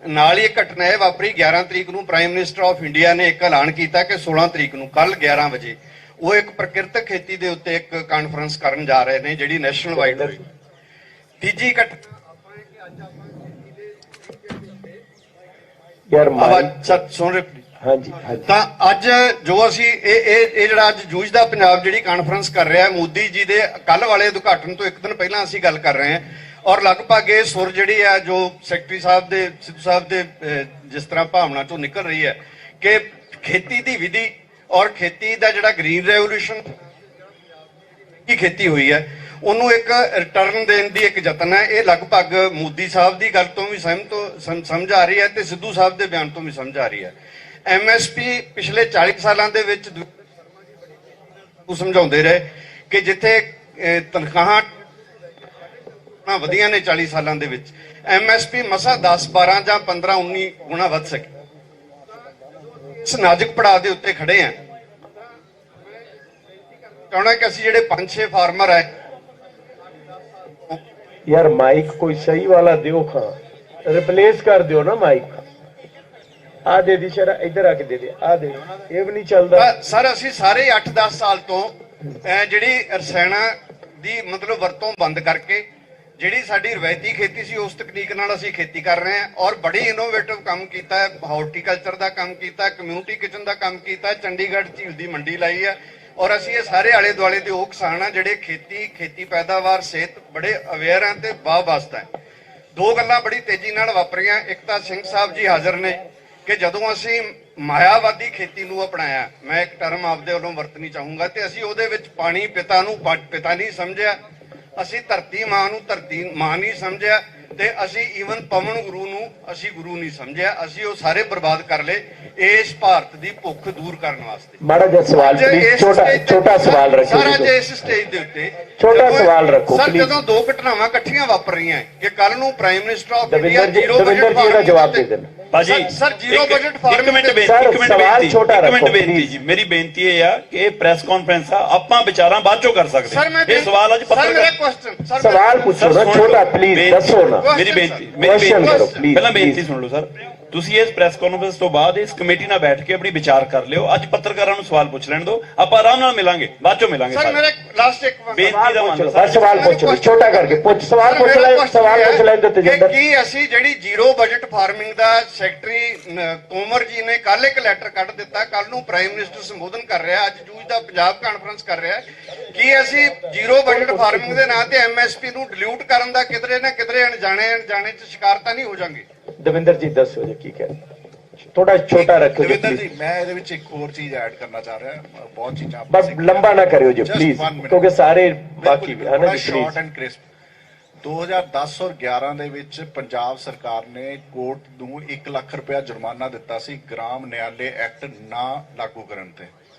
ਨਾਲ ਹੀ ਇੱਕ ਘਟਨਾ ਇਹ ਵਾਪਰੀ 11 ਤਰੀਕ ਨੂੰ ਪ੍ਰਾਈਮ ਮਿਨਿਸਟਰ ਆਫ ਇੰਡੀਆ ਨੇ ਇੱਕ ਐਲਾਨ ਕੀਤਾ ਕਿ 16 ਤਰੀਕ ਨੂੰ ਕੱਲ 11 ਵਜੇ ਉਹ ਇੱਕ ਪ੍ਰਕਿਰਤਕ ਖੇਤੀ ਦੇ ਉੱਤੇ ਇੱਕ ਕਾਨਫਰੰਸ ਕਰਨ ਜਾ ਰਹੇ ਨੇ ਜਿਹੜੀ ਨੈਸ਼ਨਲ ਵਾਈਡ ਹੋਈ। ਤੀਜੀ ਸੁਣ ਰਹੇ ਹਾਂਜੀ ਤਾਂ ਅੱਜ ਜੋ ਅਸੀਂ ਇਹ ਜਿਹੜਾ ਅੱਜ ਜੂਝਦਾ ਪੰਜਾਬ ਜਿਹੜੀ ਕਾਨਫਰੰਸ ਕਰ ਰਿਹਾ ਹੈ, ਮੋਦੀ ਜੀ ਦੇ ਕੱਲ ਵਾਲੇ ਉਦਘਾਟਨ ਤੋਂ ਇੱਕ ਦਿਨ ਪਹਿਲਾਂ ਅਸੀਂ ਗੱਲ ਕਰ ਰਹੇ ਹਾਂ। ਔਰ ਲਗਭਗ ਇਹ ਸੁਰ ਜਿਹੜੀ ਹੈ ਜੋ ਸੈਕਟਰੀ ਸਾਹਿਬ ਦੇ ਸਿੱਧੂ ਸਾਹਿਬ ਦੇ ਜਿਸ ਤਰ੍ਹਾਂ ਭਾਵਨਾ ਚੋਂ ਨਿਕਲ ਰਹੀ ਹੈ ਕਿ ਖੇਤੀ ਦੀ ਵਿਧੀ ਔਰ ਖੇਤੀ ਦਾ ਜਿਹੜਾ ਗ੍ਰੀਨ ਰੈਵੋਲੂਸ਼ਨ ਕੀ ਖੇਤੀ ਹੋਈ ਹੈ ਉਹਨੂੰ ਇੱਕ ਰਿਟਰਨ ਦੇਣ ਦੀ ਇੱਕ ਯਤਨ ਹੈ। ਇਹ ਲਗਭਗ ਮੋਦੀ ਸਾਹਿਬ ਦੀ ਗੱਲ ਤੋਂ ਵੀ ਸਮਝ ਆ ਰਹੀ ਹੈ ਤੇ ਸਿੱਧੂ ਸਾਹਿਬ ਦੇ ਬਿਆਨ ਤੋਂ ਵੀ ਸਮਝ ਆ ਰਹੀ ਹੈ। MSP ਪਿਛਲੇ 40 ਸਾਲਾਂ ਦੇ ਵਿੱਚ ਉਹ ਸਮਝਾਉਂਦੇ ਰਹੇ ਕਿ ਜਿੱਥੇ ਤਨਖਾਹਾਂ ਵਧੀਆਂ ਨੇ 40 ਸਾਲਾਂ ਦੇ ਵਿੱਚ MSP ਮਸਾ 10, 12 ਜਾਂ 15, 19 ਗੁਣਾ ਵੱਧ ਸਕੇ। ਇਸ ਨਾਜ਼ੁਕ ਪੜਾਅ ਦੇ ਉੱਤੇ ਖੜੇ ਆ। ਚਾਹੁੰਦਾ ਕਿ ਅਸੀਂ ਜਿਹੜੇ 5-6 ਫਾਰਮਰ ਹੈ यार माइक कोई सही वाला दियो, खां रिप्लेस कर दियो ना माइक। आ दे दी शरा, इधर आके दे दे, आ दे, ये भी नहीं चलता सर। ਅਸੀਂ ਸਾਰੇ 8-10 ਸਾਲ ਤੋਂ ਜਿਹੜੀ ਰਸਾਇਣਾ ਦੀ ਮਤਲਬ ਵਰਤੋਂ ਬੰਦ ਕਰਕੇ ਜਿਹੜੀ ਸਾਡੀ ਰਵਾਇਤੀ ਖੇਤੀ ਸੀ ਉਸ ਤਕਨੀਕ ਨਾਲ ਅਸੀਂ ਖੇਤੀ ਕਰ ਰਹੇ ਹਾਂ ਔਰ ਬੜੀ ਇਨੋਵੇਟਿਵ ਕੰਮ ਕੀਤਾ ਹੈ। ਹਾਰਟੀਕਲਚਰ ਦਾ ਕੰਮ ਕੀਤਾ, ਕਮਿਊਨਿਟੀ ਕਿਚਨ ਦਾ ਕੰਮ ਕੀਤਾ, ਚੰਡੀਗੜ੍ਹ ਝੀਲ ਦੀ ਮੰਡੀ ਲਾਈ ਹੈ। ਔਰ ਅਸੀਂ ਇਹ ਸਾਰੇ ਆਲੇ ਦੁਆਲੇ ਦੇ ਉਹ ਕਿਸਾਨ ਆ ਜਿਹੜੇ ਖੇਤੀ ਪੈਦਾਵਾਰ ਸਿਹਤ ਬੜੇ ਅਵੇਅਰ ਆ ਤੇ ਵਾਸਤਾ ਹੈ। 2 ਗੱਲਾਂ ਬੜੀ ਤੇਜ਼ੀ ਨਾਲ ਵਾਪਰੀਆਂ। ਇੱਕ ਤਾਂ ਸਿੰਘ ਸਾਹਿਬ ਜੀ ਹਾਜ਼ਰ ਨੇ ਕਿ ਜਦੋਂ ਅਸੀਂ ਮਾਇਆਵਾਦੀ ਖੇਤੀ ਨੂੰ ਅਪਣਾਇਆ, ਮੈਂ ਇੱਕ ਟਰਮ ਆਪਦੇ ਵੱਲੋਂ ਵਰਤਣੀ ਚਾਹੂੰਗਾ, ਤੇ ਅਸੀਂ ਉਹਦੇ ਵਿੱਚ ਪਾਣੀ ਪਿਤਾ ਨੂੰ ਪਿਤਾ ਨਹੀਂ ਸਮਝਿਆ, ਅਸੀਂ ਧਰਤੀ ਮਾਂ ਨੂੰ ਧਰਤੀ ਮਾਂ ਨਹੀਂ ਸਮਝਿਆ ਤੇ ਅਸੀਂ ਈਵਨ ਪਵਨ ਗੁਰੂ ਨੂੰ ਅਸੀਂ ਗੁਰੂ ਨਹੀਂ ਸਮਝਿਆ। ਅਸੀਂ ਉਹ ਸਾਰੇ ਬਰਬਾਦ ਕਰ ਲਏ ਇਸ ਭਾਰਤ ਦੀ ਭੁੱਖ ਦੂਰ ਕਰਨ ਵਾਸਤੇ। ਮਾੜਾ ਜਿਹਾ ਸਵਾਲ ਪਲੀਜ਼, ਛੋਟਾ ਸਵਾਲ ਰੱਖੋ ਸਰ। ਅੱਜ ਇਸ ਸਟੇਜ ਦੇ ਉੱਤੇ ਛੋਟਾ ਸਵਾਲ ਰੱਖੋ ਸਰ। ਪਲੀਜ਼। ਜਦੋਂ 2 ਘਟਨਾਵਾਂ ਇਕੱਠੀਆਂ ਵਾਪਰ ਰਹੀਆਂ ਕਿ ਕੱਲ ਨੂੰ prime minister of India Davinder ਜੀ ਦਾ ਜਵਾਬ ਦੇ ਦੇਣ ਭਾਜੀ। ਸਰ ਜ਼ੀਰੋ ਬਜਟ ਫਾਰਮਿੰਗ ਸਵਾਲ ਛੋਟਾ ਰੱਖੋ ਬੇਨਤੀ ਜੀ। ਮੇਰੀ ਬੇਨਤੀ ਇਹ ਆ ਕਿ ਇਹ ਪ੍ਰੈਸ ਕਾਨਫਰੰਸ ਆ, ਆਪਾਂ ਵਿਚਾਰਾਂ ਬਾਅਦ ਚੋਂ ਕਰ ਸਕਦੇ ਹਾਂ। ਇਹ ਸਵਾਲ ਅੱਜ ਸਵਾਲ ਪੁੱਛੋ ਨਾ, ਛੋਟਾ ਪਲੀਜ਼ ਦੱਸੋ ਨਾ। ਮੇਰੀ ਬੇਨਤੀ ਪਹਿਲਾਂ ਬੇਨਤੀ ਸੁਣ ਲਓ ਸਰ। ਤੁਸੀਂ ਇਸ ਪ੍ਰੈਸ ਕਾਨਫਰੰਸ ਤੋਂ ਬਾਅਦ ਇਸ ਕਮੇਟੀ ਨਾਲ ਬੈਠ ਕੇ ਆਪਣੀ ਵਿਚਾਰ ਕਰ ਲਿਓ। ਅੱਜ ਪੱਤਰਕਾਰਾਂ ਨੂੰ ਸਵਾਲ ਪੁੱਛ ਲੈਣ ਦਿਓ, ਆਪਾਂ ਆਰਾਮ ਨਾਲ ਮਿਲਾਂਗੇ, ਬਾਅਦ ਚੋਂ ਮਿਲਾਂਗੇ। ਸਰ ਮੇਰੇ ਲਾਸਟ ਇੱਕ ਬੇਨਤੀ ਦਾ ਮੰਨ ਸਵਾਲ ਪੁੱਛ ਲਓ, ਛੋਟਾ ਕਰਕੇ ਪੁੱਛ, ਸਵਾਲ ਪੁੱਛ ਲੈ ਕਿ ਕੀ ਅਸੀਂ ਜਿਹੜੀ ਜ਼ੀਰੋ ਬਜਟ ਫਾਰਮਿੰਗ ਦਾ ਸੈਕਟਰੀ ਤੋਮਰ ਜੀ ਨੇ ਕੱਲ ਇੱਕ ਲੈਟਰ ਕੱਢ ਦਿੱਤਾ, ਕੱਲ ਨੂੰ ਪ੍ਰਾਈਮ ਮਿਨਿਸਟਰ ਸੰਬੋਧਨ ਕਰ ਰਿਹਾ, ਅੱਜ ਜੂਝਦਾ ਪੰਜਾਬ ਕਾਨਫਰੰਸ ਕਰ ਰਿਹਾ, ਕੀ ਅਸੀਂ ਜ਼ੀਰੋ ਬਜਟ ਫਾਰਮਿੰਗ ਦੇ ਨਾਂ ਤੇ MSP ਨੂੰ ਡਿਲੂਟ ਕਰਨ ਦਾ ਕਿਧਰੇ ਨਾ ਕਿਧਰੇ ਅਣਜਾਣੇ ਚ ਸ਼ਿਕਾਰ ਤਾਂ ਨਹੀਂ ਹੋ ਜਾਣਗੇ? ਦਵਿੰਦਰ ਜੀ ਦੱਸੋ ਜੀ ਕੀ ਕਹਿੰਦੇ, ਥੋੜਾ ਛੋਟਾ ਰੱਖੋ ਜੀ ਦਵਿੰਦਰ ਜੀ। ਮੈਂ ਇਹਦੇ ਵਿੱਚ ਇੱਕ ਹੋਰ ਚੀਜ਼ ਐਡ ਕਰਨਾ ਚਾਹ ਰਿਹਾ, ਬਹੁਤ ਚੀਜ਼ਾਂ ਬਸ ਲੰਬਾ ਨਾ ਕਰਿਓ ਜੀ ਪਲੀਜ਼, ਕਿਉਂਕਿ ਸਾਰੇ ਬਾਕੀ ਹੈ ਨਾ ਜੀ। Short and crisp. 2010 ਔਰ 11 ਦੇ ਵਿੱਚ ਪੰਜਾਬ ਸਰਕਾਰ ਨੇ ਕੋਰਟ ਨੂੰ 1 ਲੱਖ ਰੁਪਇਆ ਜੁਰਮਾਨਾ ਦਿੱਤਾ ਸੀ ਗ੍ਰਾਮ ਨਿਆਲੇ ਐਕਟ ਨਾ ਲਾਗੂ ਕਰਨ ਤੇ।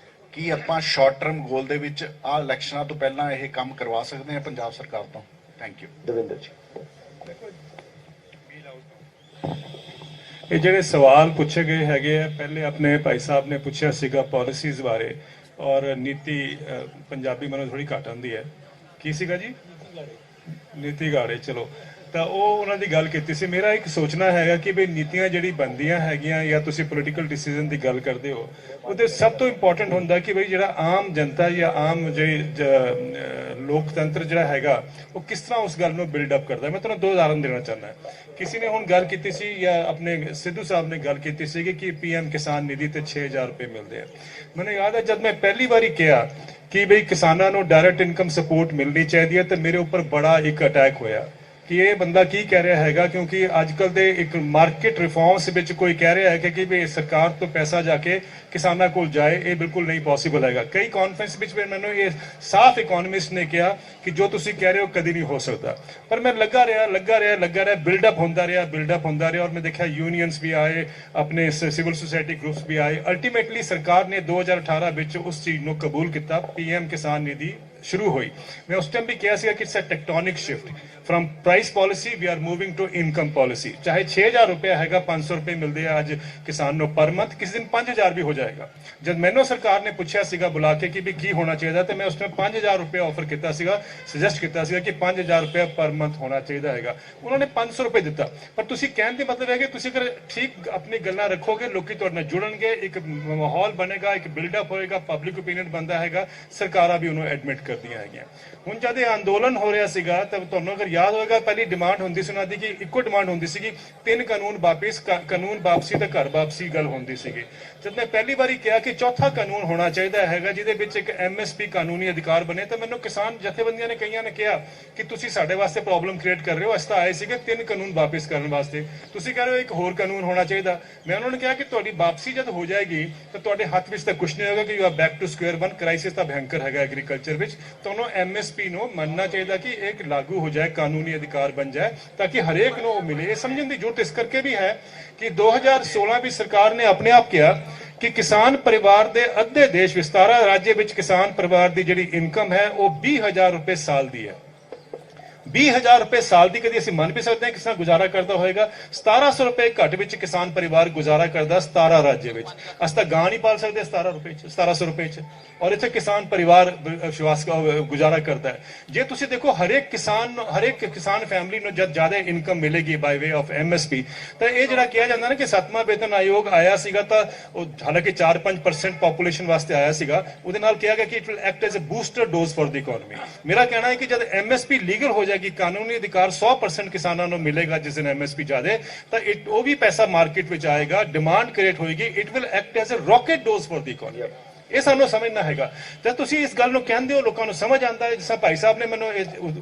ਕੀ ਆਪਾਂ ਸ਼ਾਰਟ ਟਰਮ ਗੋਲ ਦੇ ਵਿੱਚ ਆ ਇਲੈਕਸ਼ਨਾਂ ਤੋਂ ਪਹਿਲਾਂ ਇਹ ਕੰਮ ਕਰਵਾ ਸਕਦੇ ਹਾਂ ਪੰਜਾਬ ਸਰਕਾਰ ਤੋਂ? ਥੈਂਕ ਯੂ ਦਵਿੰਦਰ ਜੀ। ਇਹ ਜਿਹੜੇ ਸਵਾਲ ਪੁੱਛੇ ਗਏ ਹੈਗੇ ਆ, ਪਹਿਲੇ ਆਪਣੇ ਭਾਈ ਸਾਹਿਬ ਨੇ ਪੁੱਛਿਆ ਸੀਗਾ ਪਾਲਿਸੀਜ਼ ਬਾਰੇ ਔਰ ਨੀਤੀ, ਪੰਜਾਬੀ ਮੈਨੂੰ ਥੋੜੀ ਘੱਟ ਆਉਂਦੀ ਹੈ, ਕੀ ਸੀਗਾ ਜੀ? ਨੀਤੀ ਗਾੜੇ। ਚਲੋ ਤਾਂ ਉਹ ਉਹਨਾਂ ਦੀ ਗੱਲ ਕੀਤੀ ਸੀ। ਮੇਰਾ ਇੱਕ ਸੋਚਣਾ ਹੈਗਾ ਕਿ ਵੀ ਨੀਤੀਆਂ ਜਿਹੜੀ ਬਣਦੀਆਂ ਹੈਗੀਆਂ ਜਾਂ ਤੁਸੀਂ ਪੋਲੀਟੀਕਲ ਡਿਸੀਜਨ ਦੀ ਗੱਲ ਕਰਦੇ ਹੋ, ਉਹਦੇ ਸਭ ਤੋਂ ਇੰਪੋਰਟੈਂਟ ਹੁੰਦਾ ਕਿ ਬਈ ਜਿਹੜਾ ਆਮ ਜਨਤਾ ਜਾਂ ਆਮ ਜਿਹੜੀ ਲੋਕਤੰਤਰ ਜਿਹੜਾ ਹੈਗਾ ਉਹ ਕਿਸ ਤਰ੍ਹਾਂ ਉਸ ਗੱਲ ਨੂੰ ਬਿਲਡ ਅਪ ਕਰਦਾ। ਮੈਂ ਤੁਹਾਨੂੰ 2 ਉਦਾਹਰਨ ਦੇਣਾ ਚਾਹੁੰਦਾ। ਕਿਸੇ ਨੇ ਹੁਣ ਗੱਲ ਕੀਤੀ ਸੀ ਜਾਂ ਆਪਣੇ ਸਿੱਧੂ ਸਾਹਿਬ ਨੇ ਗੱਲ ਕੀਤੀ ਸੀ ਕਿ PM ਕਿਸਾਨ ਨਿਧੀ ਤੇ 6000 ਰੁਪਏ ਮਿਲਦੇ ਆ। ਮੈਨੂੰ ਯਾਦ ਹੈ ਜਦ ਮੈਂ ਪਹਿਲੀ ਵਾਰੀ ਕਿਹਾ ਕਿ ਬਈ ਕਿਸਾਨਾਂ ਨੂੰ ਡਾਇਰੈਕਟ ਇਨਕਮ ਸਪੋਰਟ ਮਿਲਣੀ ਚਾਹੀਦੀ ਹੈ ਤੇ ਮੇਰੇ ਉੱਪਰ ਬੜਾ ਇੱਕ ਅਟੈਕ ਹੋਇਆ ਕਿ ਇਹ ਬੰਦਾ ਕੀ ਕਹਿ ਰਿਹਾ ਹੈਗਾ, ਕਿਉਂਕਿ ਅੱਜ ਕੱਲ ਦੇ ਇੱਕ ਮਾਰਕੀਟ ਰਿਫਾਰਮਸ ਵਿੱਚ ਕੋਈ ਕਹਿ ਰਿਹਾ ਹੈ ਕਿ ਵੀ ਸਰਕਾਰ ਤੋਂ ਪੈਸਾ ਜਾ ਕੇ ਕਿਸਾਨਾਂ ਕੋਲ ਜਾਏ, ਇਹ ਬਿਲਕੁਲ ਨਹੀਂ ਪੋਸੀਬਲ ਹੈਗਾ। ਕਈ ਕਾਨਫਰੰਸ ਵਿੱਚ ਮੈਨੂੰ ਇਹ ਸਾਫ਼ ਇਕਨੋਮਿਸਟ ਨੇ ਕਿਹਾ ਕਿ ਜੋ ਤੁਸੀਂ ਕਹਿ ਰਹੇ ਹੋ ਕਦੀ ਨਹੀਂ ਹੋ ਸਕਦਾ। ਪਰ ਮੈਂ ਲੱਗਾ ਰਿਹਾ ਬਿਲਡਅਪ ਹੁੰਦਾ ਰਿਹਾ ਔਰ ਮੈਂ ਦੇਖਿਆ ਯੂਨੀਅਨਸ ਵੀ ਆਏ, ਆਪਣੇ ਸਿਵਲ ਸੁਸਾਇਟੀ ਗਰੁੱਪਸ ਵੀ ਆਏ। ਅਲਟੀਮੇਟਲੀ ਸਰਕਾਰ ਨੇ 2018 ਵਿੱਚ ਉਸ ਚੀਜ਼ ਨੂੰ ਕਬੂਲ ਕੀਤਾ, PM ਕਿਸਾਨ ਨਿਧੀ शुरू हुई। मैं उस टाइम भी किया कि it's a tectonic shift from price policy we are moving to income policy. चाहे 6000 रुपया हैगा, 500 रुपए मिलते हैं आज किसान नो पर मंथ, किसी दिन 5000 भी हो जाएगा। जब मैनू सरकार ने पूछा सीगा बुला के कि भी की होना चाहिए तो मैं उस टाइम 5000 रुपया ऑफर किया सीगा, सजेस्ट किया कि 5000 रुपया पर मंथ होना चाहिए हैगा। उन्होंने 500 रुपए दिता। पर तुसी कहने का मतलब है कि तुसी अगर ठीक अपनी गल्लां रखोगे, लोग तुहाडे नाल जुड़नगे, एक माहौल बनेगा, एक बिल्डअप होएगा, पब्लिक ओपीनियन बनता हैगा, सरकारां भी उन्होंने एडमिट ਕਰਦੀਆਂ ਹੈਗੀਆਂ। ਹੁਣ ਜਦ ਇਹ ਅੰਦੋਲਨ ਹੋ ਰਿਹਾ ਸੀਗਾ ਤਾਂ ਤੁਹਾਨੂੰ ਅਗਰ ਯਾਦ ਹੋਏਗਾ ਪਹਿਲੀ ਡਿਮਾਂਡ ਹੁੰਦੀ ਸੀ ਉਹਨਾਂ ਦੀ ਕਿ ਇੱਕੋ ਡਿਮਾਂਡ ਹੁੰਦੀ ਸੀਗੀ 3 ਕਾਨੂੰਨ ਵਾਪਸੀ ਤੇ ਘਰ ਵਾਪਸੀ ਗੱਲ ਹੁੰਦੀ ਸੀਗੀ। ਜਦ ਮੈਂ ਪਹਿਲੀ ਵਾਰੀ ਕਿਹਾ ਕਿ ਚੌਥਾ ਕਾਨੂੰਨ ਹੋਣਾ ਚਾਹੀਦਾ ਹੈਗਾ ਜਿਹਦੇ ਵਿੱਚ ਇੱਕ MSP ਕਾਨੂੰਨੀ ਅਧਿਕਾਰ ਬਣੇ, ਤਾਂ ਮੈਨੂੰ ਕਿਸਾਨ ਜਥੇਬੰਦੀਆਂ ਨੇ ਕਈਆਂ ਨੇ ਕਿਹਾ ਕਿ ਤੁਸੀਂ ਸਾਡੇ ਵਾਸਤੇ ਪ੍ਰੋਬਲਮ ਕ੍ਰੀਏਟ ਕਰ ਰਹੇ ਹੋ, ਅਸੀਂ ਤਾਂ ਆਏ ਸੀਗੇ 3 ਕਾਨੂੰਨ ਵਾਪਸ ਕਰਨ ਵਾਸਤੇ, ਤੁਸੀਂ ਕਹਿ ਰਹੇ ਹੋ ਇੱਕ ਹੋਰ ਕਾਨੂੰਨ ਹੋਣਾ ਚਾਹੀਦਾ। ਮੈਂ ਉਹਨਾਂ ਨੂੰ ਕਿਹਾ ਕਿ ਤੁਹਾਡੀ ਵਾਪਸੀ ਜਦ ਹੋ ਜਾਏਗੀ ਤਾਂ ਤੁਹਾਡੇ ਹੱਥ ਵਿੱਚ ਤਾਂ ਕੁਝ ਨਹੀਂ ਹੋਏਗਾ ਕਿ you are back to square 1। Crisis ਤਾਂ ਭयंकर ਹੈਗਾ ਐਗਰੀਕਲਚਰ ਵਿੱਚ। ਤੁਹਾਨੂੰ MSP ਨੂੰ ਮੰਨਣਾ ਚਾਹੀਦਾ ਕਿ ਇੱਕ ਲਾਗੂ ਹੋ ਜਾਏ, ਕਾਨੂੰਨੀ ਅਧਿਕਾਰ ਬਣ ਜਾਏ ਤਾਂ ਕਿ ਹਰੇਕ ਨੂੰ ਉਹ ਮਿਲੇ। ਇਹ ਸਮਝਣ ਦੀ ਜ਼ਰੂਰਤ ਇਸ ਕਰਕੇ ਵੀ ਹੈ ਕਿ 2016 ਵਿੱਚ ਸਰਕਾਰ ਨੇ ਆਪਣੇ ਆਪ ਕਿਹਾ ਕਿ ਕਿਸਾਨ ਪਰਿਵਾਰ ਦੇ ਅੱਧੇ ਦੇਸ਼ ਵਿੱਚ 17 ਰਾਜ ਵਿੱਚ ਕਿਸਾਨ ਪਰਿਵਾਰ ਦੀ ਜਿਹੜੀ ਇਨਕਮ ਹੈ ਉਹ 20000 ਰੁਪਏ ਸਾਲ ਦੀ ਹੈ। 20000 ਰੁਪਏ ਸਾਲ ਦੀ ਕਦੀ ਅਸੀਂ ਮੰਨ ਵੀ ਸਕਦੇ ਹਾਂ ਕਿਸਾਨ ਗੁਜ਼ਾਰਾ ਕਰਦਾ ਹੋਏਗਾ। 1700 ਰੁਪਏ ਘੱਟ ਵਿੱਚ ਕਿਸਾਨ ਪਰਿਵਾਰ ਗੁਜ਼ਾਰਾ ਕਰਦਾ 17 ਰਾਜ ਵਿੱਚ। ਅਸੀਂ ਤਾਂ ਗਾਂ ਨਹੀਂ ਪਾਲ ਸਕਦੇ 1700 ਰੁਪਏ ਚ, ਔਰ ਇੱਥੇ ਕਿਸਾਨ ਪਰਿਵਾਰ ਵਿਸ਼ਵਾਸ ਗੁਜ਼ਾਰਾ ਕਰਦਾ ਹੈ। ਜੇ ਤੁਸੀਂ ਦੇਖੋ ਹਰੇਕ ਕਿਸਾਨ ਫੈਮਿਲੀ ਨੂੰ ਜਦ ਜ਼ਿਆਦਾ ਇਨਕਮ ਮਿਲੇਗੀ ਬਾਈ ਵੇ ਆਫ MSP, ਤਾਂ ਇਹ ਜਿਹੜਾ ਕਿਹਾ ਜਾਂਦਾ ਨਾ ਕਿ 7ਵਾਂ ਵੇਤਨ ਆਯੋਗ ਆਇਆ ਸੀਗਾ ਤਾਂ ਉਹ ਹਾਲਾਂਕਿ 4-5% ਪੋਪੂਲੇਸ਼ਨ ਵਾਸਤੇ ਆਇਆ ਸੀਗਾ, ਉਹਦੇ ਨਾਲ ਕਿਹਾ ਗਿਆ ਕਿ it will act as a booster dose for the economy. ਮੇਰਾ ਕਹਿਣਾ ਹੈ ਕਿ ਜਦ MSP ਲੀਗਲ ਹੋ ਜਾਏਗੀ, ਕਾਨੂੰਨੀ ਅਧਿਕਾਰ 100% ਕਿਸਾਨਾਂ ਨੂੰ ਮਿਲੇਗਾ ਜਿਸ ਦਿਨ MSP ਜਾਦੇ, ਤਾਂ ਉਹ ਵੀ ਪੈਸਾ ਮਾਰਕੀਟ ਵਿੱਚ ਆਏਗਾ, ਡਿਮਾਂਡ ਕ੍ਰੀਏਟ ਹੋਏਗੀ, it will act as a rocket dose for the economy. ਇਹ ਸਾਨੂੰ ਸਮਝਣਾ ਹੈਗਾ। ਜਦ ਤੁਸੀਂ ਇਸ ਗੱਲ ਨੂੰ ਕਹਿੰਦੇ ਹੋ ਲੋਕਾਂ ਨੂੰ ਸਮਝ ਆਉਂਦਾ ਹੈ। ਜਿਸ ਤਰ੍ਹਾਂ ਭਾਈ ਸਾਹਿਬ ਨੇ ਮੈਨੂੰ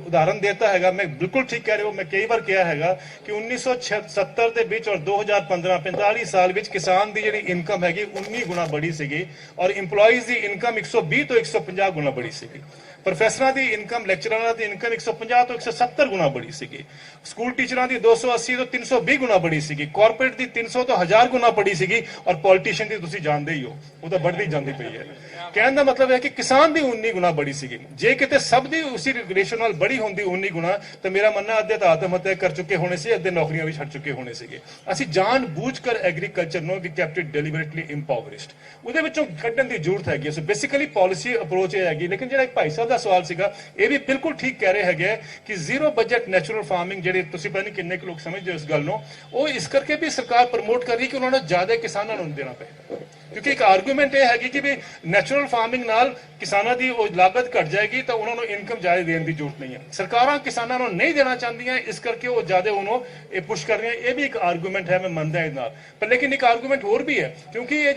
ਉਦਾਹਰਨ ਦਿੱਤਾ ਹੈਗਾ, ਮੈਂ ਬਿਲਕੁਲ ਠੀਕ ਕਹਿ ਰਹੇ ਹੋ। ਮੈਂ ਕਈ ਵਾਰ ਕਿਹਾ ਹੈਗਾ ਕਿ 1970 ਦੇ ਵਿੱਚ ਔਰ 2015 45 ਸਾਲ ਵਿੱਚ ਕਿਸਾਨ ਦੀ ਜਿਹੜੀ ਇਨਕਮ ਹੈਗੀ 19 ਗੁਣਾ ਬੜੀ ਸੀਗੀ ਔਰ EMPLOYEES ਦੀ ਇਨਕਮ 120 ਤੋਂ 150 ਗੁਣਾ ਬੜੀ ਸੀਗੀ। ਪ੍ਰੋਫੈਸਰਾਂ ਦੀ ਇਨਕਮ, ਲੈਕਚਰਰਾਂ ਦੀ ਇਨਕਮ 150 ਤੋਂ 170 ਗੁਣਾ ਬੜੀ ਸੀਗੀ। ਸਕੂਲ ਟੀਚਰਾਂ ਦੀ 280 ਤੋਂ 320 ਗੁਣਾ ਬੜੀ ਸੀਗੀ। ਕਾਰਪੋਰੇਟ ਦੀ 300 ਤੋਂ 1000 ਗੁਣਾ ਬੜੀ ਸੀਗੀ ਔਰ ਪੋਲੀਟੀਸ਼ੀਅਨ ਦੀ ਤੁਸੀਂ ਜਾਣਦੇ ਹੀ ਹੋ ਉਹ ਤਾਂ ਵੱਧਦੀ ਜਾਂਦੀ ਪਈ ਹੈ। ਕਹਿਣ ਦਾ ਮਤਲਬ ਹੈ ਕਿ ਕਿਸਾਨ ਦੀ 19 ਗੁਣਾ ਬੜੀ ਸੀਗੀ। ਜੇ ਕਿਤੇ ਸਭ ਦੀ ਉਸੇ ਰੇਸ਼ੋ ਨਾਲ ਬੜੀ ਹੁੰਦੀ 19 ਗੁਣਾ ਤਾਂ ਮੇਰਾ ਮੰਨਣਾ ਅੱਧੇ ਤਾਂ ਆਤਮ ਹੱਤਿਆ ਕਰ ਚੁੱਕੇ ਹੋਣੇ ਸੀ, ਅੱਧੇ ਨੌਕਰੀਆਂ ਵੀ ਛੱਡ ਚੁੱਕੇ ਹੋਣੇ ਸੀਗੇ। ਅਸੀਂ ਜਾਣ ਬੂਝ ਕਰ ਐਗਰੀਕਲਚਰ ਨੂੰ ਵੀ ਕੈਪਟ ਇਟ ਡੈਲੀਬਰੇਟਲੀ ਇੰਪਾਵਰਿਸ਼ਡ, ਉਹਦੇ ਵਿੱਚੋਂ ਕੱਢਣ ਦੀ ਜ਼ਰੂਰਤ ਹੈਗੀ। ਸੋ ਬੇਸਿਕਲੀ ਪਾਲਿਸੀ ਅਪਰੋਚ ਇਹ ਹੈਗੀ। ਲੇਕਿਨ ਜਿਹੜਾ ਇੱਕ ਭਾਈ ਸਾਹਿਬ ਦਾ ਸਵਾਲ ਸੀਗਾ ਇਹ ਵੀ ਬਿਲਕੁਲ ਠੀਕ ਕਹਿ ਰਹੇ ਹੈਗੇ ਕਿ ਜ਼ੀਰੋ ਬਜਟ ਨੈਚੁਰਲ ਫਾਰਮਿੰਗ ਜਿਹੜੇ ਤੁਸੀਂ ਪਤਾ ਨਹੀਂ ਕਿੰਨੇ ਕੁ ਲੋਕ ਸਮਝਦੇ ਹੋ ਇਸ ਗੱਲ ਨੂੰ, ਉਹ ਇਸ ਕਰਕੇ ਵੀ ਸਰਕਾਰ ਪ੍ਰਮੋਟ ਕਰ ਰਹੀ ਕਿ ਉਹਨਾਂ ਨੂੰ ਜ਼ਿਆਦਾ ਕਿਸਾਨਾਂ ਨੂੰ ਦੇਣਾ ਪਏਗਾ। ਕਿਉਂਕਿ ਇੱਕ ਆਰਗੂਮੈਂਟ ਇਹ ਹੈਗੀ ਕਿ ਵੀ ਨੈਚੁਰਲ ਫਾਰਮਿੰਗ ਨਾਲ ਕਿਸਾਨਾਂ ਦੀ ਉਹ ਲਾਗਤ ਘਟ ਜਾਏਗੀ ਤਾਂ ਉਹਨਾਂ ਨੂੰ ਇਨਕਮ ਜ਼ਿਆਦਾ ਦੇਣ ਦੀ ਜ਼ਰੂਰਤ ਨਹੀਂ ਹੈ। ਸਰਕਾਰਾਂ ਕਿਸਾਨਾਂ ਨੂੰ ਨਹੀਂ ਦੇਣਾ ਚਾਹੁੰਦੀਆਂ, ਇਸ ਕਰਕੇ ਉਹ ਜ਼ਿਆਦਾ ਉਹਨੂੰ ਇਹ ਪੁਸ਼ ਕਰ ਰਹੀਆਂ। ਇਹ ਵੀ ਇੱਕ ਆਰਗੂਮੈਂਟ ਹੈ, ਮੈਂ ਮੰਨਦਾ ਇਹਦੇ ਨਾਲ। ਪਰ ਲੇਕਿਨ ਇੱਕ ਆਰਗੂਮੈਂਟ ਹੋਰ ਵੀ ਹੈ ਕਿਉਂਕਿ ਇਹ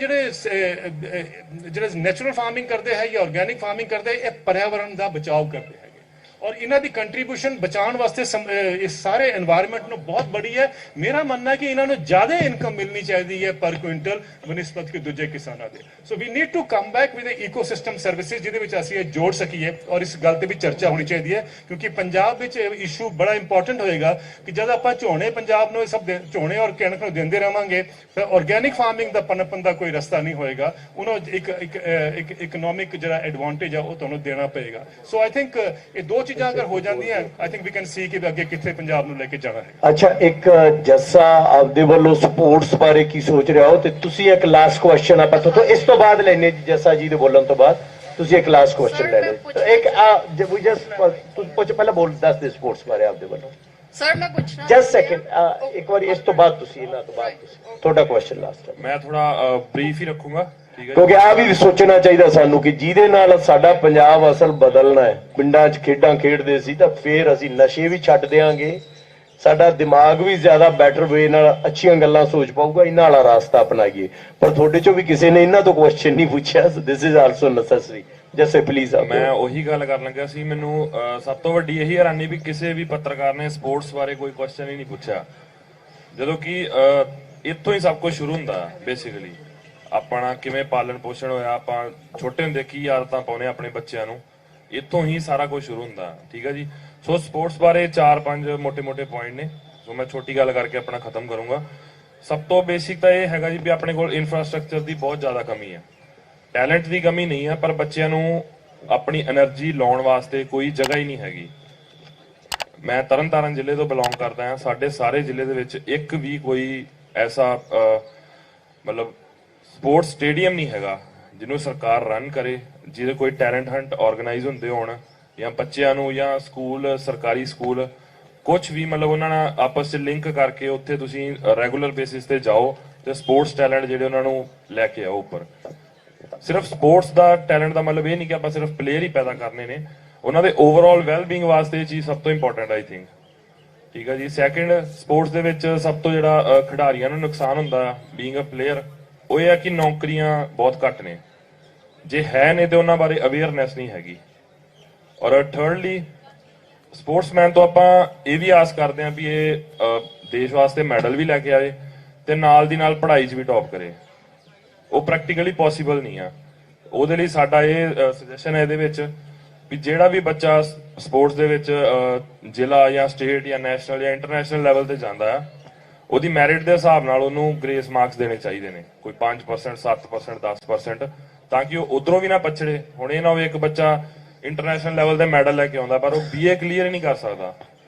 ਜਿਹੜੇ ਨੈਚੁਰਲ ਫਾਰਮਿੰਗ ਕਰਦੇ ਹੈ ਜਾਂ ਆਰਗੈਨਿਕ ਫਾਰਮਿੰਗ ਕਰਦੇ ਇਹ पर्यावरण ਦਾ ਬਚਾਅ ਕਰਦੇ ਹੈ ਔਰ ਇਹਨਾਂ ਦੀ ਕੰਟਰੀਬਿਊਸ਼ਨ ਬਚਾਉਣ ਵਾਸਤੇ ਇਸ ਸਾਰੇ এনवायरमेंट ਨੂੰ ਬਹੁਤ ਬੜੀ ਹੈ। ਮੇਰਾ ਮੰਨਣਾ ਹੈ ਕਿ ਇਹਨਾਂ ਨੂੰ ਜ਼ਿਆਦਾ ਇਨਕਮ ਮਿਲਣੀ ਚਾਹੀਦੀ ਹੈ ਪਰ ਕੁਇੰਟਲ ਬਨਿਸਬਤ ਕੇ ਦੂਜੇ ਕਿਸਾਨਾਂ ਦੇ। So we need to come back with ecosystem services ਜਿਹਦੇ ਵਿੱਚ ਅਸੀਂ ਇਹ ਜੋੜ ਸਕੀਏ ਔਰ ਇਸ ਗੱਲ ਤੇ ਵੀ ਚਰਚਾ ਹੋਣੀ ਚਾਹੀਦੀ ਹੈ ਕਿਉਂਕਿ ਪੰਜਾਬ ਵਿੱਚ ਇਸ਼ੂ ਬੜਾ ਇੰਪੋਰਟੈਂਟ ਹੋਏਗਾ ਕਿ ਜਦ ਆਪਾਂ ਝੋਨੇ ਪੰਜਾਬ ਨੂੰ ਸਭ ਝੋਨੇ ਔਰ ਕਣਕ ਨੂੰ ਦਿੰਦੇ ਰਹਾਂਗੇ ਤਾਂ ਆਰਗੈਨਿਕ ਫਾਰਮਿੰਗ ਦਾ ਪਨਪਨ ਦਾ ਕੋਈ ਰਸਤਾ ਨਹੀਂ ਹੋਏਗਾ। ਉਹਨੂੰ ਇੱਕ ਇਕਨੋਮਿਕ ਜਿਹੜਾ ਐਡਵਾਂਟੇਜ ਆ ਉਹ ਤੁਹਾਨੂੰ ਦੇਣਾ ਪਏਗਾ। ਸੋ ਆਈ ਥਿੰਕ ਇਹ ਦੋ ਚੀਜ਼ਾਂ ਅਗਰ ਹੋ ਜਾਂਦੀਆਂ I think we can see ਕਿ ਅੱਗੇ ਕਿੱਥੇ ਪੰਜਾਬ ਨੂੰ ਲੈ ਕੇ ਜਾਣਾ ਹੈ। ਅੱਛਾ, ਇੱਕ ਜੱਸਾ ਆਪਦੇ ਵੱਲੋਂ ਸਪੋਰਟਸ ਬਾਰੇ ਕੀ ਸੋਚ ਰਿਹਾ ਹੋ ਤੇ ਤੁਸੀਂ ਇੱਕ ਲਾਸਟ ਕੁਐਸਚਨ ਆਪਾਂ ਤੋਂ ਇਸ ਤੋਂ ਬਾਅਦ ਲੈਣੇ ਜੱਸਾ ਜੀ ਦੇ ਬੋਲਣ ਤੋਂ ਬਾਅਦ ਤੁਸੀਂ ਇੱਕ ਲਾਸਟ ਕੁਐਸਚਨ ਲੈ ਲਓ। ਇੱਕ ਜਸਟ ਤੂੰ ਪੁੱਛ ਪਹਿਲਾਂ ਬੋਲ ਦੱਸ ਦੇ ਸਪੋਰਟਸ ਬਾਰੇ ਆਪਦੇ ਵੱਲੋਂ। ਸਰ ਮੈਂ ਪੁੱਛਣਾ ਜਸਟ ਸੈਕਿੰਡ ਇੱਕ ਵਾਰੀ ਇਸ ਤੋਂ ਬਾਅਦ ਤੁਸੀਂ ਇਹਨਾਂ ਤੋਂ ਬਾਅਦ ਤੁਸੀਂ ਤੁਹਾਡਾ ਕੁਐਸਚਨ ਲਾਸਟ ਹੈ। ਮੈਂ ਥੋੜਾ ਬਰੀਫ ਹੀ ਰੱਖੂੰਗਾ, ਠੀਕ ਹੈ, ਕਿਉਂਕਿ ਆ ਵੀ ਸੋਚਣਾ ਚਾਹੀਦਾ ਸਾਨੂੰ ਕਿ ਜਿਹਦੇ ਨਾਲ ਸਾਡਾ ਪੰਜਾਬ ਅਸਲ ਬਦਲਣਾ ਹੈ। ਪਿੰਡਾਂ 'ਚ ਖੇਡਾਂ ਖੇਡਦੇ ਸੀ ਤਾਂ ਫੇਰ ਅਸੀਂ ਨਸ਼ੇ ਵੀ ਛੱਡ ਦਿਆਂਗੇ, ਸਾਡਾ ਦਿਮਾਗ ਵੀ ਜ਼ਿਆਦਾ ਬੈਟਰ ਵੇ ਨਾਲ ਅੱਛੀਆਂ ਗੱਲਾਂ ਸੋਚ ਪਾਊਗਾ, ਇਹਨਾਂ ਵਾਲਾ ਰਾਸਤਾ ਅਪਣਾਈਏ। ਪਰ ਤੁਹਾਡੇ ਚੋਂ ਵੀ ਕਿਸੇ ਨੇ ਇਹਨਾਂ ਤੋਂ ਕੁਐਸਚਨ ਨਹੀਂ ਪੁੱਛਿਆ, ਦਿਸ ਇਜ਼ ਆਲਸੋ ਨੈਸੈਸਰੀ। ਜੈਸੇ ਪਲੀਜ਼ ਮੈਂ ਉਹੀ ਗੱਲ ਕਰਨ ਲੱਗਾ ਸੀ। ਮੈਨੂੰ ਸਭ ਤੋਂ ਵੱਡੀ ਇਹੀ ਹੈਰਾਨੀ ਵੀ ਕਿਸੇ ਵੀ ਪੱਤਰਕਾਰ ਨੇ ਸਪੋਰਟਸ ਬਾਰੇ ਕੋਈ ਕੁਐਸਚਨ ਹੀ ਨਹੀਂ ਪੁੱਛਿਆ, ਜਦੋਂ ਕਿ ਇੱਥੋਂ ਹੀ ਸਭ ਕੁਝ ਸ਼ੁਰੂ ਹੁੰਦਾ ਬੇਸਿਕਲੀ। ਆਪਣਾ ਕਿਵੇਂ ਪਾਲਣ ਪੋਸ਼ਣ ਹੋਇਆ, ਆਪਾਂ ਛੋਟੇ ਹੁੰਦੇ ਕੀ ਆਦਤਾਂ ਪਾਉਨੇ ਆਪਣੇ ਬੱਚਿਆਂ ਨੂੰ, ਇੱਥੋਂ ਹੀ ਸਾਰਾ ਕੁਝ ਸ਼ੁਰੂ ਹੁੰਦਾ, ਠੀਕ ਹੈ ਜੀ। ਸੋ ਸਪੋਰਟਸ ਬਾਰੇ 4-5 ਮੋٹے ਪੁਆਇੰਟ ਨੇ, ਸੋ ਮੈਂ ਛੋਟੀ ਗੱਲ ਕਰਕੇ ਆਪਣਾ ਖਤਮ ਕਰੂੰਗਾ। ਸਭ ਤੋਂ ਬੇਸਿਕ ਤਾਂ ਇਹ ਹੈਗਾ ਜੀ ਵੀ ਆਪਣੇ ਕੋਲ ਇਨਫਰਾਸਟ੍ਰਕਚਰ ਦੀ ਬਹੁਤ ਜ਼ਿਆਦਾ ਕਮੀ ਹੈ, ਟੈਲੈਂਟ ਦੀ ਕਮੀ ਨਹੀਂ ਹੈ, ਪਰ ਬੱਚਿਆਂ ਨੂੰ ਆਪਣੀ એનર્ਜੀ ਲਾਉਣ ਵਾਸਤੇ ਕੋਈ ਜਗ੍ਹਾ ਹੀ ਨਹੀਂ ਹੈਗੀ। ਮੈਂ ਤਰਨਤਾਰਨ ਜ਼ਿਲ੍ਹੇ ਤੋਂ ਬਿਲੋਂਗ ਕਰਦਾ ਹਾਂ। ਸਾਡੇ ਸਾਰੇ ਜ਼ਿਲ੍ਹੇ ਦੇ ਵਿੱਚ ਇੱਕ ਵੀ ਕੋਈ ਐਸਾ ਮਤਲਬ ਸਪੋਰਟਸ ਸਟੇਡੀਅਮ ਨਹੀਂ ਹੈਗਾ ਜਿਹਨੂੰ ਸਰਕਾਰ ਰਨ ਕਰੇ, ਜਿਹਦੇ ਕੋਈ ਟੈਲੈਂਟ ਹੰਟ ਆਰਗੇਨਾਈਜ਼ ਹੁੰਦੇ ਹੋਣ, ਜਾਂ ਬੱਚਿਆਂ ਨੂੰ ਜਾਂ ਸਕੂਲ, ਸਰਕਾਰੀ ਸਕੂਲ ਕੁਝ ਵੀ ਮਤਲਬ ਉਹਨਾਂ ਨਾਲ ਆਪਸ 'ਚ ਲਿੰਕ ਕਰਕੇ ਉੱਥੇ ਤੁਸੀਂ ਰੈਗੂਲਰ ਬੇਸਿਸ ਤੇ ਜਾਓ ਤੇ ਸਪੋਰਟਸ ਟੈਲੈਂਟ ਜਿਹੜੇ ਉਹਨਾਂ ਨੂੰ ਲੈ ਕੇ ਆਓ ਉੱਪਰ। ਸਿਰਫ ਸਪੋਰਟਸ ਦਾ ਟੈਲੈਂਟ ਦਾ ਮਤਲਬ ਇਹ ਨਹੀਂ ਕਿ ਆਪਾਂ ਸਿਰਫ ਪਲੇਅਰ ਹੀ ਪੈਦਾ ਕਰਨੇ ਨੇ, ਉਹਨਾਂ ਦੇ ਓਵਰਆਲ ਵੈਲਬੀਇੰਗ ਵਾਸਤੇ ਇਹ ਚੀਜ਼ ਸਭ ਤੋਂ ਇੰਪੋਰਟੈਂਟ ਆਈ ਥਿੰਕ, ਠੀਕ ਹੈ ਜੀ। ਸੈਕਿੰਡ, ਸਪੋਰਟਸ ਦੇ ਵਿੱਚ ਸਭ ਤੋਂ ਜਿਹੜਾ ਖਿਡਾਰੀਆਂ ਨੂੰ ਨੁਕਸਾਨ ਹੁੰਦਾ ਬੀਇੰਗ ਅ ਪਲੇਅਰ, ਉਹ ਇਹ ਹੈ ਕਿ ਨੌਕਰੀਆਂ ਬਹੁਤ ਘੱਟ ਨੇ, ਜੇ ਹੈ ਨੇ ਤੇ ਉਹਨਾਂ ਬਾਰੇ ਅਵੇਅਰਨੈਸ ਨਹੀਂ ਹੈਗੀ। ਔਰ ਥਰਡਲੀ, ਸਪੋਰਟਸਮੈਨ ਤੋਂ ਆਪਾਂ ਇਹ ਵੀ ਆਸ ਕਰਦੇ ਹਾਂ ਵੀ ਇਹ ਦੇਸ਼ ਵਾਸਤੇ ਮੈਡਲ ਵੀ ਲੈ ਕੇ ਆਏ ਤੇ ਨਾਲ ਦੀ ਨਾਲ ਪੜ੍ਹਾਈ 'ਚ ਵੀ ਟੌਪ ਕਰੇ। ਉਹ ਪ੍ਰੈਕਟੀਕਲੀ ਪੋਸੀਬਲ ਨਹੀਂ ਆ। ਉਹਦੇ ਲਈ ਸਾਡਾ ਇਹ ਸੁਜੈਸ਼ਨ ਹੈ ਇਹਦੇ ਵਿੱਚ ਵੀ ਜਿਹੜਾ ਵੀ ਬੱਚਾ ਸਪੋਰਟਸ ਦੇ ਵਿੱਚ ਜ਼ਿਲ੍ਹਾ ਜਾਂ ਸਟੇਟ ਜਾਂ ਨੈਸ਼ਨਲ ਜਾਂ ਇੰਟਰਨੈਸ਼ਨਲ ਲੈਵਲ ਤੇ ਜਾਂਦਾ ਆ, ਉਹਦੀ ਮੈਰਿਟ ਦੇ ਹਿਸਾਬ ਨਾਲ ਉਹਨੂੰ ਗ੍ਰੇਸ ਮਾਰਕਸ ਦੇਣੇ ਚਾਹੀਦੇ ਨੇ, ਕੋਈ 5%, 7%, 10%, ਤਾਂ ਕਿ ਉਹ ਉਧਰੋਂ ਵੀ ਨਾ ਪਛੜੇ। ਹੁਣ ਇਹ ਨਾ ਹੋਵੇ ਇੱਕ ਬੱਚਾ ਇੰਟਰਨੈਸ਼ਨਲ ਲੈਵਲ ਤੇ ਮੈਡਲ ਲੈ ਕੇ ਆਉਂਦਾ ਪਰ ਉਹ BA ਕਲੀਅਰ ਹੀ ਨਹੀਂ ਕਰ ਸਕਦਾ।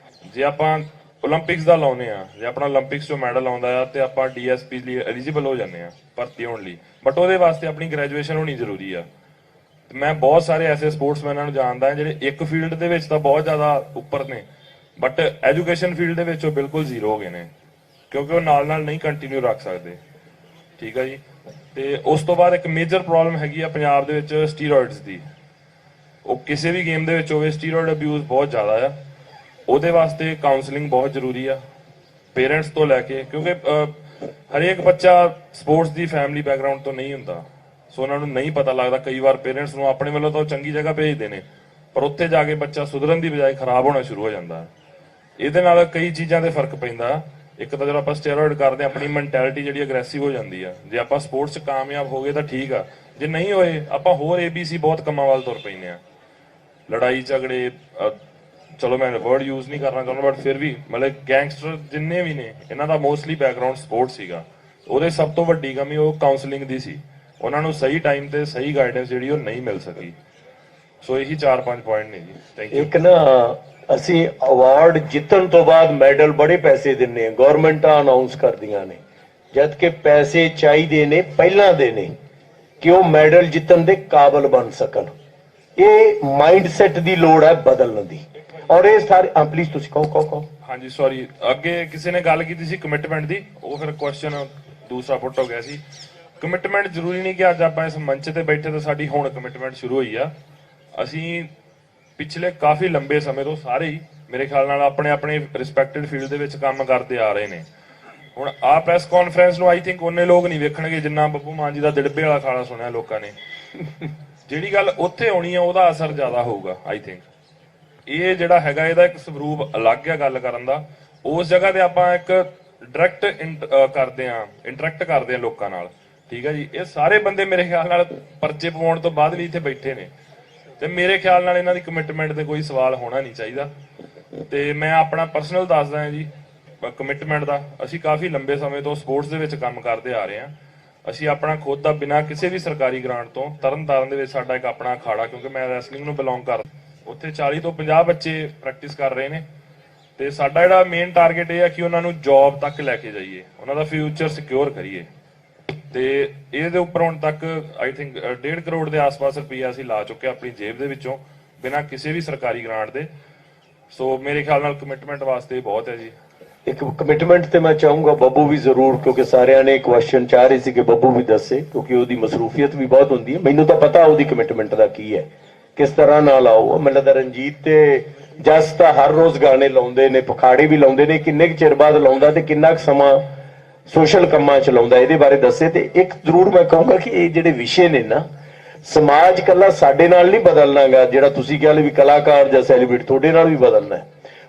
ਜੇ ਆਪਾਂ 올림픽ਸ ਦਾ ਲਾਉਨੇ ਆ, ਜੇ ਆਪਣਾ 올림픽ਸ ਚੋਂ ਮੈਡਲ ਆਉਂਦਾ ਆ ਤੇ ਆਪਾਂ DSP ਲਈ ਐਲੀਜੀਬਲ ਹੋ ਜਾਂਦੇ ਆ ਭਰਤੀ ਹੋਣ ਲਈ, ਬਟ ਉਹਦੇ ਵਾਸਤੇ ਆਪਣੀ ਗ੍ਰੈਜੂਏਸ਼ਨ ਹੋਣੀ ਜ਼ਰੂਰੀ ਆ। ਮੈਂ ਬਹੁਤ ਸਾਰੇ ਐਸੇ ਸਪੋਰਟਸਮੈਨਾਂ ਨੂੰ ਜਾਣਦਾ ਜਿਹੜੇ ਇੱਕ ਫੀਲਡ ਦੇ ਵਿੱਚ ਤਾਂ ਬਹੁਤ ਜ਼ਿਆਦਾ ਉੱਪਰ ਨੇ, ਬਟ ਐਜੂਕੇਸ਼ਨ ਫੀਲਡ ਦੇ ਵਿੱਚ ਉਹ ਬਿਲਕੁਲ ਜ਼ੀਰੋ ਹੋ ਗਏ ਨੇ, ਕਿਉਂਕਿ ਉਹ ਨਾਲ ਨਹੀਂ ਕੰਟੀਨਿਊ ਰੱਖ ਸਕਦੇ, ਠੀਕ ਆ ਜੀ। ਤੇ ਉਸ ਤੋਂ ਬਾਅਦ ਇੱਕ ਮੇਜਰ ਪ੍ਰੋਬਲਮ ਹੈਗੀ ਆ ਪੰਜਾਬ ਦੇ ਵਿੱਚ ਸਟੀਰੋਇਡਸ ਦੀ। ਉਹ ਕਿਸੇ ਵੀ ਗੇਮ ਦੇ ਵਿੱਚ ਹੋਵੇ, ਸਟੀਰੋਇਡ ਅਬਿਊਜ਼ ਬਹੁਤ ਜ਼ਿਆਦਾ ਆ। ਉਹਦੇ ਵਾਸਤੇ ਕਾਉਂਸਲਿੰਗ ਬਹੁਤ ਜ਼ਰੂਰੀ ਆ ਪੇਰੈਂਟਸ ਤੋਂ ਲੈ ਕੇ, ਕਿਉਂਕਿ ਹਰੇਕ ਬੱਚਾ ਸਪੋਰਟਸ ਦੀ ਫੈਮਿਲੀ ਬੈਕਗ੍ਰਾਉਂਡ ਤੋਂ ਨਹੀਂ ਹੁੰਦਾ, ਸੋ ਉਹਨਾਂ ਨੂੰ ਨਹੀਂ ਪਤਾ ਲੱਗਦਾ। ਕਈ ਵਾਰ ਪੇਰੈਂਟਸ ਨੂੰ ਆਪਣੇ ਵੱਲੋਂ ਤਾਂ ਉਹ ਚੰਗੀ ਜਗ੍ਹਾ ਭੇਜਦੇ ਨੇ, ਪਰ ਉੱਥੇ ਜਾ ਕੇ ਬੱਚਾ ਸੁਧਰਨ ਦੀ ਬਜਾਏ ਖਰਾਬ ਹੋਣਾ ਸ਼ੁਰੂ ਹੋ ਜਾਂਦਾ। ਇਹਦੇ ਨਾਲ ਕਈ ਚੀਜ਼ਾਂ ਤੇ ਫਰਕ ਪੈਂਦਾ। ਇੱਕ ਤਾਂ ਜਦੋਂ ਆਪਾਂ ਸਟੀਰੋਇਡ ਕਰਦੇ ਆ, ਆਪਣੀ ਮੈਂਟੈਲਿਟੀ ਜਿਹੜੀ ਅਗਰੈਸਿਵ ਹੋ ਜਾਂਦੀ ਆ। ਜੇ ਆਪਾਂ ਸਪੋਰਟਸ 'ਚ ਕਾਮਯਾਬ ਹੋ ਗਏ ਤਾਂ ਠੀਕ ਆ, ਜੇ ਨਹੀਂ ਹੋਏ ਆਪਾਂ ਹੋਰ ABC ਬਹੁਤ ਕੰਮਾਂ ਵੱਲ ਤੁਰ ਪੈਂਦੇ ਆ, ਲੜਾਈ ਝਗੜੇ। ਚਲੋ ਮੈਂ ਵਰਡ ਯੂਜ਼ ਨਹੀਂ ਕਰਨਾ ਚਾਹੁੰਦਾ, ਬਟ ਫਿਰ ਵੀ ਮਤਲਬ ਗੈਂਗਸਟਰ ਜਿੰਨੇ ਵੀ ਨੇ ਇਹਨਾਂ ਦਾ ਮੋਸਟਲੀ ਬੈਕਗ੍ਰਾਉਂਡ ਸਪੋਰਟ ਸੀਗਾ। ਉਹਦੇ ਸਭ ਤੋਂ ਵੱਡੀ ਕਮੀ ਉਹ ਕਾਉਂਸਲਿੰਗ ਦੀ ਸੀ, ਉਹਨਾਂ ਨੂੰ ਸਹੀ ਟਾਈਮ ਤੇ ਸਹੀ ਗਾਈਡੈਂਸ ਜਿਹੜੀ ਉਹ ਨਹੀਂ ਮਿਲ ਸਕੀ। ਸੋ ਇਹੀ 4-5 ਪੁਆਇੰਟ ਨੇ ਜੀ। Thank you. ਇੱਕ ਨਾ ਅਸੀਂ ਅਵਾਰਡ ਜਿੱਤਣ ਤੋਂ ਬਾਅਦ ਮੈਡਲ ਬੜੇ ਪੈਸੇ ਦਿੰਨੇ ਆ, ਗਵਰਨਮੈਂਟਾਂ ਅਨਾਉਂਸ ਕਰਦੀਆਂ ਨੇ, ਜਦ ਕਿ ਪੈਸੇ ਚਾਹੀਦੇ ਨੇ ਪਹਿਲਾਂ ਦੇ ਨੇ ਕਿ ਉਹ ਮੈਡਲ ਜਿੱਤਣ ਦੇ ਕਾਬਲ ਬਣ ਸਕਣ। ਇਹ ਮਾਈਂਡ ਸੈਟ ਦੀ ਲੋੜ ਹੈ ਬਦਲਣ ਦੀ। ਔਰ ਇਹ ਸਾਰੇ ਪਲੀਜ਼ ਤੁਸੀਂ ਕਹੋ। ਹਾਂਜੀ ਸੌਰੀ, ਅੱਗੇ ਕਿਸੇ ਨੇ ਗੱਲ ਕੀਤੀ ਸੀ ਕਮਿਟਮੈਂਟ ਦੀ, ਉਹ ਫਿਰ ਕੁਐਸਚਨ ਦੂਸਰਾ ਪੁੱਟ ਹੋ ਗਿਆ ਸੀ। ਕਮਿਟਮੈਂਟ ਜ਼ਰੂਰੀ ਨਹੀਂ ਕਿ ਅੱਜ ਆਪਾਂ ਇਸ ਮੰਚ ਤੇ ਬੈਠੇ ਤਾਂ ਸਾਡੀ ਹੁਣ ਕਮਿਟਮੈਂਟ ਸ਼ੁਰੂ ਹੋਈ ਆ। ਅਸੀਂ ਪਿਛਲੇ ਕਾਫੀ ਲੰਬੇ ਸਮੇਂ ਤੋਂ ਸਾਰੇ ਹੀ ਮੇਰੇ ਖਿਆਲ ਨਾਲ ਆਪਣੇ ਰਿਸਪੈਕਟਡ ਫੀਲਡ ਦੇ ਵਿੱਚ ਕੰਮ ਕਰਦੇ ਆ ਰਹੇ ਨੇ। ਹੁਣ ਆਹ ਪ੍ਰੈਸ ਕਾਨਫਰੰਸ ਨੂੰ ਆਈ ਥਿੰਕ ਉਹਨੇ ਲੋਕ ਨਹੀਂ ਵੇਖਣਗੇ ਜਿੰਨਾ ਬੱਬੂ ਮਾਨ ਜੀ ਦਾ ਦਿੜਬੇ ਵਾਲਾ ਖਾਲਾ ਸੁਣਿਆ ਲੋਕਾਂ ਨੇ। ਜਿਹੜੀ ਗੱਲ ਉੱਥੇ ਹੋਣੀ ਆ ਉਹਦਾ ਅਸਰ ਜ਼ਿਆਦਾ ਹੋਊਗਾ ਆਈ ਥਿੰਕ। ਇਹ ਜਿਹੜਾ ਹੈਗਾ ਇਹਦਾ ਇੱਕ ਸਵਰੂਪ ਅਲੱਗ ਹੈ ਗੱਲ ਕਰਨ ਦਾ। ਉਸ ਜਗ੍ਹਾ ਤੇ ਆਪਾਂ ਇੱਕ ਡਾਇਰੈਕਟ ਇੰਟਰੈਕਟ ਕਰਦੇ ਆ ਲੋਕਾਂ ਨਾਲ, ਠੀਕ ਹੈ ਜੀ। ਇਹ ਸਾਰੇ ਬੰਦੇ ਮੇਰੇ ਖਿਆਲ ਨਾਲ ਪਰਚੇ ਪਵਾਉਣ ਤੋਂ ਬਾਅਦ ਵੀ ਇੱਥੇ ਬੈਠੇ ਨੇ, ਤੇ ਮੇਰੇ ਖਿਆਲ ਨਾਲ ਇਹਨਾਂ ਦੀ ਕਮਿਟਮੈਂਟ ਤੇ ਕੋਈ ਸਵਾਲ ਹੋਣਾ ਨਹੀਂ ਚਾਹੀਦਾ। ਤੇ ਮੈਂ ਆਪਣਾ ਪਰਸਨਲ ਦੱਸਦਾ ਹਾਂ ਜੀ ਕਮਿਟਮੈਂਟ ਦਾ। ਅਸੀਂ ਕਾਫੀ ਲੰਬੇ ਸਮੇਂ ਤੋਂ ਸਪੋਰਟਸ ਦੇ ਵਿੱਚ ਕੰਮ ਕਰਦੇ ਆ ਰਹੇ ਹਾਂ। ਅਸੀਂ ਆਪਣਾ ਖੁਦ ਦਾ ਬਿਨਾਂ ਕਿਸੇ ਵੀ ਸਰਕਾਰੀ ਗ੍ਰਾਂਟ ਤੋਂ ਤਰਨਤਾਰਨ ਦੇ ਵਿੱਚ ਸਾਡਾ ਇੱਕ ਆਪਣਾ ਅਖਾੜਾ, ਕਿਉਂਕਿ ਮੈਂ ਰੈਸਲਿੰਗ ਨੂੰ ਬਿਲੋਂਗ ਕਰਦਾ, ਉੱਥੇ 40 ਤੋਂ 50 ਬੱਚੇ ਪ੍ਰੈਕਟਿਸ ਕਰ ਰਹੇ ਨੇ। ਤੇ ਸਾਡਾ ਜਿਹੜਾ ਮੇਨ ਟਾਰਗੇਟ ਇਹ ਹੈ ਕਿ ਉਹਨਾਂ ਨੂੰ ਜੌਬ ਤੱਕ ਲੈ ਕੇ ਜਾਈਏ, ਉਹਨਾਂ ਦਾ ਫਿਊਚਰ ਸਿਕਿਉਰ ਕਰੀਏ। ਤੇ ਇਹਦੇ ਉੱਪਰ ਹੁਣ ਤੱਕ ਆਈ ਥਿੰਕ 1.5 ਕਰੋੜ ਦੇ ਆਸ-ਪਾਸ ਰੁਪਈਆ ਅਸੀਂ ਲਾ ਚੁੱਕੇ ਆਪਣੀ ਜੇਬ ਦੇ ਵਿੱਚੋਂ ਬਿਨਾਂ ਕਿਸੇ ਵੀ ਸਰਕਾਰੀ ਗ੍ਰਾਂਟ ਦੇ। ਸੋ ਮੇਰੇ ਖਿਆਲ ਨਾਲ ਕਮਿਟਮੈਂਟ ਵਾਸਤੇ ਬਹੁਤ ਹੈ ਜੀ। ਇੱਕ ਕਮਿਟਮੈਂਟ ਤੇ ਮੈਂ ਚਾਹੂੰਗਾ ਬੱਬੂ ਵੀ ਜ਼ਰੂਰ, ਕਿਉਂਕਿ ਸਾਰਿਆਂ ਨੇ ਕੁਐਸਚਨ ਚਾਹ ਰਹੇ ਸੀ ਕਿ ਬੱਬੂ ਵੀ ਦੱਸੇ, ਕਿਉਂਕਿ ਉਹਦੀ ਮਸਰੂਫੀਅਤ ਵੀ ਬਹੁਤ ਹੁੰਦੀ ਹੈ। ਮੈਨੂੰ ਤਾਂ ਪਤਾ ਉਹਦੀ ਕਮਿਟਮੈਂਟ ਦਾ ਕੀ ਹੈ, ਕਿਸ ਤਰ੍ਹਾਂ ਨਾਲ ਆਓ। ਮੈਨੂੰ ਲੱਗਦਾ ਰਣਜੀਤ ਤੇ ਜਸ ਤਾਂ ਹਰ ਰੋਜ਼ ਗਾਣੇ ਲਾਉਂਦੇ ਨੇ, ਪਖਾੜੇ ਵੀ ਲਾਉਂਦੇ ਨੇ, ਕਿੰਨੇ ਕੁ ਚਿਰ ਬਾਅਦ ਲਾਉਂਦਾ ਤੇ ਕਿੰਨਾ ਕੁ ਸਮਾਂ ਸੋਸ਼ਲ ਕੰਮਾਂ 'ਚ ਲਾਉਂਦਾ, ਇਹਦੇ ਬਾਰੇ ਦੱਸੇ। ਤੇ ਇੱਕ ਜ਼ਰੂਰ ਮੈਂ ਕਹੂੰਗਾ ਕਿ ਇਹ ਜਿਹੜੇ ਵਿਸ਼ੇ ਨੇ ਨਾ, ਸਮਾਜ ਕੱਲਾ ਸਾਡੇ ਨਾਲ ਨਹੀਂ ਬਦਲਣਾਗਾ, ਜਿਹੜਾ ਤੁਸੀਂ ਕਹਿ ਲਓ ਵੀ ਕਲਾਕਾਰ ਜਾਂ ਸੈਲੀਬ੍ਰਿਟੀ, ਤੁਹਾਡੇ ਨਾਲ ਵੀ ਬਦਲਣਾ ਹੈ।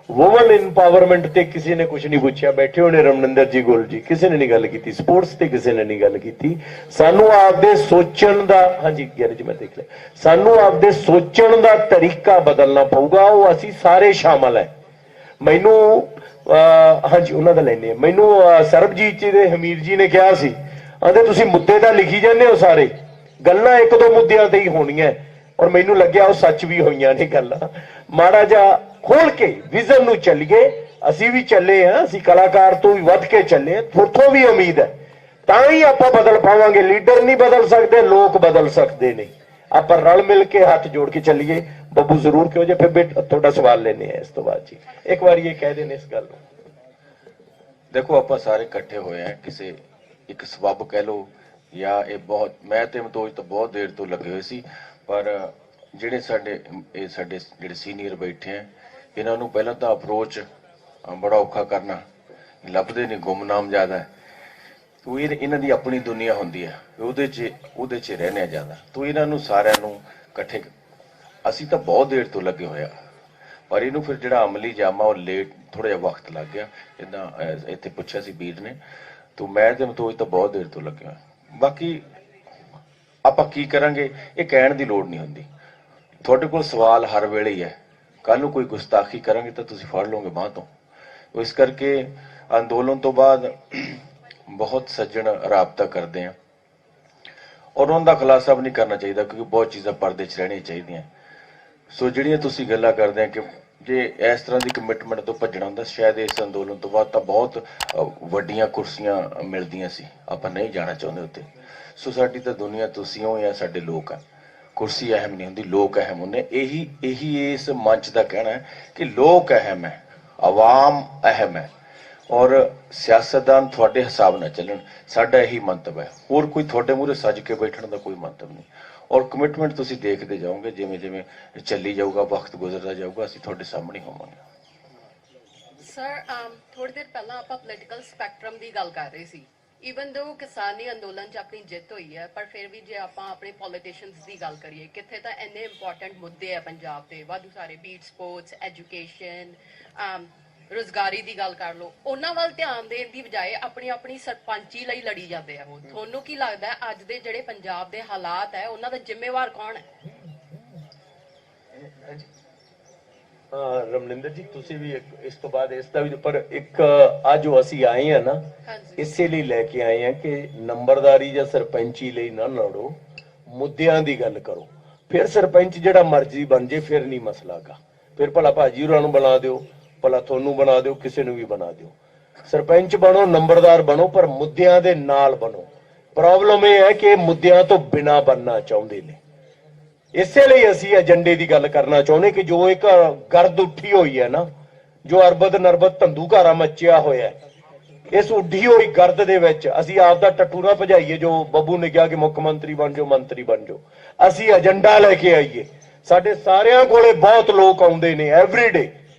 ਵੂਮਨ ਇੰਪਾਵਰਮੈਂਟ ਤੇ ਕਿਸੇ ਨੇ ਕੁਝ ਨਹੀਂ ਪੁੱਛਿਆ, ਬੈਠੇ ਹੋਣੇ ਰਮਨਿੰਦਰ ਜੀ ਗੋਲ ਜੀ, ਕਿਸੇ ਨੇ ਨਹੀਂ ਗੱਲ ਕੀਤੀ। ਸਪੋਰਟਸ ਤੇ ਕਿਸੇ ਨੇ ਨਹੀਂ ਗੱਲ ਕੀਤੀ। ਸਾਨੂੰ ਆਪਦੇ ਸੋਚਣ ਦਾ, ਹਾਂਜੀ ਗਿਆਨੀ ਜੀ ਮੈਂ ਦੇਖ ਲਿਆ, ਸਾਨੂੰ ਆਪਦੇ ਸੋਚਣ ਦਾ ਤਰੀਕਾ ਬਦਲਣਾ ਪਊਗਾ। ਉਹ ਅਸੀਂ ਸਾਰੇ ਸ਼ਾਮਲ ਹੈ। ਮੈਨੂੰ ਹਾਂਜੀ ਉਹਨਾਂ ਦਾ ਲੈਣੇ, ਮੈਨੂੰ ਸਰਬਜੀਤ ਜੀ ਦੇ ਹਮੀਰ ਜੀ ਨੇ ਕਿਹਾ ਸੀ, ਆਂਦੇ ਤੁਸੀਂ ਮੁੱਦੇ ਤਾਂ ਲਿਖੀ ਜਾਂਦੇ ਹੋ, ਸਾਰੇ ਗੱਲਾਂ ਇੱਕ ਦੋ ਮੁੱਦਿਆਂ ਤੇ ਹੀ ਹੋਣੀਆਂ, ਔਰ ਮੈਨੂੰ ਲੱਗਿਆ ਉਹ ਸੱਚ ਵੀ ਹੋਈਆਂ ਨੇ ਗੱਲਾਂ। ਮਾੜਾ ਜਿਹਾ ਖੋਲ ਕੇ ਵਿਜ਼ਨ ਨੂੰ ਚੱਲੀਏ। ਅਸੀਂ ਵੀ ਚੱਲੇ ਹਾਂ, ਅਸੀਂ ਕਲਾਕਾਰ ਤੋਂ ਵੀ ਵੱਧ ਕੇ ਚੱਲੇ ਹਾਂ, ਤੁਹਾਥੋਂ ਵੀ ਉਮੀਦ ਹੈ, ਤਾਂ ਹੀ ਆਪਾਂ ਬਦਲ ਪਾਵਾਂਗੇ। ਲੀਡਰ ਨਹੀਂ ਬਦਲ ਸਕਦੇ, ਲੋਕ ਬਦਲ ਸਕਦੇ ਨੇ। ਆਪਾਂ ਰਲ ਮਿਲ ਕੇ ਹੱਥ ਜੋੜ ਕੇ ਚੱਲੀਏ। ਬੱਬੂ ਜ਼ਰੂਰ ਕਿਉਂ ਜੇ, ਫਿਰ ਤੁਹਾਡਾ ਸਵਾਲ ਲੈਣੇ ਆ ਇਸ ਤੋਂ ਬਾਅਦ ਜੀ। ਇੱਕ ਵਾਰੀ ਇਹ ਕਹਿ ਦੇਣ ਇਸ ਗੱਲ ਨੂੰ। ਦੇਖੋ ਆਪਾਂ ਸਾਰੇ ਇਕੱਠੇ ਹੋਏ ਆ ਕਿਸੇ ਇੱਕ ਸਬੱਬ ਕਹਿ ਲਓ, ਜਾਂ ਇਹ ਬਹੁਤ, ਮੈਂ ਤੇ ਮਤੋਜ ਤਾਂ ਬਹੁਤ ਦੇਰ ਤੋਂ ਲੱਗੇ ਹੋਏ ਸੀ, ਪਰ ਜਿਹੜੇ ਸਾਡੇ ਜਿਹੜੇ ਸੀਨੀਅਰ ਬੈਠੇ ਆ, ਇਹਨਾਂ ਨੂੰ ਪਹਿਲਾਂ ਤਾਂ ਅਪਰੋਚ ਬੜਾ ਔਖਾ ਕਰਨਾ, ਲੱਭਦੇ ਨੇ, ਗੁੰਮਨਾਮ ਜ਼ਿਆਦਾ ਹੈ। ਤੋ ਇਹਨਾਂ ਦੀ ਆਪਣੀ ਦੁਨੀਆ ਹੁੰਦੀ ਹੈ, ਉਹਦੇ 'ਚ ਰਹਿਣਾ ਜ਼ਿਆਦਾ। ਤੋ ਇਹਨਾਂ ਨੂੰ ਸਾਰਿਆਂ ਨੂੰ ਇਕੱਠੇ, ਅਸੀਂ ਤਾਂ ਬਹੁਤ ਦੇਰ ਤੋਂ ਲੱਗੇ ਹੋਇਆ, ਪਰ ਇਹਨੂੰ ਫਿਰ ਜਿਹੜਾ ਅਮਲੀ ਜਾਮਾ ਉਹ ਲੇਟ, ਥੋੜਾ ਜਿਹਾ ਵਕਤ ਲੱਗ ਗਿਆ। ਜਿੱਦਾਂ ਇੱਥੇ ਪੁੱਛਿਆ ਸੀ ਵੀਰ ਨੇ, ਤੋ ਮੈਂ ਤੇ ਮਤੋਜ ਤਾਂ ਬਹੁਤ ਦੇਰ ਤੋਂ ਲੱਗੇ ਹੋਇਆ। ਬਾਕੀ ਆਪਾਂ ਕੀ ਕਰਾਂਗੇ ਇਹ ਕਹਿਣ ਦੀ ਲੋੜ ਨਹੀਂ ਹੁੰਦੀ। ਤੁਹਾਡੇ ਕੋਲ ਸਵਾਲ ਹਰ ਵੇਲੇ ਹੀ ਹੈ। ਕੱਲ ਨੂੰ ਕੋਈ ਗੁਸਤਾਖੀ ਕਰਾਂਗੇ ਤਾਂ ਤੁਸੀਂ ਫੜ ਲਓਗੇ ਬਾਂਹ ਤੋਂ। ਇਸ ਕਰਕੇ ਅੰਦੋਲਨ ਤੋਂ ਬਾਅਦ ਬਹੁਤ ਸੱਜਣ ਰਾਬਤਾ ਕਰਦੇ ਆ, ਔਰ ਉਹਨਾਂ ਦਾ ਖੁਲਾਸਾ ਵੀ ਨਹੀਂ ਕਰਨਾ ਚਾਹੀਦਾ, ਕਿਉਂਕਿ ਬਹੁਤ ਚੀਜ਼ਾਂ ਪਰਦੇ 'ਚ ਰਹਿਣੀਆਂ ਚਾਹੀਦੀਆਂ। ਸੋ ਜਿਹੜੀਆਂ ਤੁਸੀਂ ਗੱਲਾਂ ਕਰਦੇ ਆ ਕਿ ਜੇ ਇਸ ਤਰ੍ਹਾਂ ਦੀ ਕਮਿਟਮੈਂਟ ਤੋਂ ਭੱਜਣਾ ਹੁੰਦਾ, ਸ਼ਾਇਦ ਇਸ ਅੰਦੋਲਨ ਤੋਂ ਬਾਅਦ ਤਾਂ ਬਹੁਤ ਵੱਡੀਆਂ ਕੁਰਸੀਆਂ ਮਿਲਦੀਆਂ ਸੀ। ਆਪਾਂ ਨਹੀਂ ਜਾਣਾ ਚਾਹੁੰਦੇ ਉੱਤੇ। ਸੋ ਸਾਡੀ ਤਾਂ ਦੁਨੀਆ ਤੁਸੀਂ ਹੋ ਜਾਂ ਸਾਡੇ ਲੋਕ ਆ, ਕੁਰਸੀ ਅਹਿਮ ਨਹੀਂ ਹੁੰਦੀ, ਲੋਕ ਅਹਿਮ ਹੁੰਦੇ। ਇਹੀ ਇਸ ਮੰਚ ਦਾ ਕਹਿਣਾ ਹੈ ਕਿ ਲੋਕ ਅਹਿਮ ਹੈ, ਆਵਾਮ ਅਹਿਮ ਹੈ, ਔਰ ਸਿਆਸਤਦਾਨ ਤੁਹਾਡੇ ਹਿਸਾਬ ਨਾਲ ਚੱਲਣ, ਸਾਡਾ ਇਹੀ ਮੰਤਵ ਹੈ। ਹੋਰ ਕੋਈ ਤੁਹਾਡੇ ਮੂਹਰੇ ਸੱਜ ਕੇ ਬੈਠਣ ਦਾ ਕੋਈ ਮੰਤਵ ਨਹੀਂ। ਔਰ ਕਮਿਟਮੈਂਟ ਤੁਸੀਂ ਦੇਖਦੇ ਜਾਓਗੇ, ਜਿਵੇਂ ਜਿਵੇਂ ਚੱਲੀ ਜਾਊਗਾ, ਵਕਤ ਗੁਜ਼ਰਦਾ ਜਾਊਗਾ, ਅਸੀਂ ਤੁਹਾਡੇ ਸਾਹਮਣੇ ਹੋਵਾਂਗੇ। ਸਰ ਥੋੜੀ ਦੇਰ ਪਹਿਲਾਂ ਆਪਾਂ ਪੋਲੀਟੀਕਲ ਸਪੈਕਟਰਮ ਦੀ ਗੱਲ ਕਰ ਰਹੇ ਸੀ। ਈਵਨ ਦੋ ਕਿਸਾਨੀ ਅੰਦੋਲਨ 'ਚ ਆਪਣੀ ਜਿੱਤ ਹੋਈ ਹੈ, ਪਰ ਫਿਰ ਵੀ ਜੇ ਆਪਾਂ ਆਪਣੇ ਪੋਲੀਟੀਸ਼ੀਅਨਸ ਦੀ ਗੱਲ ਕਰੀਏ, ਕਿੱਥੇ ਤਾਂ ਇੰਨੇ ਇੰਪੋਰਟੈਂਟ ਮੁੱਦੇ ਆ ਪੰਜਾਬ ਦੇ, ਵਾਧੂ ਸਾਰੇ, ਬੀਟ ਸਪੋਰਟਸ, ਐਜੂਕੇਸ਼ਨ, ਰੁਜ਼ਗਾਰੀ ਦੀ ਗੱਲ ਕਰ ਲਓ, ਉਹਨਾਂ ਵੱਲ ਧਿਆਨ ਦੇਣ ਦੀ ਬਜਾਏ ਆਪਣੀ ਸਰਪੰਚੀ ਲਈ ਲੜੀ ਜਾਂਦੇ ਆ। ਉਹ ਤੁਹਾਨੂੰ ਕੀ ਲੱਗਦਾ ਹੈ ਅੱਜ ਦੇ ਜਿਹੜੇ ਪੰਜਾਬ ਦੇ ਹਾਲਾਤ ਹੈ, ਉਹਨਾਂ ਦਾ ਜ਼ਿੰਮੇਵਾਰ ਕੌਣ ਹੈ? ਰਮਨਿੰਦਰ ਜੀ ਤੁਸੀਂ ਵੀ ਇਸ ਤੋਂ ਬਾਅਦ ਇਸ ਦਾ ਵੀ, ਪਰ ਇੱਕ ਅੱਜ ਅਸੀਂ ਆਏ ਆ ਨਾ, ਇਸੇ ਲਈ ਲੈ ਕੇ ਆਏ ਆ ਕਿ ਨੰਬਰਦਾਰੀ ਜਾਂ ਸਰਪੰਚੀ ਲਈ ਨਾ ਲੜੋ, ਮੁੱਦਿਆਂ ਦੀ ਗੱਲ ਕਰੋ। ਫਿਰ ਸਰਪੰਚ ਜਿਹੜਾ ਮਰਜ਼ੀ ਬਣ ਜੇ, ਫਿਰ ਨਹੀਂ ਮਸਲਾਗਾ। ਫਿਰ ਭਲਾ ਭਾਜੀ ਹੋਰਾਂ ਨੂੰ ਬਣਾ ਦਿਓ, ਭਲਾ ਤੁਹਾਨੂੰ ਬਣਾ ਦਿਓ, ਕਿਸੇ ਨੂੰ ਵੀ ਬਣਾ ਦਿਓ। ਸਰਪੰਚ ਬਣੋ, ਨੰਬਰਦਾਰ ਬਣੋ, ਪਰ ਮੁੱਦਿਆਂ ਦੇ ਨਾਲ ਬਣੋ। ਪ੍ਰੋਬਲਮ ਇਹ ਹੈ ਕਿ ਮੁੱਦਿਆਂ ਤੋਂ ਬਿਨਾਂ ਬਣਨਾ ਚਾਹੁੰਦੇ ਨੇ। ਇਸੇ ਲਈ ਅਸੀਂ ਏਜੰਡੇ ਦੀ ਗੱਲ ਕਰਨਾ ਚਾਹੁੰਦੇ ਕਿ ਜੋ ਇੱਕ ਗਰਦ ਉੱਠੀ ਹੋਈ ਹੈ ਨਾ, ਜੋ ਅਰਬਦ ਨਰਬਦ ਧੰਦੂਕਾਰਾ ਮੱਚਿਆ ਹੋਇਆ, ਇਸ ਉੱਡੀ ਹੋਈ ਗਰਦ ਦੇ ਵਿੱਚ ਅਸੀਂ ਆਪ ਦਾ ਟੱਟੂ ਨਾ ਭਜਾਈਏ। ਜੋ ਬੱਬੂ ਨੇ ਕਿਹਾ ਕਿ ਮੁੱਖ ਮੰਤਰੀ ਬਣ ਜਾਓ, ਮੰਤਰੀ ਬਣ ਜਾਓ, ਅਸੀਂ ਏਜੰਡਾ ਲੈ ਕੇ ਆਈਏ। ਸਾਡੇ ਸਾਰਿਆਂ ਕੋਲੇ ਬਹੁਤ ਲੋਕ ਆਉਂਦੇ ਨੇ ਐਵਰੀਡੇ,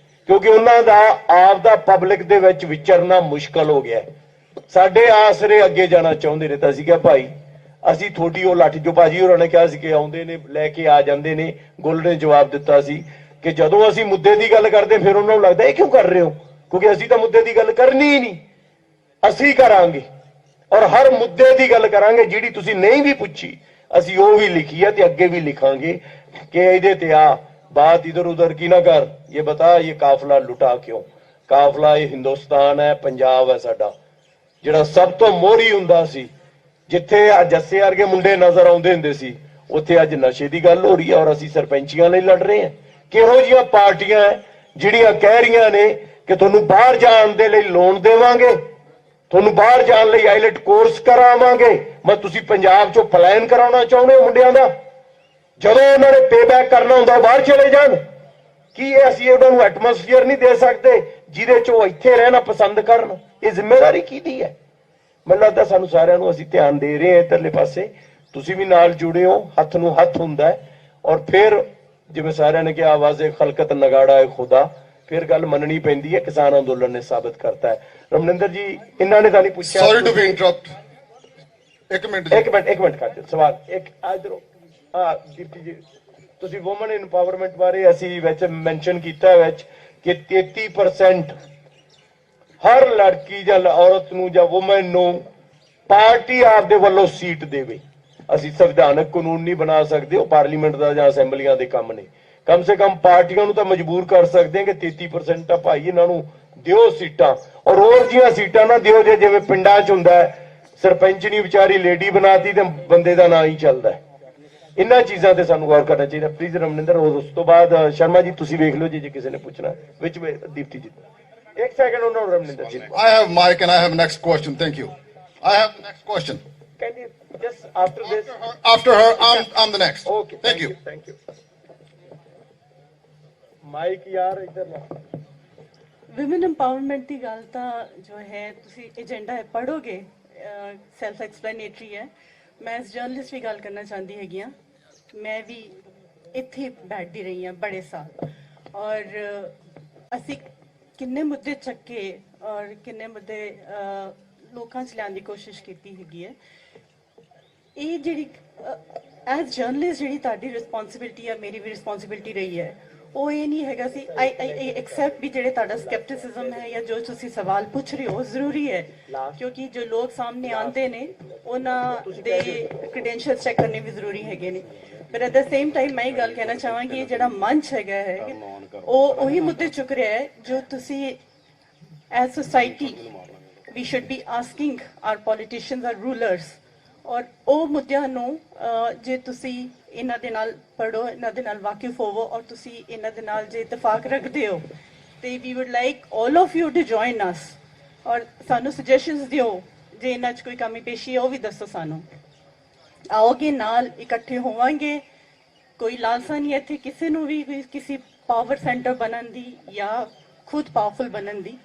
ਕਿਉਂਕਿ ਉਹਨਾਂ ਦਾ ਆਪ ਦਾ ਪਬਲਿਕ ਦੇ ਵਿੱਚ ਵਿਚਰਨਾ ਮੁਸ਼ਕਲ ਹੋ ਗਿਆ। ਸਾਡੇ ਆਸਰੇ ਅੱਗੇ ਜਾਣਾ ਚਾਹੁੰਦੇ ਨੇ, ਤਾਂ ਅਸੀਂ ਕਿਹਾ ਭਾਈ ਅਸੀਂ ਤੁਹਾਡੀ ਉਹ ਲਾਠੀ, ਜੋ ਭਾਜੀ ਹੋਰਾਂ ਨੇ ਕਿਹਾ ਸੀ ਕਿ ਆਉਂਦੇ ਨੇ ਲੈ ਕੇ ਆ ਜਾਂਦੇ ਨੇ। ਗੁੱਲ ਨੇ ਜਵਾਬ ਦਿੱਤਾ ਸੀ ਕਿ ਜਦੋਂ ਅਸੀਂ ਮੁੱਦੇ ਦੀ ਗੱਲ ਕਰਦੇ ਫਿਰ ਉਹਨਾਂ ਨੂੰ ਲੱਗਦਾ ਇਹ ਕਿਉਂ ਕਰ ਰਹੇ ਹੋ, ਕਿਉਂਕਿ ਅਸੀਂ ਤਾਂ ਮੁੱਦੇ ਦੀ ਗੱਲ ਕਰਨੀ ਹੀ ਨਹੀਂ। ਅਸੀਂ ਕਰਾਂਗੇ, ਔਰ ਹਰ ਮੁੱਦੇ ਦੀ ਗੱਲ ਕਰਾਂਗੇ। ਜਿਹੜੀ ਤੁਸੀਂ ਨਹੀਂ ਵੀ ਪੁੱਛੀ ਅਸੀਂ ਉਹ ਵੀ ਲਿਖੀ ਹੈ ਤੇ ਅੱਗੇ ਵੀ ਲਿਖਾਂਗੇ ਕਿ ਇਹਦੇ ਤੇ ਆ बात इधर उधर की ना कर, ये बता ये काफिला लुटा क्यों। काफिला ये हिंदुस्तान है, पंजाब है साडा, ਜਿਹੜਾ ਸਭ ਤੋਂ ਮੋਹਰੀ ਹੁੰਦਾ ਸੀ, ਜਿੱਥੇ ਜੱਸੇ ਵਰਗੇ ਮੁੰਡੇ ਨਜ਼ਰ ਆਉਂਦੇ ਹੁੰਦੇ ਸੀ, ਉੱਥੇ ਅੱਜ ਨਸ਼ੇ ਦੀ ਗੱਲ ਹੋ ਰਹੀ ਹੈ ਔਰ ਅਸੀਂ ਸਰਪੰਚੀਆਂ ਲਈ ਲੜ ਰਹੇ ਹਾਂ। ਕਿਹੋ ਜਿਹੀਆਂ ਪਾਰਟੀਆਂ ਜਿਹੜੀਆਂ ਕਹਿ ਰਹੀਆਂ ਨੇ ਕਿ ਤੁਹਾਨੂੰ ਬਾਹਰ ਜਾਣ ਦੇ ਲਈ ਲੋਨ ਦੇਵਾਂਗੇ, ਤੁਹਾਨੂੰ ਬਾਹਰ ਜਾਣ ਲਈ ਆਈਲੈਟ ਕੋਰਸ ਕਰਾਵਾਂਗੇ, ਮੈਂ ਤੁਸੀਂ ਪੰਜਾਬ ਚੋਂ ਪਲਾਨ ਕਰਾਉਣਾ ਚਾਹੁੰਦੇ ਹੋ ਮੁੰਡਿਆਂ ਦਾ। ਜਦੋਂ ਉਹਨਾਂ ਨੇ ਪੇਬੈਕ ਕਰਨਾ ਹੁੰਦਾ ਬਾਹਰ ਚਲੇ ਜਾਣ। ਕੀ ਇਹ ਅਸੀਂ ਉਹਨਾਂ ਨੂੰ ਐਟਮੋਸਫੀਅਰ ਨਹੀਂ ਦੇ ਸਕਦੇ ਜਿਹਦੇ 'ਚ ਉਹ ਇੱਥੇ ਰਹਿਣਾ ਪਸੰਦ ਕਰਨ? ਇਹ ਜ਼ਿੰਮੇਵਾਰੀ ਕਿਹਦੀ ਹੈ? ਮੈਨੂੰ ਲੱਗਦਾ ਸਾਨੂੰ ਸਾਰਿਆਂ ਨੂੰ ਅਸੀਂ ਧਿਆਨ ਦੇ ਰਹੇ ਹਾਂ ਇੱਧਰਲੇ ਪਾਸੇ, ਤੁਸੀਂ ਵੀ ਨਾਲ ਜੁੜੇ ਹੋ, ਹੱਥ ਨੂੰ ਹੱਥ ਹੁੰਦਾ ਹੈ। ਔਰ ਫਿਰ ਜਿਵੇਂ ਸਾਰਿਆਂ ਨੇ ਕਿਹਾ ਆਵਾਜ਼ੇ ਖਲਕਤ ਨਗਾੜਾ ਹੈ ਖੁਦਾ, ਫਿਰ ਗੱਲ ਮੰਨਣੀ ਪੈਂਦੀ ਹੈ। ਕਿਸਾਨ ਅੰਦੋਲਨ ਨੇ ਸਾਬਤ ਕਰਤਾ ਹੈ। ਰਮਨਿੰਦਰ ਜੀ ਇਹਨਾਂ ਨੇ ਤਾਂ ਨਹੀਂ ਪੁੱਛਿਆ, ਸੌਰੀ ਟੂ ਬੀ ਇੰਟਰਪਟ, ਇੱਕ ਮਿੰਟ ਕਰ ਦਿਓ ਸਵਾਲ। ਇੱਕ ਇਧਰੋਂ ਦੀਪਤੀ ਜੀ, ਤੁਸੀਂ ਵੂਮਨ ਇੰਪਾਵਰਮੈਂਟ ਬਾਰੇ ਅਸੀਂ ਵਿੱਚ ਮੈਂਸ਼ਨ ਕੀਤਾ ਵਿੱਚ ਕਿ 33% ਹਰ ਲੜਕੀ ਜਾਂ ਔਰਤ ਨੂੰ ਜਾਂ ਵੂਮਨ ਨੂੰ ਪਾਰਟੀ ਆਪਦੇ ਵੱਲੋਂ ਸੀਟ ਦੇਵੇ। ਅਸੀਂ ਸੰਵਿਧਾਨਕ ਕਾਨੂੰਨ ਨਹੀਂ ਬਣਾ ਸਕਦੇ, ਉਹ ਪਾਰਲੀਮੈਂਟ ਦਾ ਜਾਂ ਅਸੈਂਬਲੀਆਂ ਦੇ ਕੰਮ ਨੇ। ਕਮ ਸੇ ਕਮ ਪਾਰਟੀਆਂ ਨੂੰ ਤਾਂ ਮਜਬੂਰ ਕਰ ਸਕਦੇ ਹਾਂ ਕਿ 33% ਤਾਂ ਭਾਈ ਇਹਨਾਂ ਨੂੰ ਦਿਓ ਸੀਟਾਂ, ਔਰ ਹੋਰ ਜੀਆਂ ਸੀਟਾਂ ਨਾ ਦਿਓ ਜਿਵੇਂ ਪਿੰਡਾਂ 'ਚ ਹੁੰਦਾ ਹੈ, ਸਰਪੰਚ ਨਹੀਂ ਵਿਚਾਰੀ ਲੇਡੀ ਬਣਾਤੀ ਤੇ ਬੰਦੇ ਦਾ ਨਾਂ ਹੀ ਚੱਲਦਾ। ਇਹਨਾਂ ਚੀਜ਼ਾਂ ਤੇ ਸਾਨੂੰ ਗੌਰ ਕਰਨਾ ਚਾਹੀਦਾ। ਪਲੀਜ਼ ਰਮਨਿੰਦਰ, ਉਸ ਤੋਂ ਬਾਅਦ ਸ਼ਰਮਾ ਜੀ ਤੁਸੀਂ ਵੇਖ ਲਓ ਜੇ ਕਿਸੇ ਨੇ ਪੁੱਛਣਾ ਵਿੱਚ। ਦੀਪਤੀ ਜੀ ਇੱਕ ਸੈਕਿੰਡ, ਉਹਨਾਂ ਨੂੰ ਰਮਨਿੰਦਰ ਜੀ। I have mic and I have next question. Thank you. I have the next question. Can you just after this? After her, I'm the next. Okay. Thank you. Thank you. Mic ਯਾਰ ਇੱਧਰ ਲਾ। Women empowerment ਦੀ ਗੱਲ ਤਾਂ ਜੋ ਹੈ ਤੁਸੀਂ agenda ਹੈ ਪੜ੍ਹੋਗੇ, self ਐਕਸਪਲੇਨੇਟਰੀ ਹੈ। ਮੈਂ ਐਸ ਜਰਨਲਿਸਟ ਵੀ ਗੱਲ ਕਰਨਾ ਚਾਹੁੰਦੀ ਹੈਗੀ ਹਾਂ। ਮੈਂ ਵੀ ਇੱਥੇ ਬੈਠਦੀ ਰਹੀ ਹਾਂ ਬੜੇ ਸਾਲ, ਔਰ ਅਸੀਂ ਕਿੰਨੇ ਮੁੱਦੇ ਚੱਕੇ ਔਰ ਕਿੰਨੇ ਮੁੱਦੇ ਲੋਕਾਂ 'ਚ ਲਿਆਉਣ ਦੀ ਕੋਸ਼ਿਸ਼ ਕੀਤੀ ਹੈਗੀ ਹੈ। ਇਹ ਜਿਹੜੀ ਐਸ ਜਰਨਲਿਸਟ ਜਿਹੜੀ ਤੁਹਾਡੀ ਰਿਸਪੌਂਸਿਬਿਲਿਟੀ ਹੈ, ਮੇਰੀ ਵੀ ਰਿਸਪੌਂਸਿਬਿਲਿਟੀ ਰਹੀ ਹੈ, ਉਹ ਇਹ ਨਹੀਂ ਹੈਗਾ ਸੀ ਆਈ ਐਕਸੈਪਟ ਵੀ ਜਿਹੜੇ ਤੁਹਾਡਾ ਸਕੈਪਟਿਸਿਜ਼ਮ ਹੈ ਜਾਂ ਜੋ ਤੁਸੀਂ ਸਵਾਲ ਪੁੱਛ ਰਹੇ ਹੋ ਜ਼ਰੂਰੀ ਹੈ, ਕਿਉਂਕਿ ਜੋ ਲੋਕ ਸਾਹਮਣੇ ਆਉਂਦੇ ਨੇ ਉਹਨਾਂ ਦੇ ਕ੍ਰੈਡੈਂਸ਼ੀਅਲਸ ਚੈੱਕ ਕਰਨੇ ਵੀ ਜ਼ਰੂਰੀ ਹੈਗੇ ਨੇ। ਪਰ ਐਟ ਦ ਸੇਮ ਟਾਈਮ ਮੈਂ ਇਹ ਗੱਲ ਕਹਿਣਾ ਚਾਹਾਂਗੀ, ਇਹ ਜਿਹੜਾ ਮੰਚ ਹੈਗਾ ਹੈ ਉਹ ਉਹੀ ਮੁੱਦੇ ਚੁੱਕ ਰਿਹਾ ਹੈ ਜੋ ਤੁਸੀਂ as society we should be asking or politicians or rulers, ਔਰ ਉਹ ਮੁੱਦਿਆਂ ਨੂੰ ਜੇ ਤੁਸੀਂ ਇਹਨਾਂ ਦੇ ਨਾਲ ਪੜ੍ਹੋ, ਇਹਨਾਂ ਦੇ ਨਾਲ ਵਾਕਿਫ ਹੋਵੋ ਔਰ ਤੁਸੀਂ ਇਹਨਾਂ ਦੇ ਨਾਲ ਜੇ ਇਤਫਾਕ ਰੱਖਦੇ ਹੋ ਤੇ we would like all of you to join us, ਔਰ ਸਾਨੂੰ ਸੁਜੈਸ਼ਨਸ ਦਿਓ। ਜੇ ਇਹਨਾਂ 'ਚ ਕੋਈ ਕਮੀ ਪੇਸ਼ੀ ਹੈ ਉਹ ਵੀ ਦੱਸੋ ਸਾਨੂੰ। ਆਓਗੇ ਨਾਲ ਇਕੱਠੇ ਹੋਵਾਂਗੇ। ਕੋਈ ਲਾਲਸਾ ਨਹੀਂ ਇੱਥੇ ਕਿਸੇ ਨੂੰ ਵੀ ਕਿਸੇ ਪਾਵਰ ਸੈਂਟਰ ਬਣਨ ਦੀ ਜਾਂ ਖੁਦ ਪਾਵਰਫੁਲ ਬਣਨ ਦੀ।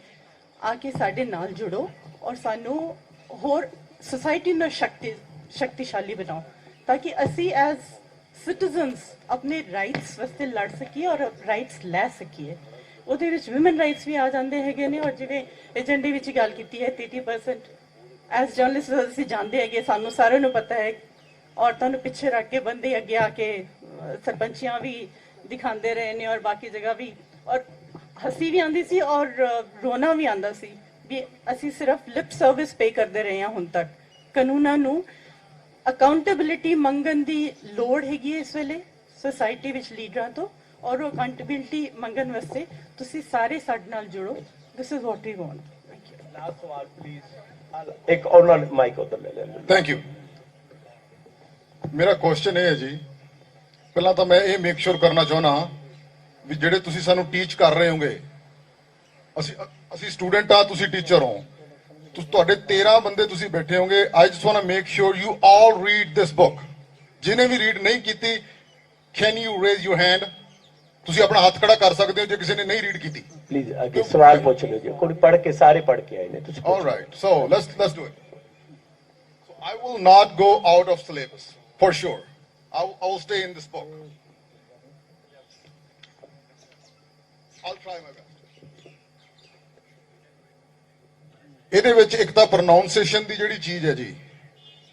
ਆ ਕੇ ਸਾਡੇ ਨਾਲ ਜੁੜੋ ਔਰ ਸਾਨੂੰ ਹੋਰ सोसाइटी में शक्तिशाली बनाओ ताकि असी एज सिटीजन्स अपने राइट्स वास्ते लड़ सकीए और राइट्स लै सकीए। ਉਹਦੇ ਵਿੱਚ ਵਿਮਨ ਰਾਈਟਸ ਵੀ ਆ ਜਾਂਦੇ ਹੈਗੇ ਨੇ, ਔਰ ਜਿਵੇਂ ਏਜੰਡੇ ਵਿੱਚ ਗੱਲ ਕੀਤੀ ਹੈ 30% ਐਸ ਜਰਨਲਿਸਟ ਅਸੀਂ ਜਾਣਦੇ ਹੈਗੇ, ਸਾਨੂੰ ਸਾਰਿਆਂ ਨੂੰ ਪਤਾ ਹੈ ਔਰਤਾਂ ਨੂੰ ਪਿੱਛੇ ਰੱਖ ਕੇ ਬੰਦੇ ਅੱਗੇ ਆ ਕੇ ਸਰਪੰਚੀਆਂ ਵੀ ਦਿਖਾਉਂਦੇ ਰਹੇ ਨੇ ਔਰ ਬਾਕੀ ਜਗ੍ਹਾ ਵੀ, ਔਰ ਹੱਸੀ ਵੀ ਆਉਂਦੀ ਸੀ ਔਰ ਰੋਣਾ ਵੀ ਆਉਂਦਾ ਸੀ ਵੀ ਅਸੀਂ ਸਿਰਫ ਲਿਪ ਸਰਵਿਸ ਪੇ ਕਰਦੇ ਰਹੇ ਹਾਂ ਹੁਣ ਤੱਕ। ਕਾਨੂੰਨਾਂ ਨੂੰ ਅਕਾਊਂਟੇਬਿਲਿਟੀ ਮੰਗਣ ਦੀ ਲੋੜ ਹੈਗੀ ਹੈ ਇਸ ਵੇਲੇ ਸੋਸਾਇਟੀ ਵਿੱਚ ਲੀਡਰਾਂ ਤੋਂ, ਔਰ ਉਹ ਅਕਾਊਂਟੇਬਿਲਿਟੀ ਮੰਗਣ ਵਾਸਤੇ ਤੁਸੀਂ ਸਾਰੇ ਸਾਡੇ ਨਾਲ ਜੁੜੋ। This is what we want. Thank you. Last ਸਵਾਲ ਪਲੀਜ਼। ਇੱਕ ਔਰ ਨਾਲ ਮਾਈਕ ਉਧਰ ਲੈ ਲੈ। Thank you. ਮੇਰਾ ਕੁਐਸਚਨ ਇਹ ਹੈ ਜੀ, ਪਹਿਲਾਂ ਤਾਂ ਮੈਂ ਇਹ ਮੇਕ ਸ਼ੋਰ ਕਰਨਾ ਚਾਹੁੰਦਾ ਵੀ ਜਿਹੜੇ ਤੁਸੀਂ ਸਾਨੂੰ ਟੀਚ ਕਰ ਰਹੇ ਹੋਗੇ, ਅਸੀਂ ਸਟੂਡੈਂਟ ਆ, ਤੁਸੀਂ ਟੀਚਰ ਹੋ, ਤੁਹਾਡੇ 13 ਬੰਦੇ ਤੁਸੀਂ ਬੈਠੇ ਹੋਗੇ। I just want to make sure you all read this book. ਜਿਹਨੇ ਵੀ ਰੀਡ ਨਹੀਂ ਕੀਤੀ, can you raise your hand? ਤੁਸੀਂ ਆਪਣਾ ਹੱਥ ਖੜਾ ਕਰ ਸਕਦੇ ਹੋ ਜੇ ਕਿਸੇ ਨੇ ਨਹੀਂ ਰੀਡ ਕੀਤੀ। ਪਲੀਜ਼ ਅੱਗੇ ਸਵਾਲ ਪੁੱਛ ਲਓ ਜੀ। ਕੋਈ ਪੜ੍ਹ ਕੇ ਸਾਰੇ ਪੜ੍ਹ ਕੇ ਆਏ ਨੇ ਤੁਸੀਂ। All right, so let's do it. So I will not go out of syllabus for sure. I will stay in this book. I'll try my best. ਇਹਦੇ ਵਿੱਚ ਇੱਕ ਤਾਂ ਪ੍ਰੋਨਾਂਸੀਏਸ਼ਨ ਦੀ ਜਿਹੜੀ ਚੀਜ਼ ਹੈ ਜੀ,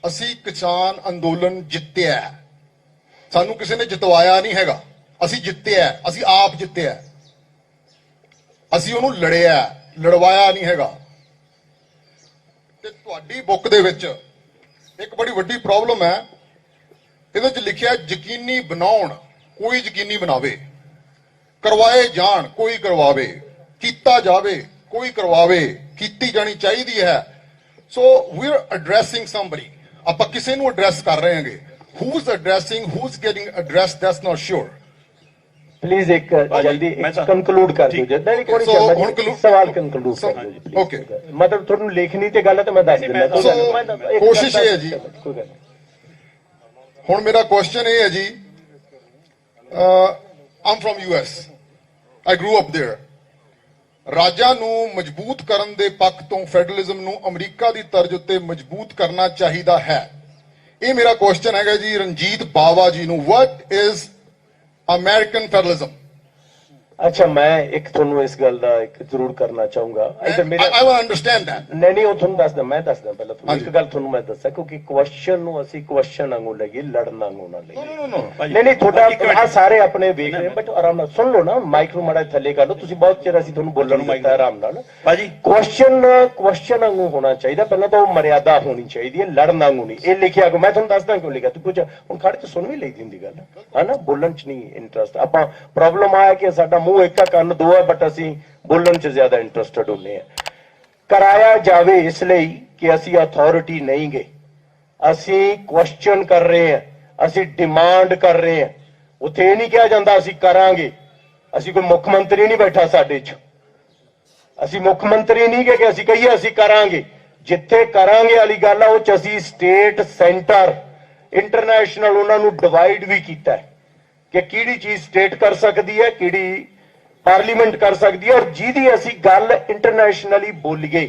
ਅਸੀਂ ਕਿਸਾਨ ਅੰਦੋਲਨ ਜਿੱਤਿਆ, ਸਾਨੂੰ ਕਿਸੇ ਨੇ ਜਿਤਵਾਇਆ ਨਹੀਂ ਹੈਗਾ। ਅਸੀਂ ਜਿੱਤਿਆ, ਅਸੀਂ ਆਪ ਜਿੱਤਿਆ, ਅਸੀਂ ਉਹਨੂੰ ਲੜਿਆ, ਲੜਵਾਇਆ ਨਹੀਂ ਹੈਗਾ। ਤੇ ਤੁਹਾਡੀ ਬੁੱਕ ਦੇ ਵਿੱਚ ਇੱਕ ਬੜੀ ਵੱਡੀ ਪ੍ਰੋਬਲਮ ਹੈ, ਇਹਦੇ ਵਿੱਚ ਲਿਖਿਆ ਯਕੀਨੀ ਬਣਾਉਣ, ਕੋਈ ਯਕੀਨੀ ਬਣਾਵੇ, ਕਰਵਾਏ ਜਾਣ, ਕੋਈ ਕਰਵਾਵੇ, ਕੀਤਾ ਜਾਵੇ, ਕੋਈ ਕਰਵਾਵੇ, ਕੀਤੀ ਜਾਣੀ ਚਾਹੀਦੀ ਹੈ। So we are addressing somebody, ਆਪਾਂ ਕਿਸੇ ਨੂੰ ਐਡਰੈਸ ਕਰ ਰਹੇ ਹਾਂਗੇ। Who is addressing, who is getting address, that's not sure. Please ਇੱਕ ਜਲਦੀ ਕੰਕਲੂਡ ਕਰ ਦਿਓ ਜੀ। ਨਹੀਂ ਕੋਈ ਸਵਾਲ ਕੰਕਲੂਡ ਕਰ ਦਿਓ ਜੀ। ਓਕੇ, ਮਤਲਬ ਤੁਹਾਨੂੰ ਲਿਖਣੀ ਤੇ ਗੱਲ ਹੈ ਤਾਂ ਮੈਂ ਦੱਸ ਦਿੰਦਾ। ਕੋਸ਼ਿਸ਼ ਇਹ ਹੈ ਜੀ। ਕੋਈ ਗੱਲ। ਹੁਣ ਮੇਰਾ ਕੁਐਸਚਨ ਇਹ ਹੈ ਜੀ, ਆਮ from US I grew up there. ਰਾਜਾਂ ਨੂੰ ਮਜ਼ਬੂਤ ਕਰਨ ਦੇ ਪੱਖ ਤੋਂ ਫੈਡਰਲਿਜ਼ਮ ਨੂੰ ਅਮਰੀਕਾ ਦੀ ਤਰਜ਼ ਉੱਤੇ ਮਜ਼ਬੂਤ ਕਰਨਾ ਚਾਹੀਦਾ ਹੈ। ਇਹ ਮੇਰਾ ਕੁਐਸਚਨ ਹੈਗਾ ਜੀ ਰਣਜੀਤ ਬਾਵਾ ਜੀ ਨੂੰ, what is American federalism? अच्छा, मैं एक ਤੁਹਾਨੂੰ ਇਸ ਗੱਲ ਦਾ ਇੱਕ ਜ਼ਰੂਰ ਕਰਨਾ ਚਾਹੂੰਗਾ। ਇਧਰ ਮੇਰੇ I will understand that. ਨਹੀਂ ਉਹ ਤੁਹਾਨੂੰ ਦੱਸਦਾ, ਮੈਂ ਦੱਸਦਾ ਪਹਿਲਾਂ ਤੁਹਾਨੂੰ ਇੱਕ ਗੱਲ ਤੁਹਾਨੂੰ ਮੈਂ ਦੱਸਾਂ, ਕਿਉਂਕਿ ਕੁਐਸਚਨ ਨੂੰ ਅਸੀਂ ਕੁਐਸਚਨ ਵਾਂਗੂ ਲਈਏ, ਲੜਨ ਵਾਂਗੂ ਨਾ ਲਈਏ। ਨਹੀਂ ਤੁਹਾਡਾ ਆ ਸਾਰੇ ਆਪਣੇ ਵੇਖ ਰਹੇ, ਬਟ ਆਰਾਮ ਨਾਲ ਸੁਣ ਲਓ ਨਾ, ਮਾਈਕ ਨੂੰ ਮਾੜਾ ਥੱਲੇ ਕਰ ਲਓ। ਤੁਸੀਂ ਬਹੁਤ ਚਿਰ ਅਸੀਂ ਤੁਹਾਨੂੰ ਬੋਲਣ ਨੂੰ ਦਿੱਤਾ ਆਰਾਮ ਨਾਲ ਭਾਜੀ। ਕੁਐਸਚਨ ਵਾਂਗੂ ਹੋਣਾ ਚਾਹੀਦਾ, ਪਹਿਲਾਂ ਤਾਂ ਉਹ ਮਰਿਆਦਾ ਹੋਣੀ ਚਾਹੀਦੀ ਹੈ, ਲੜਨ ਵਾਂਗੂ ਨਹੀਂ। ਇਹ ਲਿਖਿਆ ਮੈਂ ਤੁਹਾਨੂੰ ਦੱਸਦਾ ਕਿਉਂ ਲਿਖਿਆ, ਤੂੰ ਕੁਝ ਹੁਣ ਖੜ ਕੇ ਸੁਣ ਵੀ ਲਈ ਦੀ ਗੱਲ ਹੈ ਨਾ, ਬੋਲਣ ਚ ਨਹੀਂ ਇੰਟਰਸਟ। ਆਪਾਂ ਪ੍ਰੋਬਲਮ ਆਇਆ ਕਿ ਸਾਡਾ ਮੂੰਹ ਇੱਕ ਕੰਨ ਦੋ ਹੈ, ਬਟ ਅਸੀਂ ਬੋਲਣ ਚ ਜ਼ਿਆਦਾ ਇੰਟਰਸਟਡ ਹੁੰਦੇ ਆ। ਕਰਾਇਆ ਜਾਵੇ ਇਸ ਲਈ ਕਿ ਅਸੀਂ ਅਥਾਰਟੀ ਨਹੀਂ ਗਏ, ਅਸੀਂ ਕੁਐਸਚਨ ਕਰ ਰਹੇ ਹਾਂ, ਅਸੀਂ ਡਿਮਾਂਡ ਕਰ ਰਹੇ ਹਾਂ। ਉੱਥੇ ਇਹ ਨਹੀਂ ਕਿਹਾ ਜਾਂਦਾ ਅਸੀਂ ਕਰਾਂਗੇ। ਅਸੀਂ ਕੋਈ ਮੁੱਖ ਮੰਤਰੀ ਨਹੀਂ ਬੈਠਾ ਸਾਡੇ ਚ, ਅਸੀਂ ਮੁੱਖ ਮੰਤਰੀ ਨਹੀਂ ਕਿ ਅਸੀਂ ਕਹੀਏ ਅਸੀਂ ਕਰਾਂਗੇ। ਜਿੱਥੇ ਕਰਾਂਗੇ ਵਾਲੀ ਗੱਲ ਆ, ਉਹ ਚ ਅਸੀਂ ਸਟੇਟ ਸੈਂਟਰ ਇੰਟਰਨੈਸ਼ਨਲ ਉਹਨਾਂ ਨੂੰ ਡਿਵਾਈਡ ਵੀ ਕੀਤਾ ਕਿ ਕਿਹੜੀ ਚੀਜ਼ ਸਟੇਟ ਕਰ ਸਕਦੀ ਹੈ, ਕਿਹੜੀ ਪਾਰਲੀਮੈਂਟ ਕਰ ਸਕਦੀ ਹੈ, ਔਰ ਜਿਹਦੀ ਅਸੀਂ ਗੱਲ ਇੰਟਰਨੈਸ਼ਨਲੀ ਬੋਲੀਏ